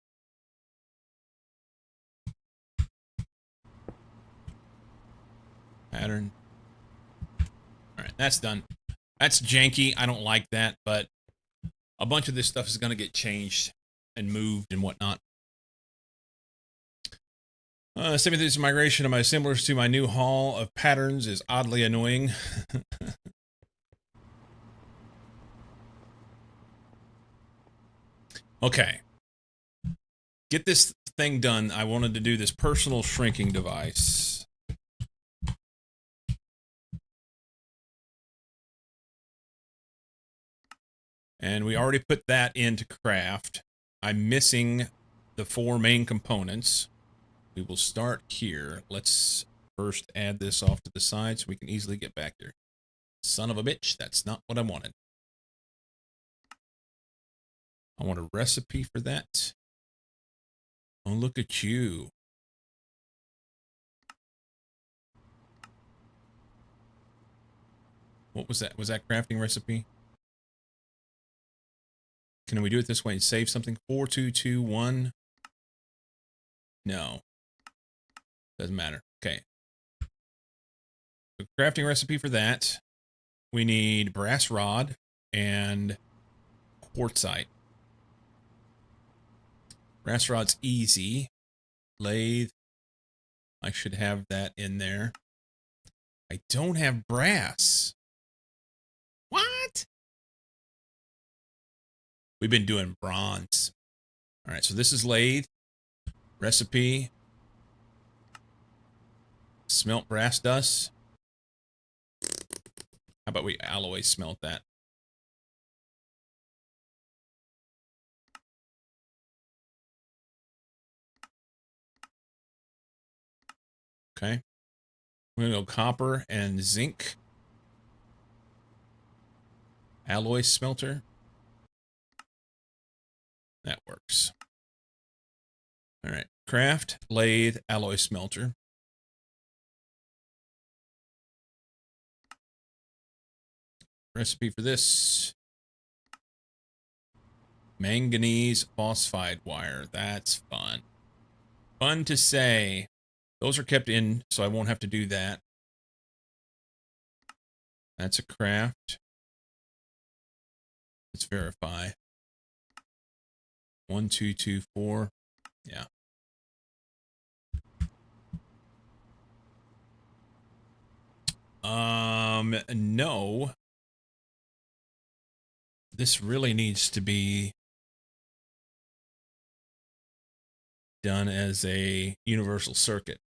Pattern. All right, that's done. That's janky. I don't like that, but a bunch of this stuff is going to get changed and moved and whatnot. Stemming through this migration of my assemblers to my new hall of patterns is oddly annoying. Okay. Get this thing done. I wanted to do this personal shrinking device. And we already put that into craft. I'm missing the 4 main components. We will start here. Let's first add this off to the side so we can easily get back there. Son of a bitch, that's not what I wanted. I want a recipe for that. Oh, look at you. What was that? Was that crafting recipe? Can we do it this way and save something? 4221. No. Doesn't matter. Okay. The crafting recipe for that. We need brass rod and quartzite. Brass rod's easy. Lathe. I should have that in there. I don't have brass. What? We've been doing bronze. All right, so this is lathe. Recipe. Smelt brass dust. How about we alloy smelt that? Okay. We're going to go copper and zinc. Alloy smelter. That works. All right. Craft, lathe, alloy smelter. Recipe for this. Manganese phosphide wire. That's fun. Fun to say. Those are kept in, so I won't have to do that. That's a craft. Let's verify. 1224. Yeah. No. This really needs to be done as a universal circuit.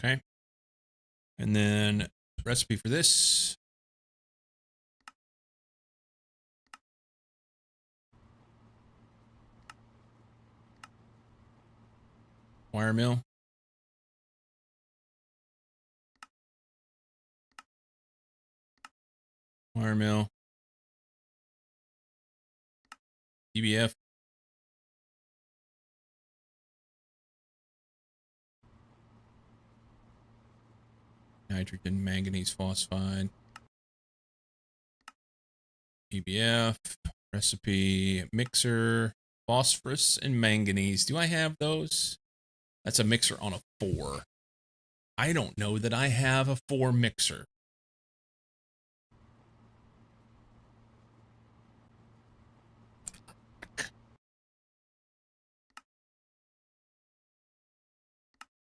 Okay. And then recipe for this. Wire mill. Wire mill. EBF. Nitrogen manganese phosphide. EBF. Recipe. Mixer. Phosphorus and manganese. Do I have those? That's a mixer on a 4. I don't know that I have a 4 mixer.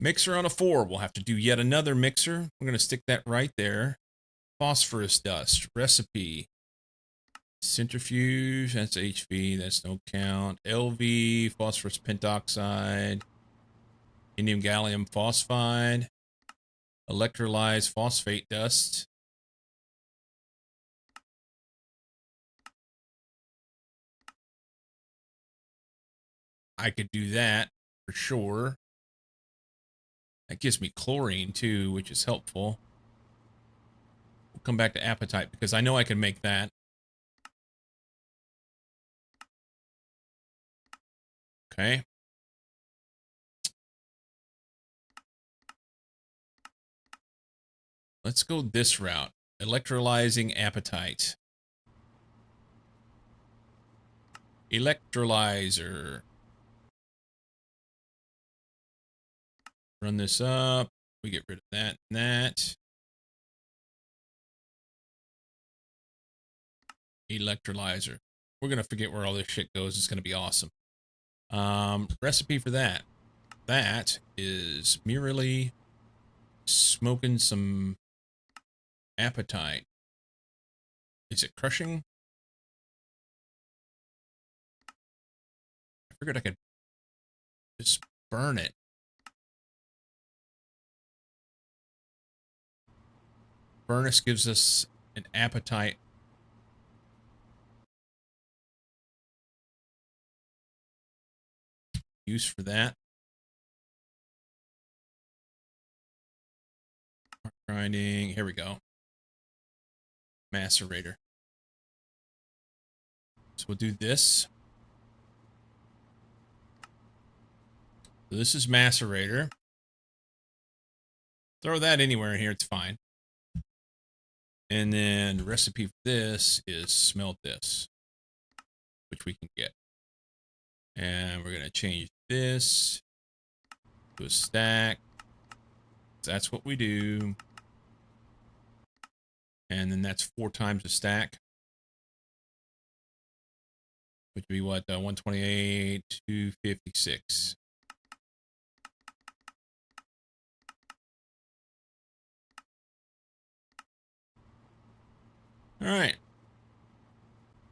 Mixer on a 4. We'll have to do yet another mixer. We're going to stick that right there. Phosphorus dust. Recipe. Centrifuge. That's HV. That's no count. LV. Phosphorus pentoxide. Indium gallium phosphide, electrolyzed phosphate dust. I could do that for sure. That gives me chlorine too, which is helpful. We'll come back to apatite because I know I can make that. Okay. Let's go this route. Electrolyzing apatite. Electrolyzer. Run this up. We get rid of that and that. Electrolyzer. We're going to forget where all this shit goes. It's going to be awesome. Recipe for that. That is merely smoking some apatite. Is it crushing? I figured I could just burn it. Furnace gives us an apatite. Use for that. Grinding. Here we go. Macerator. So we'll do this. So this is macerator. Throw that anywhere in here, it's fine. And then the recipe for this is smelt this, which we can get. And we're going to change this to a stack. That's what we do. And then that's 4 times a stack. Which would be what? 128, 256. All right.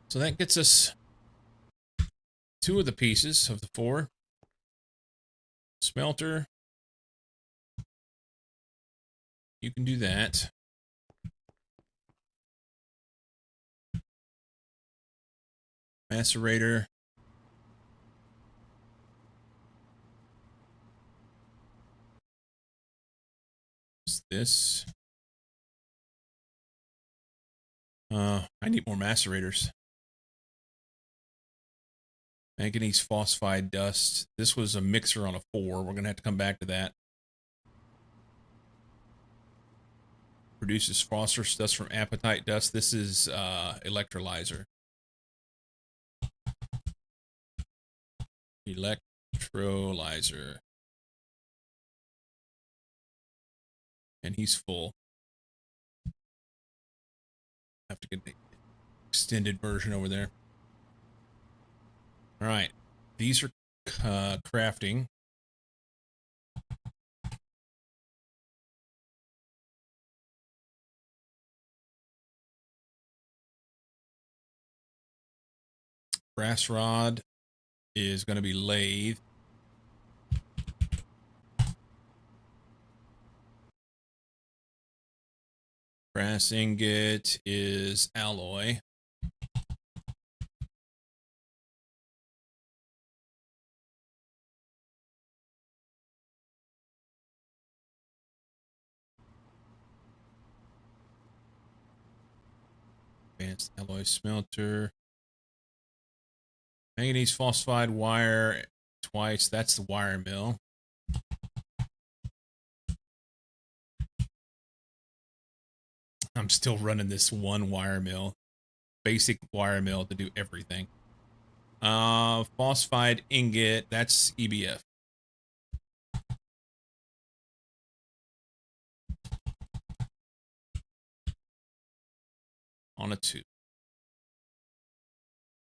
So that gets us 2 of the pieces of the 4. Smelter. You can do that. Macerator. What's this? I need more macerators. Manganese phosphide dust. This was a mixer on a 4. We're going to have to come back to that. Produces phosphorus dust from apatite dust. This is electrolyzer. Electrolyzer. And he's full. Have to get the extended version over there. All right. These are crafting. Brass rod is going to be lathe. Brass ingot is alloy. Advanced alloy smelter. Manganese phosphide wire twice. That's the wire mill. I'm still running this one wire mill. Basic wire mill to do everything. Phosphide ingot. That's EBF. On a 2.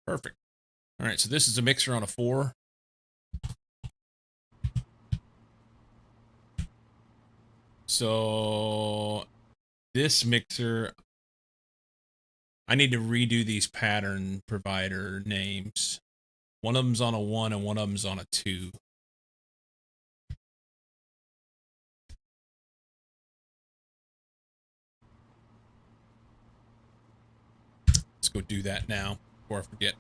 Perfect. All right, so this is a mixer on a 4. So this mixer, I need to redo these pattern provider names. One of them's on a 1 and one of them's on a 2. go do that now before I forget.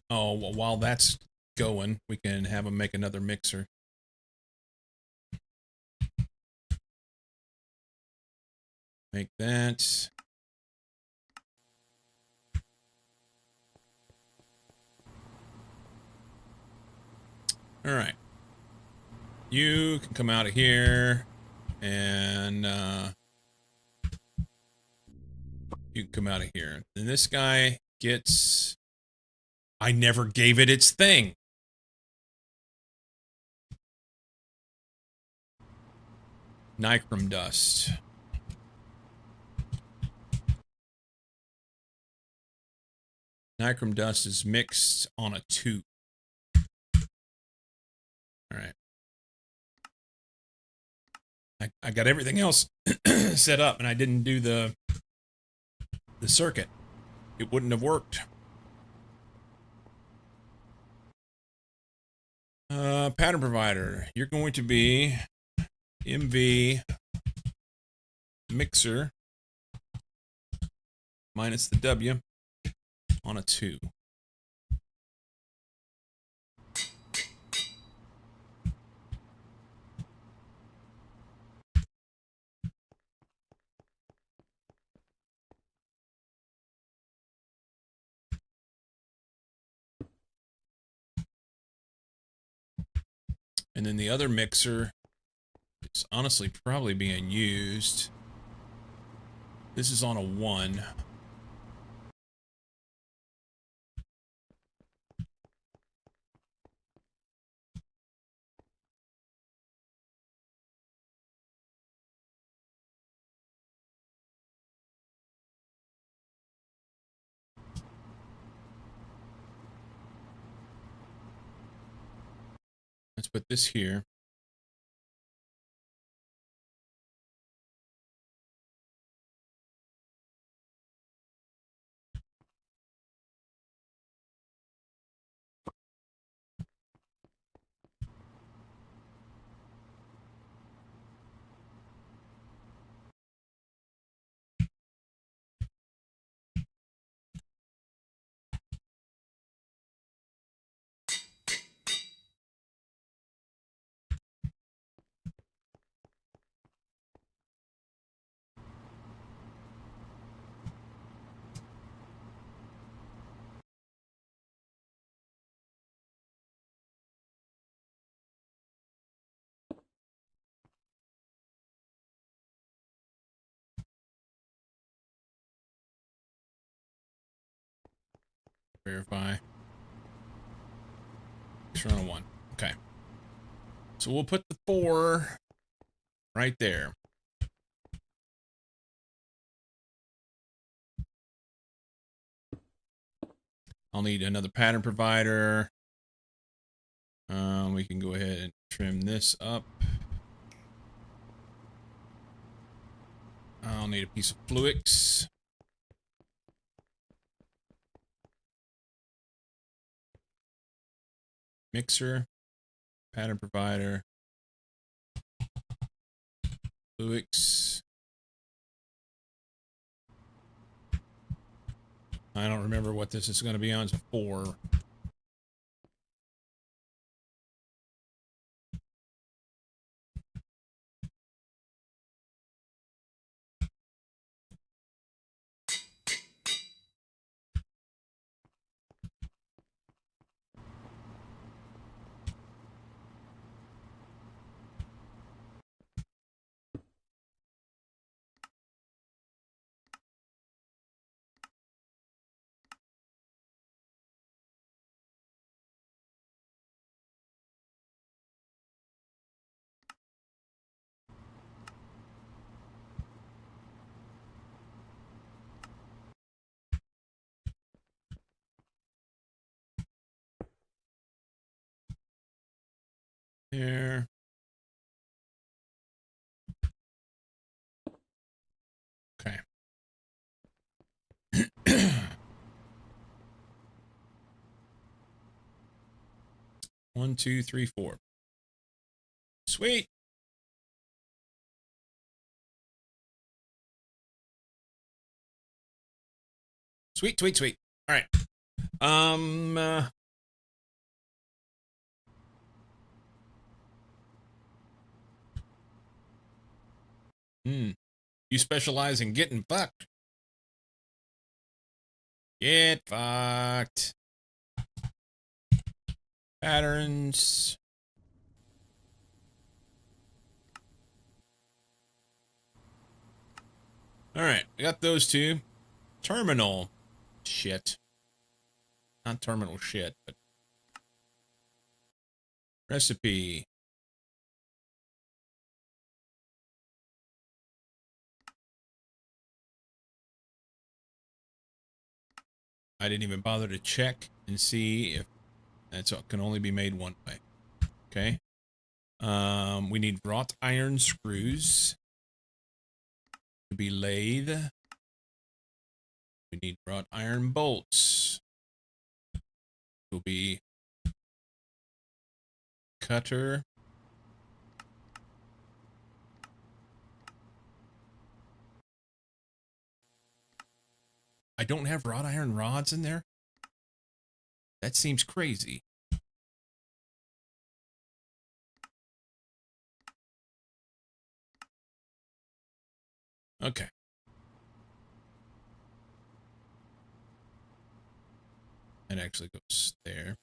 Oh, well, while that's going, we can have them make another mixer. Make that. All right. You can come out of here and you can come out of here. And this guy gets... I never gave it its thing. Nichrome dust. Nichrome dust is mixed on a 2. All right. I got everything else set up, and I didn't do the circuit. It wouldn't have worked. Pattern provider. You're going to be MV mixer minus the W on a 2. And then the other mixer is honestly probably being used. This is on a 1. Let's put this here. Verify. Mixer on a 1. Okay. So we'll put the 4 right there. I'll need another pattern provider. We can go ahead and trim this up. I'll need a piece of Fluix. Mixer, pattern provider, Fluix. I don't remember what this is going to be on. It's a 4. There. Okay. 1, 2, 3, 4. Sweet. Sweet, sweet, sweet. All right. You specialize in getting fucked. Get fucked. Patterns. All right, I got those two. Terminal shit. Not terminal shit, but recipe. I didn't even bother to check and see if that's can only be made one way. Okay. We need wrought iron screws to be lathe. We need wrought iron bolts. Will be cutter. I don't have wrought iron rods in there. That seems crazy. Okay. It actually goes there.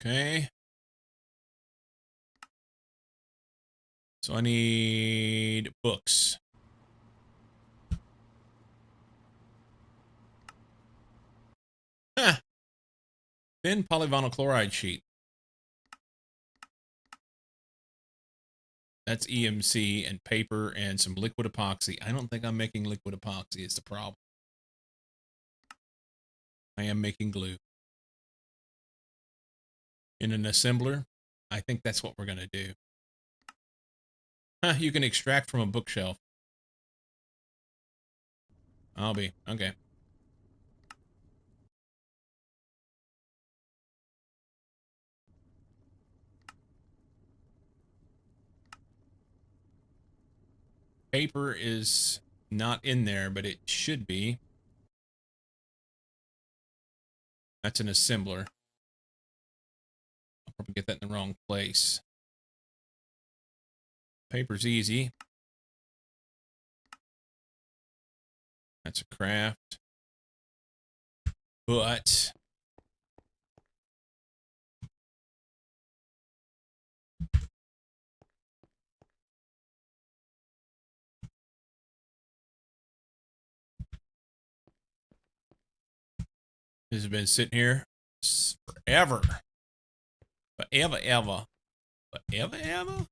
Okay. So I need books. Huh. Thin polyvinyl chloride sheet. That's EMC and paper and some liquid epoxy. I don't think I'm making liquid epoxy is the problem. I am making glue. In an assembler, I think that's what we're going to do. Huh, you can extract from a bookshelf. I'll be. Okay. Paper is not in there, but it should be. That's an assembler. I'll probably get that in the wrong place. Paper's easy. That's a craft. But this has been sitting here forever. Forever, ever. Forever, ever?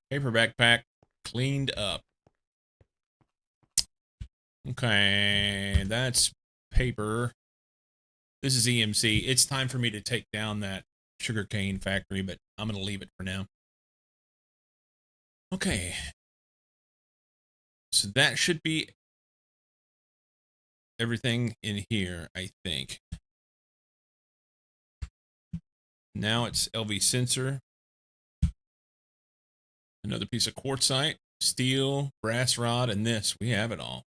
Paper backpack cleaned up. Okay, that's paper. This is EMC. It's time for me to take down that sugarcane factory, but I'm going to leave it for now. Okay. So that should be everything in here, I think. Now it's LV sensor. Another piece of quartzite, steel, brass rod, and this. We have it all.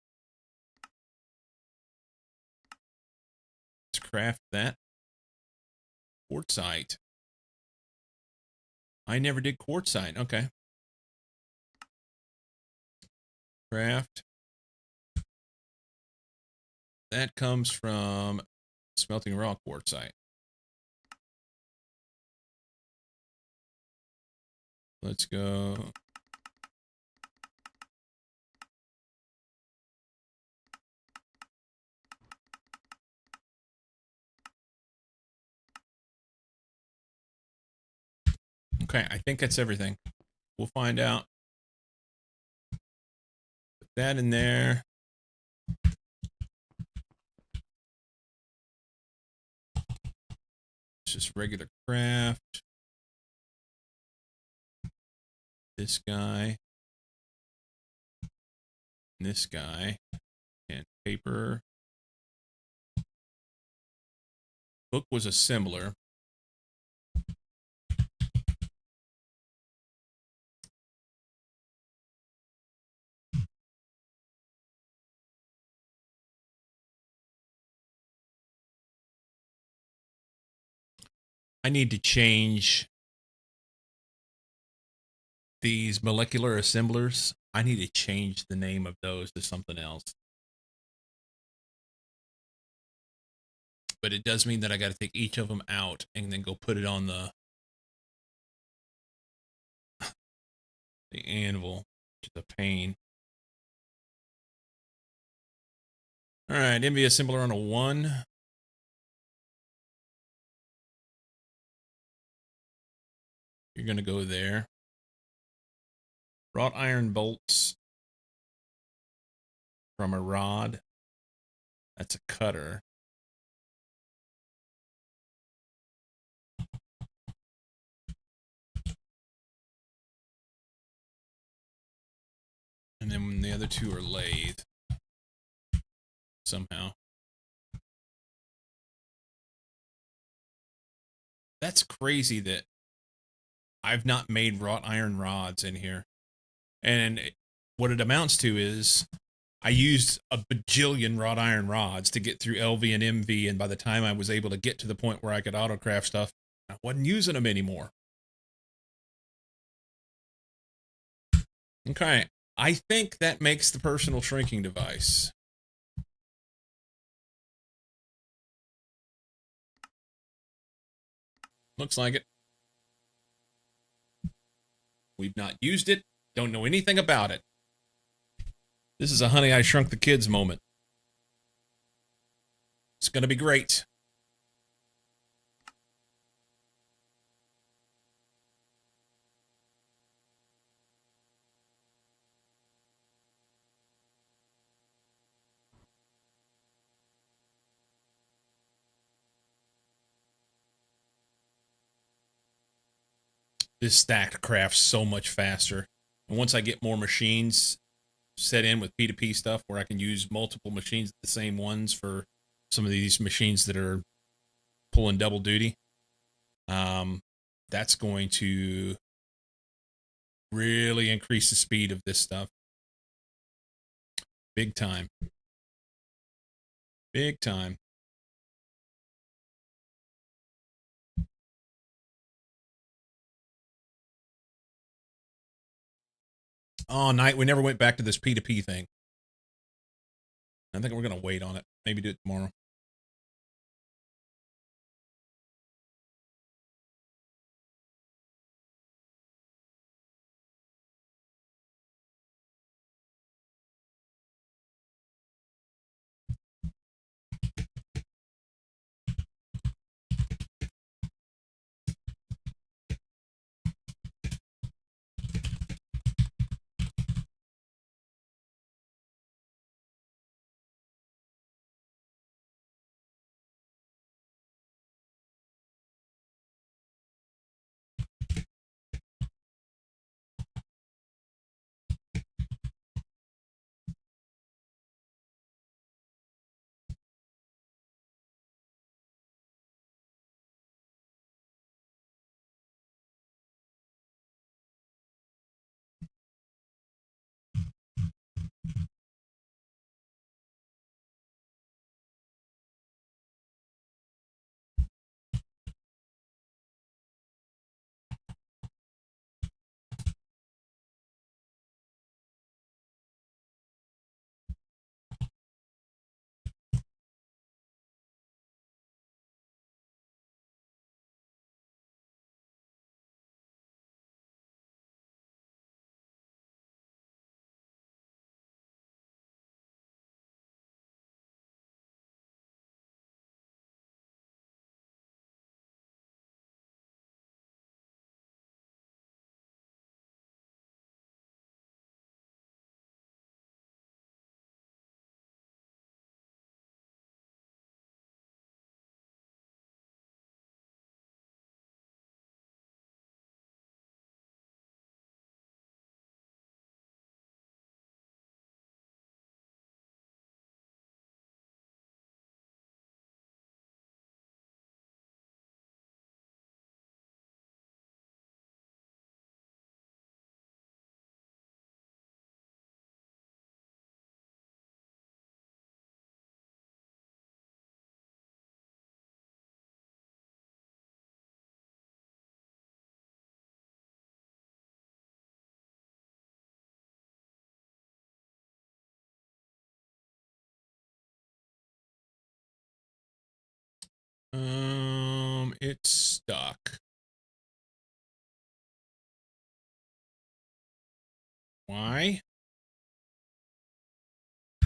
Let's craft that. Quartzite. I never did quartzite. Okay. Craft. That comes from smelting raw quartzite. Let's go. Okay, I think that's everything. We'll find out. Put that in there. It's just regular craft. This guy. this guy. And paper. Book was assembler. I need to change these molecular assemblers. I need to change the name of those to something else. But it does mean that I got to take each of them out and then go put it on the anvil, which is a pain. All right, MV assembler on a 1. You're going to go there. Wrought iron bolts from a rod. That's a cutter. And then the other 2 are lathe. Somehow. That's crazy that I've not made wrought iron rods in here. And what it amounts to is I used a bajillion wrought iron rods to get through LV and MV, and by the time I was able to get to the point where I could autocraft stuff, I wasn't using them anymore. Okay, I think that makes the personal shrinking device. Looks like it. We've not used it. Don't know anything about it. This is a Honey, I Shrunk the Kids moment. It's going to be great. This stack crafts so much faster. And once I get more machines set in with P2P stuff where I can use multiple machines, the same ones for some of these machines that are pulling double duty, that's going to really increase the speed of this stuff. Big time. Big time. Oh, night. We never went back to this P2P thing. I think we're going to wait on it. Maybe do it tomorrow. It's stuck. Why?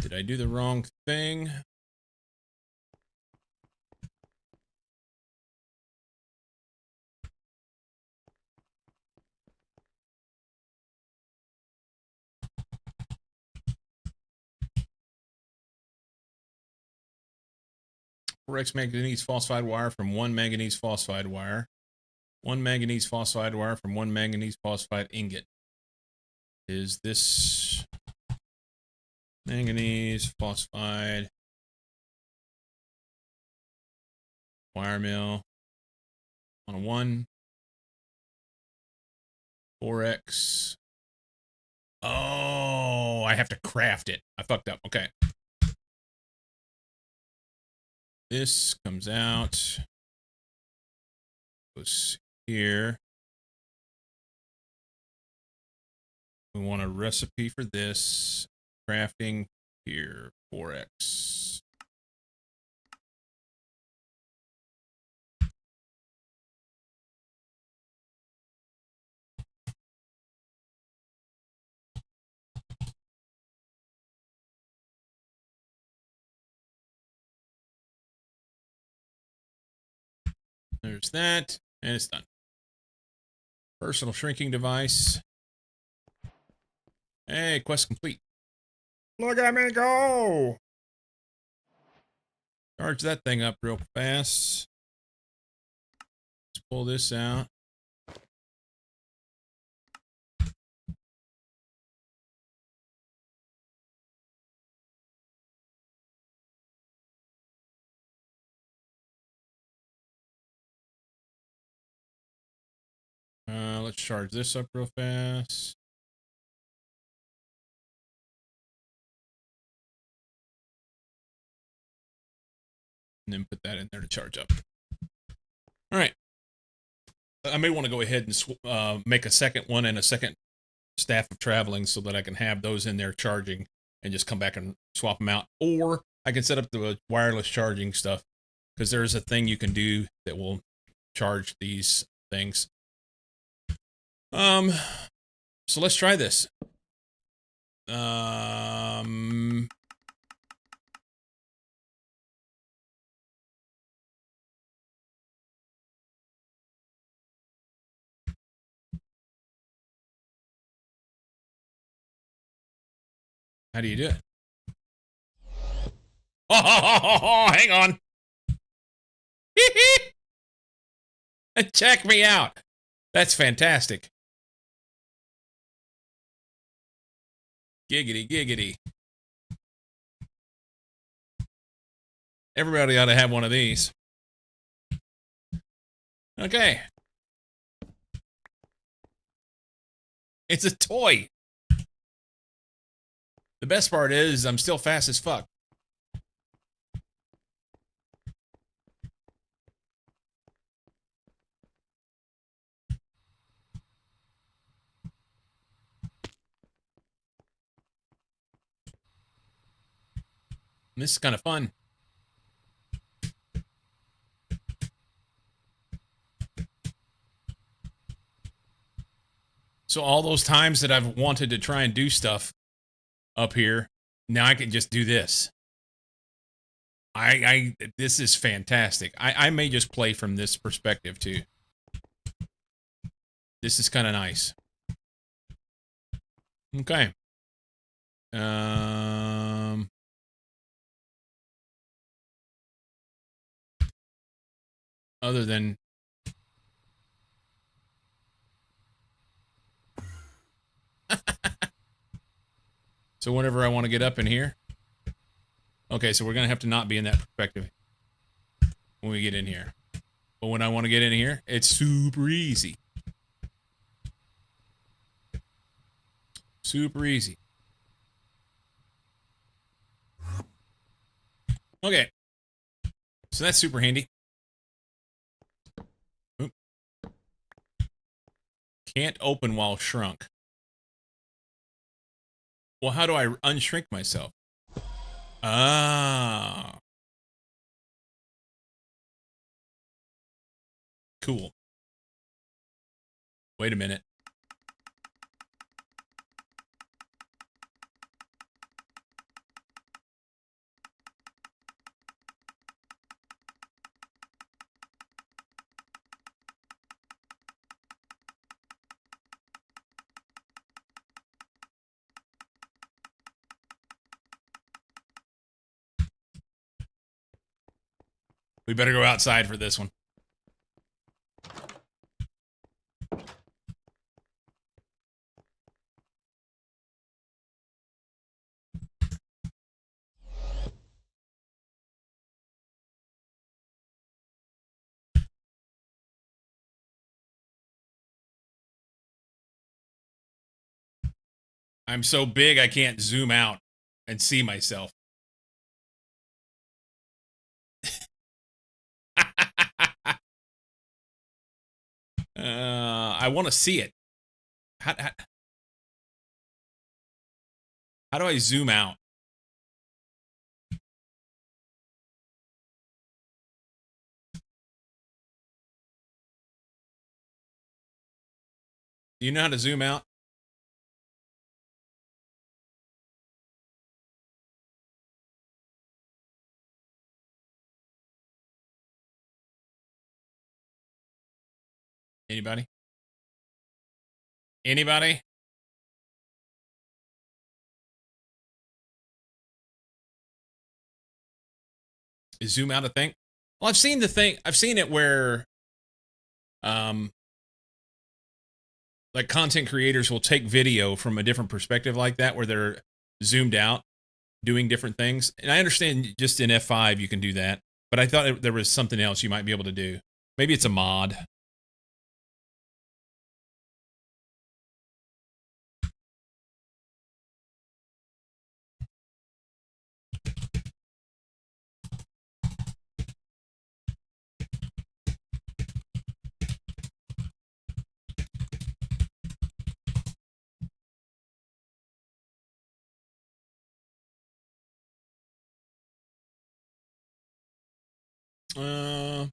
Did I do the wrong thing? Rex manganese falsified wire from one manganese falsified wire. One manganese falsified wire from one manganese falsified ingot. Is this manganese falsified wire mill on a 1 4x? Oh, I have to craft it. I fucked up. Okay. This comes out, goes here. We want a recipe for this. Crafting here, 4x. There's that, and it's done. Personal shrinking device. Hey, quest complete. Look at me go! Charge that thing up real fast. Let's pull this out. Let's charge this up real fast. And then put that in there to charge up. All right. I may want to go ahead and make a second one and a second staff of traveling so that I can have those in there charging and just come back and swap them out. Or I can set up the wireless charging stuff because there's a thing you can do that will charge these things. So let's try this. How do you do it? Oh, hang on. Check me out. That's fantastic. Giggity, giggity. Everybody ought to have one of these. Okay. It's a toy. The best part is I'm still fast as fuck. And this is kind of fun. So all those times that I've wanted to try and do stuff up here, now I can just do this. This is fantastic. I may just play from this perspective too. This is kind of nice. Okay. Other than so whenever I want to get up in here. Okay, so we're going to have to not be in that perspective when we get in here. But when I want to get in here, it's super easy. Super easy. Okay. So that's super handy. Oop. Can't open while shrunk. Well, how do I unshrink myself? Ah. Cool. Wait a minute. We better go outside for this one. I'm so big I can't zoom out and see myself. I want to see it. How do I zoom out? Do you know how to zoom out? Anybody? Anybody? Is zoom out a thing? Well, I've seen the thing. I've seen it where, like content creators will take video from a different perspective like that, where they're zoomed out doing different things. And I understand just in F5 you can do that, but I thought there was something else you might be able to do. Maybe it's a mod. Uh,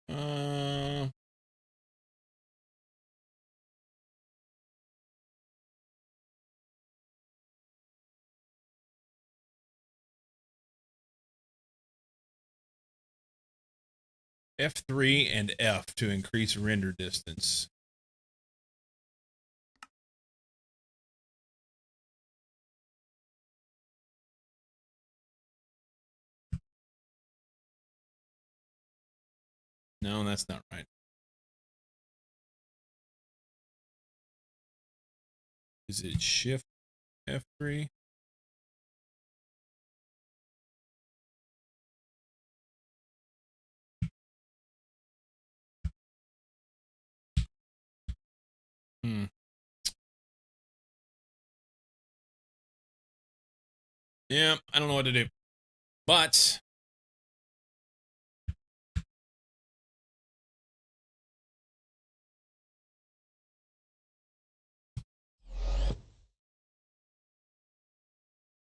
uh, F3 and F to increase render distance. No, that's not right. Is it Shift F3? Yeah, I don't know what to do. But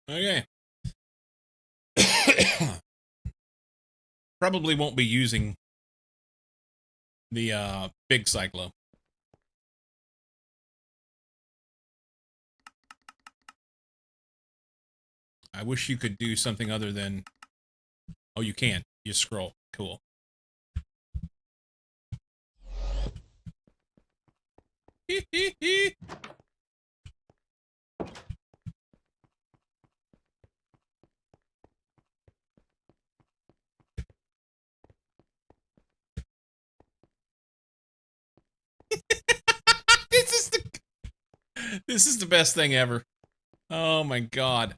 okay. Probably won't be using the big cyclo. I wish you could do something other than, oh, you can. You scroll. Cool. This is the best thing ever. Oh my god.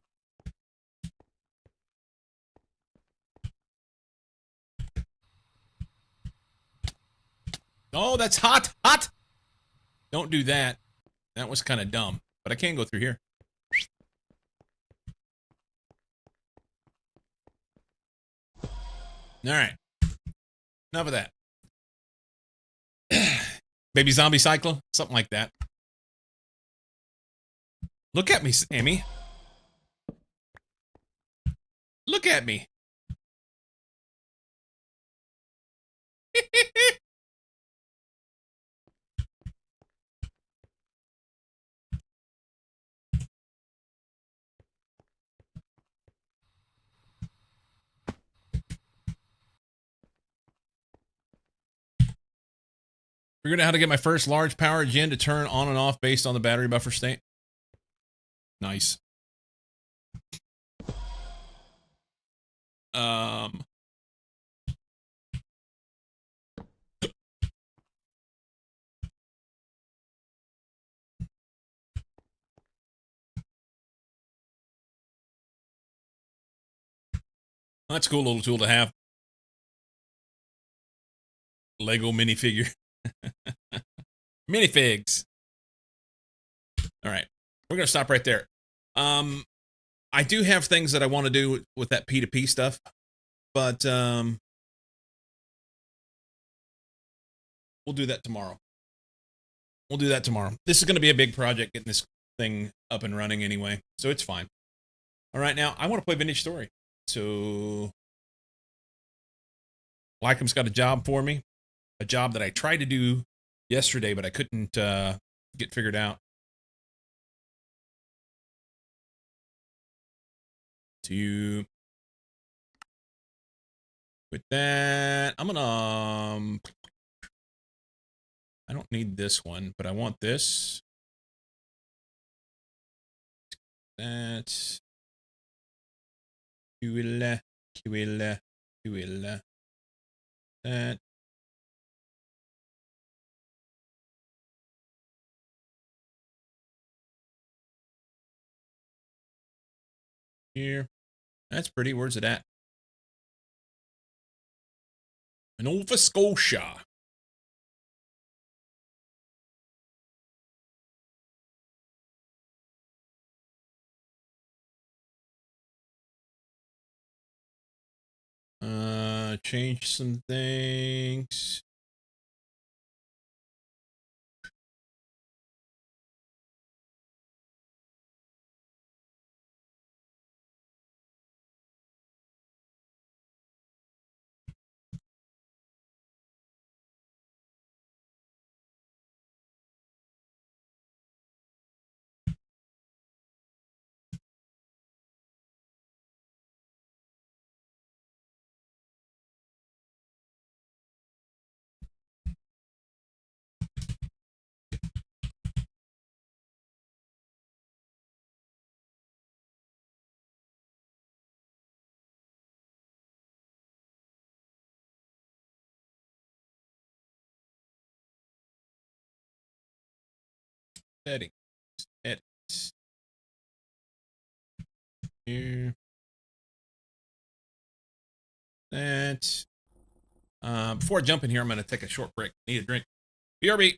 Oh, that's hot. Hot. Don't do that. That was kind of dumb. But I can go through here. All right. Enough of that. Baby zombie cycle? Something like that. Look at me, Amy. Look at me. Figured out how to get my first large power gen to turn on and off based on the battery buffer state. Nice. That's a cool little tool to have. Lego minifigure. Minifigs. All right. We're going to stop right there. I do have things that I want to do with that P2P stuff, but we'll do that tomorrow. We'll do that tomorrow. This is going to be a big project getting this thing up and running anyway, so it's fine. All right, now I want to play Vintage Story. So Lycom's got a job for me, a job that I tried to do yesterday, but I couldn't get figured out. To with that, I'm gonna I don't need this one, but I want this. That. That. Here. That's pretty. Where's it at? Nova Scotia. Change some things. Settings. Edit. Here. That. Before I jump in here, I'm going to take a short break. Need a drink. BRB.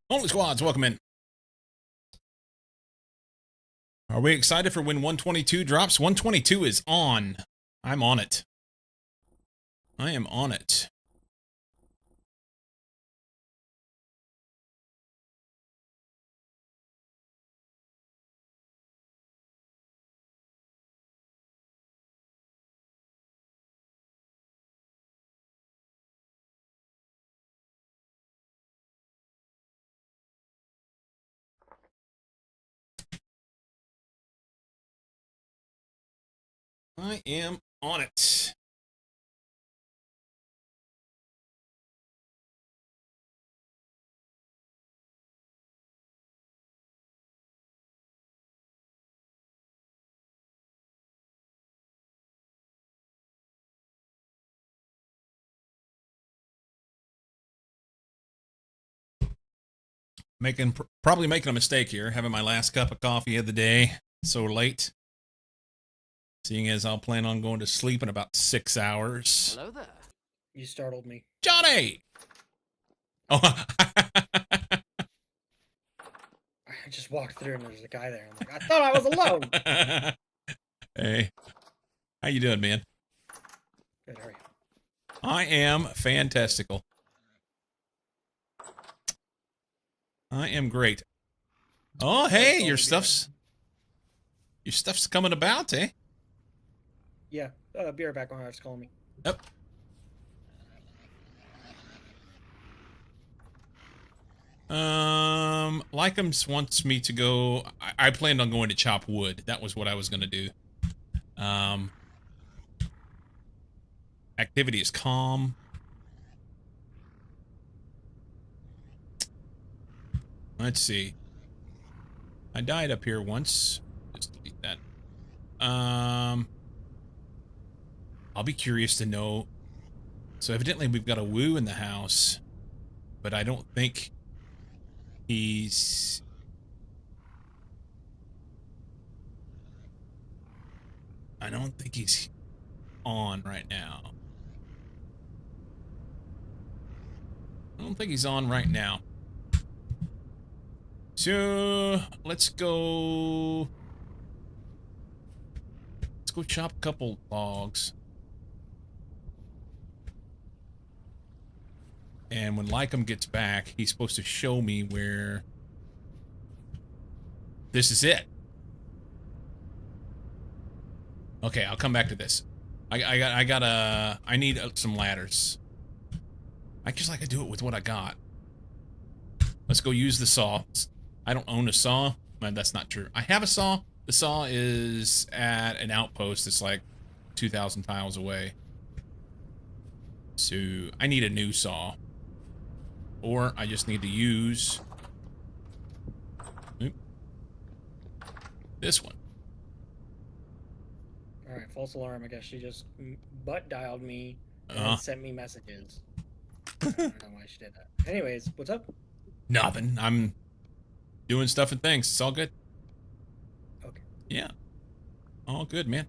Only squads, welcome in. Are we excited for when 122 drops? 122 is on. I'm on it. I am on it. I am on it. Probably making a mistake here, having my last cup of coffee of the day so late. Seeing as I'll plan on going to sleep in about 6 hours. Hello there. You startled me. Johnny! Oh, I just walked through and there's a guy there. I'm like, I thought I was alone. hey, how you doing, man? Good, how are you? I am fantastical. I am great. Oh, hey, your stuff's coming about, eh? Yeah, be right back. My wife's calling me. Yep. Likums wants me to go. I planned on going to chop wood. That was what I was gonna do. Activity is calm. Let's see. I died up here once. Just delete that. I'll be curious to know. So evidently we've got a woo in the house, but I don't think he's. I don't think he's on right now. I don't think he's on right now. So let's go. Let's go chop a couple logs. And when Lycum gets back, he's supposed to show me where this is it. Okay, I'll come back to this. I need some ladders. I just like to do it with what I got. Let's go use the saw. I don't own a saw. Man, that's not true. I have a saw. The saw is at an outpost that's like 2,000 tiles away. So I need a new saw. Or I just need to use this one. All right, false alarm. I guess she just butt dialed me and sent me messages. I don't know why she did that. Anyways, what's up? Nothing. I'm doing stuff and things. It's all good. Okay. Yeah. All good, man.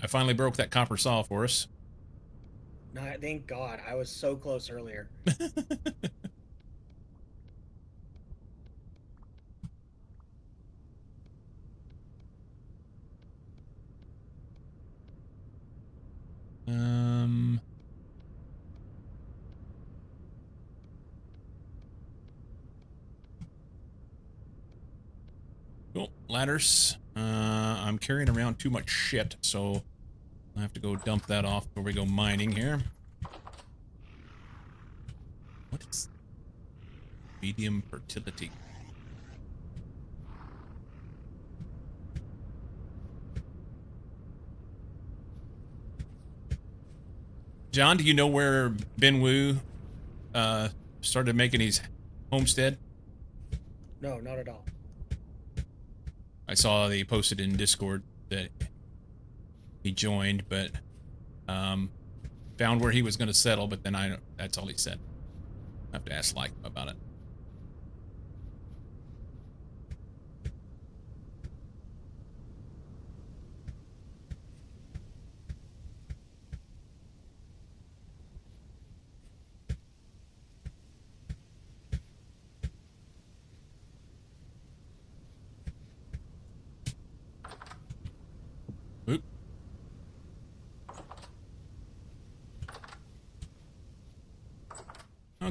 I finally broke that copper saw for us. No, thank God. I was so close earlier. Cool. Ladders. I'm carrying around too much shit, so I have to go dump that off before we go mining here. What is medium fertility? John, do you know where Ben Wu started making his homestead? No, not at all. I saw they posted in Discord that he joined, but found where he was going to settle, but then that's all he said. I have to ask Like about it.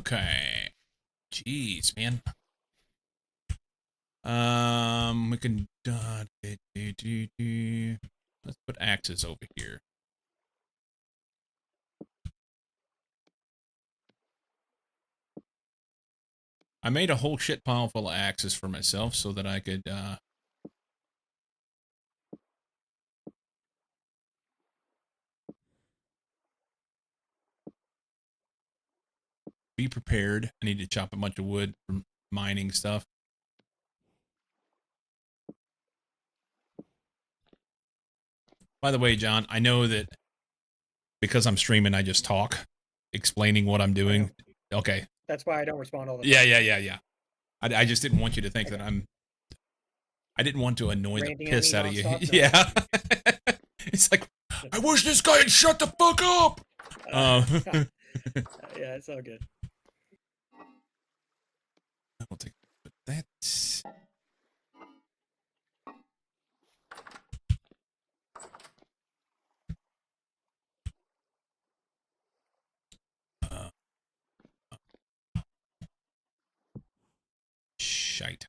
Okay. Jeez, man. We can let's put axes over here. I made a whole shit pile full of axes for myself so that I could be prepared. I need to chop a bunch of wood for mining stuff. By the way, John, I know that because I'm streaming, I just talk, explaining what I'm doing. Okay. That's why I don't respond all the time. Yeah. I just didn't want you to think that I didn't want to annoy Ranting the at piss me out of you. nonstop? No. Yeah. It's like, I wish this guy had shut the fuck up. Yeah, it's all good. I'll take that. Shite.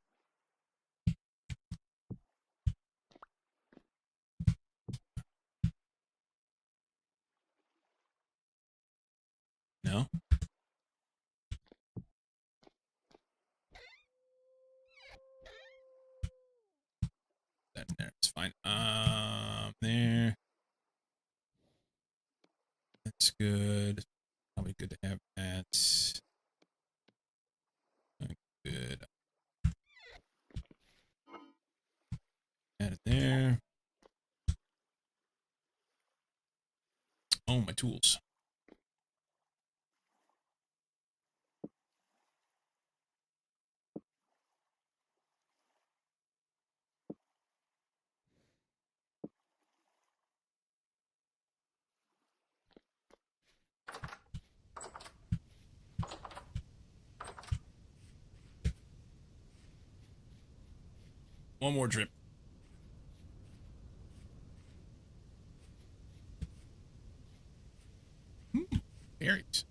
No. That there, it's fine. There. That's good. Probably good to have that. Good. Add it there. Oh, my tools. One more drip. Berries.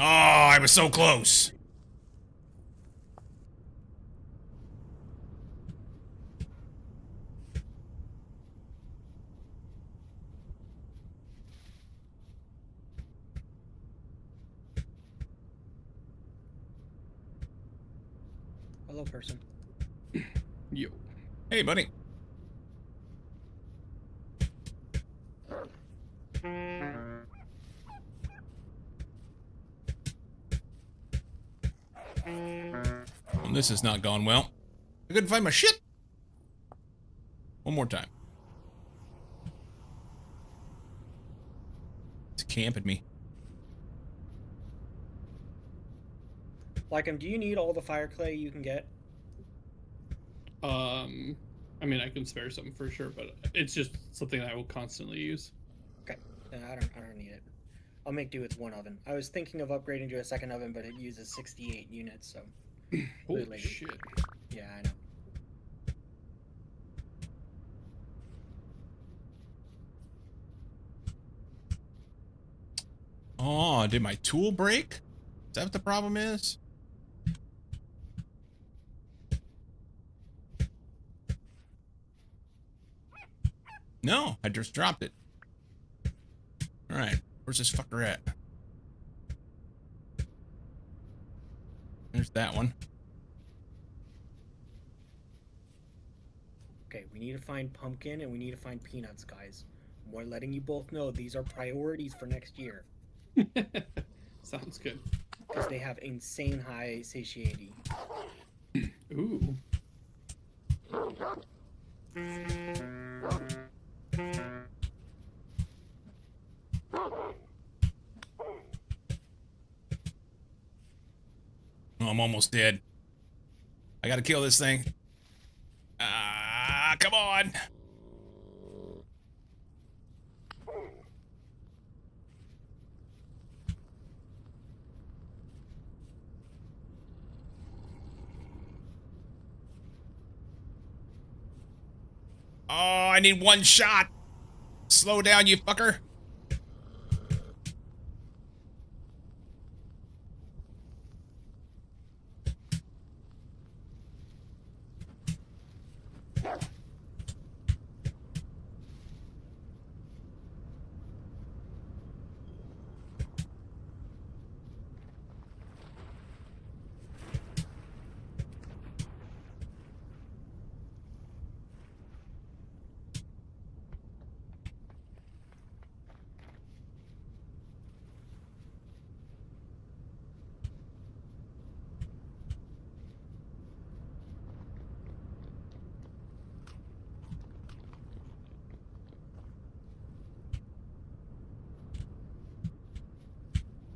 Oh, I was so close. Hello, person. Yo. Hey, buddy. Well, this has not gone well. I couldn't find my shit. One more time. It's camping me. Like, do you need all the fire clay you can get? I mean, I can spare some for sure, but it's just something that I will constantly use. Okay, I don't need it. I'll make do with one oven. I was thinking of upgrading to a second oven, but it uses 68 units, so. Holy Really? shit. Yeah, I know. Oh, did my tool break? Is that what the problem is? No, I just dropped it. Alright, where's this fucker at? There's that one. Okay, we need to find pumpkin and we need to find peanuts, guys. We're letting you both know these are priorities for next year. Sounds good. Because they have insane high satiety. Ooh. Oh, I'm almost dead. I gotta kill this thing. Ah, come on. Oh, I need one shot. Slow down, you fucker.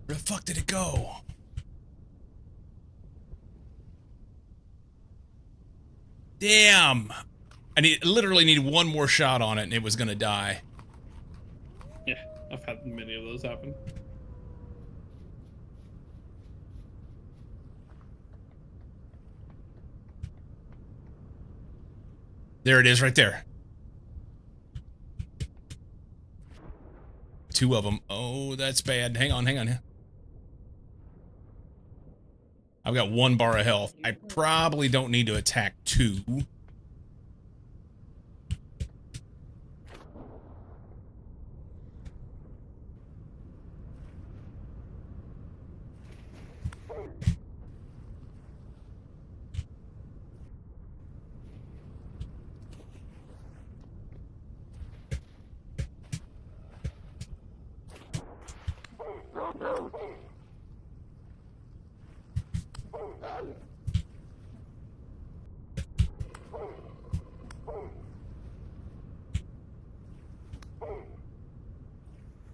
Where the fuck did it go? Damn. Literally need one more shot on it and it was gonna die. Yeah, I've had many of those happen. There it is right there. Two of them. Oh, that's bad. Hang on, hang on. I've got 1 bar of health. I probably don't need to attack 2.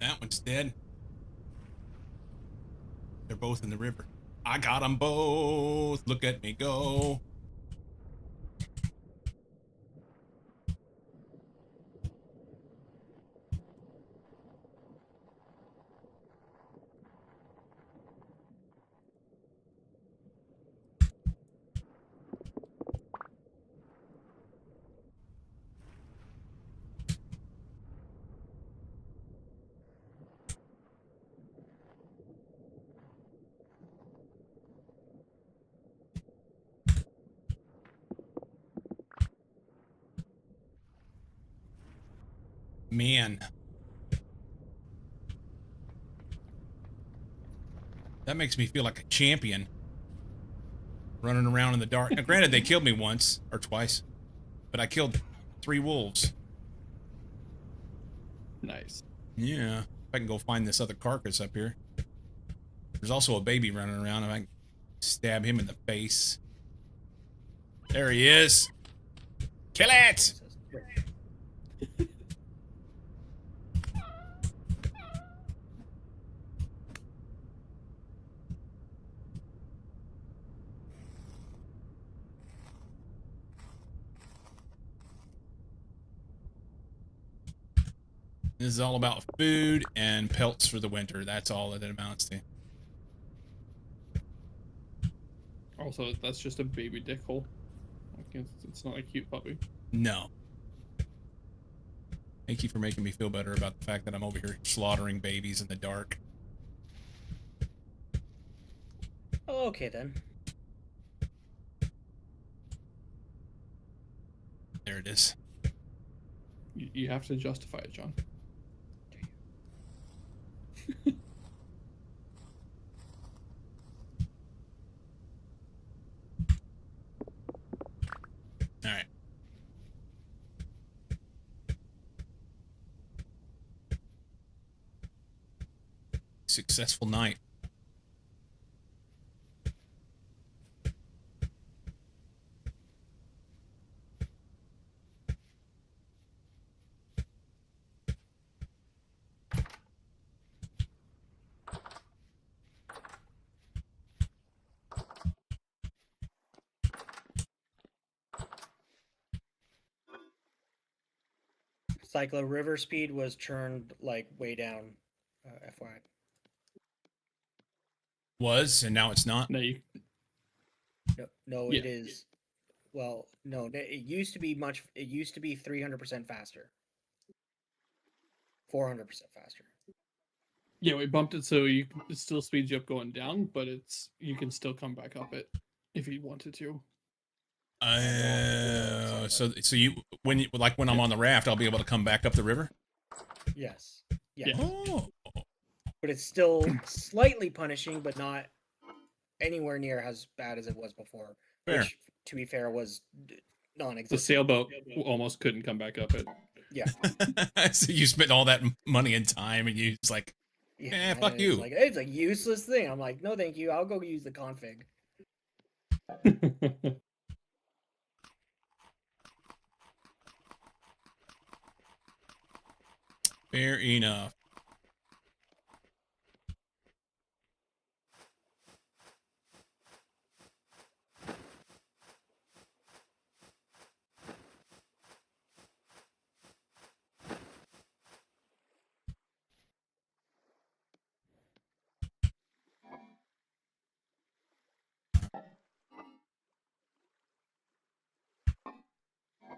That one's dead. They're both in the river. I got them both. Look at me go. Man. That makes me feel like a champion. Running around in the dark. Now, granted, they killed me once or twice, but I killed 3 wolves. Nice. Yeah. If I can go find this other carcass up here. There's also a baby running around. If I can stab him in the face. There he is. Kill it! This is all about food and pelts for the winter. That's all that it amounts to. Also, that's just a baby dick hole. Like, it's not a cute puppy. No. Thank you for making me feel better about the fact that I'm over here slaughtering babies in the dark. Oh, okay then. There it is. You have to justify it, John. All right. Successful night. Cyclo river speed was turned like way down. FYI. Was, and now it's not. No, you. No, Yeah. it is. Well, no, it used to be much. It used to be 300% faster. 400% faster. Yeah, we bumped it so it still speeds you up going down, but you can still come back up it if you wanted to. So you when I'm on the raft, I'll be able to come back up the river. Yes. Yeah. Oh, But it's still slightly punishing, but not anywhere near as bad as it was before. fair. Which, to be fair, was The non-existent. sailboat almost couldn't come back up it. Yeah. So you spent all that money and time, and you it's like, Yeah. fuck and you. It's a useless thing. I'm like, no, thank you. I'll go use the config. fair enough.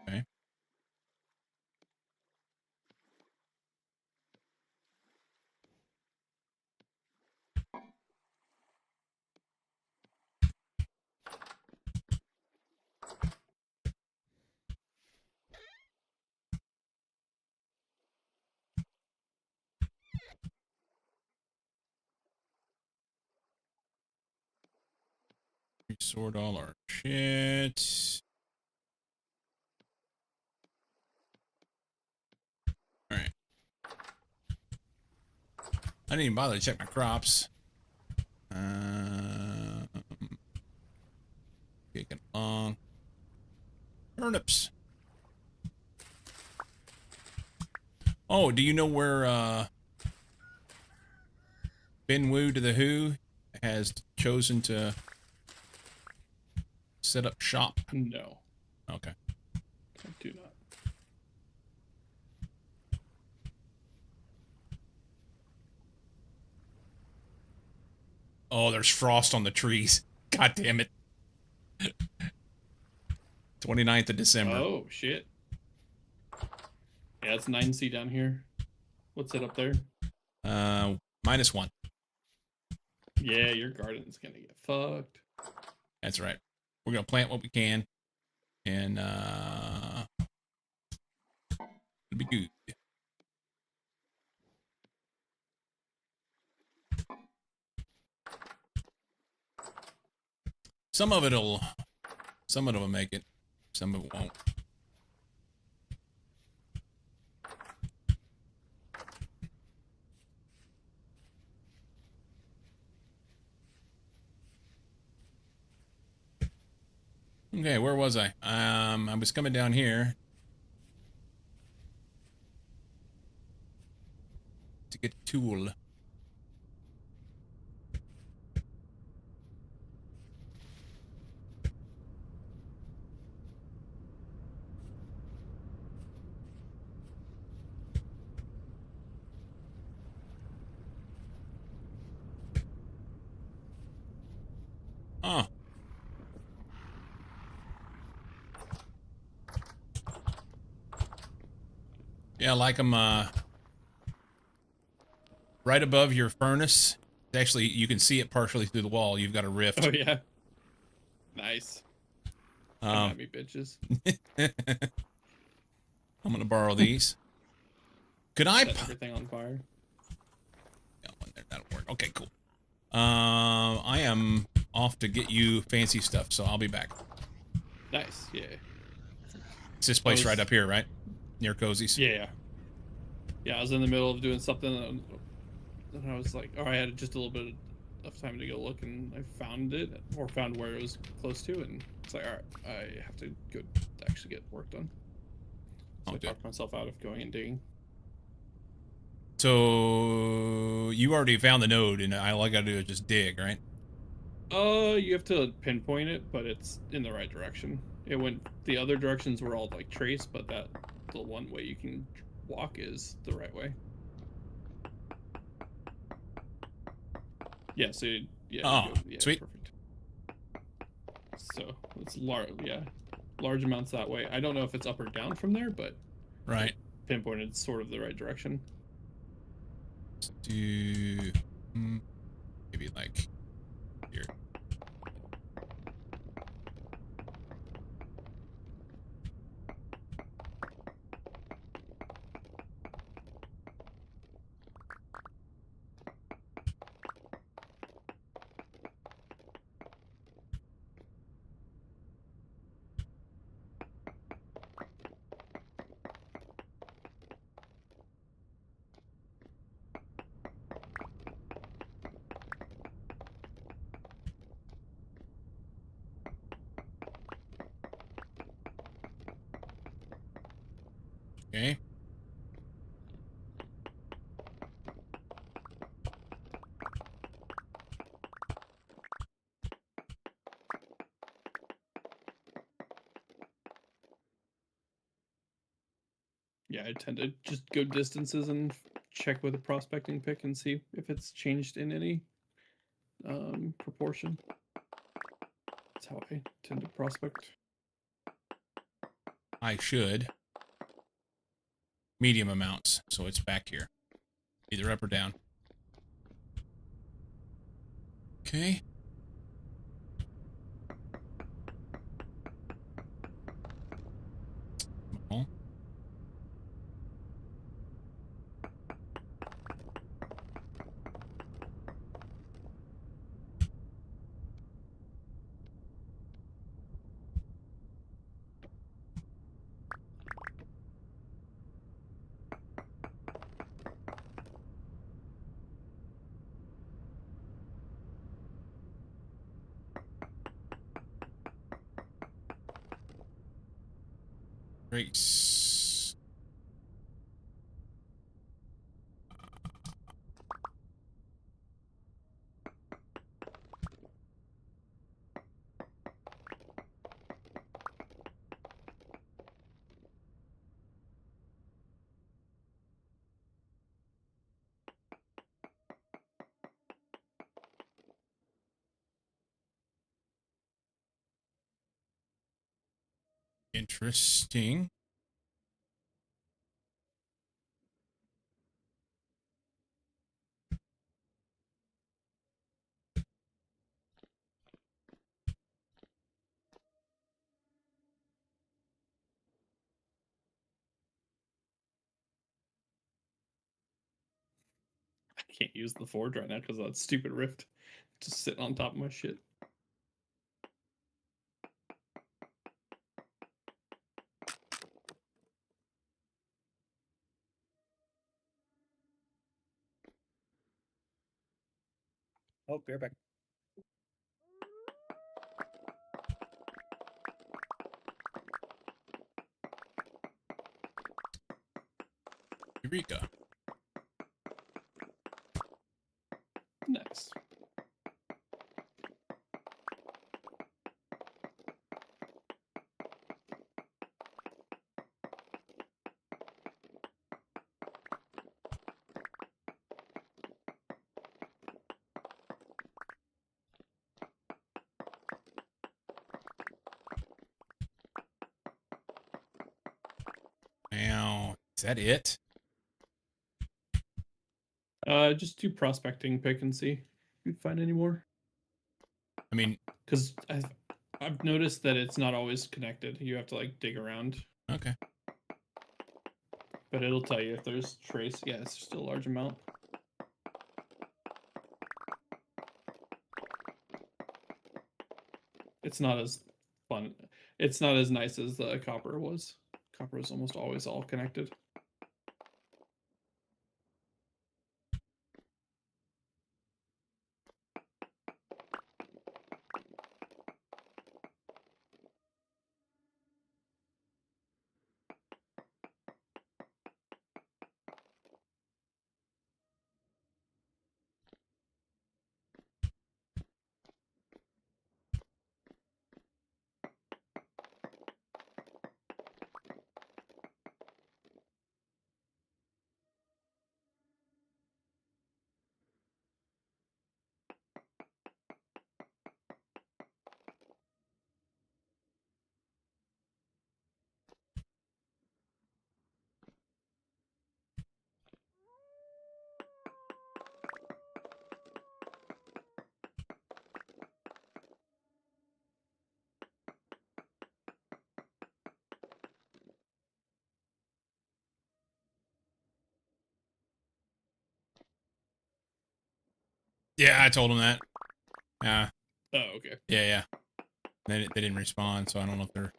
Okay. Sort all our shit. All right. I didn't even bother to check my crops. Kicking along. Turnips. Oh, do you know where Ben Wu to the Who has chosen to set up shop? No, Okay. I do not. Oh, there's frost on the trees. God damn it. 29th of December. Oh shit. Yeah, it's 9C down here. What's it up there? -1. Yeah, your garden's gonna get fucked. That's right. We're gonna plant what we can, and it'll be good. Some of it'll make it. Some of it won't. Okay, where was I? I was coming down here to get a tool. Oh. Yeah, like them right above your furnace. Actually, you can see it partially through the wall. You've got a rift. Oh yeah. Nice. Come at me, bitches. I'm gonna borrow these. Could I? Set everything on fire. Yeah, one there. That'll work. Okay, cool. I am off to get you fancy stuff, so I'll be back. Nice. Yeah. It's this place right up here, right? Near Cozy's. Yeah. Yeah, I was in the middle of doing something, and I was like, oh, I had just a little bit of time to go look, and I found it, or found where it was close to, and it's like, all right, I have to go actually get work done. So I talked myself out of going and digging. So you already found the node, and all I gotta do is just dig, right? You have to pinpoint it, but it's in the right direction. It went, the other directions were all like trace, but the one way you can walk is the right way. Yeah, so yeah, Oh, you go, yeah, sweet. perfect. So it's large, yeah, large amounts that way. I don't know if it's up or down from there, but Right. pinpointed sort of the right direction. Let's do maybe like here. Okay. Yeah, I tend to just go distances and check with a prospecting pick and see if it's changed in any proportion. That's how I tend to prospect. I should. Medium amounts, so it's back here. Either up or down. Okay. Well, trace. Interesting. I can't use the Forge right now because of that stupid rift. Just sitting on top of my shit. Oh, beer back. Eureka. Nice. Now, is that it? Just do prospecting pick and see if you find any more. I mean, Because I've noticed that it's not always connected. You have to like dig around, okay. but it'll tell you if there's trace. Yeah, it's still a large amount. It's not as fun. It's not as nice as the copper was. Copper is almost always all connected. Yeah, I told them that. Oh, okay. Yeah. They didn't respond, so I don't know if they're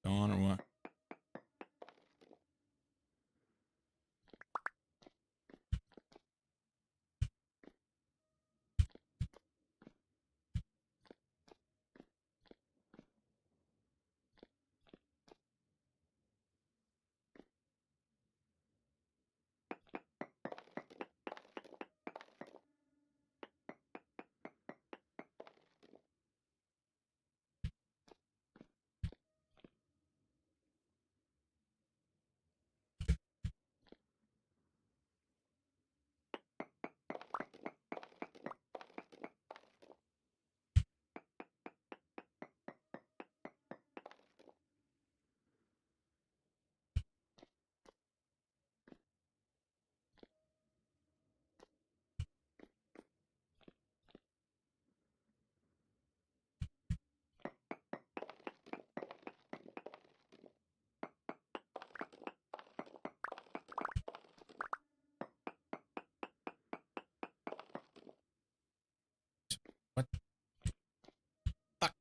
gone or what. What? Fuck.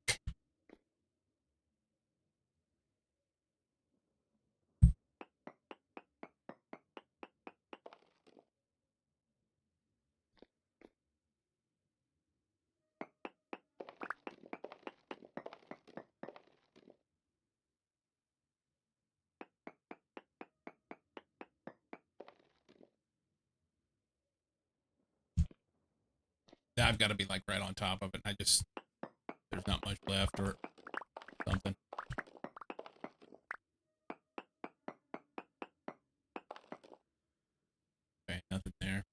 I've got to be like right on top of it. There's not much left or something. Okay, nothing there.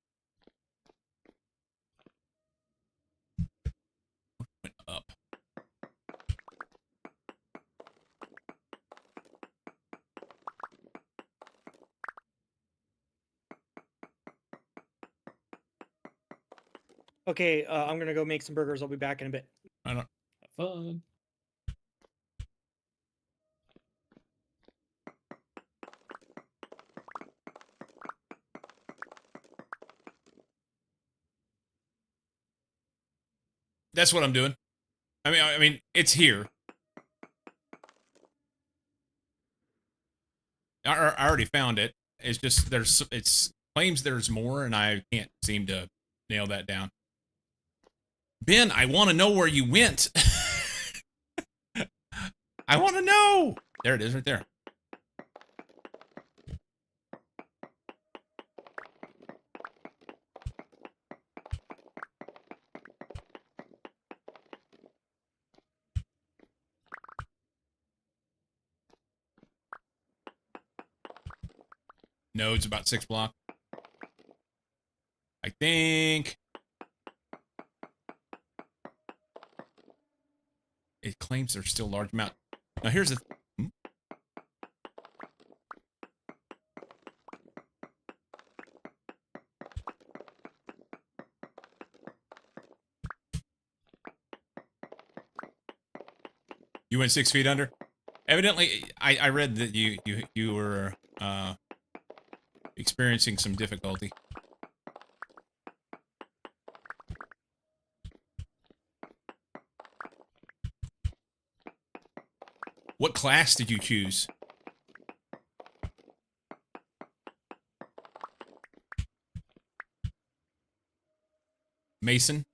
Went up. Okay, I'm gonna go make some burgers. I'll be back in a bit. I don't. Have fun. That's what I'm doing. I mean, it's here. I already found it. It's just it's claims there's more, and I can't seem to nail that down. Ben, I want to know where you went. I want to know. There it is, right there. No, it's about 6 blocks. I think it claims there's still a large amount. Now here's the. You went 6 feet under. Evidently, I read that you were experiencing some difficulty. What class did you choose? Mason?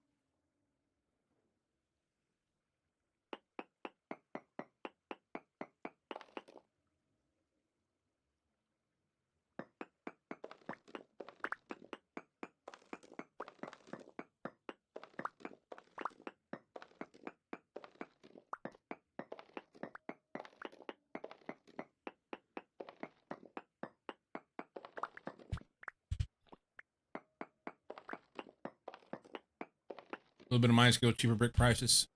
A little bit of my skill, cheaper brick prices.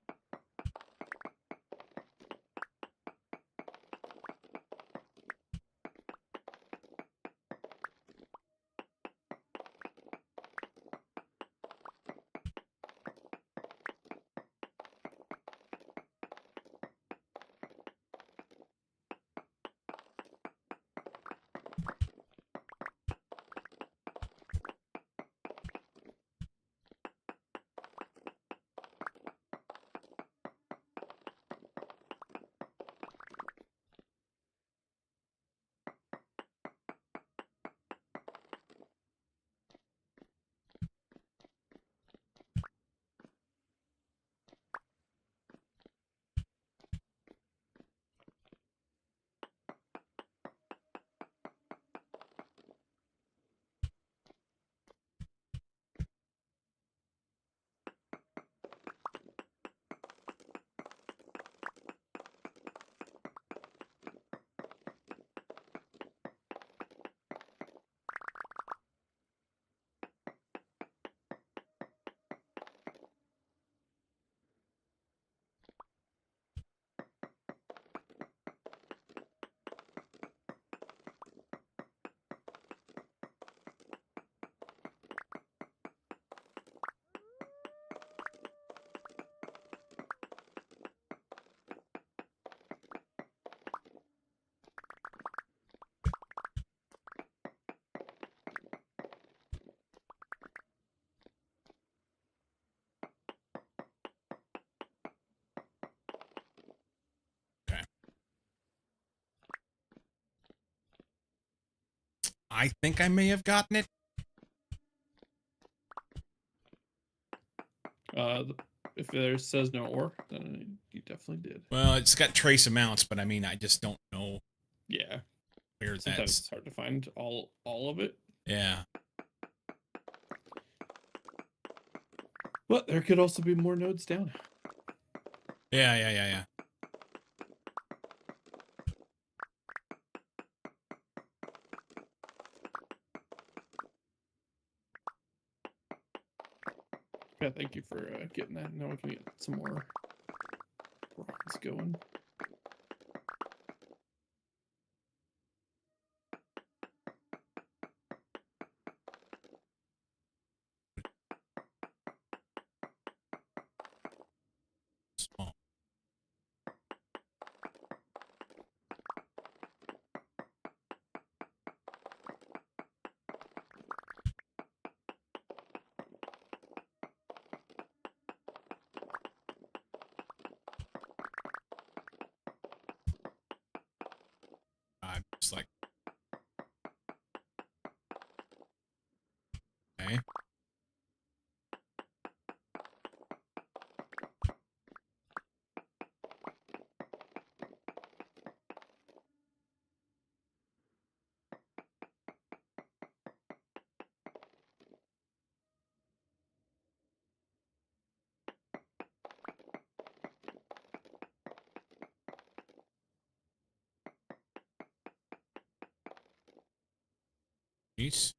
I think I may have gotten it. If there says no ore, then you definitely did. Well, it's got trace amounts, but I mean, I just don't know Yeah. where Sometimes that's. it's hard to find all of it. Yeah. But there could also be more nodes down. Yeah. Yeah, thank you for getting that. Now we can get some more bronze going. Small. I'm just like, okay. Jeez.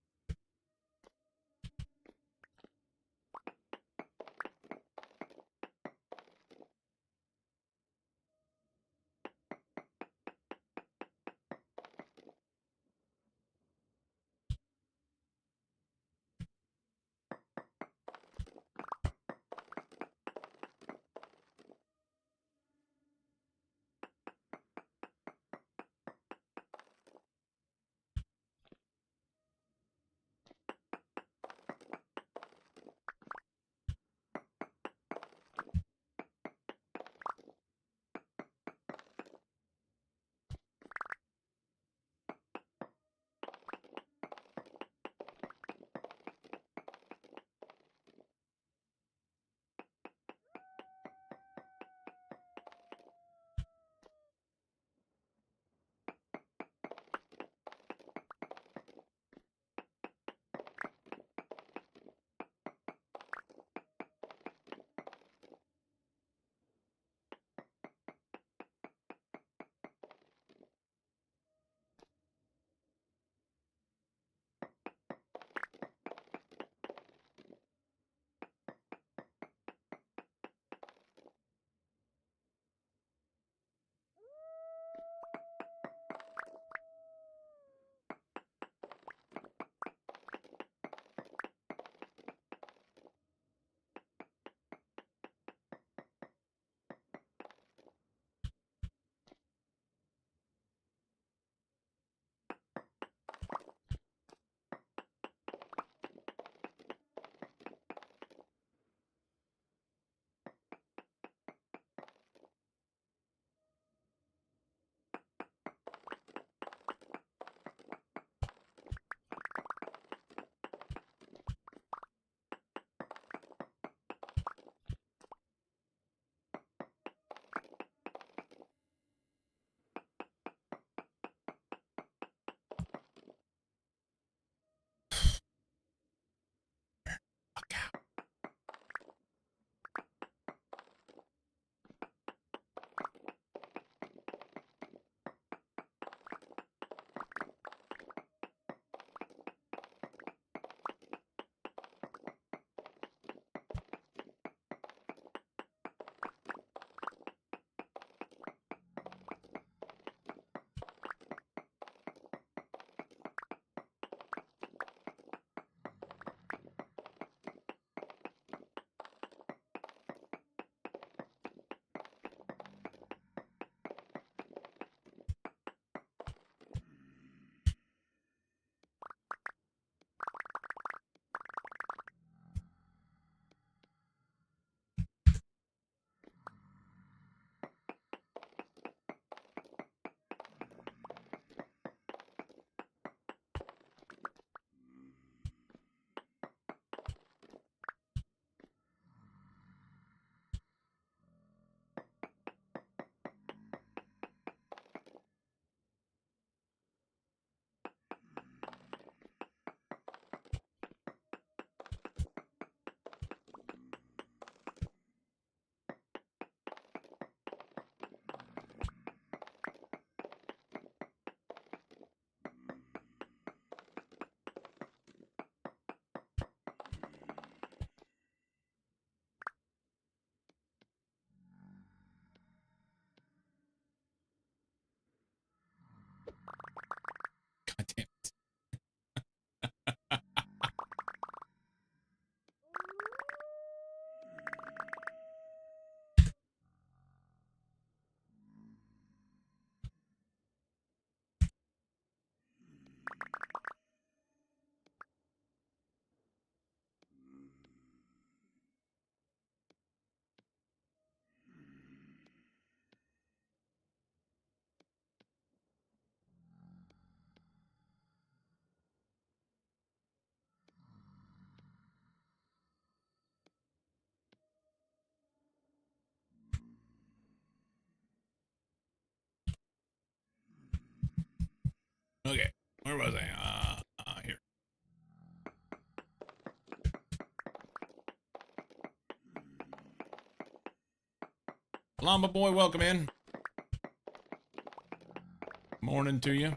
Okay, where was I? Here. Llama boy, welcome in. Morning to you.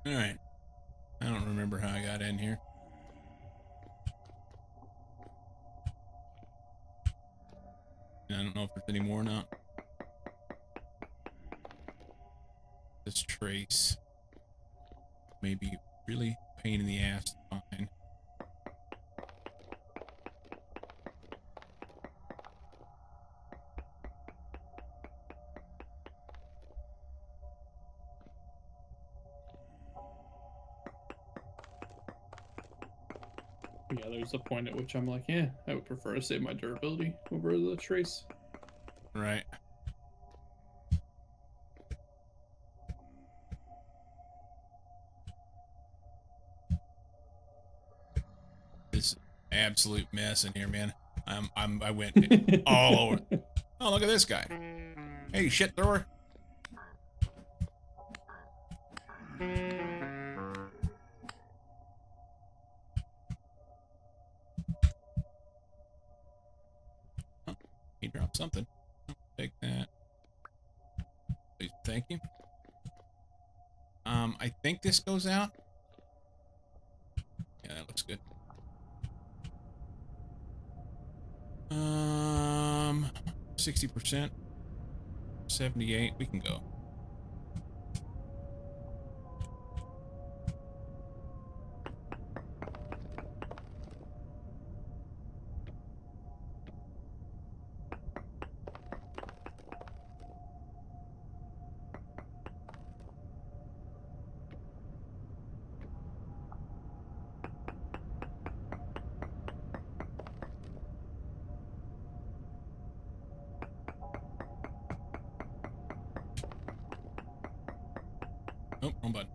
All right. I don't remember how I got in here. I don't know if there's any more or not. This trace may be really pain in the ass to find. Yeah, there's a point at which I'm like, yeah, I would prefer to save my durability over the trace. Right. This absolute mess in here, man. I went all over. Oh, look at this guy. Hey, shit thrower. Oh, he dropped something. Take that. Please, thank you. I think this goes out. Yeah, that looks good. 60%. 78. We can go. Oh, wrong button.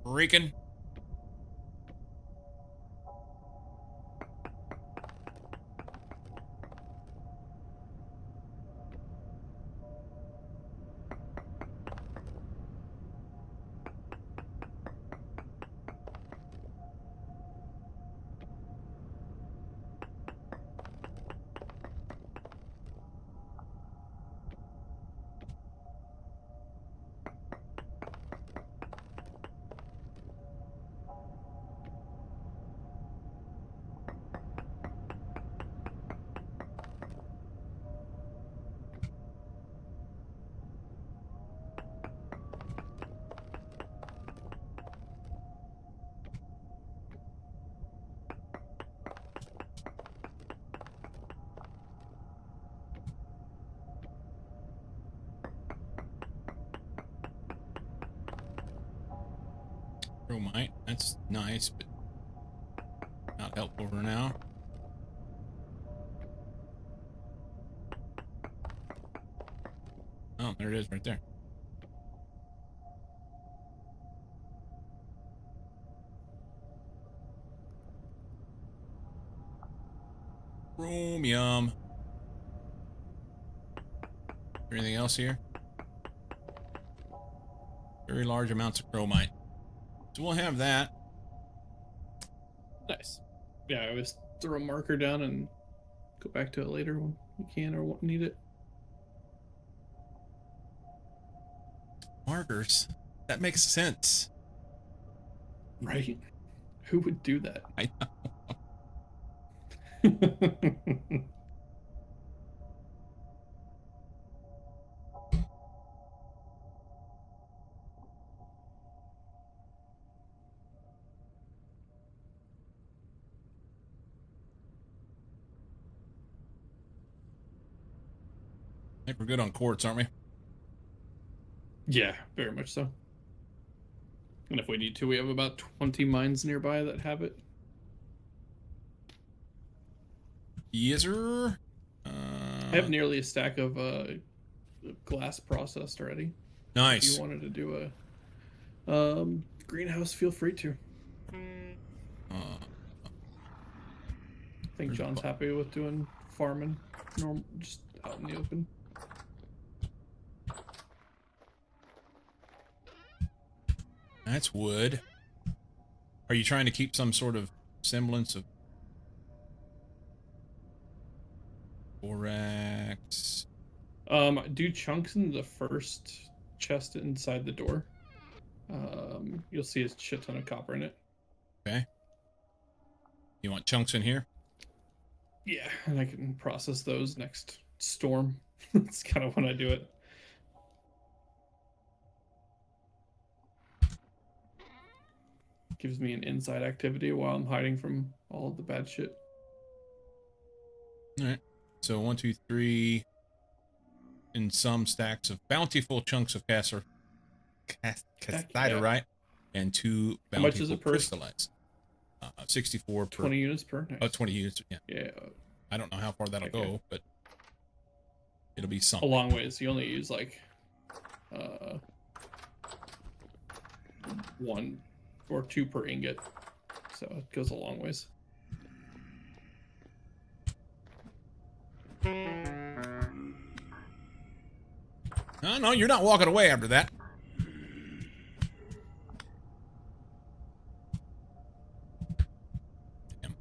Freaking. Chromite. That's nice, but not helpful for now. Oh, there it is right there. Chromium. Anything else here? Very large amounts of chromite. So we'll have that. Nice. Yeah, I always throw a marker down and go back to it later when you can or won't need it. Markers. That makes sense. Right? Who would do that? I know. I think we're good on quartz, aren't we? Yeah, very much so. And if we need to, we have about 20 mines nearby that have it. Yes, sir. I have nearly a stack of glass processed already. If Nice. you wanted to do a greenhouse, feel free to. Uh, I think John's happy with doing farming, just out in the open. that's wood. Are you trying to keep some sort of semblance of borax? Do chunks in the first chest inside the door. You'll see a shit ton of copper in it. Okay. You want chunks in here? Yeah, and I can process those next storm. That's kind of when I do it. Gives me an inside activity while I'm hiding from all of the bad shit. All right. So 1, 2, 3. In some stacks of bountiful chunks of cassiterite and 2 How much is bountiful it per? crystallites. 64 per. 20 units per. Nice. Oh, 20 units. Yeah. Yeah, I don't know how far that'll Okay. go, but it'll be a something. long ways. You only use like 1 or 2 per ingot, so it goes a long ways. No, you're not walking away after that. Damn.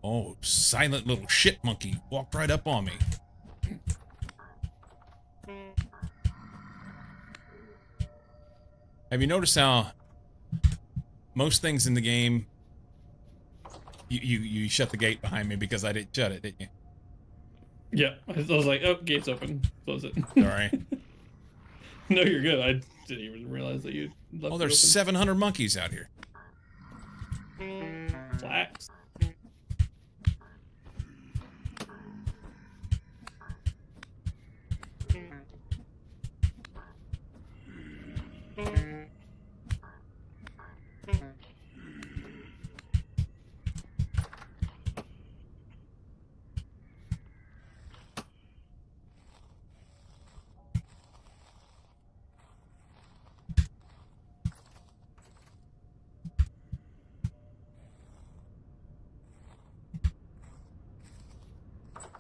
Oh, silent little shit monkey walked right up on me. Have you noticed how most things in the game you shut the gate behind me because I didn't shut it, didn't you? Yeah, I was like, oh, gate's open. Close it. Sorry. No, you're good. I didn't even realize that you left Oh, it there's open. 700 monkeys out here. Flax.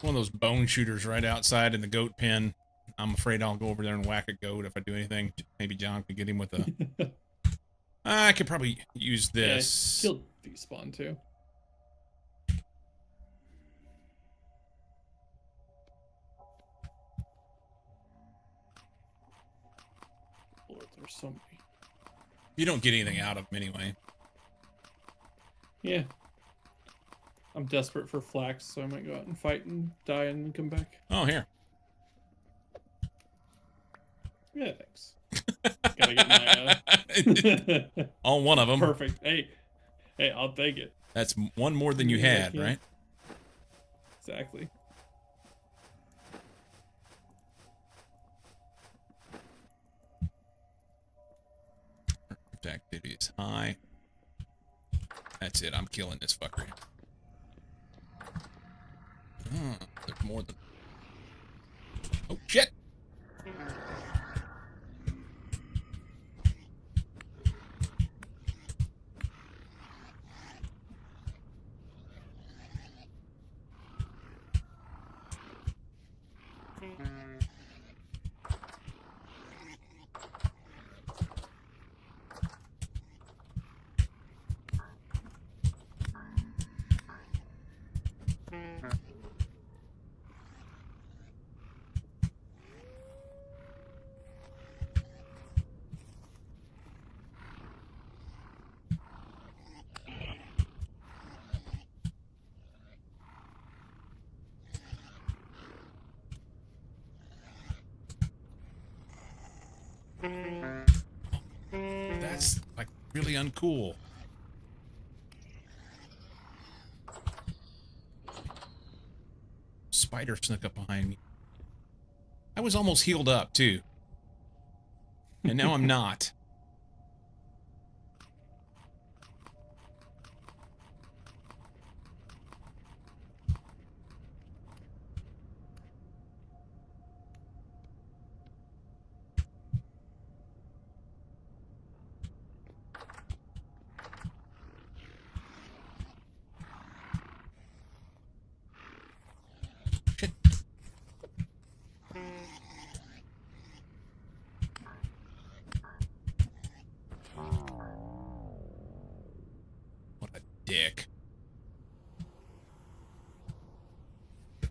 One of those bone shooters right outside in the goat pen. I'm afraid I'll go over there and whack a goat if I do anything. Maybe John could get him with a... I could probably use this. Yeah, he'll despawn too. Lord, there's so many. You don't get anything out of them anyway. Yeah. I'm desperate for flax, so I might go out and fight and die and then come back. Oh, here. Yeah, thanks. Gotta get my On one of them. perfect. Hey, I'll take it. That's one more than you Yeah, had, yeah. right? Exactly. Hi. That's it. I'm killing this fucker. Oh, there's more than... Oh, shit! That's like really uncool. Spider snuck up behind me. I was almost healed up too. And now I'm not. Shit. What a dick. I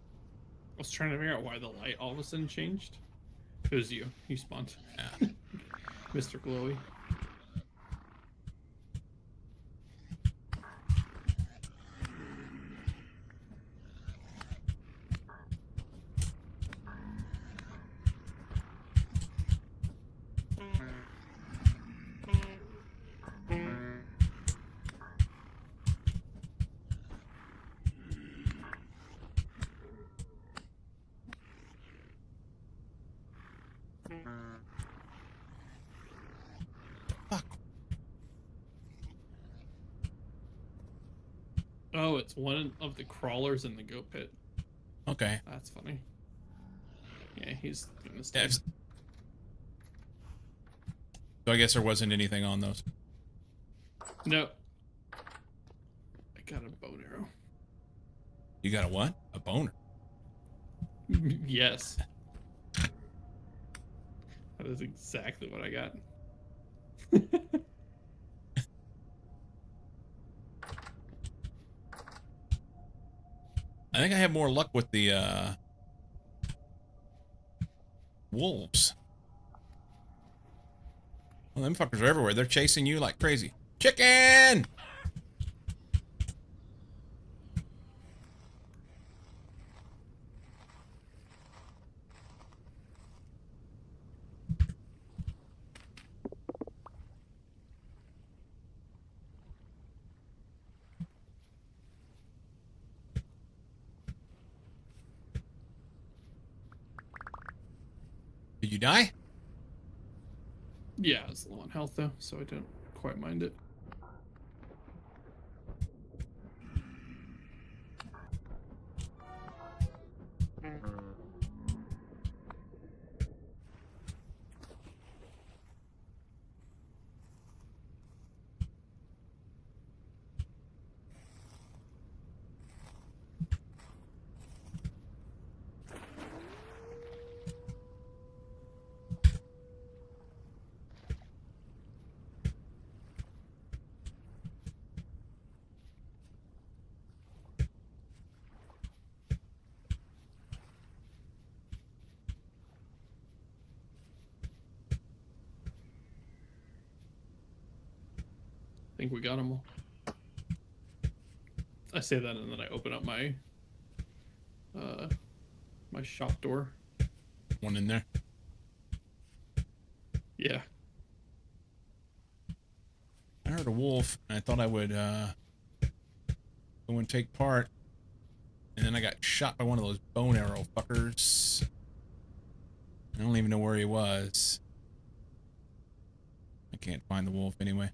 was trying to figure out why the light all of a sudden changed. It was you. You spawned. Yeah. Mr. Glowy. Fuck. Oh, it's one of the crawlers in the goat pit. Okay. That's funny. Yeah, he's gonna Yeah, stay. it's- So I guess there wasn't anything on those. No. I got a bow and arrow. You got a what? A boner. Yes. That is exactly what I got. I think I have more luck with the wolves. Well, them fuckers are everywhere. They're chasing you like crazy. Chicken! Did you die? Yeah, it's low on health though, so I don't quite mind it. I think we got them all. I say that and then I open up my my shop door. One in there. Yeah. I heard a wolf, and I thought I would go and take part. And then I got shot by one of those bone arrow fuckers. I don't even know where he was. I can't find the wolf anyway.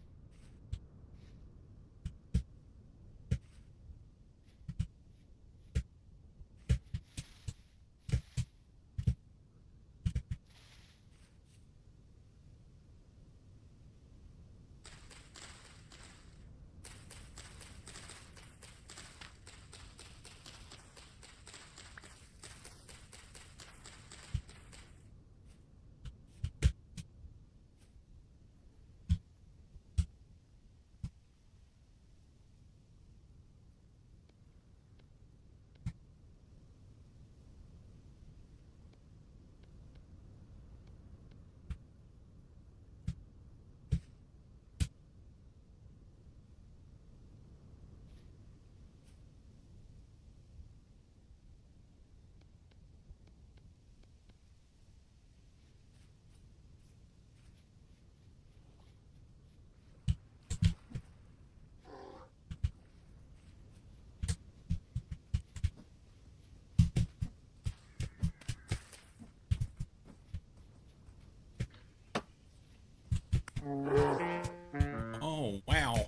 Oh, wow.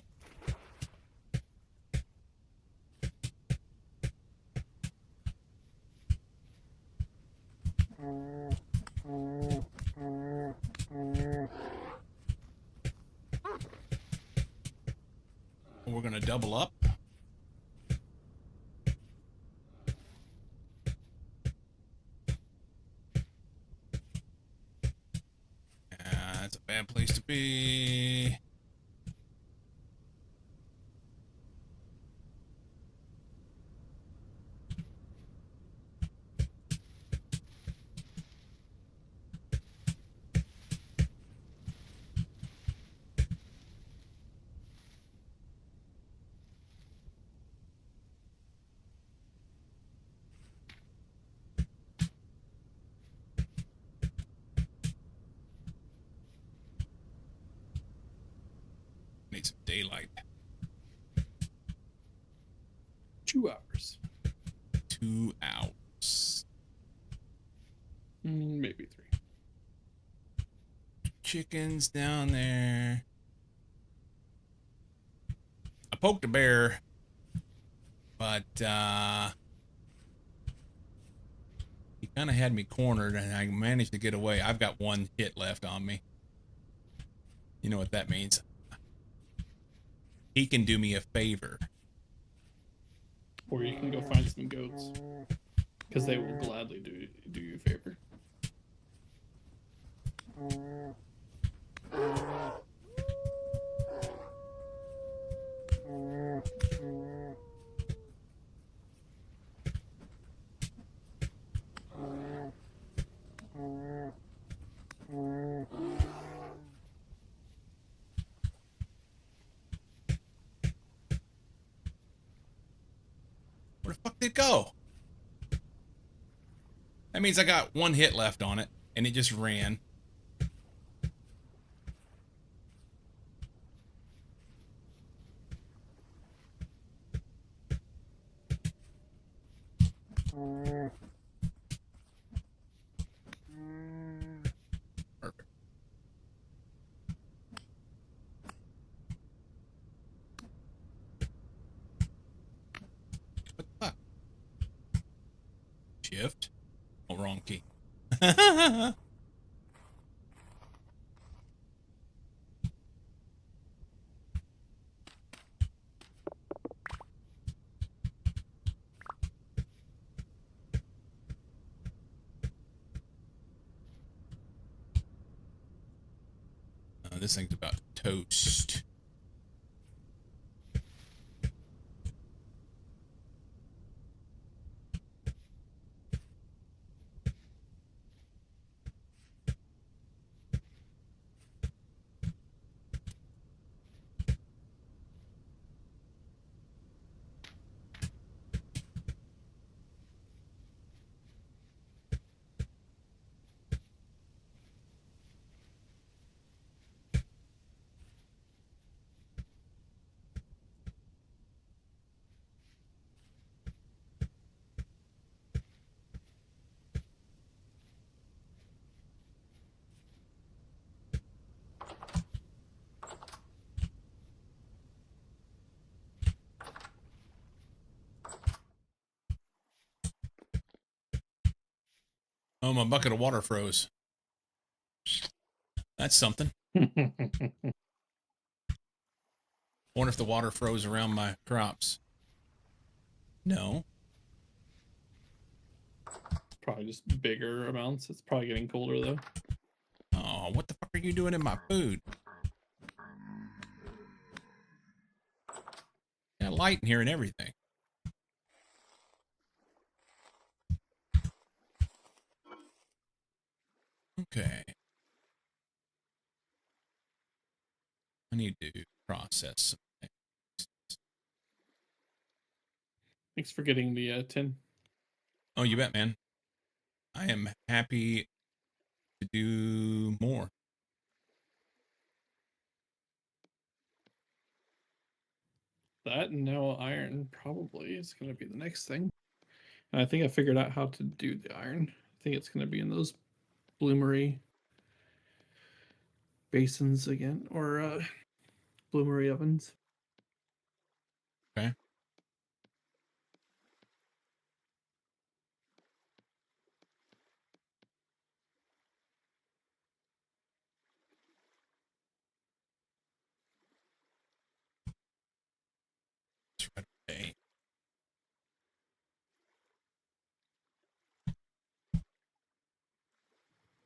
We're going to double up. That's a bad place to be. Need some daylight. 2 hours. 2 hours. Maybe 3. Chickens down there. I poked a bear, but he kind of had me cornered, and I managed to get away. I've got 1 hit left on me. You know what that means. He can do me a favor. Or you can go find some goats. Because they will gladly do you a favor. Where the fuck did it go? That means I got 1 hit left on it, and it just ran. Perfect. What the fuck? Shift? Oh, wrong key. This thing's about toast. Oh, my bucket of water froze. That's something. Wonder if the water froze around my crops. No. Probably just bigger amounts. It's probably getting colder though. Oh, what the fuck are you doing in my food? Got light in here and everything. Okay. I need to process some things. Thanks for getting the tin. Oh, you bet, man. I am happy to do more. That and now iron probably is going to be the next thing. And I think I figured out how to do the iron. I think it's going to be in those bloomery basins again, or bloomery ovens. Okay. Okay.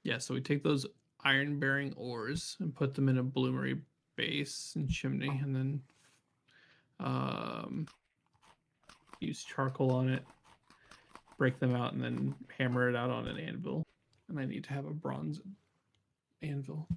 Yeah, so we take those iron bearing ores and put them in a bloomery base and chimney, and then use charcoal on it, break them out, and then hammer it out on an anvil. And I need to have a bronze anvil.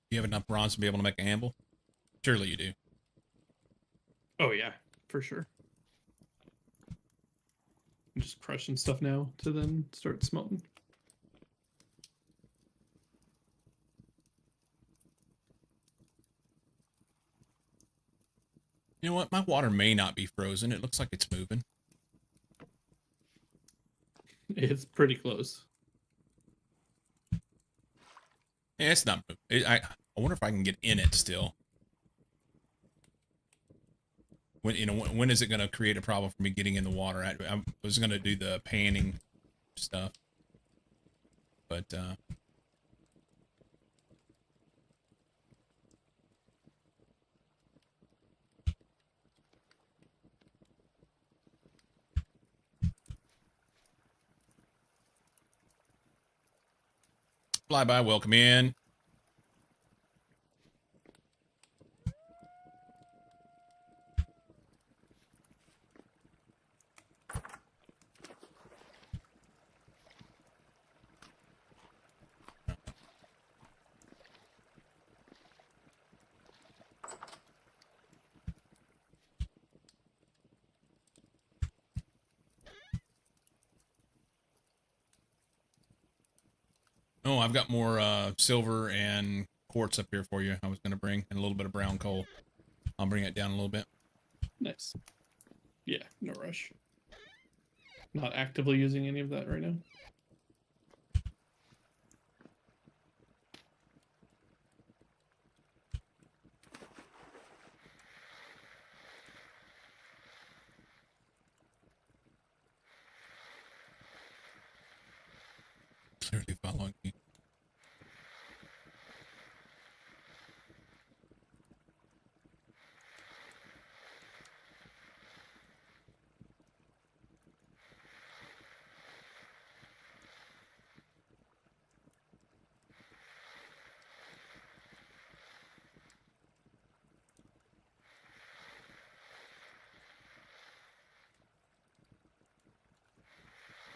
You have enough bronze to be able to make a anvil? Surely you do. Oh yeah, for sure. I'm just crushing stuff now to then start smelting. You know what? My water may not be frozen. It looks like it's moving. It's pretty close. Yeah, it's not moving. I wonder if I can get in it still. When when is it going to create a problem for me getting in the water? I was going to do the panning stuff, but flyby, welcome in. Oh, I've got more silver and quartz up here for you. I was going to bring, and a little bit of brown coal. I'll bring it down a little bit. Nice. Yeah, no rush. Not actively using any of that right now. Clearly following me.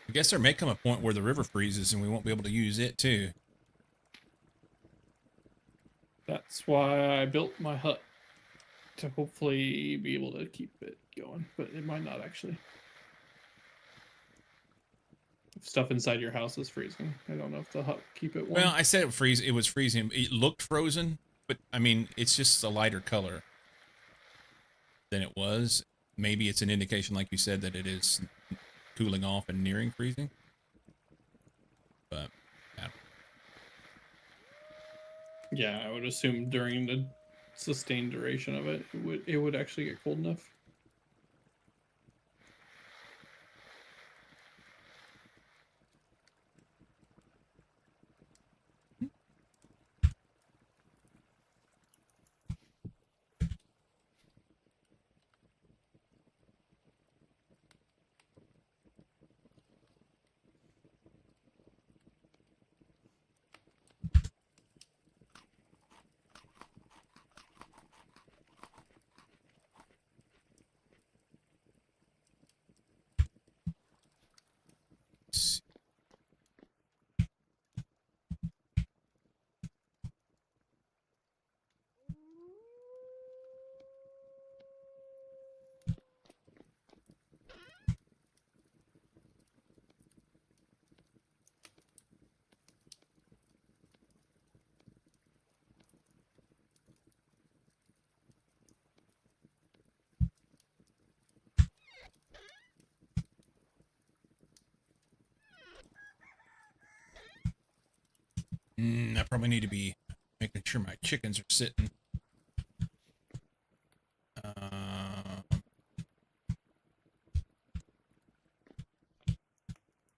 I guess there may come a point where the river freezes and we won't be able to use it too. That's why I built my hut, to hopefully be able to keep it going, but it might not actually. If stuff inside your house is freezing, I don't know if the hut will keep it warm. Well, I said it was freezing. It looked frozen, but I mean, it's just a lighter color than it was. Maybe it's an indication, like you said, that it is cooling off and nearing freezing. But yeah, I would assume during the sustained duration of it, it would actually get cold enough. I probably need to be making sure my chickens are sitting.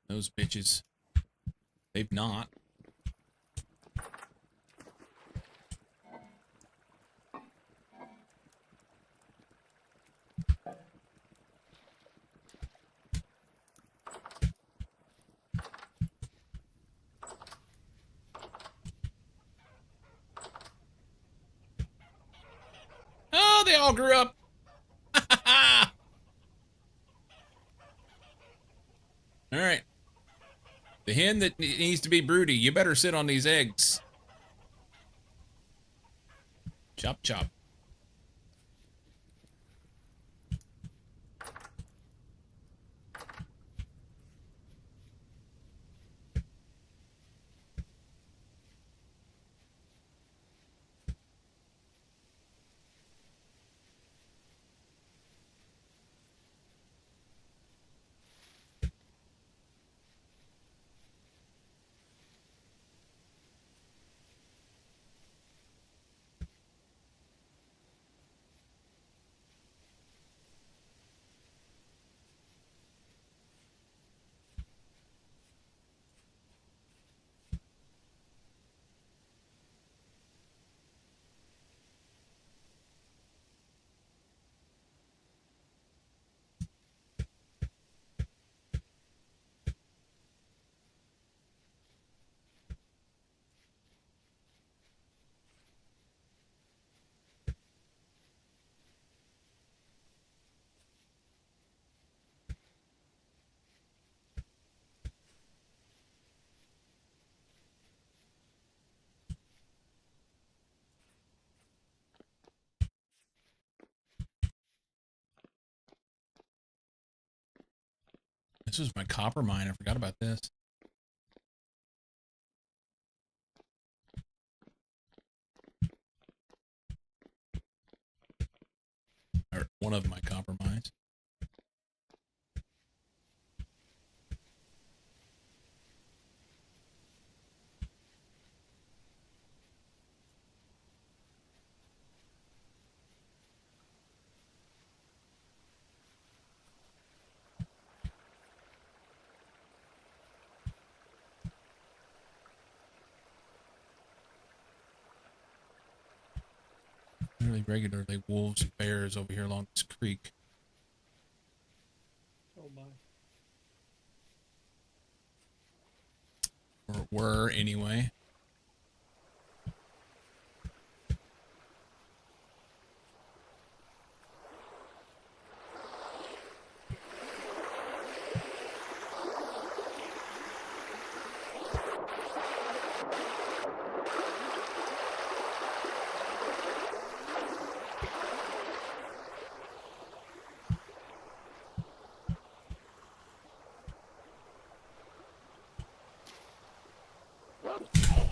Those bitches. They've not. Oh, they all grew up. All right. The hen that needs to be broody, you better sit on these eggs. Chop, chop. This was my copper mine. I forgot about this. Or one of my copper mines. Really regularly wolves and bears over here along this creek. Oh my. Or were anyway.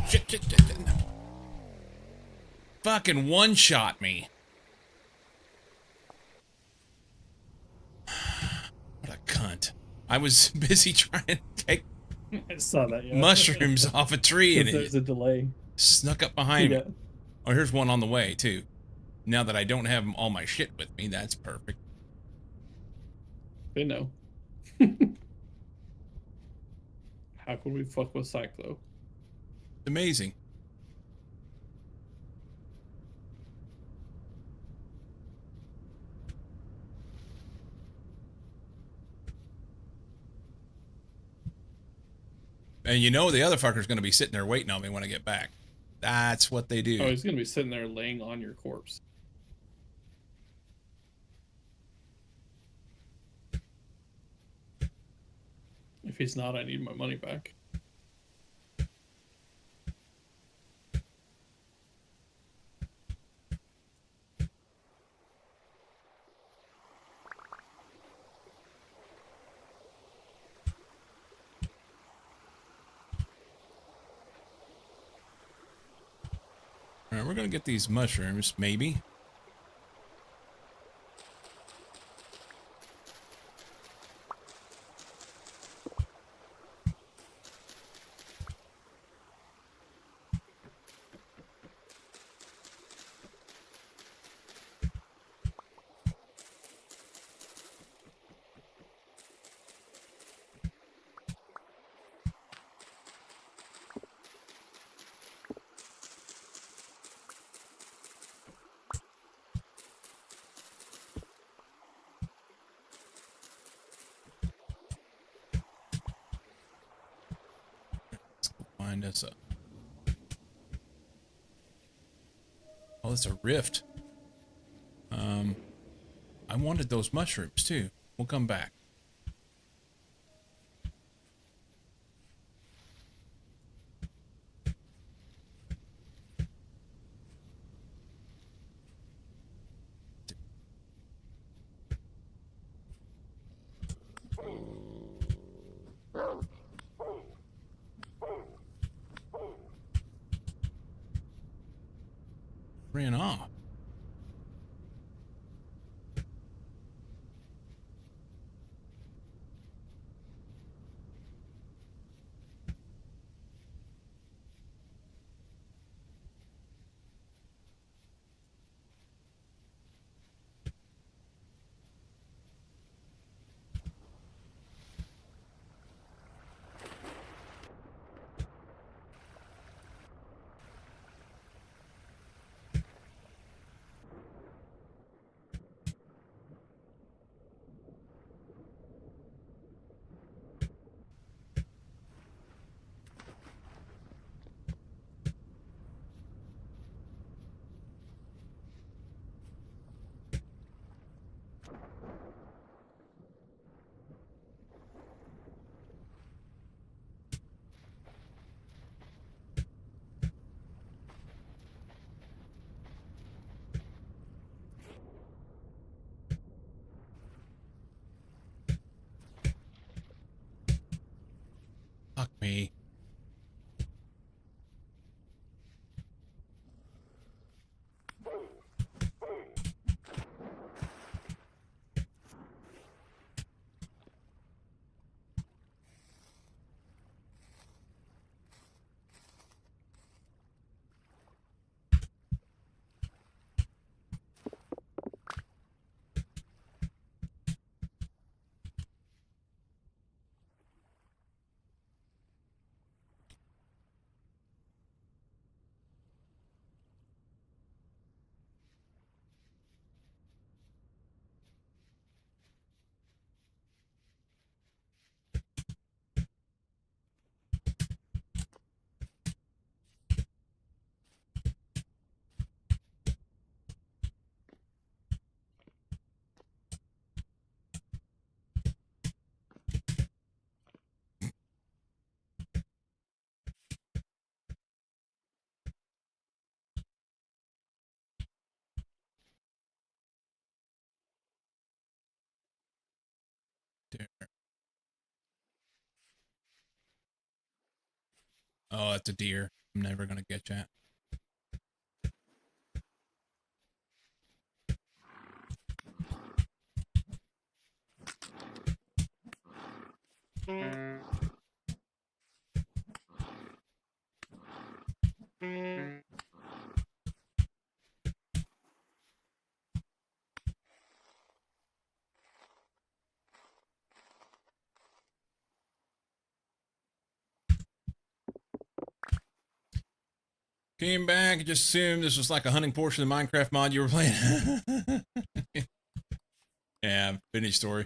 Shit. Fucking one-shot me. What a cunt. I was busy trying to take I saw that. Yeah. mushrooms off a tree and There's it a delay. snuck up behind Yeah. me. Oh, here's one on the way, too. Now that I don't have all my shit with me, that's perfect. They know. How could we fuck with Cyclo? Amazing. And you know the other fucker's going to be sitting there waiting on me when I get back. That's what they do. Oh, he's gonna be sitting there laying on your corpse. If he's not, I need my money back. All right, we're going to get these mushrooms, maybe. behind us. Oh, it's a rift. I wanted those mushrooms too. We'll come back. Ran off. Fuck me. There. Oh, that's a deer. I'm never gonna get that. Came back and just assumed this was like a hunting portion of the Minecraft mod you were playing. Yeah, finished story.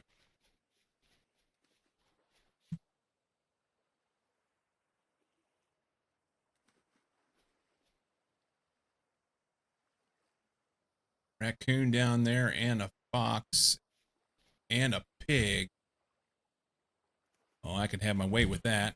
Raccoon down there and a fox and a pig. Oh, I could have my way with that.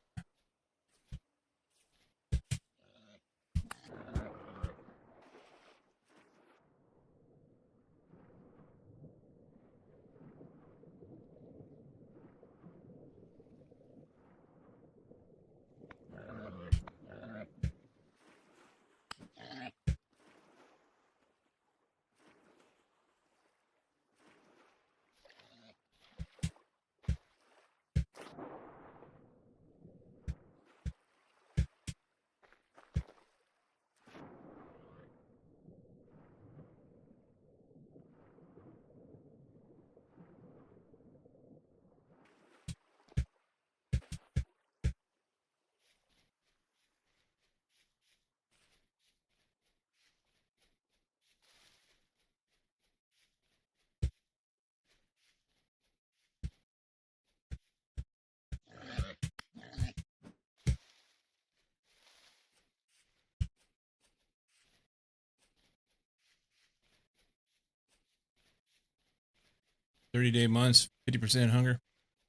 30-day months, 50% hunger.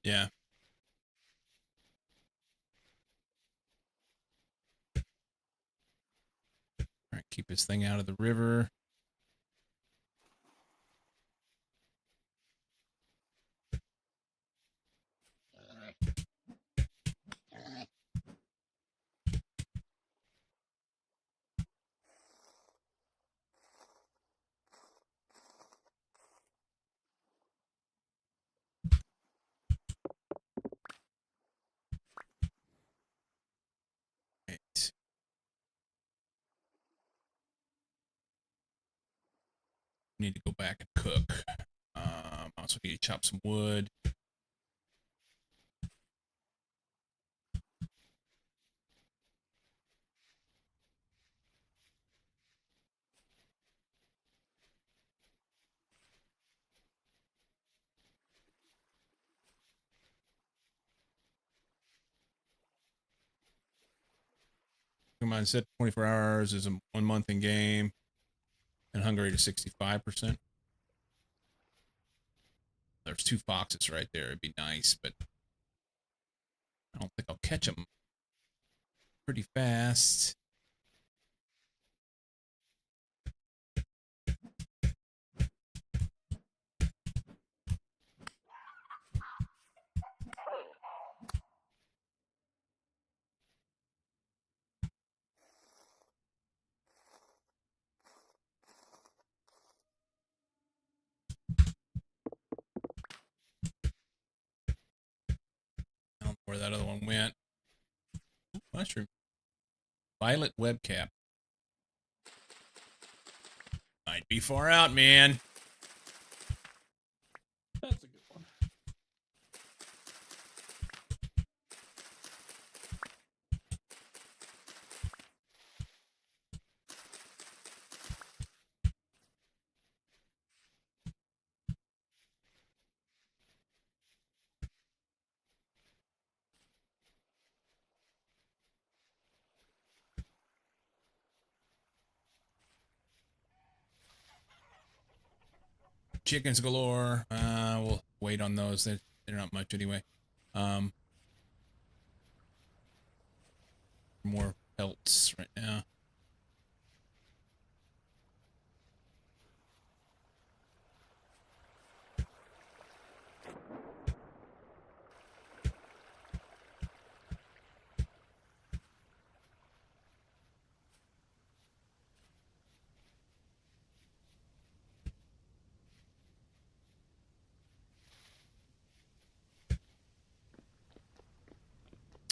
Yeah. All right, keep this thing out of the river. Right. Need to go back and cook. Also need to chop some wood. Come on, set 24 hours is a 1 month in game, and hunger rate is 65%. There's 2 foxes right there. It'd be nice, but I don't think I'll catch them pretty fast. I don't know where that other one went. Mushroom. Violet webcap. Might be far out, man. That's a good one. Chickens galore. We'll wait on those. They're not much anyway. More pelts right now.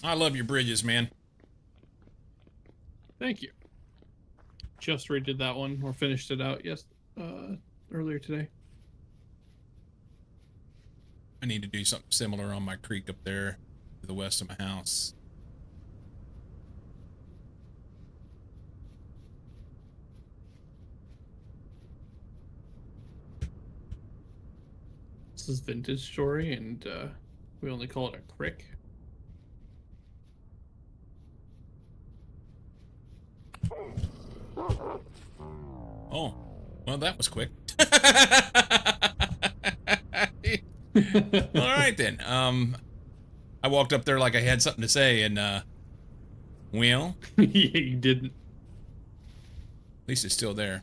I love your bridges, man. Thank you. Just redid that one or finished it out earlier today. I need to do something similar on my creek up there to the west of my house. This is Vintage Story, and we only call it a crick. Oh, well, that was quick. All right then. I walked up there like I had something to say, and well, Yeah, you didn't. at least it's still there.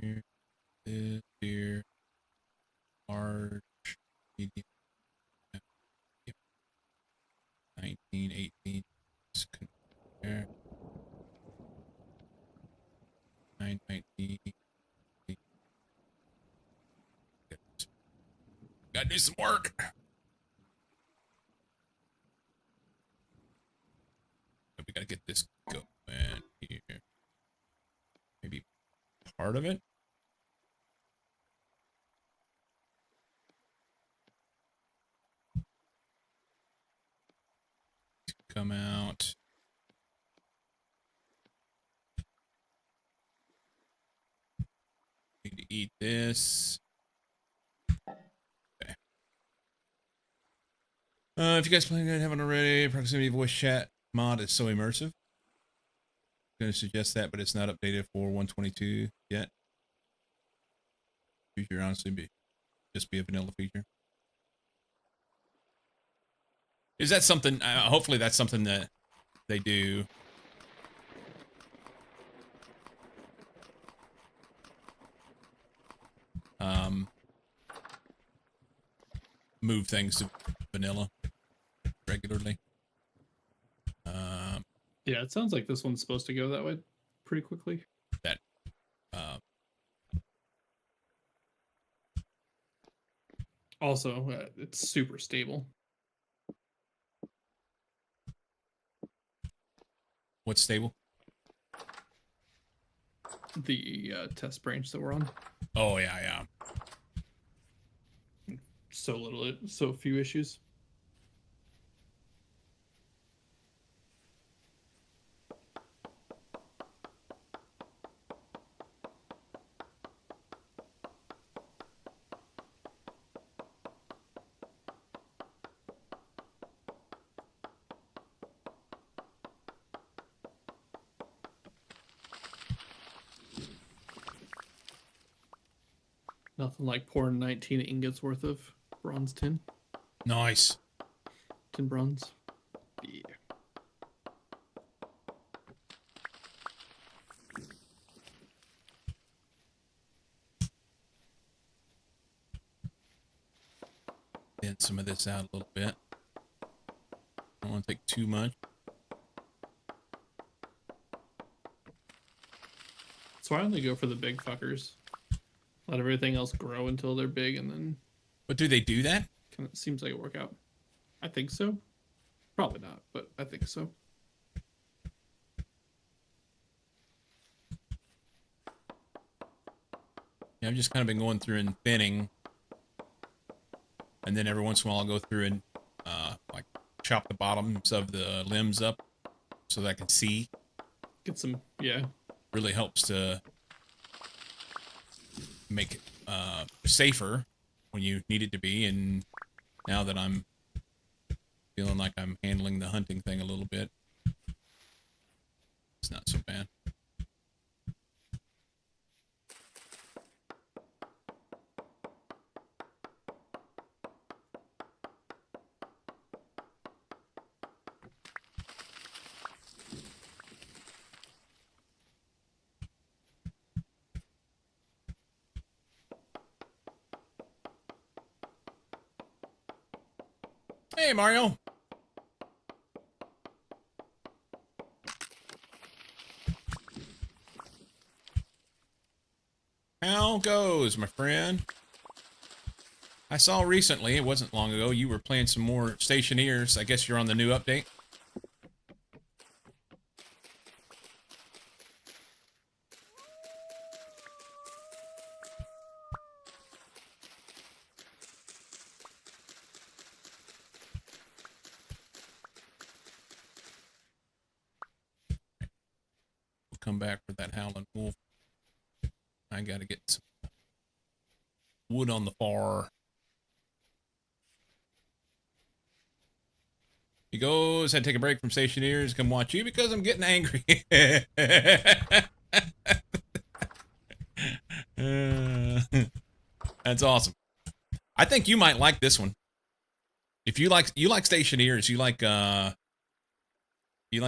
here, this here, large, medium, 19, 18. Let's compare. 9, 19. Gotta do some work. We gotta get this going here. Maybe part of it. Come out. Need to eat this. Okay. If you guys plan on haven't already, proximity voice chat mod is so immersive. I'm gonna suggest that, but it's not updated for 122 yet. Future honestly just be a vanilla feature. Is that something? Hopefully, that's something that they do. Move things to vanilla regularly. Yeah, it sounds like this one's supposed to go that way pretty quickly. That. Also, it's super stable. What's stable? The test branch that we're on. Oh yeah. So few issues. Nothing like pouring 19 ingots worth of bronze tin. Nice. Tin bronze. Yeah. Thin some of this out a little bit. Don't want to take too much. So I only go for the big fuckers. Let everything else grow until they're big, and then. But do they do that? Kind of seems like it work out. I think so. Probably not, but I think so. Yeah, I've just kind of been going through and thinning, and then every once in a while I'll go through and like chop the bottoms of the limbs up so that I can see. Get some, yeah. Really helps to make it safer when you need it to be. And now that I'm feeling like I'm handling the hunting thing a little bit, it's not so bad. Hey, Mario. How goes, my friend? I saw recently, it wasn't long ago, you were playing some more Stationeers. I guess you're on the new update. Come back for that howling wolf. I gotta get some wood on the fire. He goes, I'd take a break from Stationeers, come watch you because I'm getting angry. That's awesome. I think you might like this one. If you like Stationeers, you like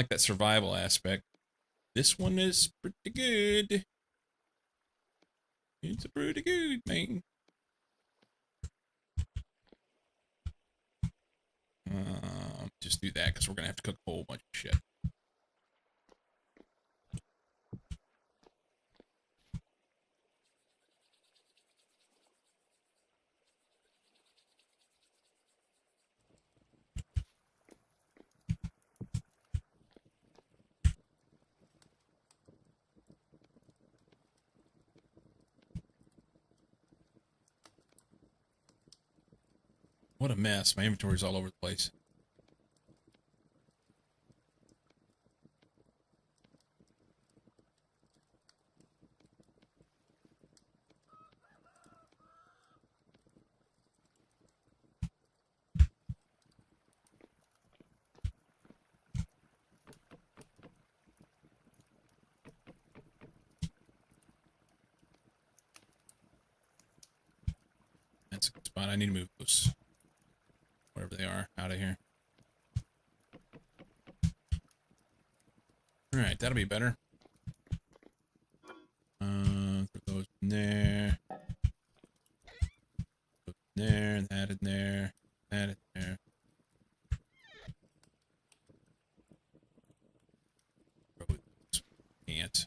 that survival aspect. This one is pretty good. It's a pretty good thing. Just do that because we're gonna have to cook a whole bunch of shit. What a mess. My inventory's all over the place. That's a good spot. I need to move those, whatever they are, out of here. Alright, that'll be better. Put those in there. Put there, that in there, that in there. Can't.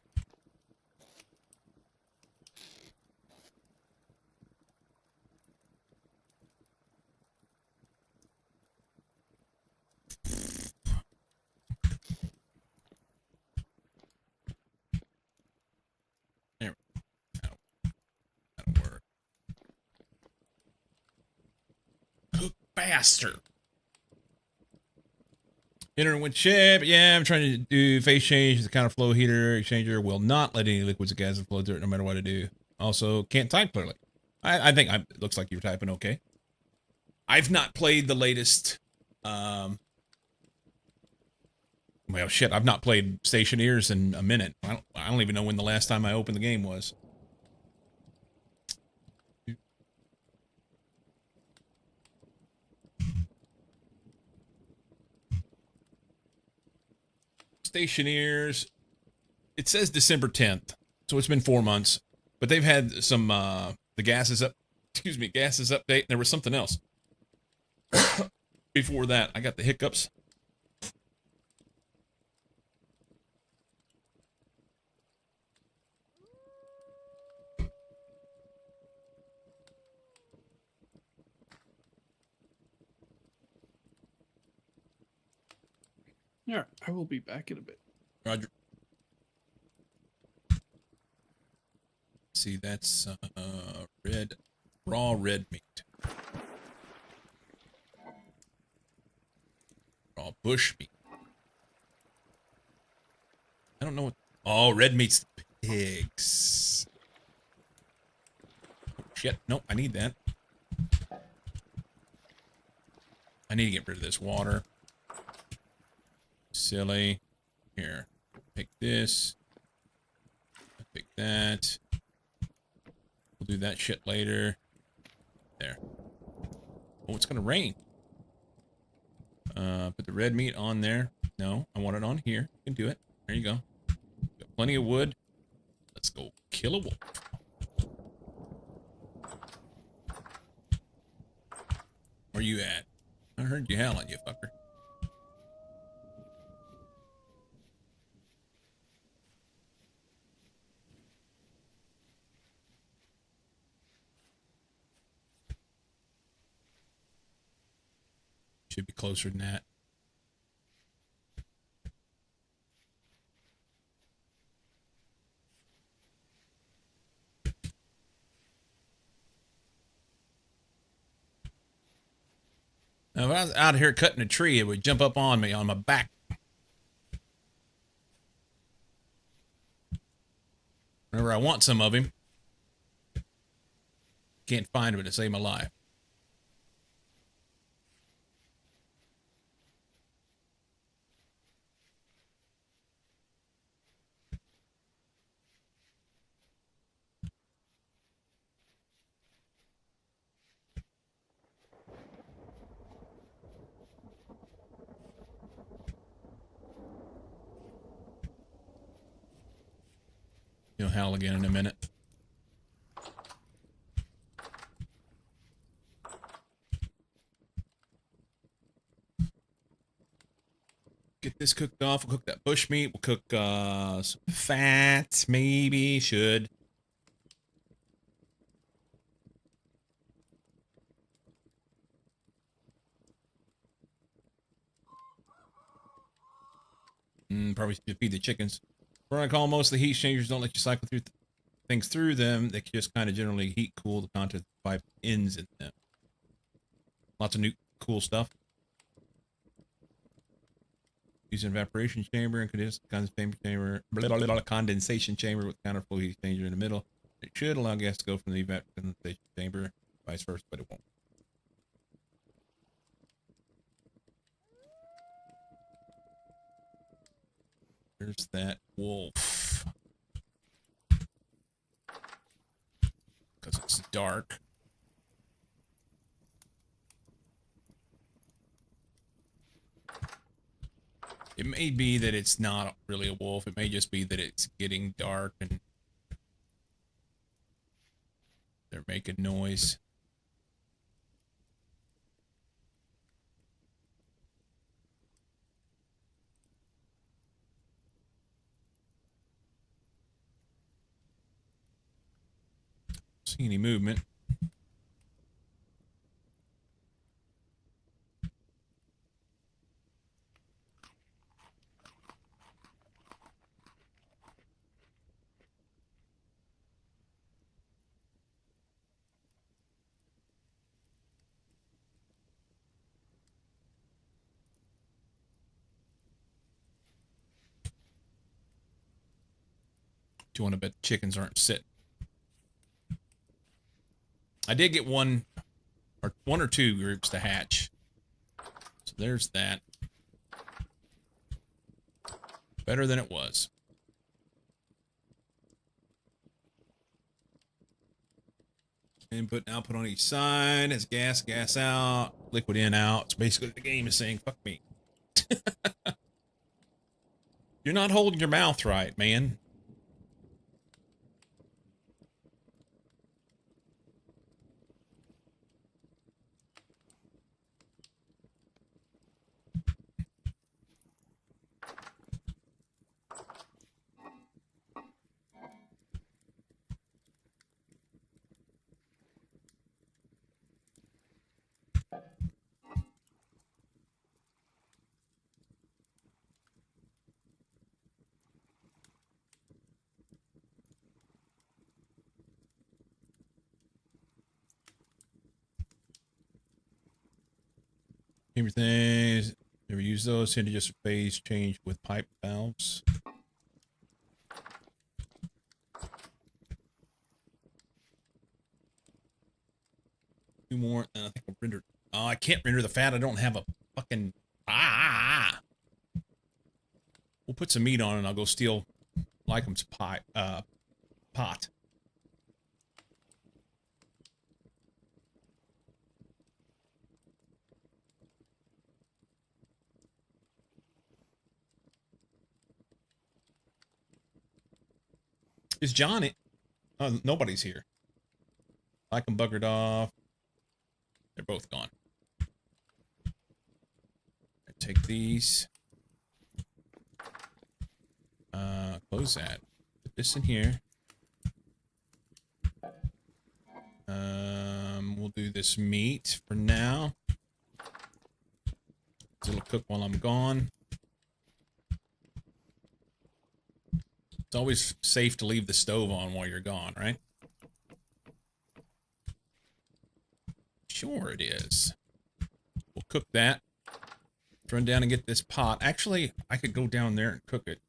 There. That'll work. Cook faster. Enter with ship. Yeah, I'm trying to do phase change. The counterflow heater exchanger will not let any liquids or gases flow through it no matter what I do. Also, can't type clearly. I think it looks like you're typing okay. I've not played the latest. Well, shit, I've not played Stationeers in a minute. I don't even know when the last time I opened the game was. Stationeers. It says December 10th, so it's been 4 months. But they've had some the gases up. Excuse me, gases update. There was something else before that. I got the hiccups. Yeah, I will be back in a bit. Roger. See, that's raw red meat. Raw bush meat. I don't know what. Oh, red meat's the pigs. Oh, shit. Nope, I need that. I need to get rid of this water. Silly. Here. Pick this. Pick that. We'll do that shit later. There. Oh, it's gonna rain. Put the red meat on there. No, I want it on here. You can do it. There you go. Got plenty of wood. Let's go kill a wolf. Where you at? I heard you howling, you fucker. Should be closer than that. Now, if I was out here cutting a tree, it would jump up on me on my back. Whenever I want some of him, can't find him to save my life. He'll howl again in a minute. get this cooked off. We'll cook that bush meat. We'll cook some fat, maybe, should. Probably should feed the chickens. What I call most of the heat exchangers don't let you cycle through things through them. They just kind of generally heat cool the content of the pipe ends in them. Lots of new cool stuff. Using evaporation chamber and condensation chamber, condensation chamber with counterflow heat exchanger in the middle. It should allow gas to go from the condensation chamber, vice versa, but it won't. There's that wolf. Because it's dark. It may be that it's not really a wolf. It may just be that it's getting dark and they're making noise. See any movement. Do you want to bet chickens aren't sitting? I did get one or two groups to hatch. So there's that. Better than it was. Input and output on each side. It's gas, gas out, liquid in, out. It's basically the game is saying, fuck me. You're not holding your mouth right, man. Everything. Never use those. Tend to just phase change with pipe valves. Two more. And I think I'll render. Oh, I can't render the fat. I don't have a fucking. We'll put some meat on it and I'll go steal Lycom's pot. Is John it? Oh, nobody's here. Lycom buggered off. They're both gone. I take these. Close that. Put this in here. We'll do this meat for now. It'll cook while I'm gone. It's always safe to leave the stove on while you're gone, right? Sure it is. We'll cook that. Run down and get this pot. Actually, I could go down there and cook it.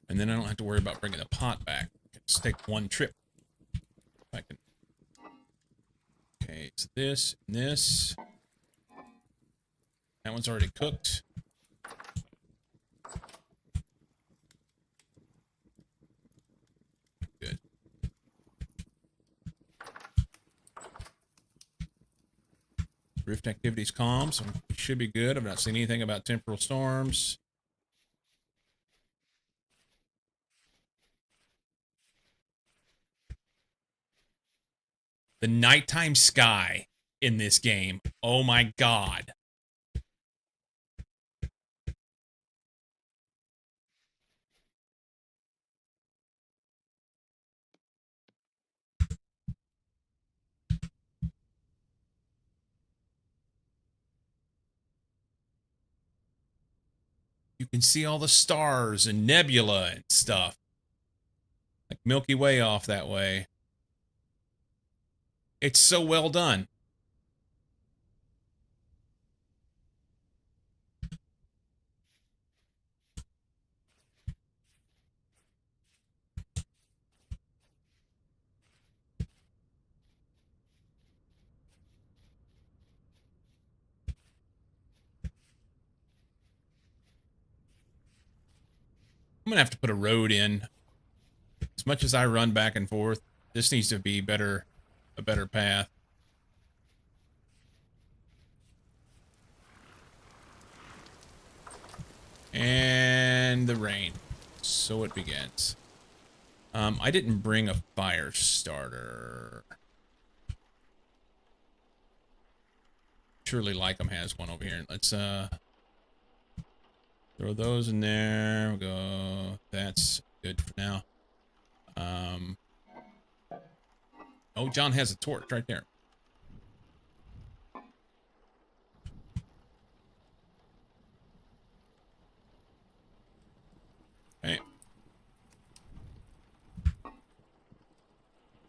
And then I don't have to worry about bringing the pot back. Just take one trip. I can. Okay, it's this and this. That one's already cooked. Good. Rift activity's calm, so it should be good. I've not seen anything about temporal storms. The nighttime sky in this game. Oh my god. You can see all the stars and nebula and stuff. Like Milky Way off that way. It's so well done. I'm gonna have to put a road in. As much as I run back and forth, this needs to be a better path. And the rain. So it begins. I didn't bring a fire starter. Surely Lycum has one over here. Let's throw those in there. We'll go. That's good for now. Oh, John has a torch right there. Hey.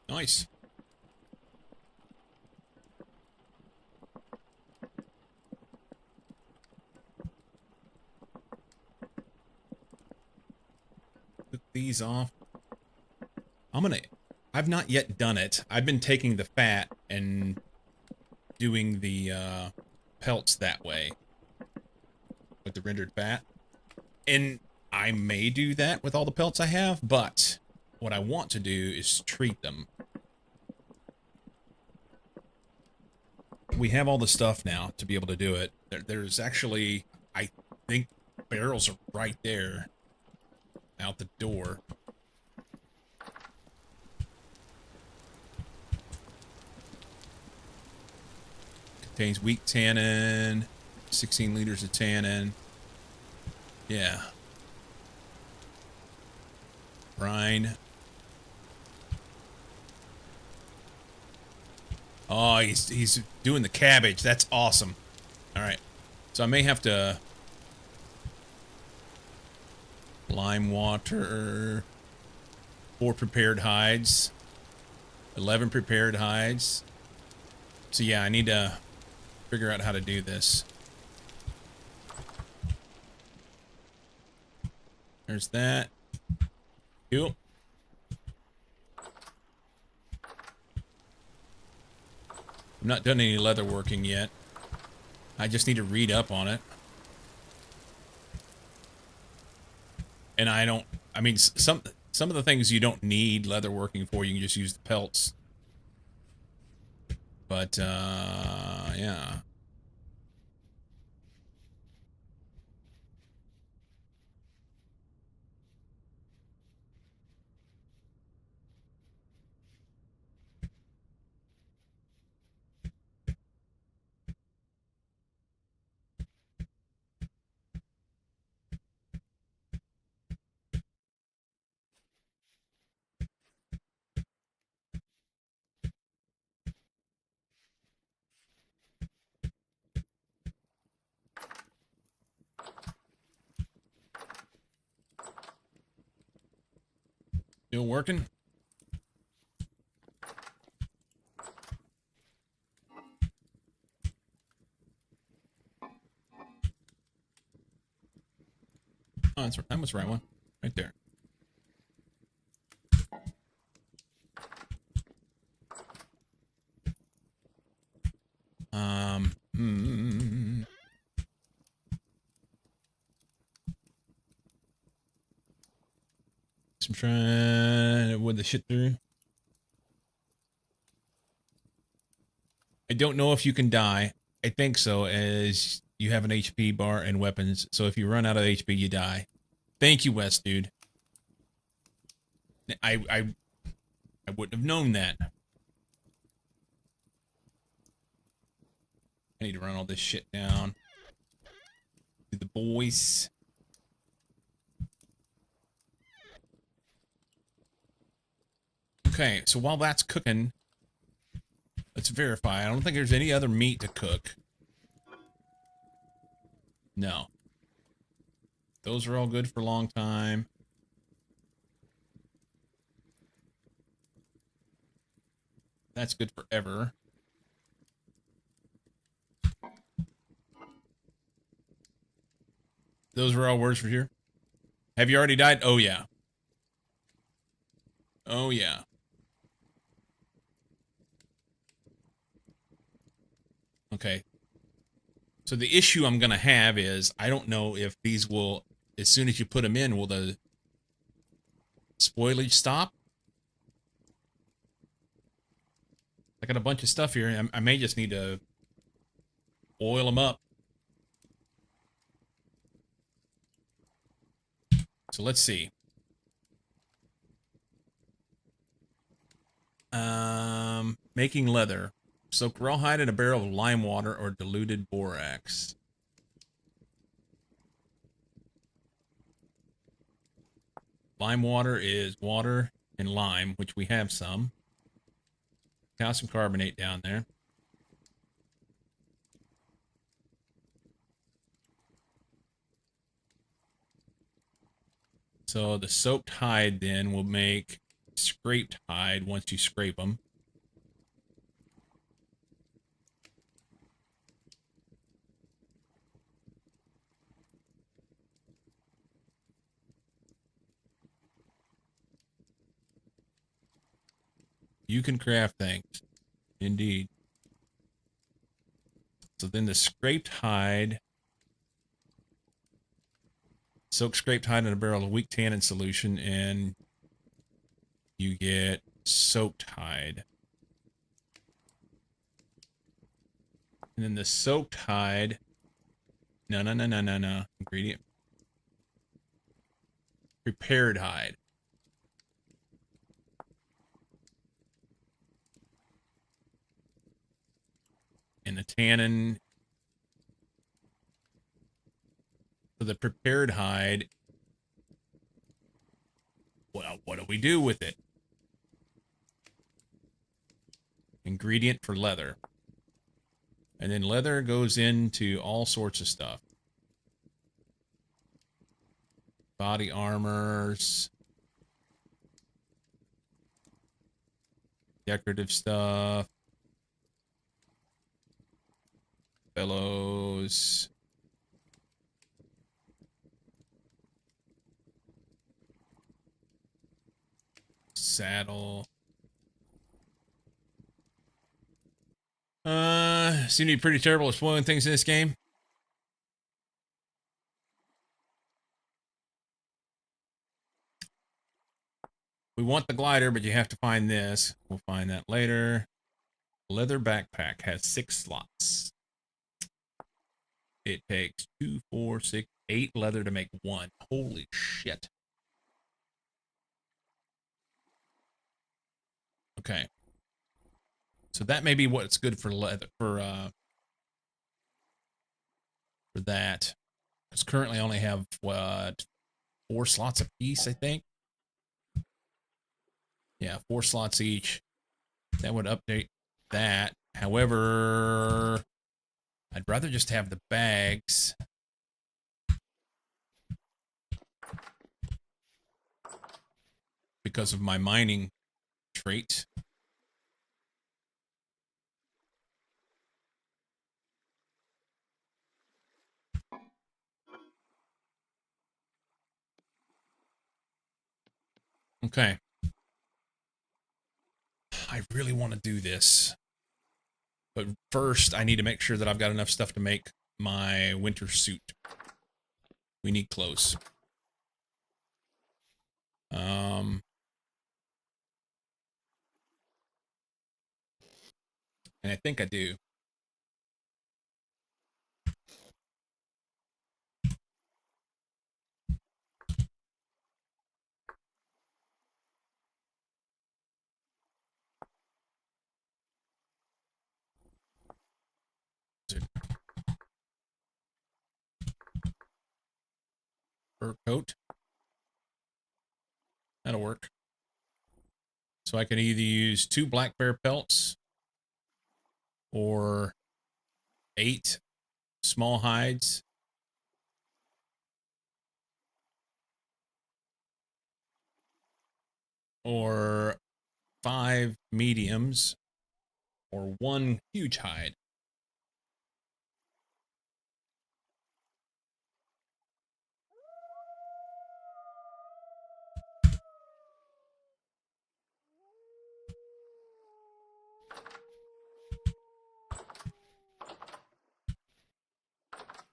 Nice. Put these off. I've not yet done it. I've been taking the fat and doing the pelts that way with the rendered fat. And I may do that with all the pelts I have, but what I want to do is treat them. We have all the stuff now to be able to do it. There's actually, I think, barrels are right there out the door. Contains weak tannin, 16 liters of tannin. Yeah. Brine. Oh, he's doing the cabbage. That's awesome. All right. So I may have to lime water, 4 prepared hides, 11 prepared hides. So yeah, I need to figure out how to do this. There's that. Cool. I've not done any leather working yet. I just need to read up on it. And I mean, some of the things you don't need leather working for, you can just use the pelts. But, yeah. Still working? Oh, that's right. That was the right one. Right there. I'm trying to wood the shit through. I don't know if you can die. I think so, as you have an HP bar and weapons. So if you run out of HP, you die. Thank you, West, dude. I wouldn't have known that. I need to run all this shit down to the boys. Okay, so while that's cooking, let's verify. I don't think there's any other meat to cook. No. Those are all good for a long time. That's good forever. Those were all words for here. Have you already died? Oh, yeah. Oh, yeah. Okay. So the issue I'm going to have is I don't know if these will, as soon as you put them in, will the spoilage stop? I got a bunch of stuff here. I may just need to oil them up. So let's see. Making leather. Soak rawhide in a barrel of lime water or diluted borax. Lime water is water and lime, which we have some. Calcium carbonate down there. So the soaked hide then will make scraped hide once you scrape them. You can craft things. Indeed. So then the scraped hide. Soak scraped hide in a barrel of weak tannin solution and you get soaked hide. And then the soaked hide. No. Ingredient. Prepared hide. And the tannin. So the prepared hide. Well, what do we do with it? Ingredient for leather. And then leather goes into all sorts of stuff. Body armors. Decorative stuff. Bellows. Saddle. Seem to be pretty terrible at spoiling things in this game. We want the glider, but you have to find this. We'll find that later. Leather backpack has 6 slots. It takes 2, 4, 6, 8 leather to make 1. Holy shit. Okay. So that may be what's good for leather for that. Because currently I only have what 4 slots a piece, I think. Yeah, 4 slots each. That would update that. However, I'd rather just have the bags. Because of my mining trait. Okay. I really want to do this. But first, I need to make sure that I've got enough stuff to make my winter suit. We need clothes. And I think I do. fur coat. That'll work. So I can either use 2 black bear pelts or 8 small hides. Or 5 mediums or 1 huge hide.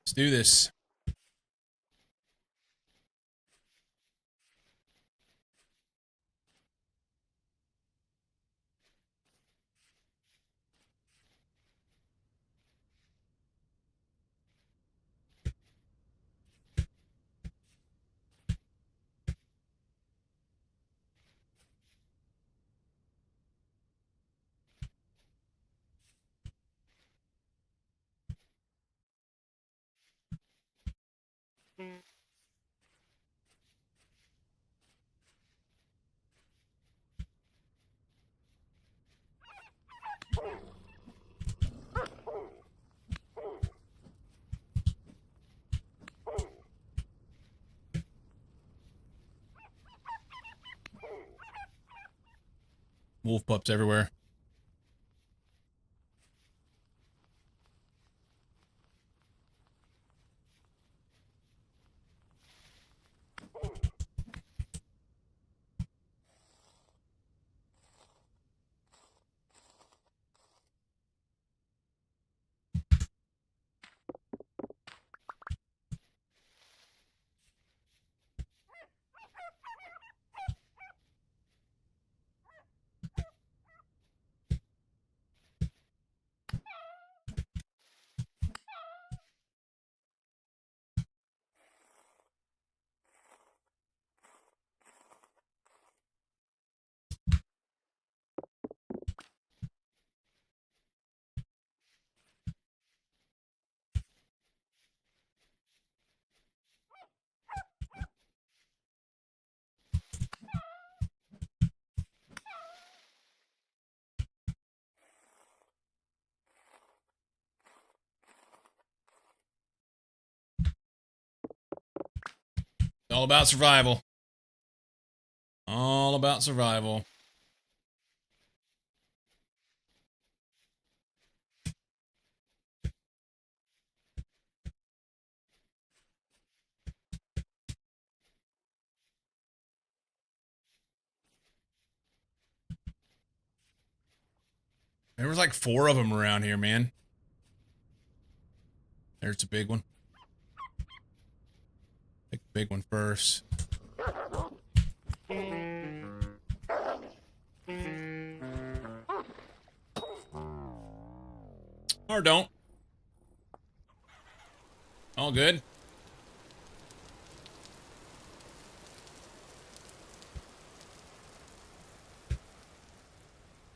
Let's do this. Wolf pups everywhere. All about survival. All about survival. There was like 4 of them around here, man. There's a big one. Take the big one first. Or don't. All good.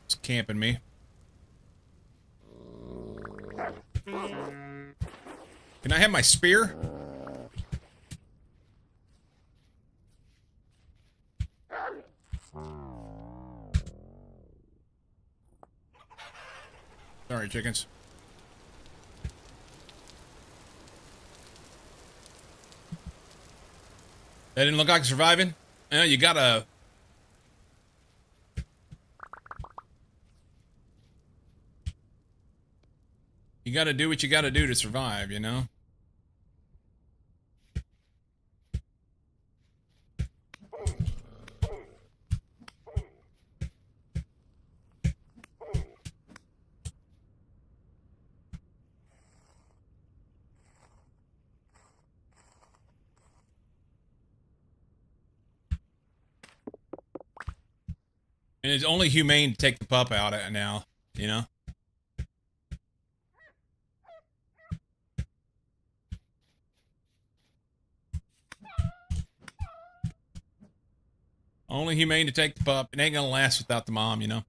It's camping me. Can I have my spear? Sorry, chickens. That didn't look like surviving? You gotta... You gotta do what you gotta do to survive, you know? And it's only humane to take the pup out now, you know? Only humane to take the pup. It ain't gonna last without the mom, you know?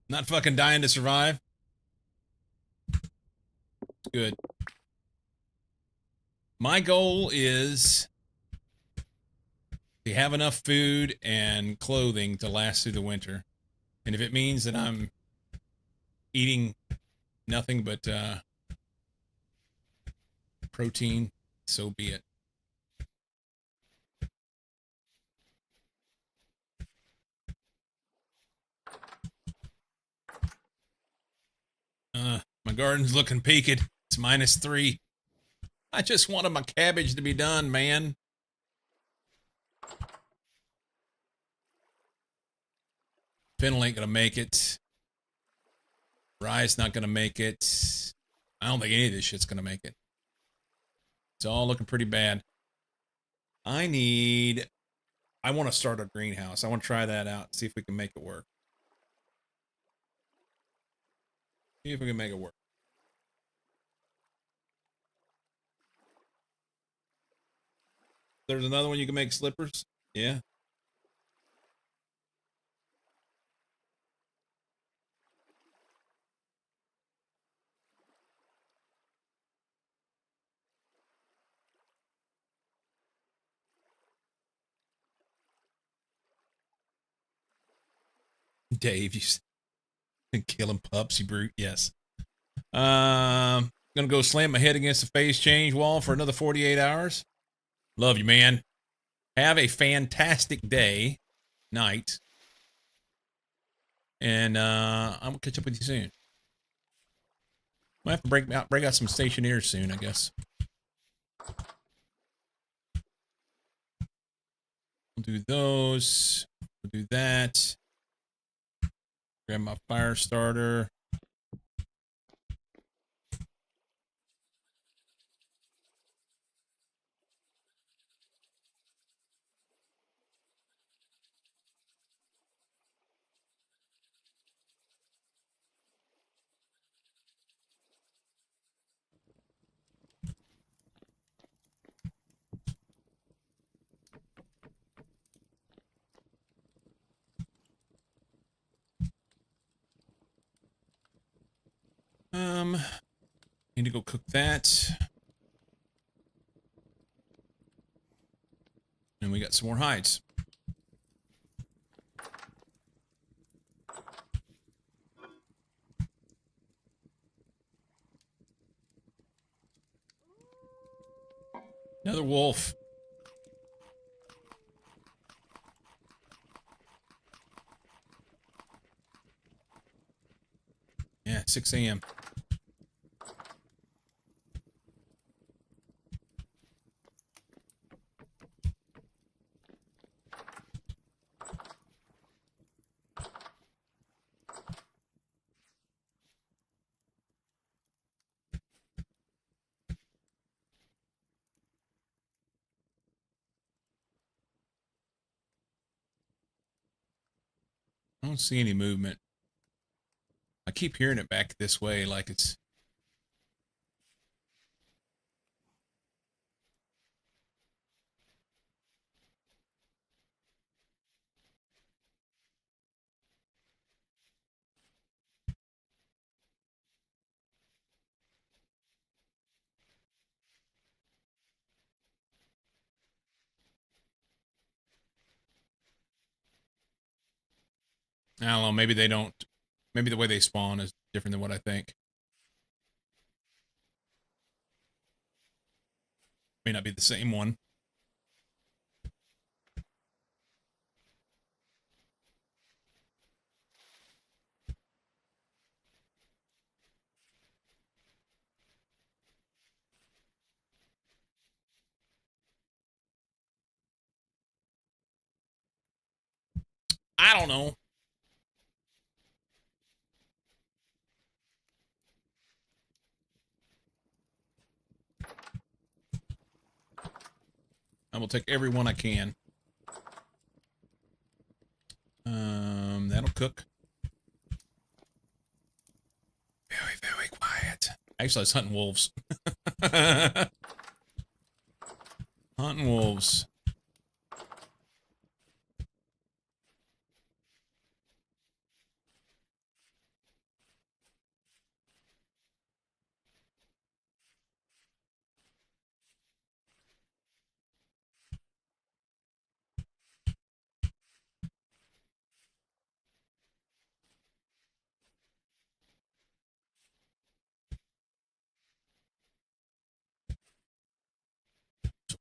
Not fucking dying to survive. Good. My goal is to have enough food and clothing to last through the winter. And if it means that I'm eating nothing but protein, so be it. My garden's looking peaked. It's -3. I just wanted my cabbage to be done, man. Fennel ain't gonna make it. Rye's not gonna make it. I don't think any of this shit's gonna make it. It's all looking pretty bad. I want to start a greenhouse. I want to try that out, see if we can make it work. See if we can make it work. There's another one you can make slippers. Yeah. Dave, you killing pups, you brute. Yes. Gonna go slam my head against the phase change wall for another 48 hours. Love you, man. Have a fantastic day, night. And I'm gonna catch up with you soon. Might have to break out some stationeers soon, I guess. We'll do those. We'll do that. Grab my fire starter. Need to go cook that. And we got some more hides. Another wolf. Yeah, 6 a.m. I don't see any movement. I keep hearing it back this way like it's... I don't know, maybe they don't... Maybe the way they spawn is different than what I think. May not be the same one. I don't know. I will take every one I can. That'll cook. Very, very quiet. Actually, I was hunting wolves. Hunting wolves.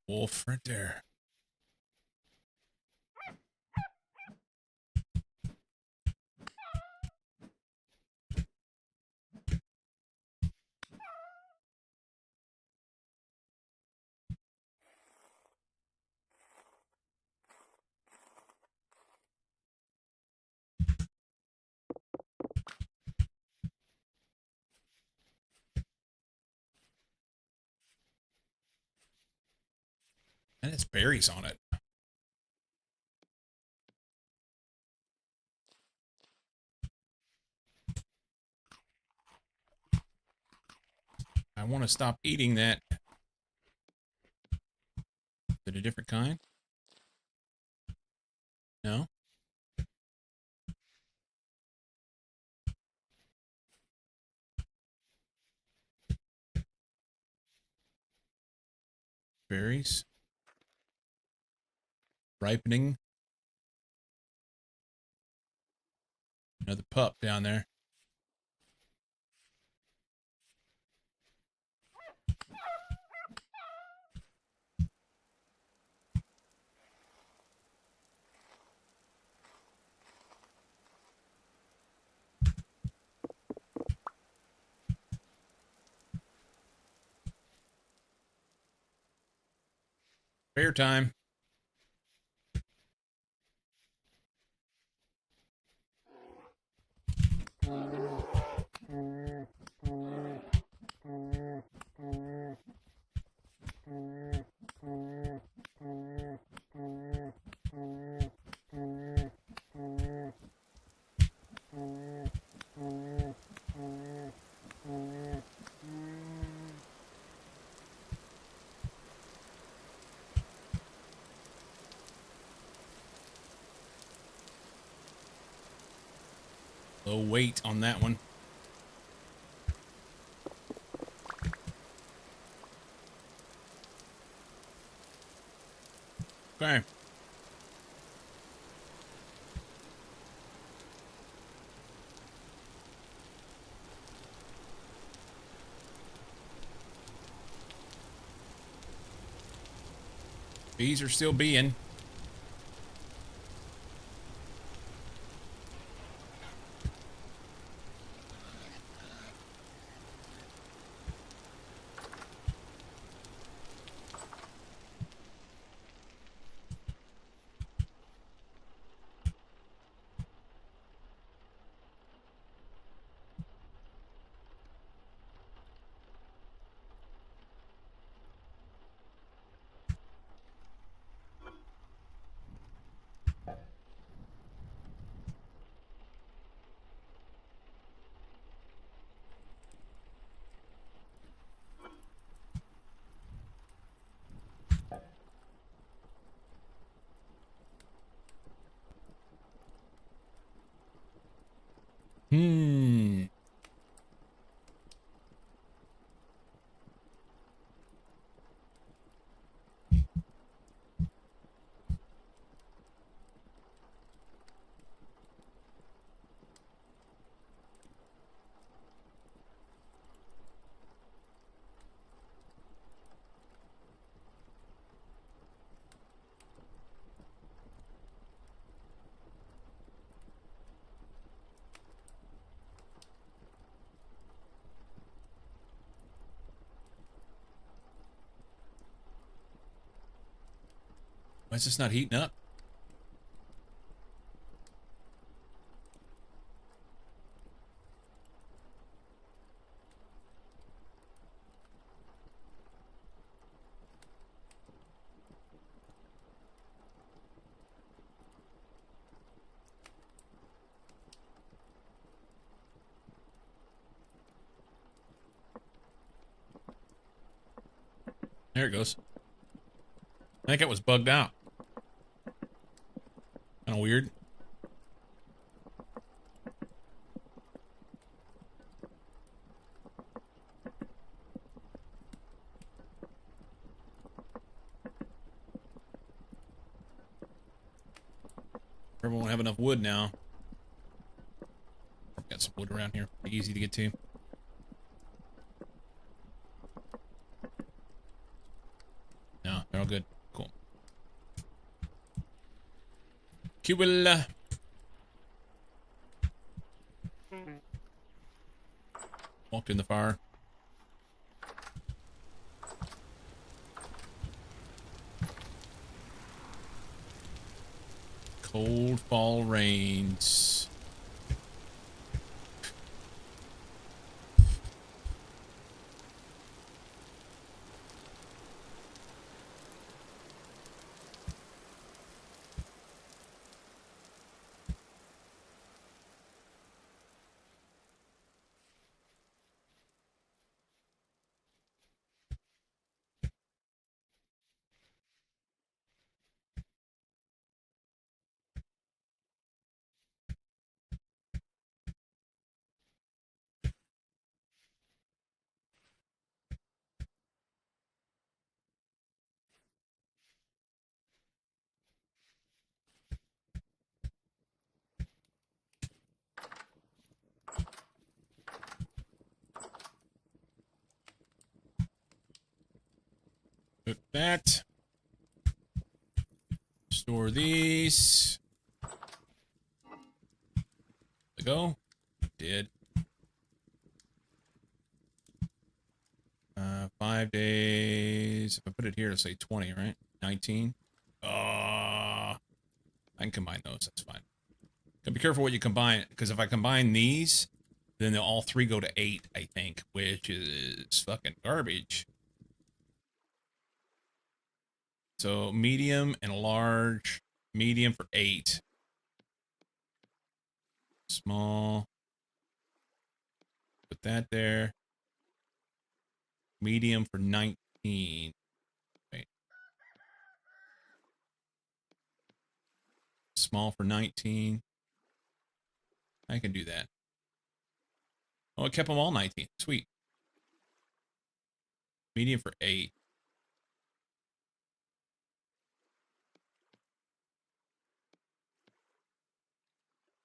Wolf right there. And it's berries on it. I want to stop eating that. Is it a different kind? No? Berries. Ripening. Another pup down there. Fair time. Low weight on that one. Okay. Bees are still being. Hmm. Why is this not heating up? There it goes. I think it was bugged out. Kind of weird. Everyone won't have enough wood now. Got some wood around here. Pretty easy to get to. No, they're good. Cool. Cool. Walked in the fire. Cold fall rains. Put that. Store these. There go. Did. 5 days. If I put it here, it'll say 20, right? 19. I can combine those. That's fine. Gotta be careful what you combine, because if I combine these, then they'll all three go to 8, I think, which is fucking garbage. So medium and large. Medium for 8. Small. Put that there. Medium for 19. Wait. Small for 19. I can do that. Oh, it kept them all 19. Sweet. Medium for 8.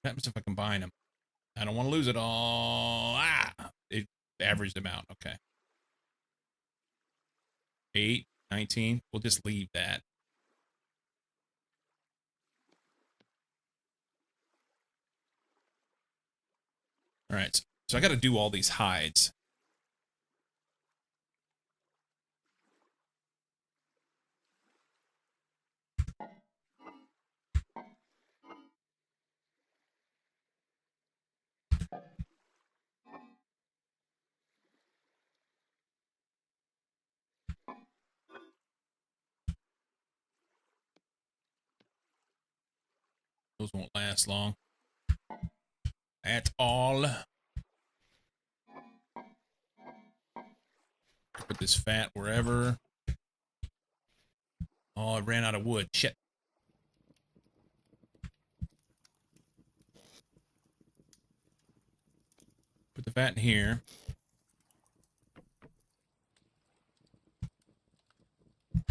What happens if I combine them? I don't want to lose it all. It averaged them out. Okay. 8, 19. We'll just leave that. All right. So I got to do all these hides. Those won't last long at all. Put this fat wherever. Oh, I ran out of wood. Shit. Put the fat in here.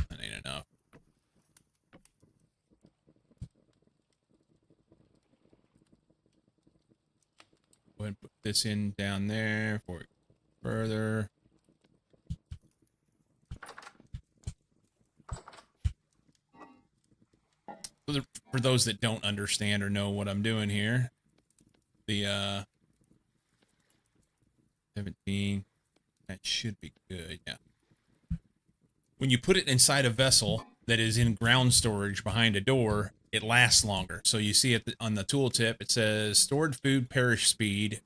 That ain't enough. Go ahead and put this in down there for further. For those that don't understand or know what I'm doing here, the 17, that should be good. Yeah. When you put it inside a vessel that is in ground storage behind a door, it lasts longer. So you see it on the tooltip, it says stored food perish speed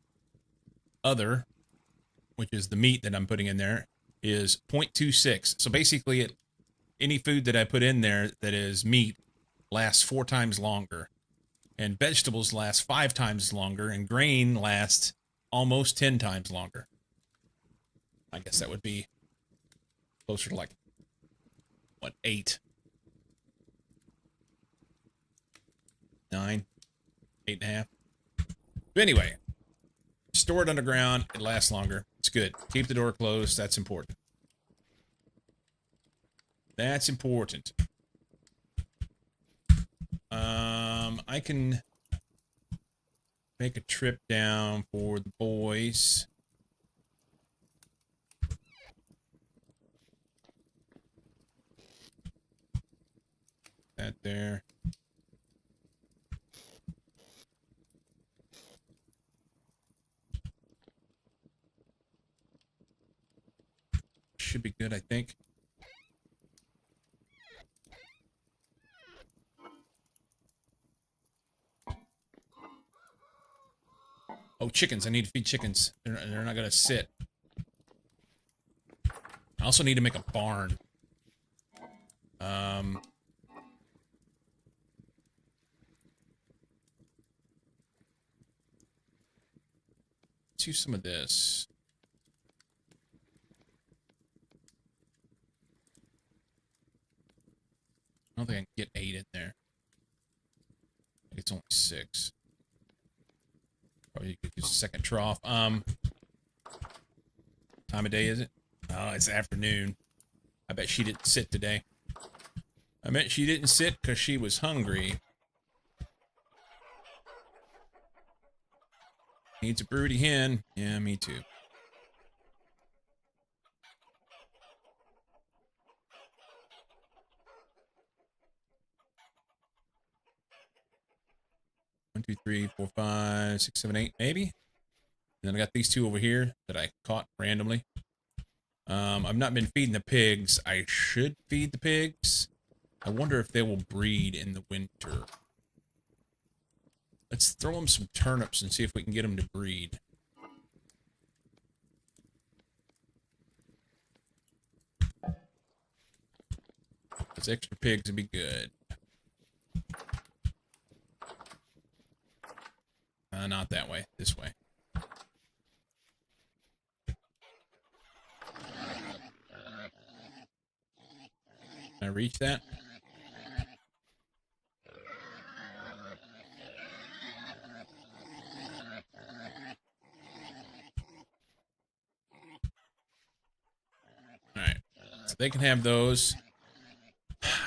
other, which is the meat that I'm putting in there, is 0.26. So basically any food that I put in there that is meat lasts 4 times longer, and vegetables last 5 times longer, and grain lasts almost 10 times longer. I guess that would be closer to like, what, 8, 9, 8.5. But anyway, store it underground, it lasts longer. It's good. Keep the door closed. That's important. That's important. I can make a trip down for the boys. that there. Should be good, I think. Oh, chickens. I need to feed chickens. They're not going to sit. I also need to make a barn. Let's use some of this. I don't think I can get 8 in there. I think it's only 6. Probably could use a second trough. Time of day is it? Oh, it's afternoon. I bet she didn't sit today. I bet she didn't sit because she was hungry. Needs a broody hen. Yeah, me too. One, two, three, four, 5, 6, 7, 8, maybe. And then I got these 2 over here that I caught randomly. I've not been feeding the pigs. I should feed the pigs. I wonder if they will breed in the winter. Let's throw them some turnips and see if we can get them to breed. Those extra pigs would be good. Not that way. This way. Can I reach that? Alright. So they can have those.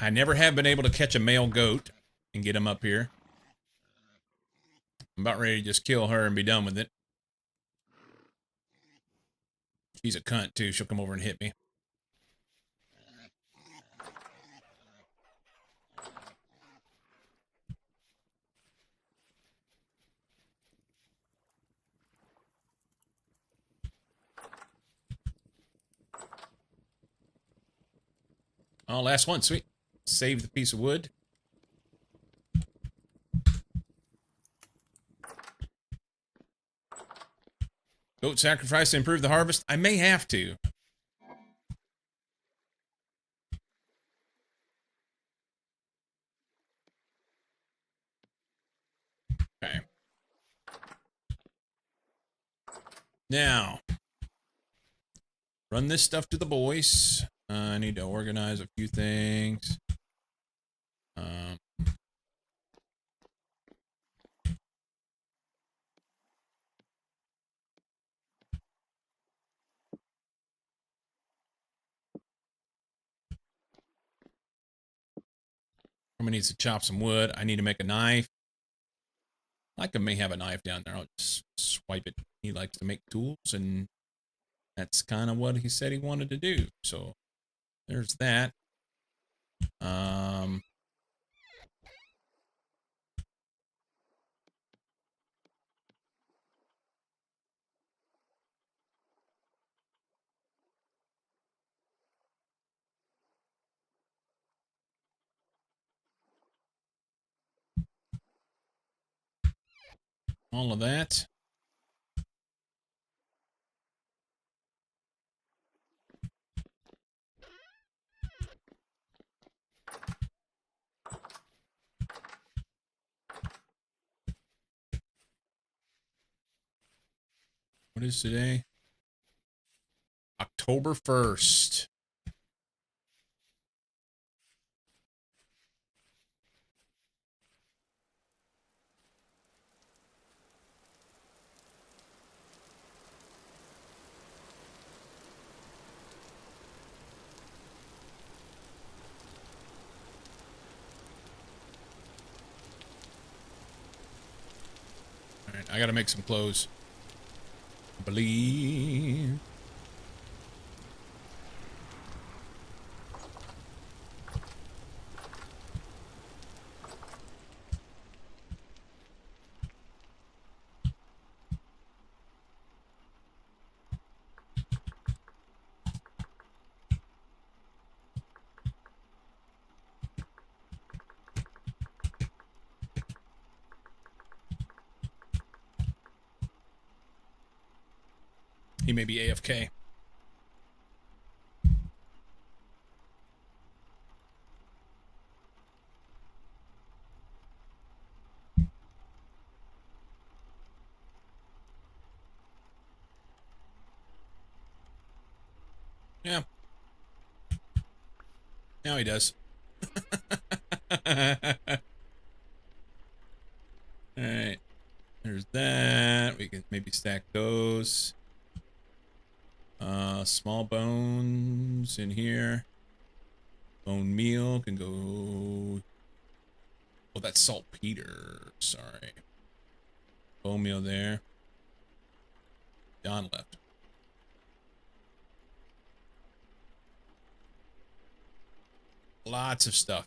I never have been able to catch a male goat and get him up here. I'm about ready to just kill her and be done with it. She's a cunt, too. She'll come over and hit me. Oh, last one. Sweet. Save the piece of wood. Goat sacrifice to improve the harvest? I may have to. Okay. Now, run this stuff to the boys. I need to organize a few things. Someone needs to chop some wood. I need to make a knife. I may have a knife down there. I'll just swipe it. He likes to make tools, and that's kind of what he said he wanted to do. So there's that. All of that. What is today? October 1st. All right, I gotta make some clothes. I believe. He may be AFK. Yeah. Now he does. Alright. There's that. We can maybe stack those. Small bones in here. Bone meal can go... Oh, that's saltpeter. Sorry. Bone meal there. John left. Lots of stuff.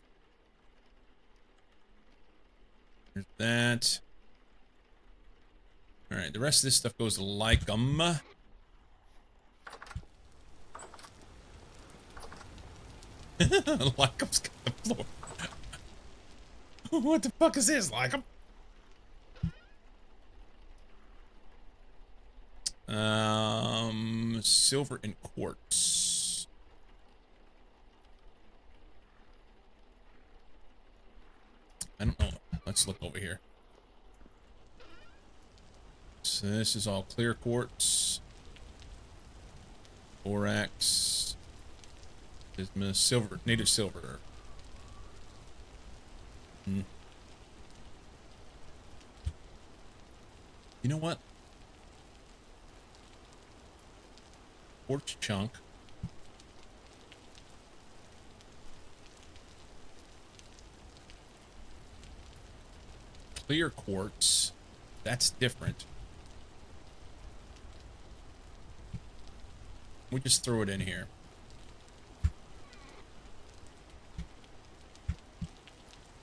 There's that. Alright, the rest of this stuff goes like 'em. Like 'em's got the floor. What the fuck is this, like 'em? Silver and quartz. I don't know. Let's look over here. So this is all clear quartz. Borax. Bismuth, silver, native silver. You know what? Quartz chunk. Clear quartz. That's different. We just throw it in here.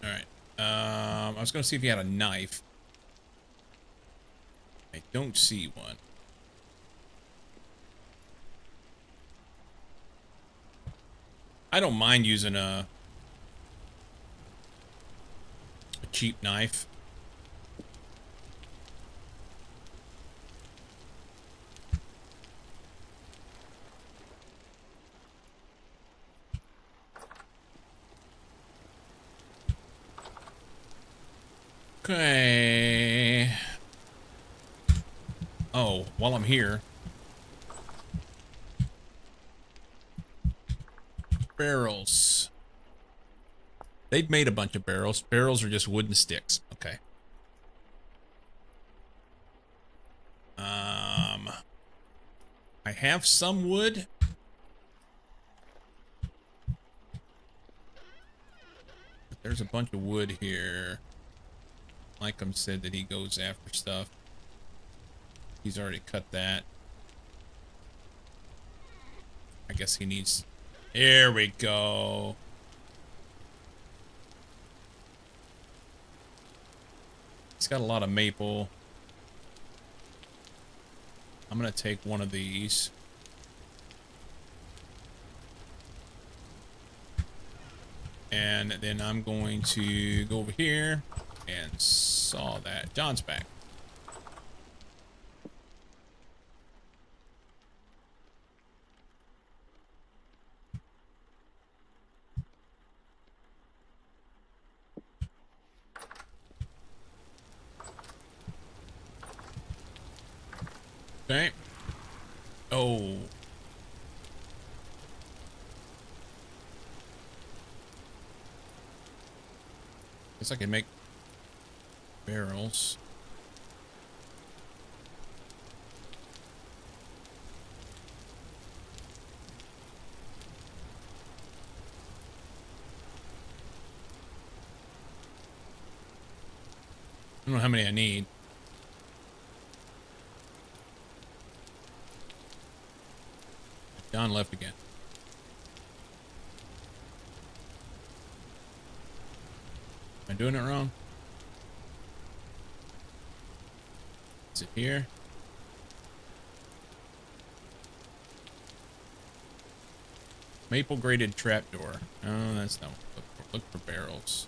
Alright. I was going to see if he had a knife. I don't see one. I don't mind using a cheap knife. Okay. Oh, while I'm here. Barrels. They've made a bunch of barrels. Barrels are just wooden sticks. Okay. I have some wood. But there's a bunch of wood here. Lycum said that he goes after stuff. He's already cut that. I guess he needs... Here we go. He's got a lot of maple. I'm gonna take one of these. And then I'm going to go over here and saw that. John's back. Okay. Oh. Guess I can make barrels. I don't know how many I need. John left again. Am I doing it wrong? Is it here? Maple grated trapdoor. Oh, that's not what I look for barrels.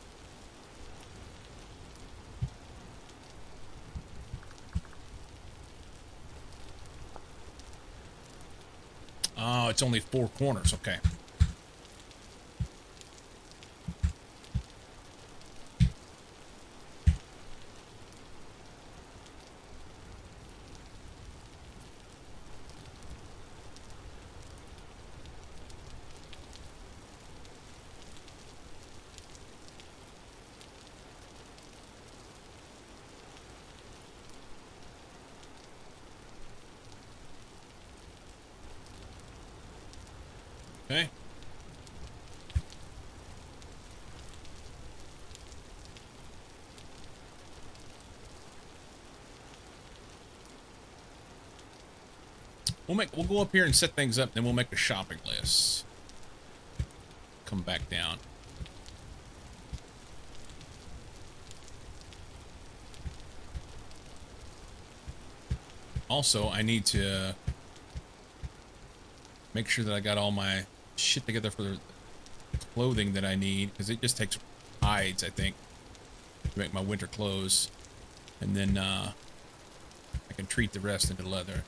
Oh, it's only 4 corners. Okay. Okay. We'll go up here and set things up, then we'll make a shopping list. Come back down. Also, I need to make sure that I got all my shit together for the clothing that I need, because it just takes hides, I think, to make my winter clothes. And then I can treat the rest into leather.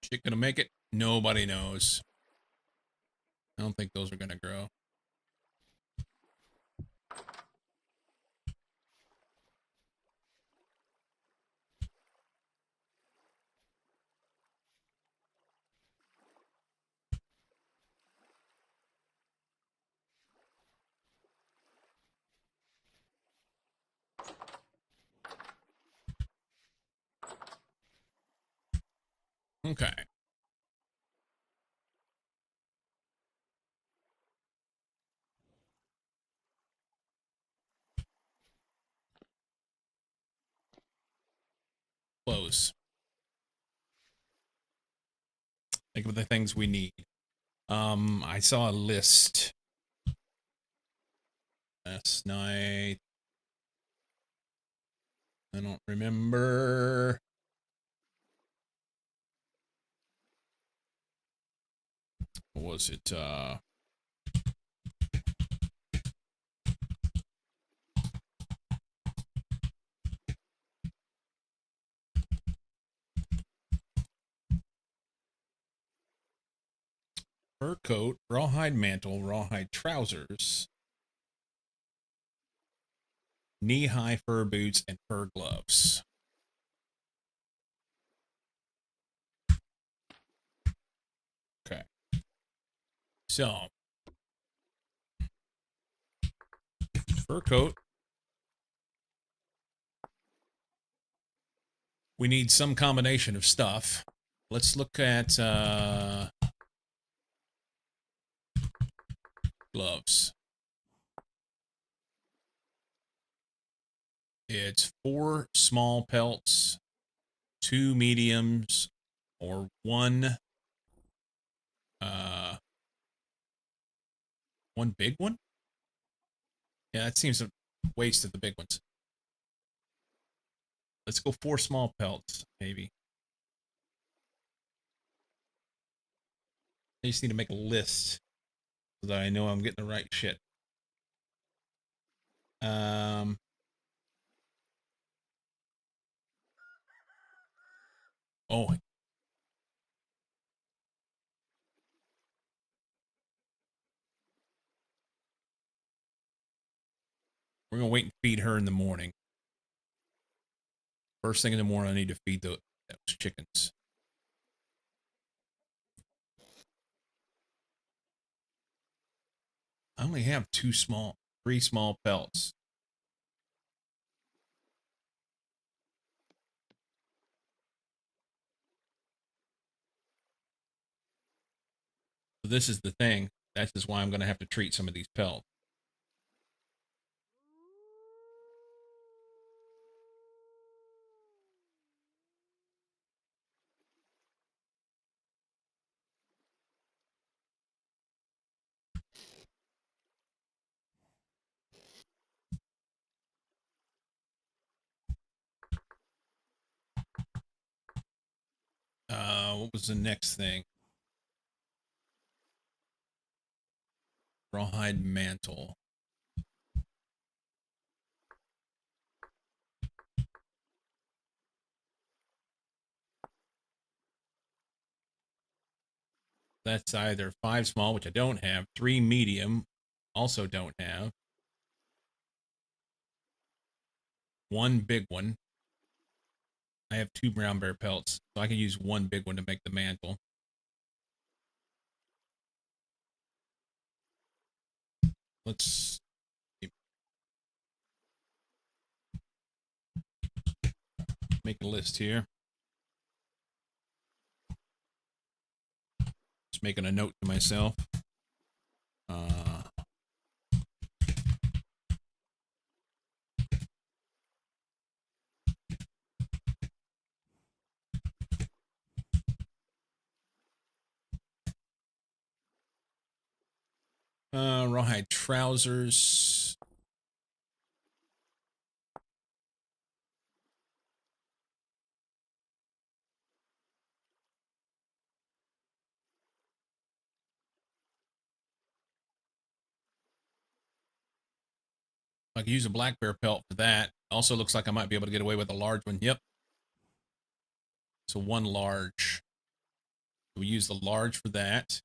Shit gonna make it? Nobody knows. I don't think those are gonna grow. Okay. Close. Think of the things we need. I saw a list last night. I don't remember. What was it? Fur coat, rawhide mantle, rawhide trousers, knee-high fur boots, and fur gloves. Okay. So, fur coat. We need some combination of stuff. Let's look at gloves. It's 4 small pelts, 2 mediums, or 1 one big one. Yeah, that seems a waste of the big ones. Let's go 4 small pelts, maybe. I just need to make a list so that I know I'm getting the right shit. Oh. We're gonna wait and feed her in the morning. First thing in the morning, I need to feed those chickens. I only have 3 small pelts. So this is the thing. That is why I'm gonna have to treat some of these pelts. what was the next thing? Rawhide mantle. That's either 5 small, which I don't have, 3 medium, also don't have, 1 big one. I have 2 brown bear pelts, so I can use 1 big one to make the mantle. Let's make a list here. Just making a note to myself. Rawhide trousers. I could use a black bear pelt for that. Also looks like I might be able to get away with a large one. Yep. So 1 large. We use the large for that.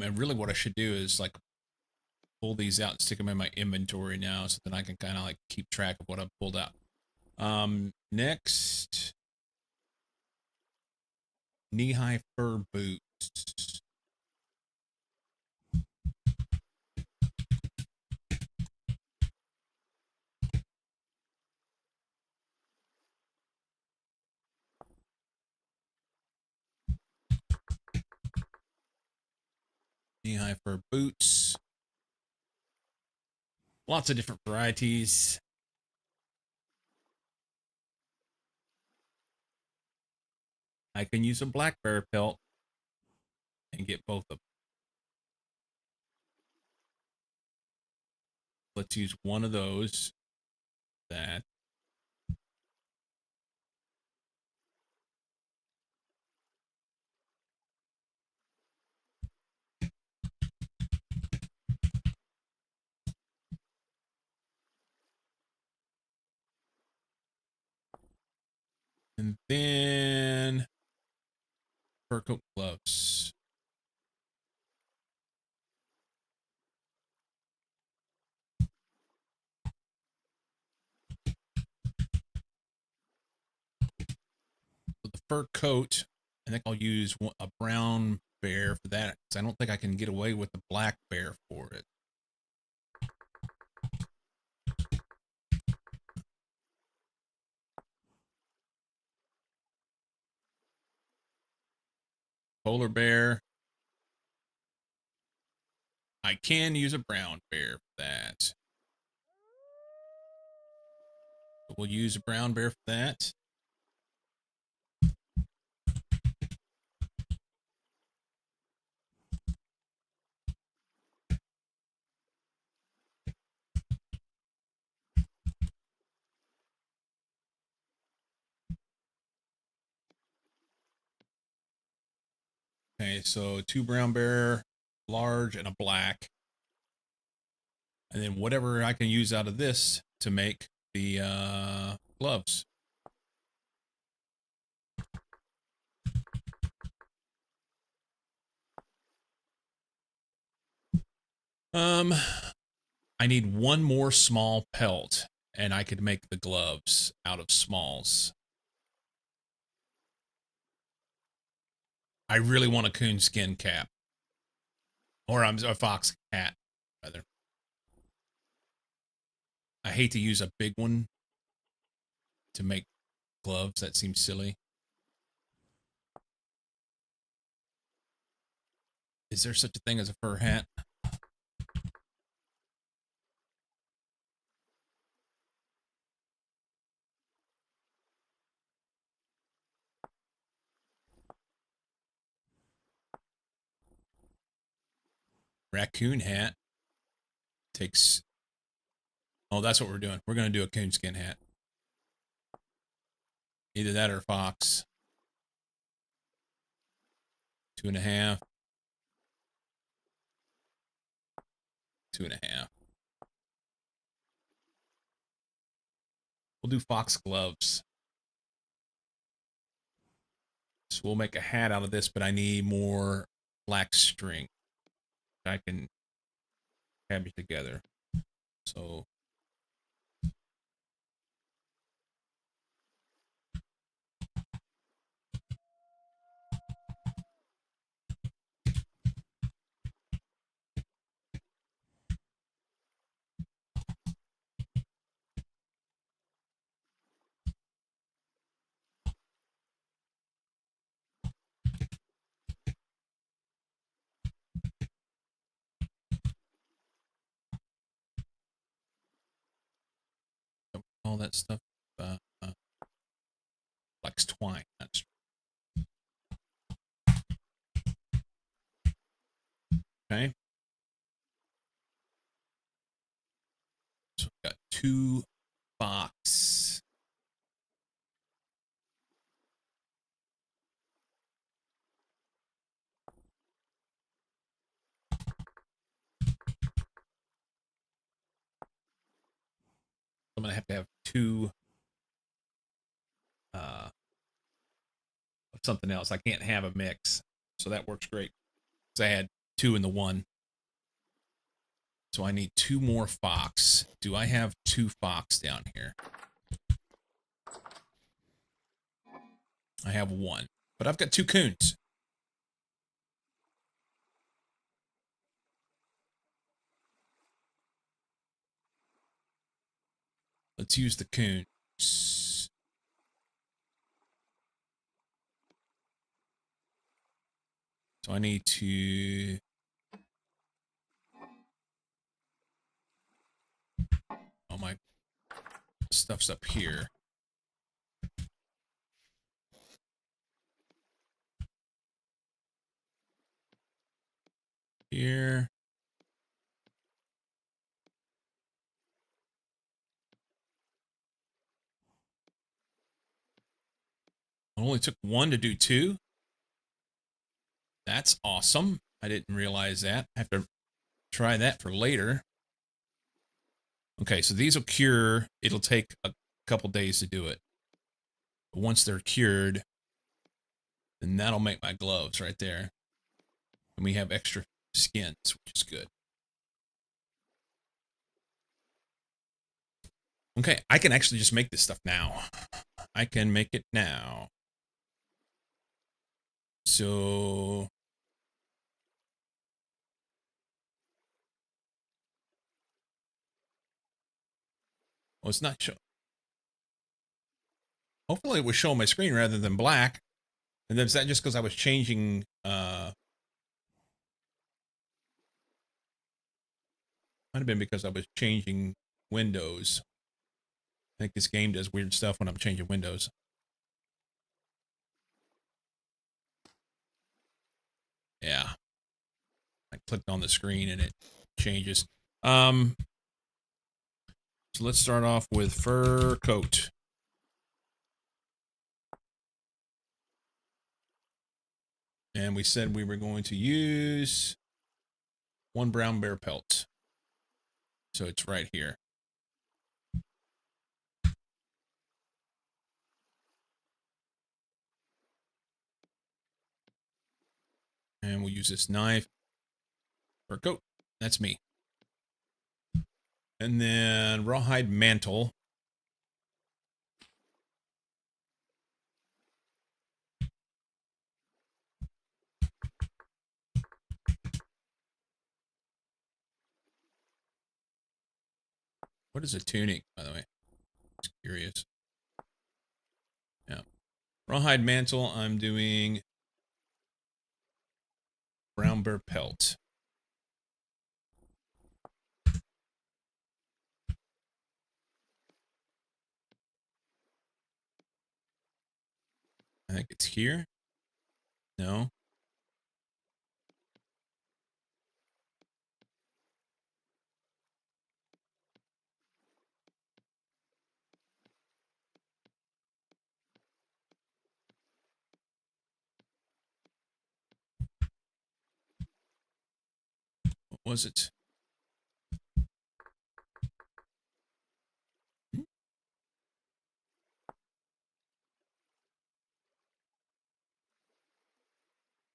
And really what I should do is like pull these out and stick them in my inventory now so that I can kind of like keep track of what I've pulled out. Next, knee-high fur boots. Knee-high fur boots. Lots of different varieties. I can use a black bear pelt and get both of them. Let's use one of those. That. And then fur coat gloves. So the fur coat, I think I'll use a brown bear for that because I don't think I can get away with the black bear for it. Polar bear. I can use a brown bear for that. We'll use a brown bear for that. Okay, so 2 brown bear, large, and a black. And then whatever I can use out of this to make the gloves. I need 1 more small pelt and I could make the gloves out of smalls. I really want a coonskin cap. Or I'm a fox hat, rather. I hate to use a big one to make gloves. That seems silly. Is there such a thing as a fur hat? raccoon hat takes. Oh, that's what we're doing. We're going to do a coonskin hat. Either that or fox. 2.5. 2.5. We'll do fox gloves. So we'll make a hat out of this, but I need more black string. I can cabbage together. So all that stuff, flex twine. That's okay. So we got 2 fox. I'm gonna have 2 of something else. I can't have a mix, so that works great. So I had 2 in the one. So I need 2 more fox. Do I have 2 fox down here? I have 1, but I've got 2 coons. Let's use the coons. So I need to. Oh, my stuff's up here. Here. It only took 1 to do 2. That's awesome. I didn't realize that. I have to try that for later. Okay, so these will cure. It'll take a couple days to do it. But once they're cured, then that'll make my gloves right there. And we have extra skins, which is good. Okay, I can actually just make this stuff now. I can make it now. So well, it's not show. Hopefully it was showing my screen rather than black. And then is that just because I was changing might have been because I was changing windows. I think this game does weird stuff when I'm changing windows. Yeah. I clicked on the screen and it changes. So let's start off with fur coat. And we said we were going to use 1 brown bear pelt. So it's right here. And we'll use this knife. Fur coat. That's me. And then rawhide mantle. What is a tunic, by the way? Just curious. Yeah. Rawhide mantle, I'm doing brown bear pelt. I think it's here. No. was it?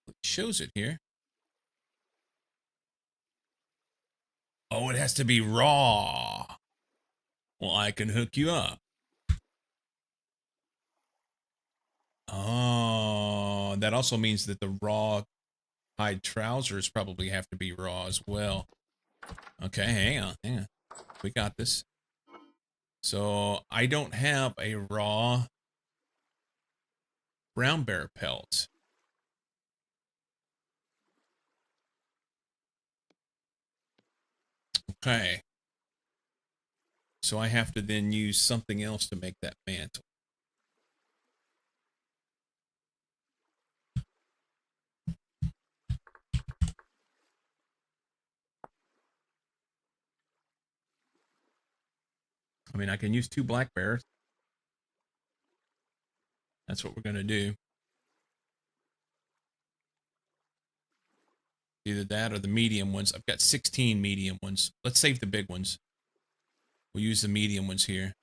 It shows it here. Oh, it has to be raw. Well, I can hook you up. Oh, that also means that the raw hide trousers probably have to be raw as well. Okay, hang on. We got this. So I don't have a raw brown bear pelt. Okay. So I have to then use something else to make that mantle. I mean, I can use 2 black bears. That's what we're going to do. Either that or the medium ones. I've got 16 medium ones. Let's save the big ones. We'll use the medium ones here.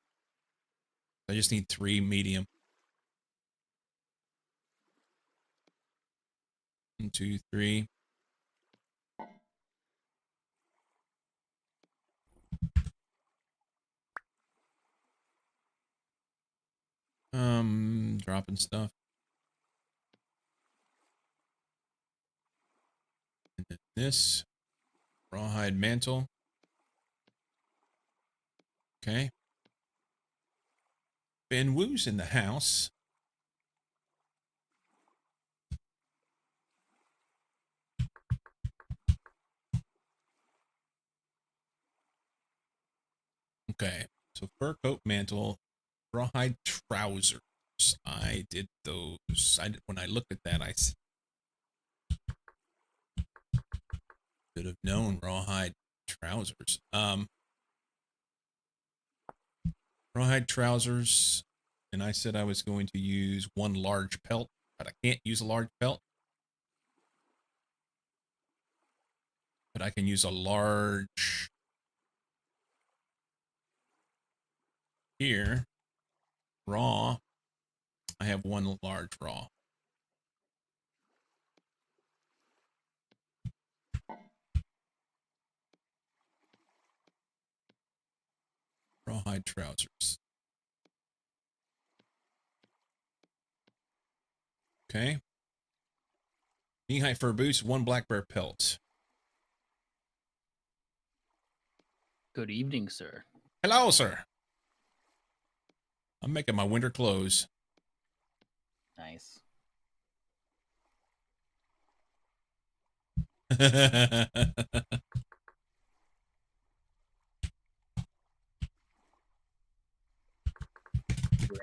I just need 3 medium. 1, 2, 3. Dropping stuff. And then this rawhide mantle. Okay. Ben Woo's in the house. Okay. So fur coat, mantle, rawhide trousers. I did those. When I looked at that, I should have known rawhide trousers. Rawhide trousers, and I said I was going to use 1 large pelt, but I can't use a large pelt. But I can use a large here. Raw. I have 1 large raw. Rawhide trousers. Okay. Knee-high fur boots, 1 black bear pelt. Good evening, sir. Hello, sir. I'm making my winter clothes. Nice. We're in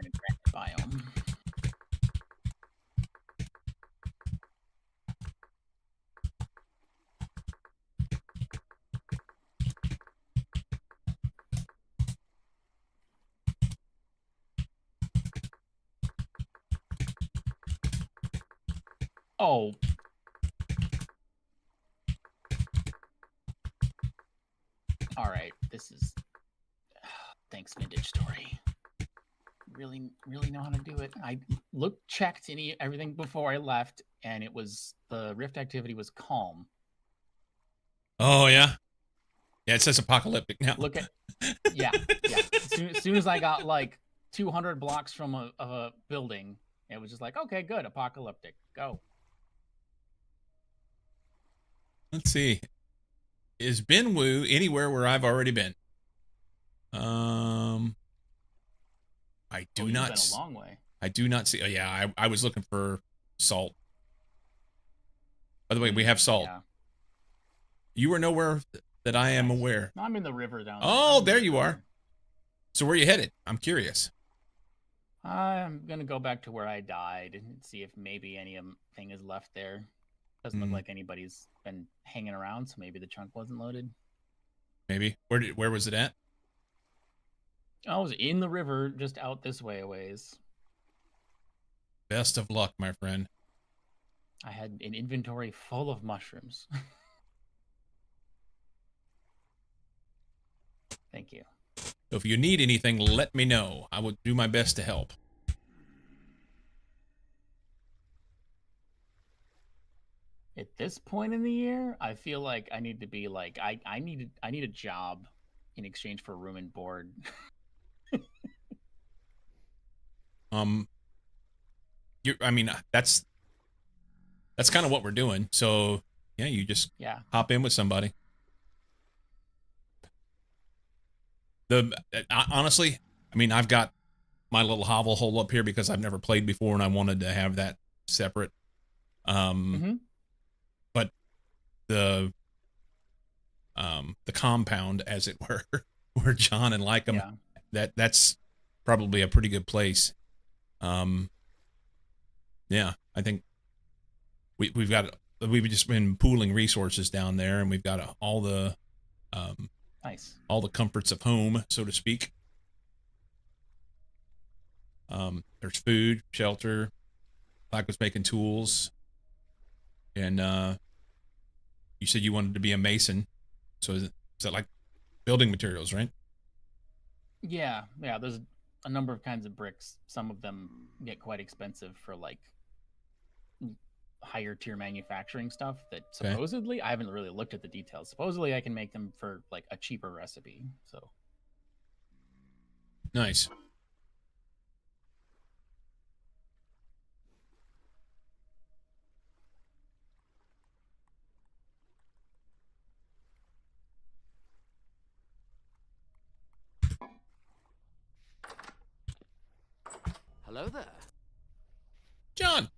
a granite biome. Oh. All right. This is. Thanks, Vintage Story. Really know how to do it. I checked everything before I left, and it was the rift activity was calm. Oh yeah, yeah. It says apocalyptic now. Look at yeah. As soon as I got like 200 blocks from a building, it was just like, okay, good, apocalyptic, go. Let's see. Is Ben Woo anywhere where I've already been? I do not. Been a long way. I do not see. Oh yeah, I was looking for salt. By the way, we have salt. Yeah. You are nowhere that I am aware. No, I'm in the river down there. Oh, there you are. So where are you headed? I'm curious. I'm gonna go back to where I died and see if maybe anything is left there. Doesn't look like anybody's been hanging around, so maybe the trunk wasn't loaded. Maybe. Where was it at? I was in the river, just out this way a ways. Best of luck, my friend. I had an inventory full of mushrooms. Thank you. So if you need anything, let me know. I would do my best to help. At this point in the year, I feel like I need to be like I need a job in exchange for room and board. I mean, that's kind of what we're doing. So yeah, you just Yeah. hop in with somebody. Honestly, I mean, I've got my little hovel hole up here because I've never played before and I wanted to have that separate. But the compound, as it were, where John and Lycum, that's probably a pretty good place. Yeah, I think we've just been pooling resources down there, and we've got all the nice, all the comforts of home, so to speak. There's food, shelter. Black was making tools, and you said you wanted to be a mason, so is that like building materials, right? Yeah. There's a number of kinds of bricks. Some of them get quite expensive for like higher tier manufacturing stuff that supposedly I haven't really looked at the details. Supposedly I can make them for like a cheaper recipe. So nice. Hello there, John.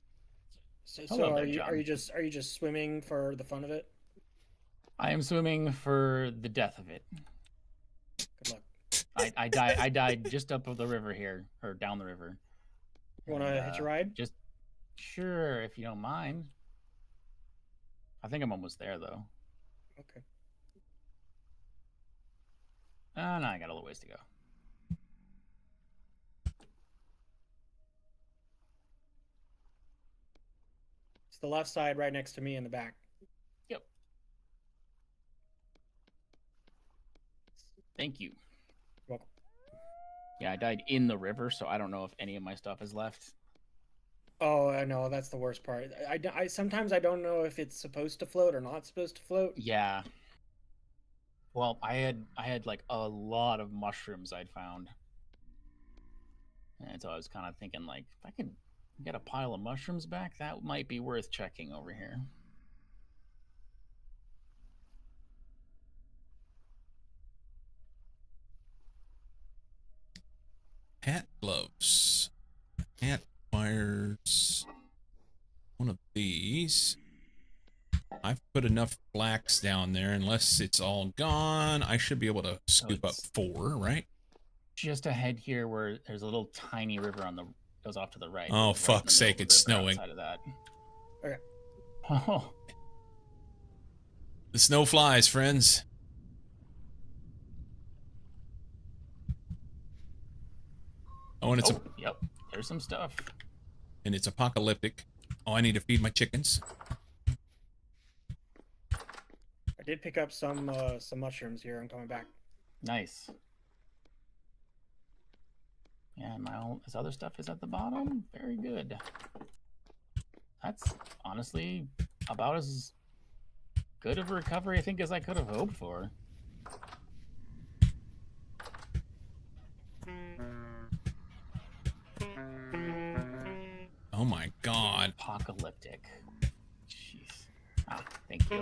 So are you just swimming for the fun of it? I am swimming for the death of it. Good luck. I died just up of the river here, or down the river. You want to hitch a ride? Just sure, if you don't mind. I think I'm almost there though. Okay. No, I got a little ways to go. It's the left side, right next to me in the back. Yep. Thank you. You're welcome. Yeah, I died in the river, so I don't know if any of my stuff is left. Oh, I know, that's the worst part. I sometimes I don't know if it's supposed to float or not supposed to float. Yeah. Well, I had like a lot of mushrooms I'd found. And so I was kind of thinking like if I could get a pile of mushrooms back, that might be worth checking over here. Hat gloves. Hat wires. One of these. I've put enough flax down there. Unless it's all gone, I should be able to scoop up 4, right? Just ahead here where there's a little tiny river on the goes off to the right. Oh, right fuck's sake, it's snowing. Outside of that. Okay. Oh. The snow flies, friends. Oh, and it's yep. There's some stuff. And it's apocalyptic. Oh, I need to feed my chickens. I did pick up some mushrooms here. I'm coming back. Nice. Yeah, this other stuff is at the bottom. Very good. That's honestly about as good of a recovery, I think, as I could have hoped for. Oh my god. Apocalyptic. Jeez. Ah, thank you.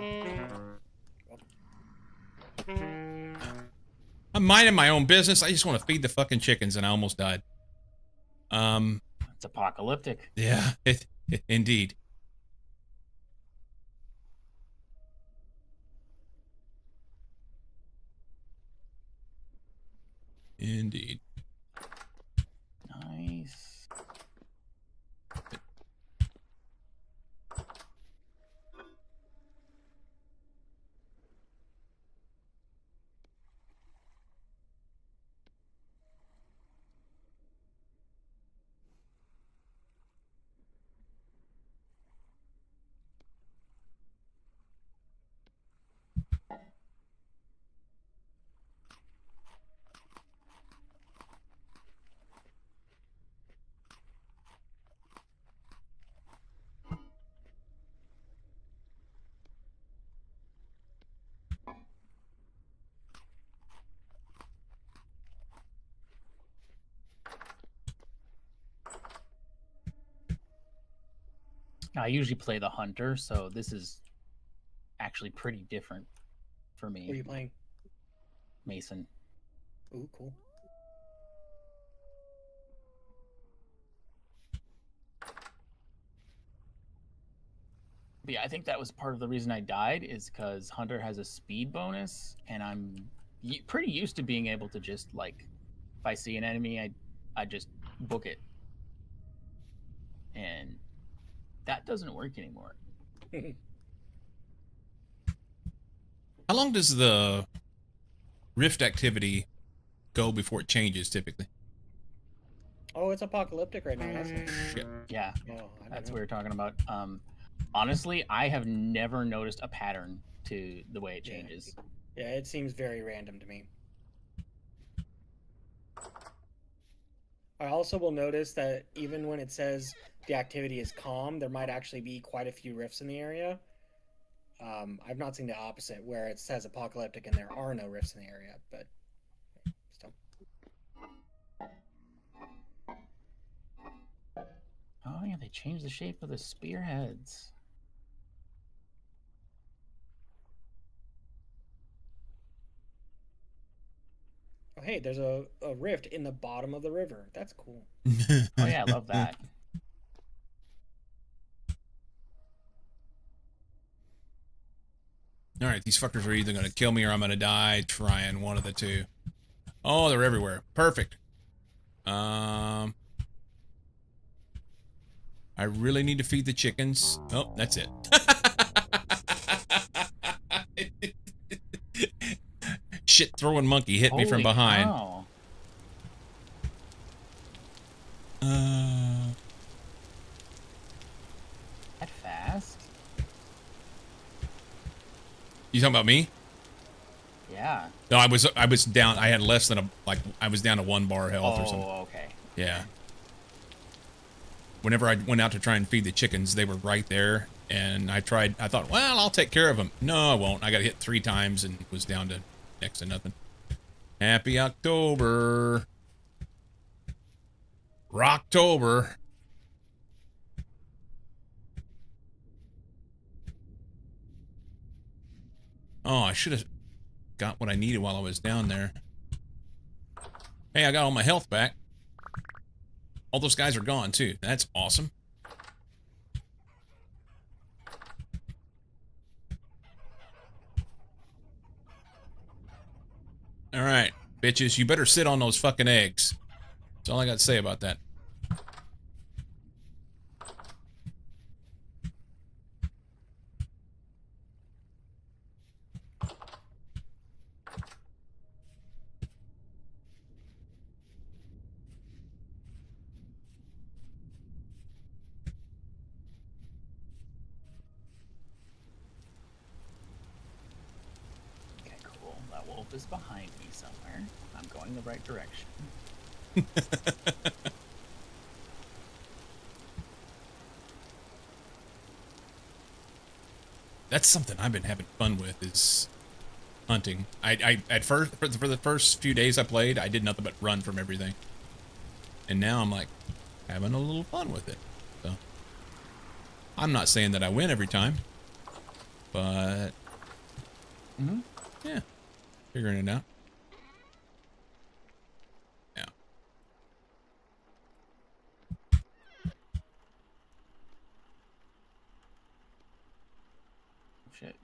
I'm minding my own business. I just want to feed the fucking chickens, and I almost died. It's apocalyptic. Yeah, indeed. Indeed. Nice. I usually play the hunter, so this is actually pretty different for What are me. you playing? Mason. Ooh, cool. But yeah, I think that was part of the reason I died is because hunter has a speed bonus, and I'm pretty used to being able to just like, if I see an enemy, I just book it, and that doesn't work anymore. How long does the rift activity go before it changes typically? Oh, it's apocalyptic right now. That's nice. Shit. Yeah, Oh, I don't that's know. what we were talking about. Honestly, I have never noticed a pattern to the way it Yeah. changes. Yeah, it seems very random to me. I also will notice that even when it says the activity is calm, there might actually be quite a few rifts in the area. I've not seen the opposite, where it says apocalyptic and there are no rifts in the area, but still. Oh yeah, they changed the shape of the spearheads. Oh, hey, there's a rift in the bottom of the river. That's cool. Oh yeah, I love that. All right, these fuckers are either gonna kill me or I'm gonna die trying one of the two. Oh, they're everywhere. Perfect. I really need to feed the chickens. Oh, that's it. Shit throwing monkey hit me from Holy behind. cow. That fast? You talking about me? Yeah. No, I was down. I had less than I was down to 1 bar health or something. Oh, okay. Yeah. Whenever I went out to try and feed the chickens, they were right there, and I thought, well, I'll take care of them. No, I won't. I got hit 3 times and was down to next to nothing. Happy October. Rocktober. Oh, I should have got what I needed while I was down there. Hey, I got all my health back. All those guys are gone, too. That's awesome. Alright, bitches, you better sit on those fucking eggs. That's all I got to say about that. Okay, cool. That wolf is behind me somewhere. I'm going the right direction. That's something I've been having fun with is hunting. I at first for the first few days I played, I did nothing but run from everything. And now I'm like having a little fun with it. So I'm not saying that I win every time, but yeah, figuring it out. Yeah. Shit.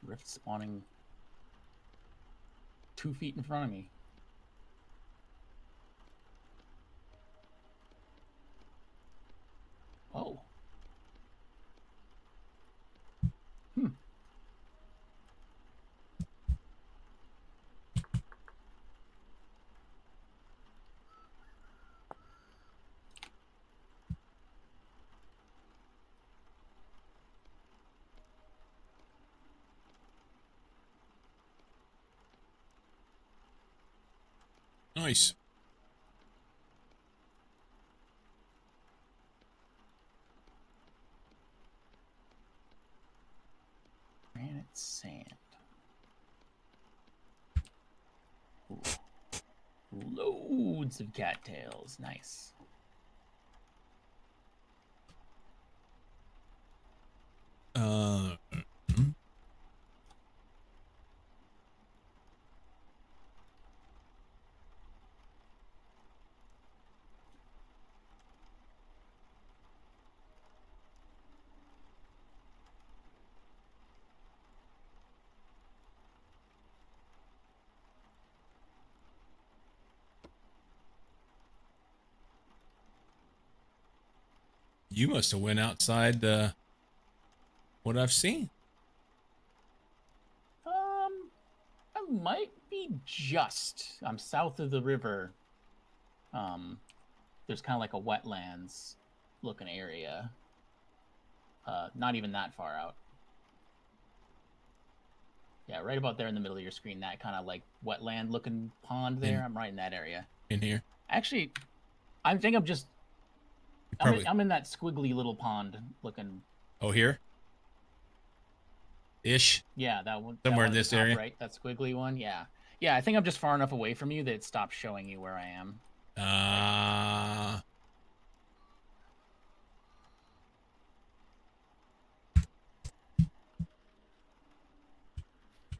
Rift spawning 2 feet in front of me. Oh. Nice. Granite sand. Ooh. Loads of cattails. Nice. Uh, you must have went outside what I've seen. I might be just. I'm south of the river. There's kind of like a wetlands looking area. Not even that far out. Yeah, right about there in the middle of your screen, that kind of like wetland looking pond there. I'm right in that area. In here. Actually, I think I'm just. Probably. I'm in that squiggly little pond looking. Oh, here? Ish. Yeah, that one. Somewhere in at the this top area? right? That squiggly one. Yeah. Yeah, I think I'm just far enough away from you that it stops showing you where I am.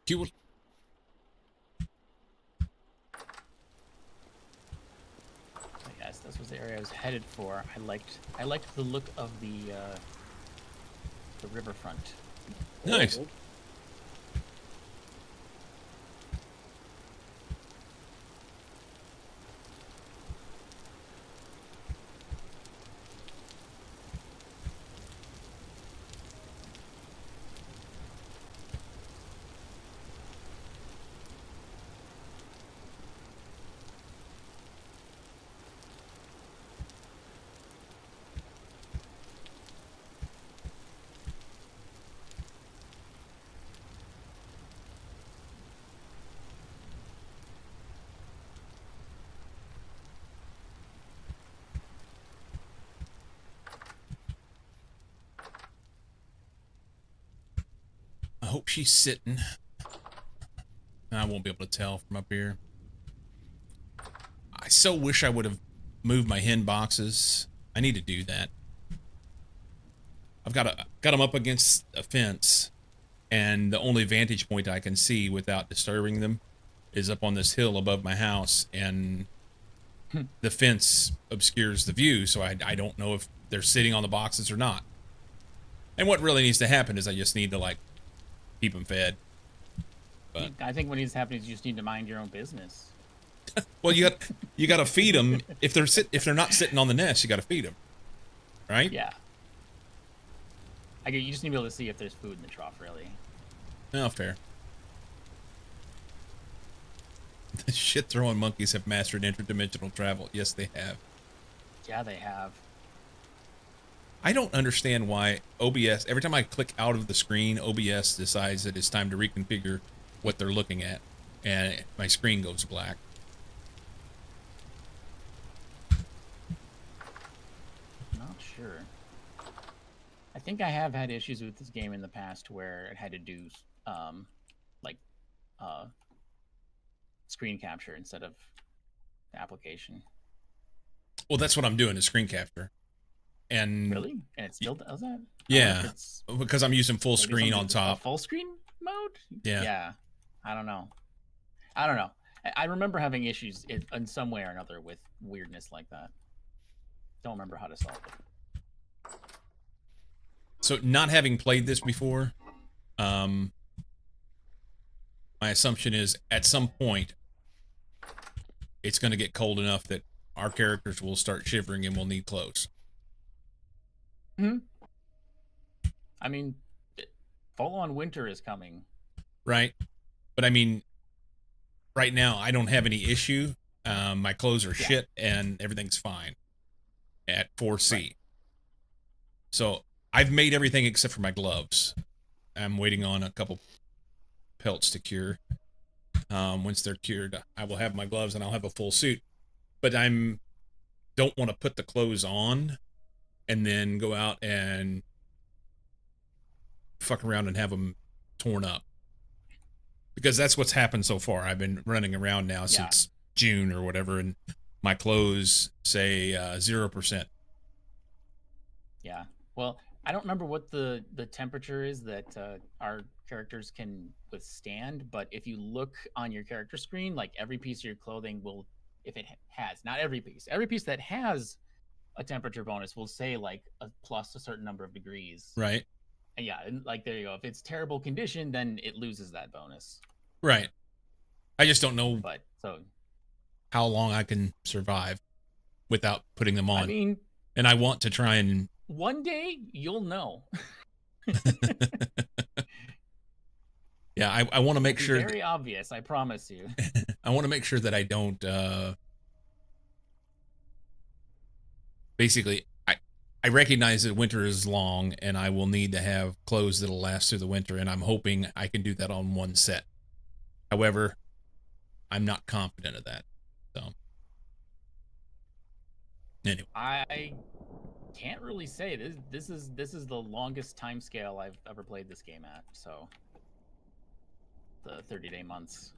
You Yes, this was the area I was headed for. I liked the look of the riverfront. Nice. I hope she's sitting. I won't be able to tell from up here. I so wish I would have moved my hen boxes. I need to do that. I've got them up against a fence, and the only vantage point I can see without disturbing them is up on this hill above my house, and the fence obscures the view, so I don't know if they're sitting on the boxes or not. And what really needs to happen is I just need to, like, keep them fed. But I think what needs to happen is you just need to mind your own business. well, you got to feed them. If they're not sitting on the nest, you got to feed them, right? Yeah. You just need to be able to see if there's food in the trough, really. No, fair. The shit-throwing monkeys have mastered interdimensional travel. Yes, they have. Yeah, they have. I don't understand why OBS, every time I click out of the screen, OBS decides that it's time to reconfigure what they're looking at, and my screen goes black. Not sure. I think I have had issues with this game in the past where it had to do screen capture instead of the application. Well, that's what I'm doing, is screen capture. And Really? And it still does that? I wonder yeah, if it's because I'm using full maybe screen on something- top. Full screen mode? Yeah. Yeah. I don't know. I remember having issues in some way or another with weirdness like that. Don't remember how to solve it. So, not having played this before, my assumption is at some point it's going to get cold enough that our characters will start shivering and will need clothes. I mean, full-on winter is coming. Right? But I mean, right now I don't have any issue. My clothes are shit and everything's fine at 4C. Right. So I've made everything except for my gloves. I'm waiting on a couple pelts to cure. Once they're cured, I will have my gloves and I'll have a full suit. But don't want to put the clothes on and then go out and fuck around and have them torn up. Because that's what's happened so far. I've been running around now since June or whatever, and my clothes say 0%. Yeah. Well, I don't remember what the temperature is that our characters can withstand, but if you look on your character screen, like every piece of your clothing will, if it has, not every piece that has a temperature bonus will say like a plus a certain number of degrees. Right. And yeah, and like there you go. If it's terrible condition, then it loses that bonus. Right. I just don't know But so how long I can survive without putting them on. I mean, and I want to try and one day you'll know. yeah, I want to make It's sure very obvious, I promise you. I want to make sure that I don't basically I recognize that winter is long and I will need to have clothes that'll last through the winter, and I'm hoping I can do that on one set. However, I'm not confident of that. So anyway, I can't really say this is the longest time scale I've ever played this game at, so the 30-day months.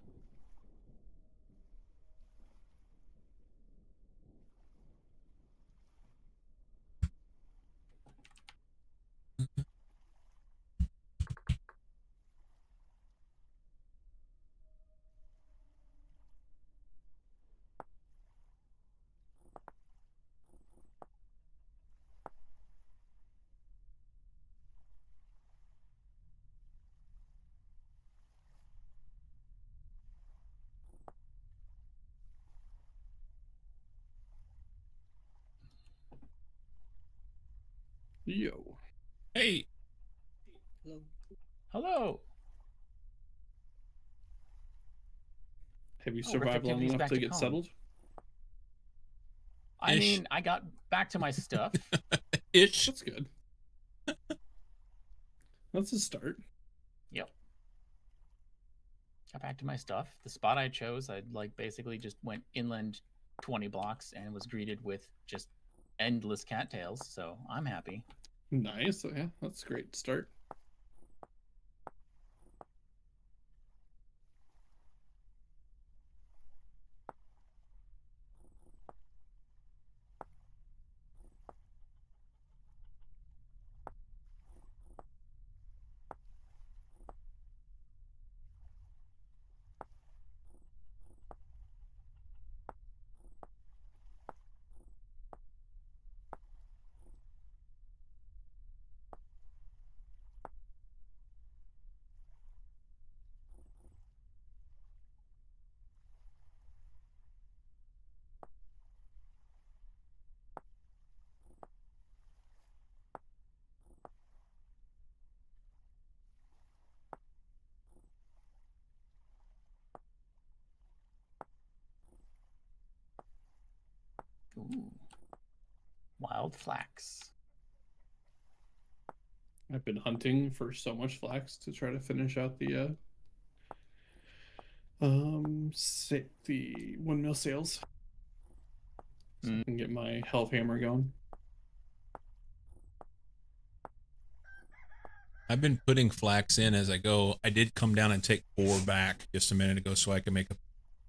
Yo. hey, Hello. Hello. Have you Oh, survived long Reflectivity's enough back to to get calm. settled? I Ish. mean, I got back to my stuff. ish. That's good. That's a start. Yep. Got back to my stuff. The spot I chose, I like basically just went inland 20 blocks and was greeted with just endless cattails, so I'm happy. Nice. Yeah, that's a great start. Ooh. Wild flax. I've been hunting for so much flax to try to finish out the the windmill sails. So I can get my health hammer going. I've been putting flax in as I go. I did come down and take 4 back just a minute ago so I can make a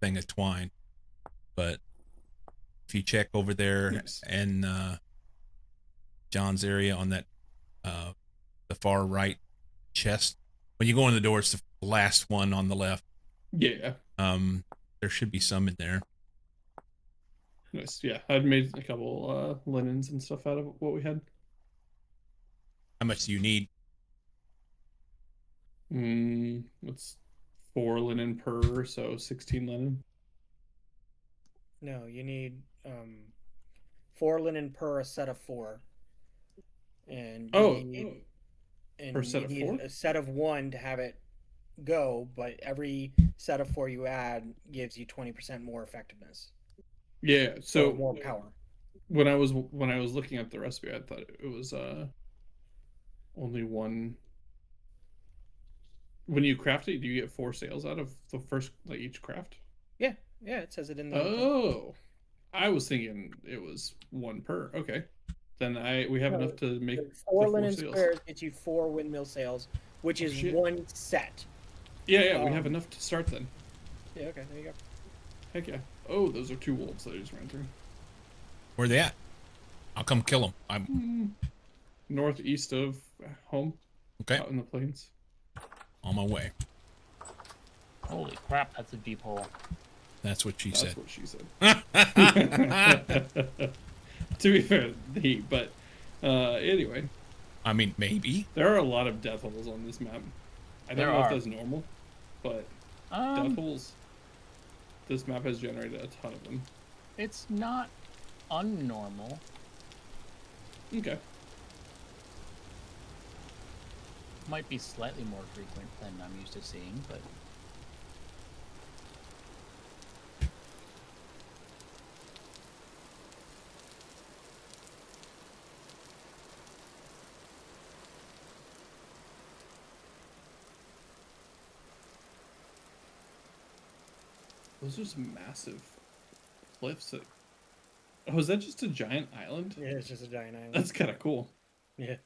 thing of twine. But if you check over there Nice. in John's area on that the far right chest, when you go in the door, it's the last one on the left. Yeah. There should be some in there. Nice. Yeah. I'd made a couple linens and stuff out of what we had. How much do you need? It's 4 linen per, so 16 linen. No, you need 4 linen per a set of 4. And you need, per set you of need 4? a set of 1 to have it go, but every set of 4 you add gives you 20% more effectiveness. Yeah. Or So more power. when I was looking at the recipe, I thought it was only 1. When you craft it, do you get 4 sails out of the first, like, each craft? Yeah, it says it in the. Oh, I was thinking it was 1 per. Okay, then we have No, enough to make The the 4 4 linen sails. squares gets you 4 windmill sails, which is shit. 1 set. Yeah, we have Um, enough to start then. Yeah, okay, there you go. Heck yeah. Oh, those are 2 wolves that I just ran through. Where they at? I'll come kill them. northeast of home, Okay, out in the plains. on my way. Holy crap, that's a deep hole. That's what she That's said. what she said. To be fair, but anyway, I mean, maybe. there are a lot of death holes on this map. I There don't know are. if that's normal, but death holes. This map has generated a ton of them. It's not unnormal. Okay. Might be slightly more frequent than I'm used to seeing, but Those are some massive cliffs. Oh, is that just a giant island? Yeah, it's just a giant island. That's kind of cool. Yeah.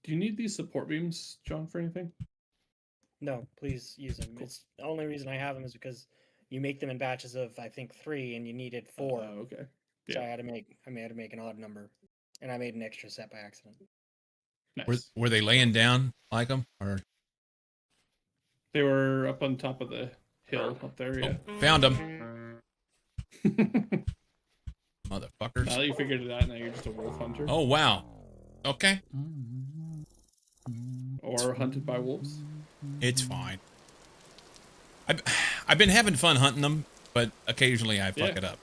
Do you need these support beams, John, for anything? No, please use them. Cool. It's the only reason I have them is because you make them in batches of I think 3, and you needed 4. Okay. So Yeah. I had to make an odd number, and I made an extra set by accident. Nice. Were they laying down like them? Or They were up on top of the hill up there, yeah. oh, found them, motherfuckers. Now that you figured it out, now you're just a wolf hunter. Oh wow. Okay, Or hunted by wolves. it's fine. I've been having fun hunting them, but occasionally I fuck Yeah. it up.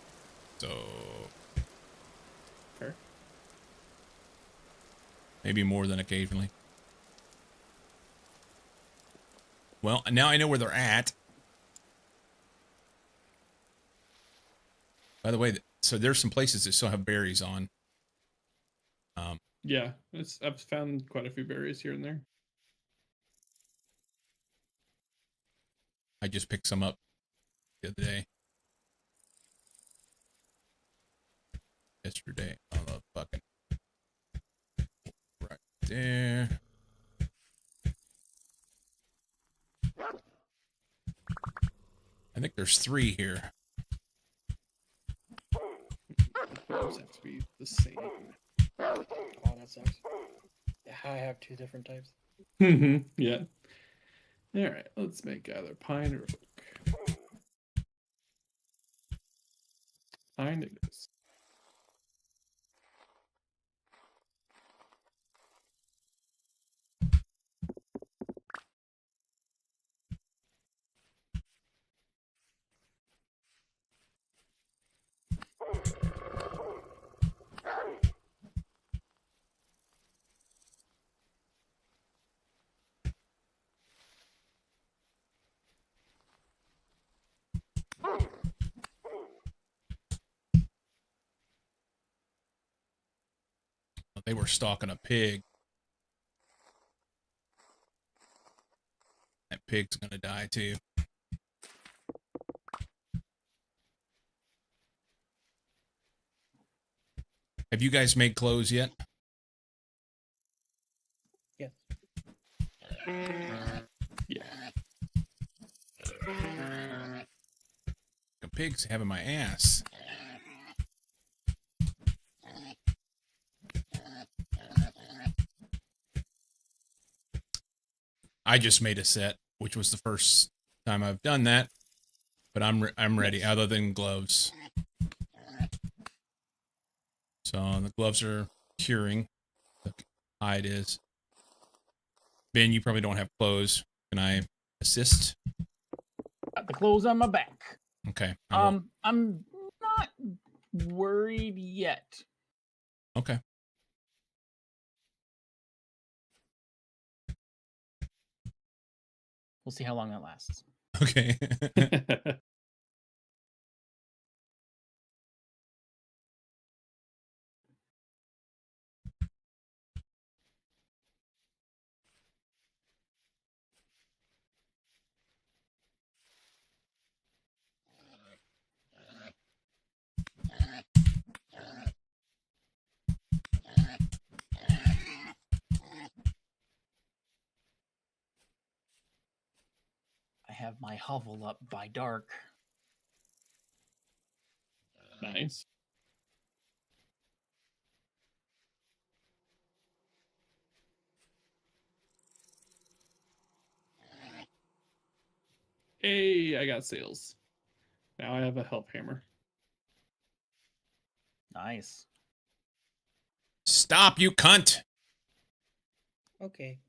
So Fair. maybe more than occasionally. Well, now I know where they're at. By the way, so there's some places that still have berries on. Yeah, I've found quite a few berries here and there. I just picked some up the other day. Yesterday. Oh, the fucking right there. I think there's 3 here. Those have to be the same. Oh, that sucks. Yeah, I have 2 different types. Yeah. Alright, let's make either pine or oak. Pine it is. They were stalking a pig. That pig's gonna die too. Have you guys made clothes yet? Yes. Yeah. The pig's having my ass. I just made a set, which was the first time I've done that, but I'm ready. Other than gloves, so the gloves are curing. The hide is. Ben, you probably don't have clothes. Can I assist? got the clothes on my back. Okay. I will- I'm not worried yet. Okay. We'll see how long that lasts. Okay. have my hovel up by dark. Nice. Hey, I got sales. Now I have a help hammer. Nice. Stop, you cunt! Okay.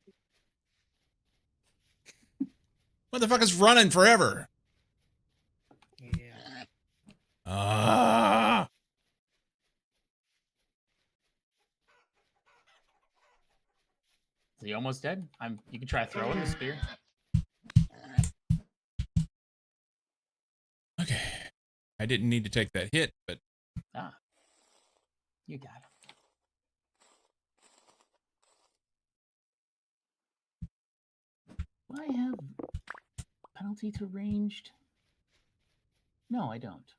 Motherfucker's running forever. Yeah. Ah. Is he almost dead? You can try throwing the spear. Okay. I didn't need to take that hit, but Ah. You got him. Do I have penalty to ranged? No, I don't.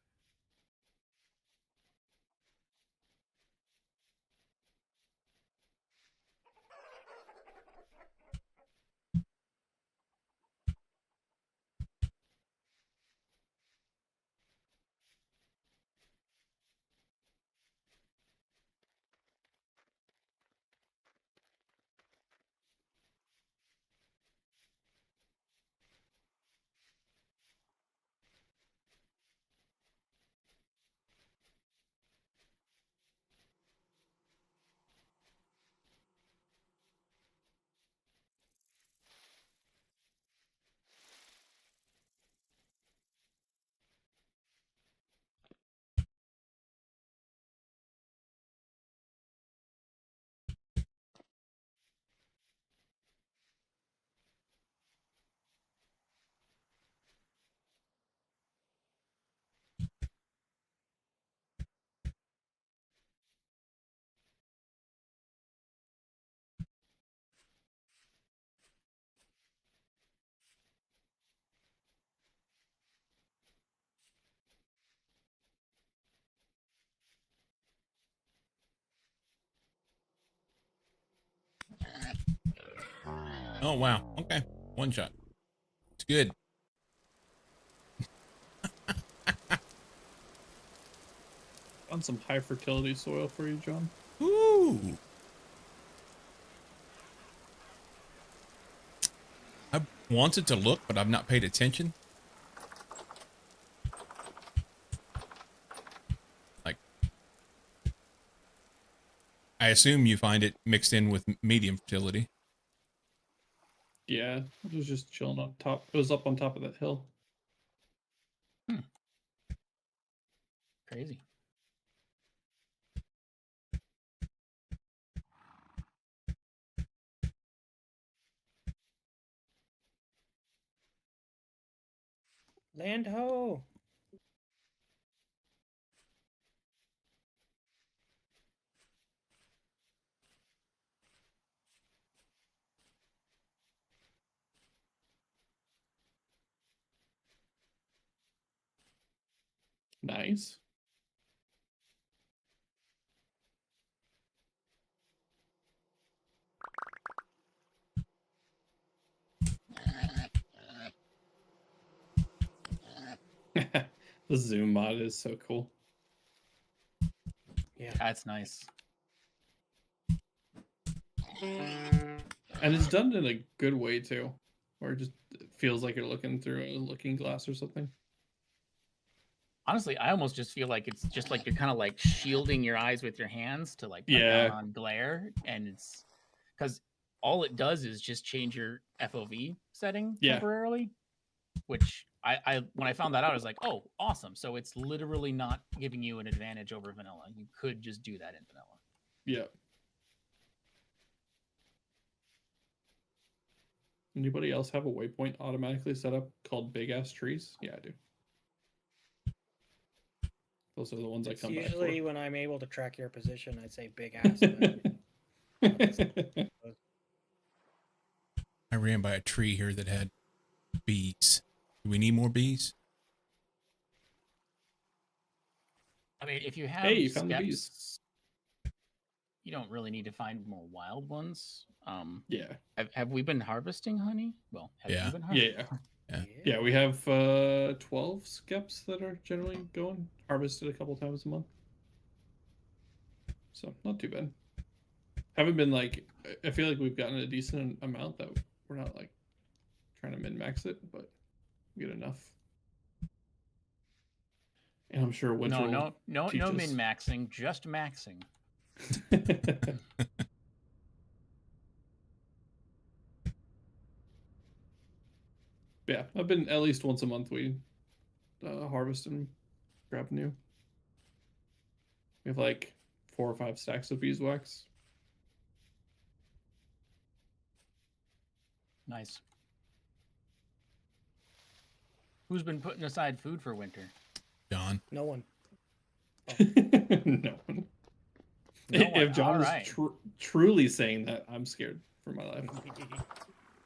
oh wow. Okay. One shot. It's good. Found some high fertility soil for you, John. Ooh. I wanted to look, but I've not paid attention. Like, I assume you find it mixed in with medium fertility. Yeah, it was just chilling up top. It was up on top of that hill. Crazy. Land ho! Nice. The zoom mod is so cool. Yeah. That's nice. And it's done in a good way too. Where it just feels like you're looking through a looking glass or something. Honestly, I almost just feel like it's just like you're kind of like shielding your eyes with your hands to like cut Yeah. down on glare, and it's because all it does is just change your FOV setting Yeah. temporarily. Which I when I found that out, I was like, oh, awesome! So it's literally not giving you an advantage over vanilla. You could just do that in vanilla. Yeah. Anybody else have a waypoint automatically set up called Big Ass Trees? Yeah, I do. Those are the ones It's I come usually back when I'm able to track your position, I'd say big ass. But for. I ran by a tree here that had bees. Do we need more bees? I mean, if you have Hey, you found the bees. steps, you don't really need to find more wild ones. Yeah. Have we been harvesting honey? Well, have Yeah. you been Yeah. harvesting? Yeah, we have 12 skeps that are generally going harvested a couple times a month. So not too bad. Haven't been like I feel like we've gotten a decent amount that we're not like trying to min max it, but we get enough. And I'm sure Winter No teach min us. maxing, just maxing. Yeah, I've been at least once a month. We harvest and grab new. We have like 4 or 5 stacks of beeswax. Nice. Who's been putting aside food for winter? John. No one. No one. No one, If John alright. is truly saying that, I'm scared for my life.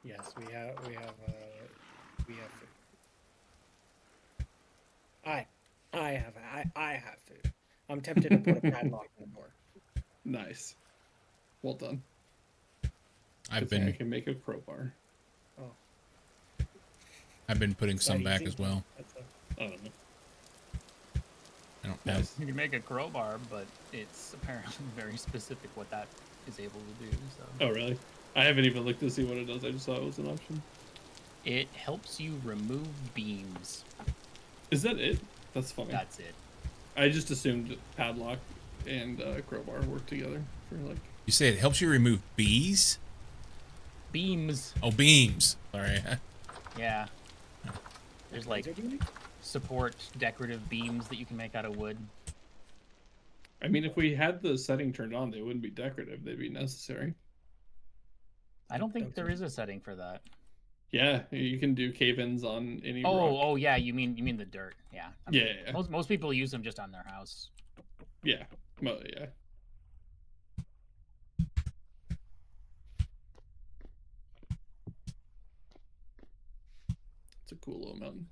Yes, we have food. I have food. I'm tempted to put a padlock on the door. Nice. Well done. I've Good thing I been can make a crowbar. putting some That back easy? as well. I don't know. I don't have. Nice. You can make a crowbar, but it's apparently very specific what that is able to do. So Oh, really? I haven't even looked to see what it does. I just thought it was an option. it helps you remove beams. Is that it? That's funny. That's it. I just assumed padlock and crowbar work together for like. You say it helps you remove bees? Beams. Oh, beams. Sorry. Yeah. There's like Laser beam? support decorative beams that you can make out of wood. I mean, if we had the setting turned on, they wouldn't be decorative. They'd be necessary. I don't think there is a setting for that. Yeah, you can do cave-ins on any rock. Oh yeah, you mean the dirt. Yeah. I mean, Yeah. Most people use them just on their house. Yeah. Well, yeah. It's a cool little mountain.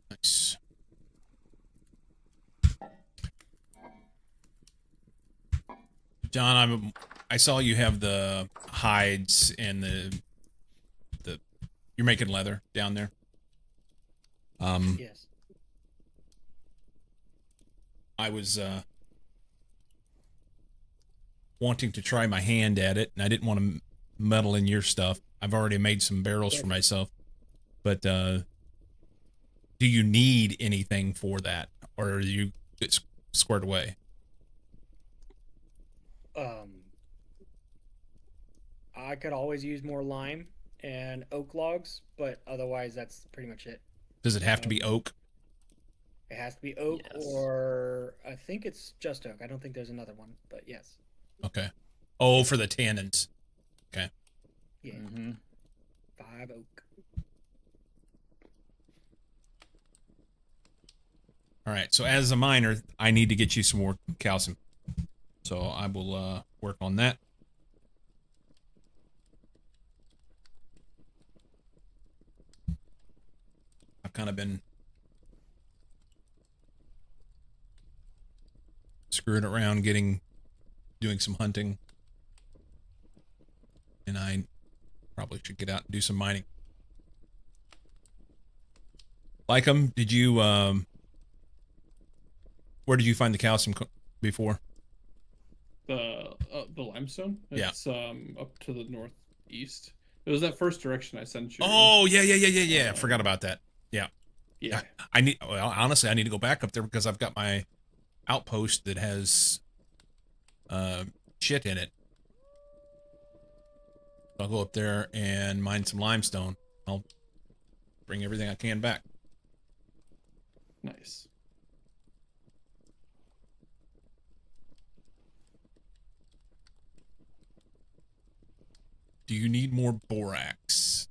Nice. John, I saw you have the hides and the you're making leather down there. Yes. I was wanting to try my hand at it, and I didn't want to meddle in your stuff. I've already made some barrels for myself, but do you need anything for that, or are you it's squared away? I could always use more lime and oak logs, but otherwise that's pretty much it. Does it have to be oak? It has to be oak, Yes. or I think it's just oak. I don't think there's another one, but yes. Okay. Oh, for the tannins. Okay. Yeah, Mm-hmm. 5 oak. All right. So as a miner, I need to get you some more calcium. So I will work on that. I've kind of been screwing around doing some hunting. And I probably should get out and do some mining. Like did you where did you find the calcium before? The limestone. Yeah. It's up to the northeast. It was that first direction I sent you. Oh, yeah. I forgot about that. Yeah. Yeah. Honestly, I need to go back up there because I've got my outpost that has shit in it. I'll go up there and mine some limestone. I'll bring everything I can back. Nice. Do you need more borax?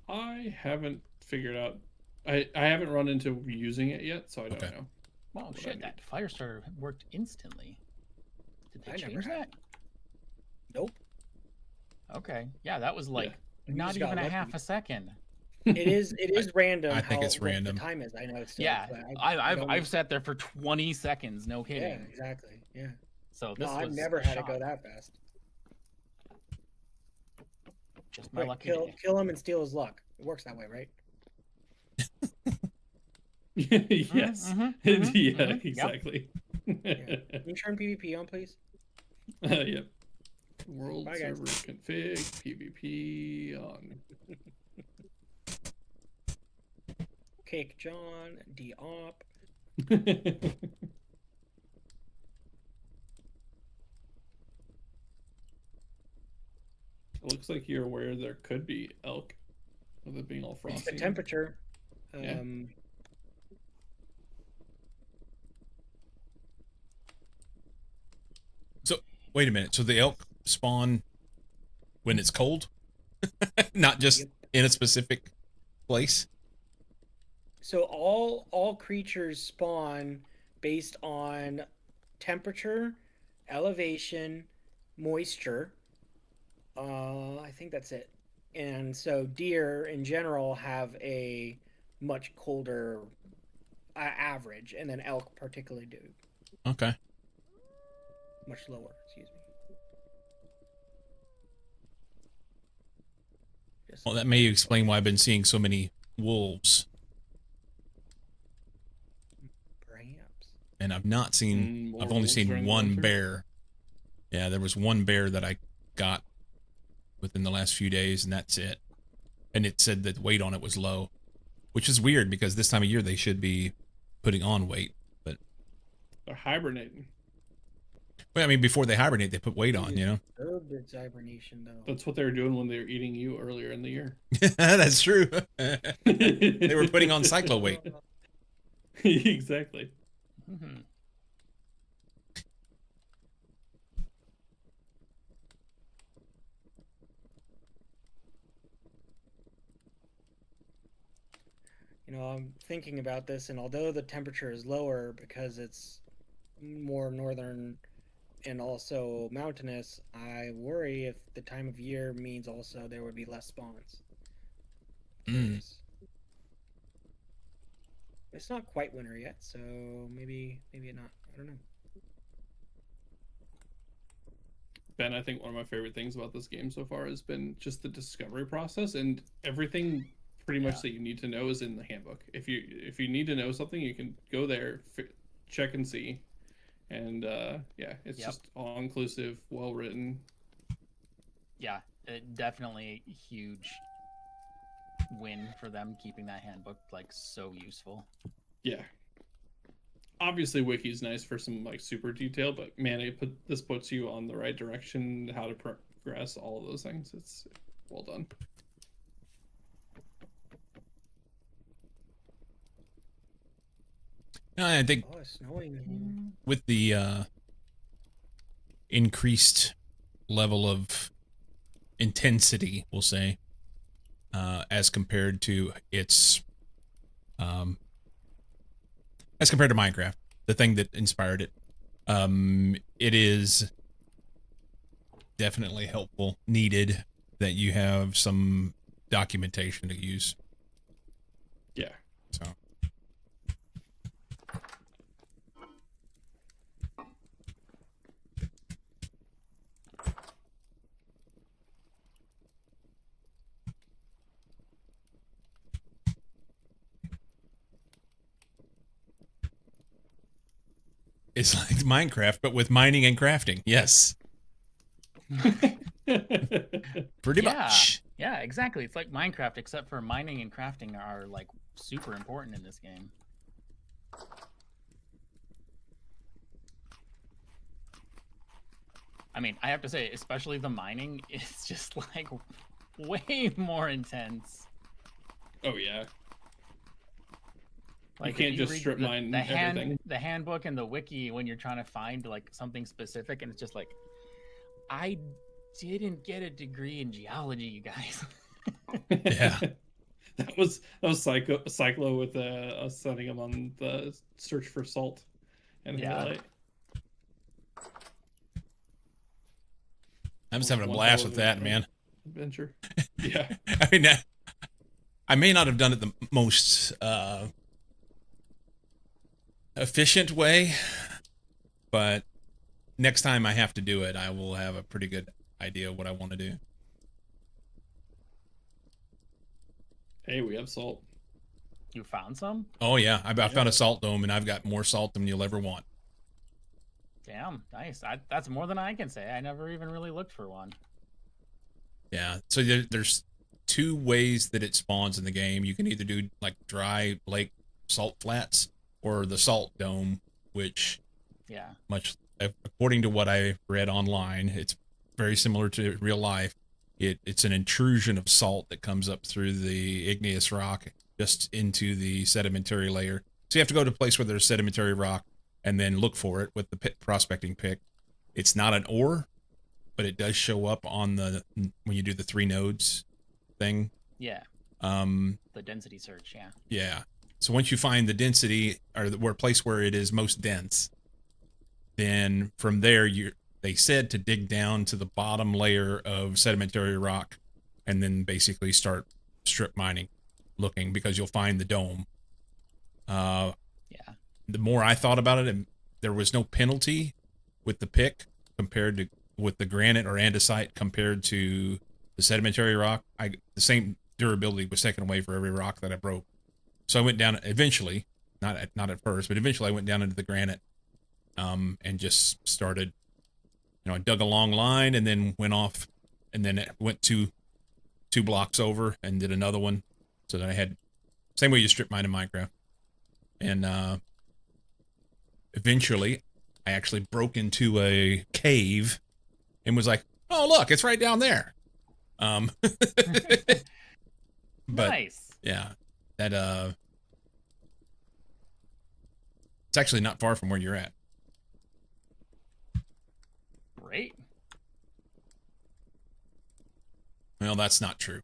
I haven't figured out. I haven't run into using it yet, so I don't Okay. know. Well, What I shit, need. that fire starter worked instantly. Did they I never change had that? Nope. Okay. Yeah, that was like Yeah. not just got even a lucky. half a second. It is random. I think how, it's what random. The time is. I know it's still, Yeah, but I don't- I've sat there for 20 seconds, no Yeah, kidding. exactly. Yeah. So No, this I've was never a had it shock. go that fast. Just my Quick, lucky kill day. kill him and steal his luck. It works that way, right? Yes. mhm, Yeah, yep. exactly. Yeah. Can you turn PvP on, please? Yep. World Bye, guys. server config PvP on. Cake John, D-Op. It looks like you're aware there could be elk with it being all It's frosty. the temperature. Yeah. Wait a minute. So the elk spawn when it's cold, not just Yep. in a specific place. So all creatures spawn based on temperature, elevation, moisture. I think that's it. And so deer in general have a much colder average, and then elk particularly do Okay. much lower. Excuse me. Just Well, that may explain why I've been seeing so many wolves, perhaps. and I've not seen. More I've only wolves seen during the one winter? bear. Yeah, there was one bear that I got within the last few days, and that's it. And it said that weight on it was low, which is weird because this time of year they should be putting on weight. But They're hibernating. I mean, before they hibernate, they put weight on. You know, Disturbed its hibernation though. That's what they were doing when they were eating you earlier in the year. that's true. They were putting on cyclo weight. Exactly. Mhm. You know, I'm thinking about this, and although the temperature is lower because it's more northern and also mountainous, I worry if the time of year means also there would be less spawns. Curious. It's not quite winter yet, so maybe not. I don't know. Ben, I think one of my favorite things about this game so far has been just the discovery process, and everything pretty much Yeah. that you need to know is in the handbook. If you need to know something, you can go there, check and see, and yeah, it's Yep. just all inclusive, well written. Yeah, definitely a huge win for them keeping that handbook like so useful. Yeah. Obviously, Wiki's nice for some like super detail, but man, this puts you on the right direction, how to progress, all of those things. It's well done. No, I think Oh, it's snowing. with the increased level of intensity, we'll say, as compared to as compared to Minecraft, the thing that inspired it, it is definitely helpful, needed that you have some documentation to use. Yeah. So. It's like Minecraft, but with mining and crafting. Yes. Pretty much. Yeah, exactly. It's like Minecraft, except for mining and crafting are like super important in this game. I mean, I have to say, especially the mining is just like way more intense. Oh yeah. Like if can't just read strip mine everything. the handbook and the wiki when you're trying to find like something specific, and it's just like, I didn't get a degree in geology, you guys. Yeah. that was Cyclo with us sending him on the search for salt and Yeah. highlight. I'm just having a One blast hell with of a that, thing. man. adventure. Yeah. I mean, I may not have done it the most efficient way, but next time I have to do it, I will have a pretty good idea of what I want to do. Hey, we have salt. You found some? Oh yeah, I found a salt dome, and I've got more salt than you'll ever want. Damn, nice. That's more than I can say. I never even really looked for one. Yeah, so there's two ways that it spawns in the game. You can either do like dry lake salt flats or the salt dome, which Yeah. much according to what I read online, it's very similar to real life. It's an intrusion of salt that comes up through the igneous rock just into the sedimentary layer. So you have to go to a place where there's sedimentary rock and then look for it with the prospecting pick. It's not an ore, but it does show up on the when you do the 3 nodes thing. Yeah. Um, The density search, yeah. yeah. So once you find the density or the place where it is most dense, then from there they said to dig down to the bottom layer of sedimentary rock and then basically start strip mining, looking, because you'll find the dome. Yeah. The more I thought about it, and there was no penalty with the pick compared to with the granite or andesite compared to the sedimentary rock. The same durability was taken away for every rock that I broke. So I went down eventually, not at first, but eventually I went down into the granite, and just started. I dug a long line and then went off, and then it went two blocks over and did another one, so that I had same way you strip mine in Minecraft, and eventually I actually broke into a cave and was like, oh look, it's right down there. But Nice. yeah, that it's actually not far from where you're at. Great. Well, that's not true.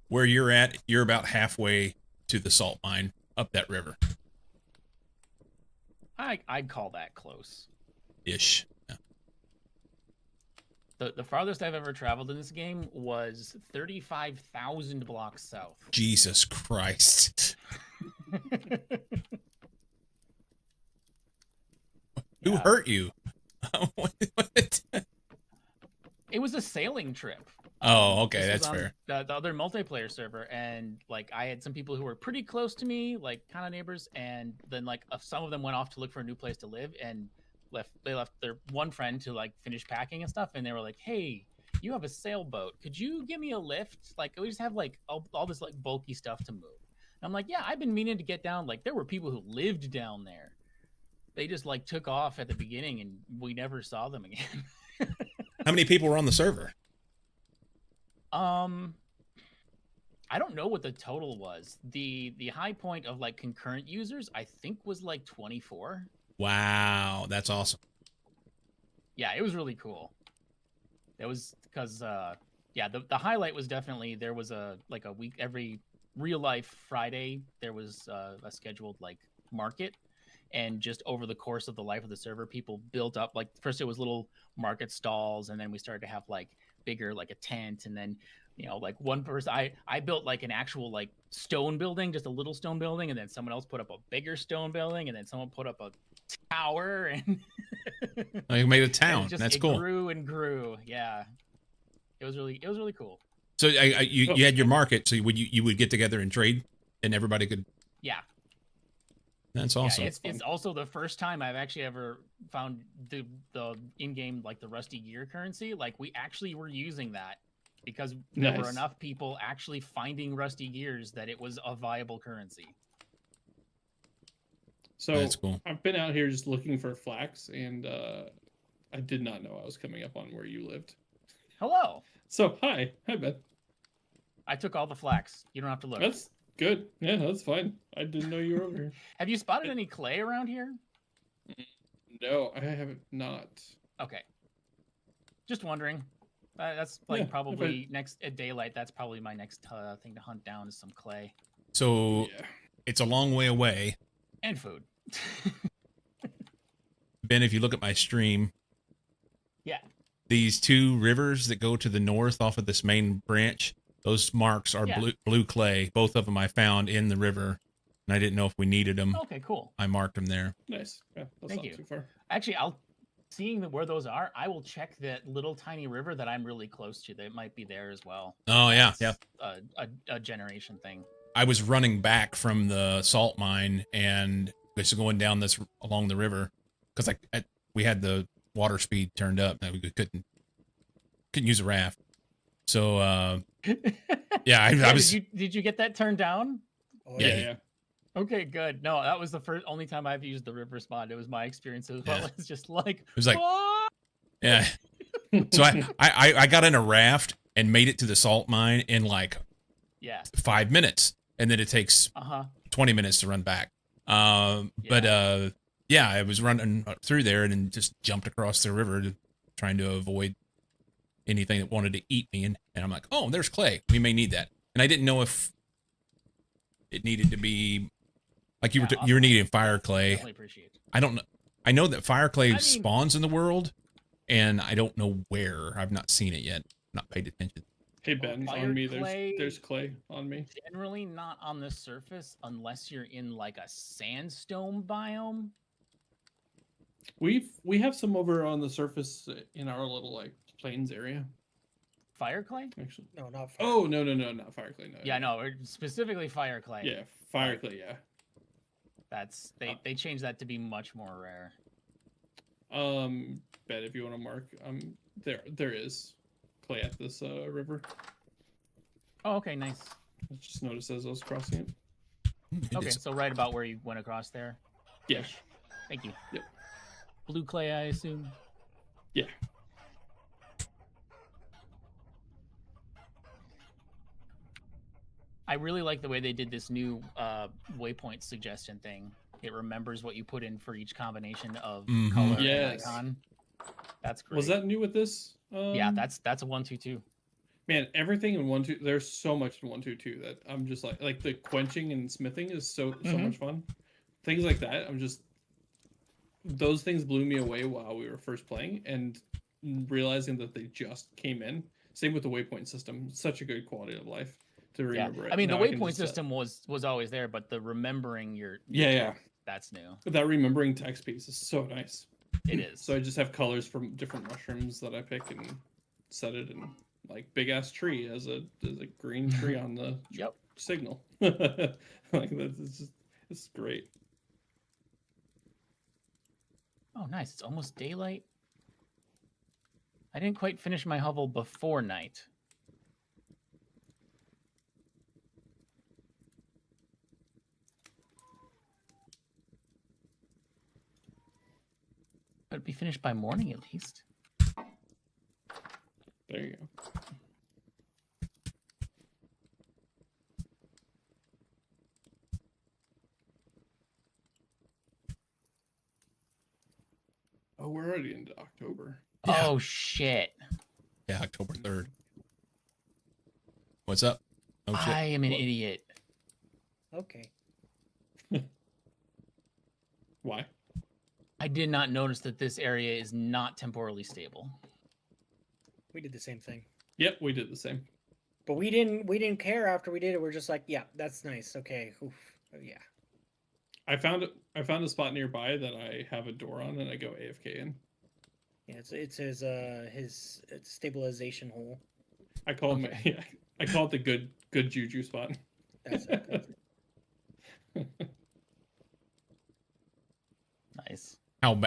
Where you're at, you're about halfway to the salt mine up that river. I'd call that close. Ish. Yeah. The farthest I've ever traveled in this game was 35,000 blocks south. Jesus Christ. Who Yeah. hurt you? What? It was a sailing trip. Oh, okay, This was that's on fair. The other multiplayer server, and like I had some people who were pretty close to me, like kind of neighbors, and then like some of them went off to look for a new place to live, and they left their one friend to like finish packing and stuff, and they were like, "Hey, you have a sailboat. Could you give me a lift? Like we just have like all this like bulky stuff to move." And I'm like, "Yeah, I've been meaning to get down. Like there were people who lived down there. They just like took off at the beginning, and we never saw them again." How many people were on the server? I don't know what the total was. The high point of like concurrent users, I think, was like 24. Wow, that's awesome. Yeah, it was really cool. It was because yeah, the highlight was definitely there was a week every real life Friday there was a scheduled like market, and just over the course of the life of the server, people built up like first it was little market stalls, and then we started to have like bigger like a tent, and then like one person I built like an actual like stone building, just a little stone building, and then someone else put up a bigger stone building, and then someone put up a tower, and Oh, you made a and town. That's cool. grew and grew. Yeah, it was really cool. So you had your market, so you would get together and trade, and everybody could. Yeah. That's awesome. Yeah, it's also the first time I've actually ever found the in-game like the rusty gear currency. Like we actually were using that because there were Nice. enough people actually finding rusty gears that it was a viable currency. So That's cool. I've been out here just looking for flax, and I did not know I was coming up on where you lived. Hello. So hi Ben. I took all the flax. You don't have to look. That's good. Yeah, that's fine. I didn't know you were over here. Have you spotted any clay around here? No, I have not. Okay. Just wondering. That's like Yeah, if probably next at daylight. That's probably my next thing to hunt down is some clay So Yeah. it's a long way away. and food. Ben, if you look at my stream, Yeah. these two rivers that go to the north off of this main branch. Those marks are Yeah. blue clay. Both of them I found in the river, and I didn't know if we needed them. Okay, cool. I marked them there. Nice. Yeah, that's Thank not you. too far. Actually, seeing where those are, I will check that little tiny river that I'm really close to. That might be there as well. Oh yeah, That's yeah. A generation thing. I was running back from the salt mine and just going down this along the river because we had the water speed turned up and we couldn't use a raft. So yeah, I was. Did you get that turned down? Oh, Yeah, Yeah. Okay, good. No, that was the only time I've used the river spawn. It was my experience as well. Yeah. It's just like It was like- "What?" Yeah. So I got in a raft and made it to the salt mine in like Yeah. 5 minutes, and then it takes Uh-huh. 20 minutes to run back. But yeah, I was running through there and then just jumped across the river trying to avoid anything that wanted to eat me. And I'm like, oh, there's clay. We may need that. And I didn't know if it needed to be like you were needing fire clay. Definitely appreciate it. I don't know. I know that fire clay I mean- spawns in the world, and I don't know where. I've not seen it yet. Not paid attention. Hey Ben, fire on me. clay- There's clay on me. Generally not on the surface unless you're in like a sandstone biome. We have some over on the surface in our little like plains area. Fire clay? Actually. No, not. Fire. Oh no, not fire clay. No. Yeah, no, specifically fire clay. Yeah, fire clay. Yeah. That's they changed that to be much more rare. Ben, if you want to mark, there is clay at this river. Oh, okay, nice. I just noticed as I was crossing it. It Okay, is- so right about where you went across there. Yeah. Thank you. Yep. Blue clay, I assume. Yeah. I really like the way they did this new waypoint suggestion thing. It remembers what you put in for each combination of Mhm. color Yes. and icon. That's great. Was that new with this? Yeah, that's a 1-2-2. Man, everything in 1.2. There's so much in 1.2.2 that I'm just like the quenching and smithing is so Mhm. much fun. Things like that. Those things blew me away while we were first playing, and realizing that they just came in. Same with the waypoint system. Such a good quality of life to Yeah, remember it. I mean the Now can waypoint just set- system was always there, but the remembering your Yeah. tick, that's new. That remembering text piece is so nice. It is. So I just have colors from different mushrooms that I pick and set it in like big ass tree as a green tree on the Yep. signal. Like it's great. Oh, nice. It's almost daylight. I didn't quite finish my hovel before night. But it'd be finished by morning at least. There you go. Oh, we're already into October. Yeah. Oh shit. Yeah, October 3rd. What's up? Oh shit. I am an What? idiot. Okay. Why? I did not notice that this area is not temporally stable. We did the same thing, Yep, we did the same. but we didn't care after we did it. We're just like, yeah, that's nice. Okay. Oof. Oh, yeah. I found a spot nearby that I have a door on, and I go AFK in. Yeah. It's his stabilization hole. I call Okay. it I call it the good juju spot. That's it. Nice.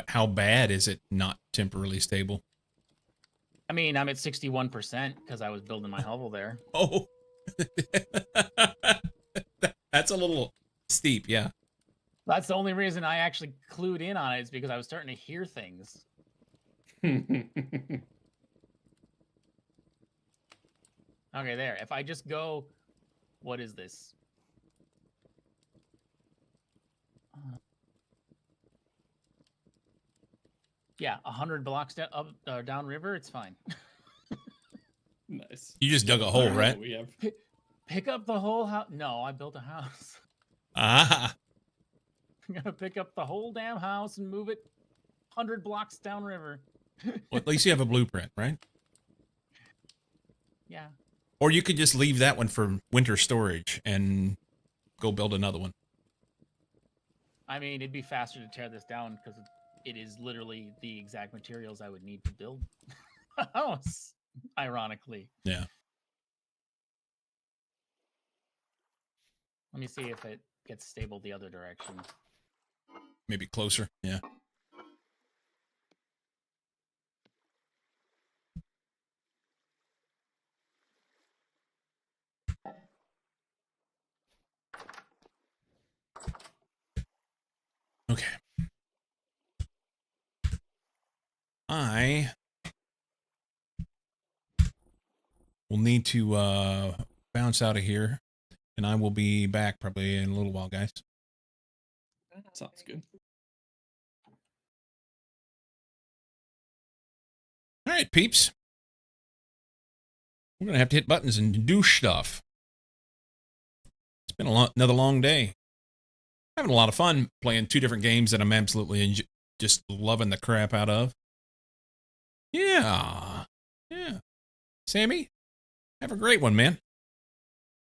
How bad is it not temporarily stable? I mean, I'm at 61% because I was building my hovel there. Oh, that's a little steep. Yeah. That's the only reason I actually clued in on it is because I was starting to hear things. Okay, there. If I just go, what is this? Yeah, 100 blocks up downriver, it's fine. Nice. You just dug a hole, right? We have Pick up the whole house. No, I built a house. Ah, I'm gonna pick up the whole damn house and move it 100 blocks downriver. Well, at least you have a blueprint, right? Yeah. Or you could just leave that one for winter storage and go build another one. I mean, it'd be faster to tear this down because it is literally the exact materials I would need to build a house, ironically. Yeah. Let me see if it gets stable the other direction. Maybe closer. Yeah. Okay. I will need to bounce out of here, and I will be back probably in a little while, guys. Sounds good. All right, peeps. We're gonna have to hit buttons and do stuff. It's been another long day. Having a lot of fun playing 2 different games that I'm absolutely just loving the crap out of. Yeah. Yeah. Sammy, have a great one, man.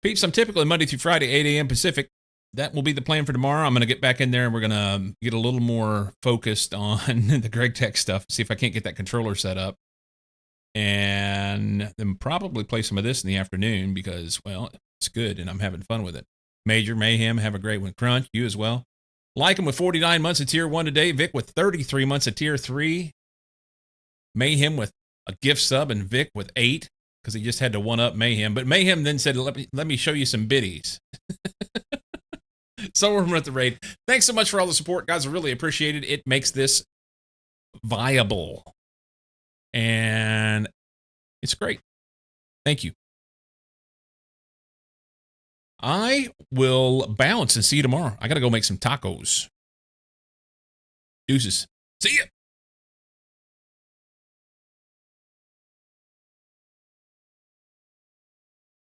Peeps, I'm typically Monday through Friday, 8 a.m. Pacific. That will be the plan for tomorrow. I'm going to get back in there and we're going to get a little more focused on the Greg Tech stuff, see if I can't get that controller set up. And then probably play some of this in the afternoon because, well, it's good and I'm having fun with it. Major, Mayhem, have a great one. Crunch, you as well. Like him with 49 months of Tier 1 today. Vic with 33 months of Tier 3. Mayhem with a gift sub and Vic with 8 because he just had to one-up Mayhem. But Mayhem then said, let me show you some biddies. So we're at the raid. Thanks so much for all the support, guys. I really appreciate it. It makes this viable. And it's great. Thank you. I will bounce and see you tomorrow. I got to go make some tacos. Deuces. See ya.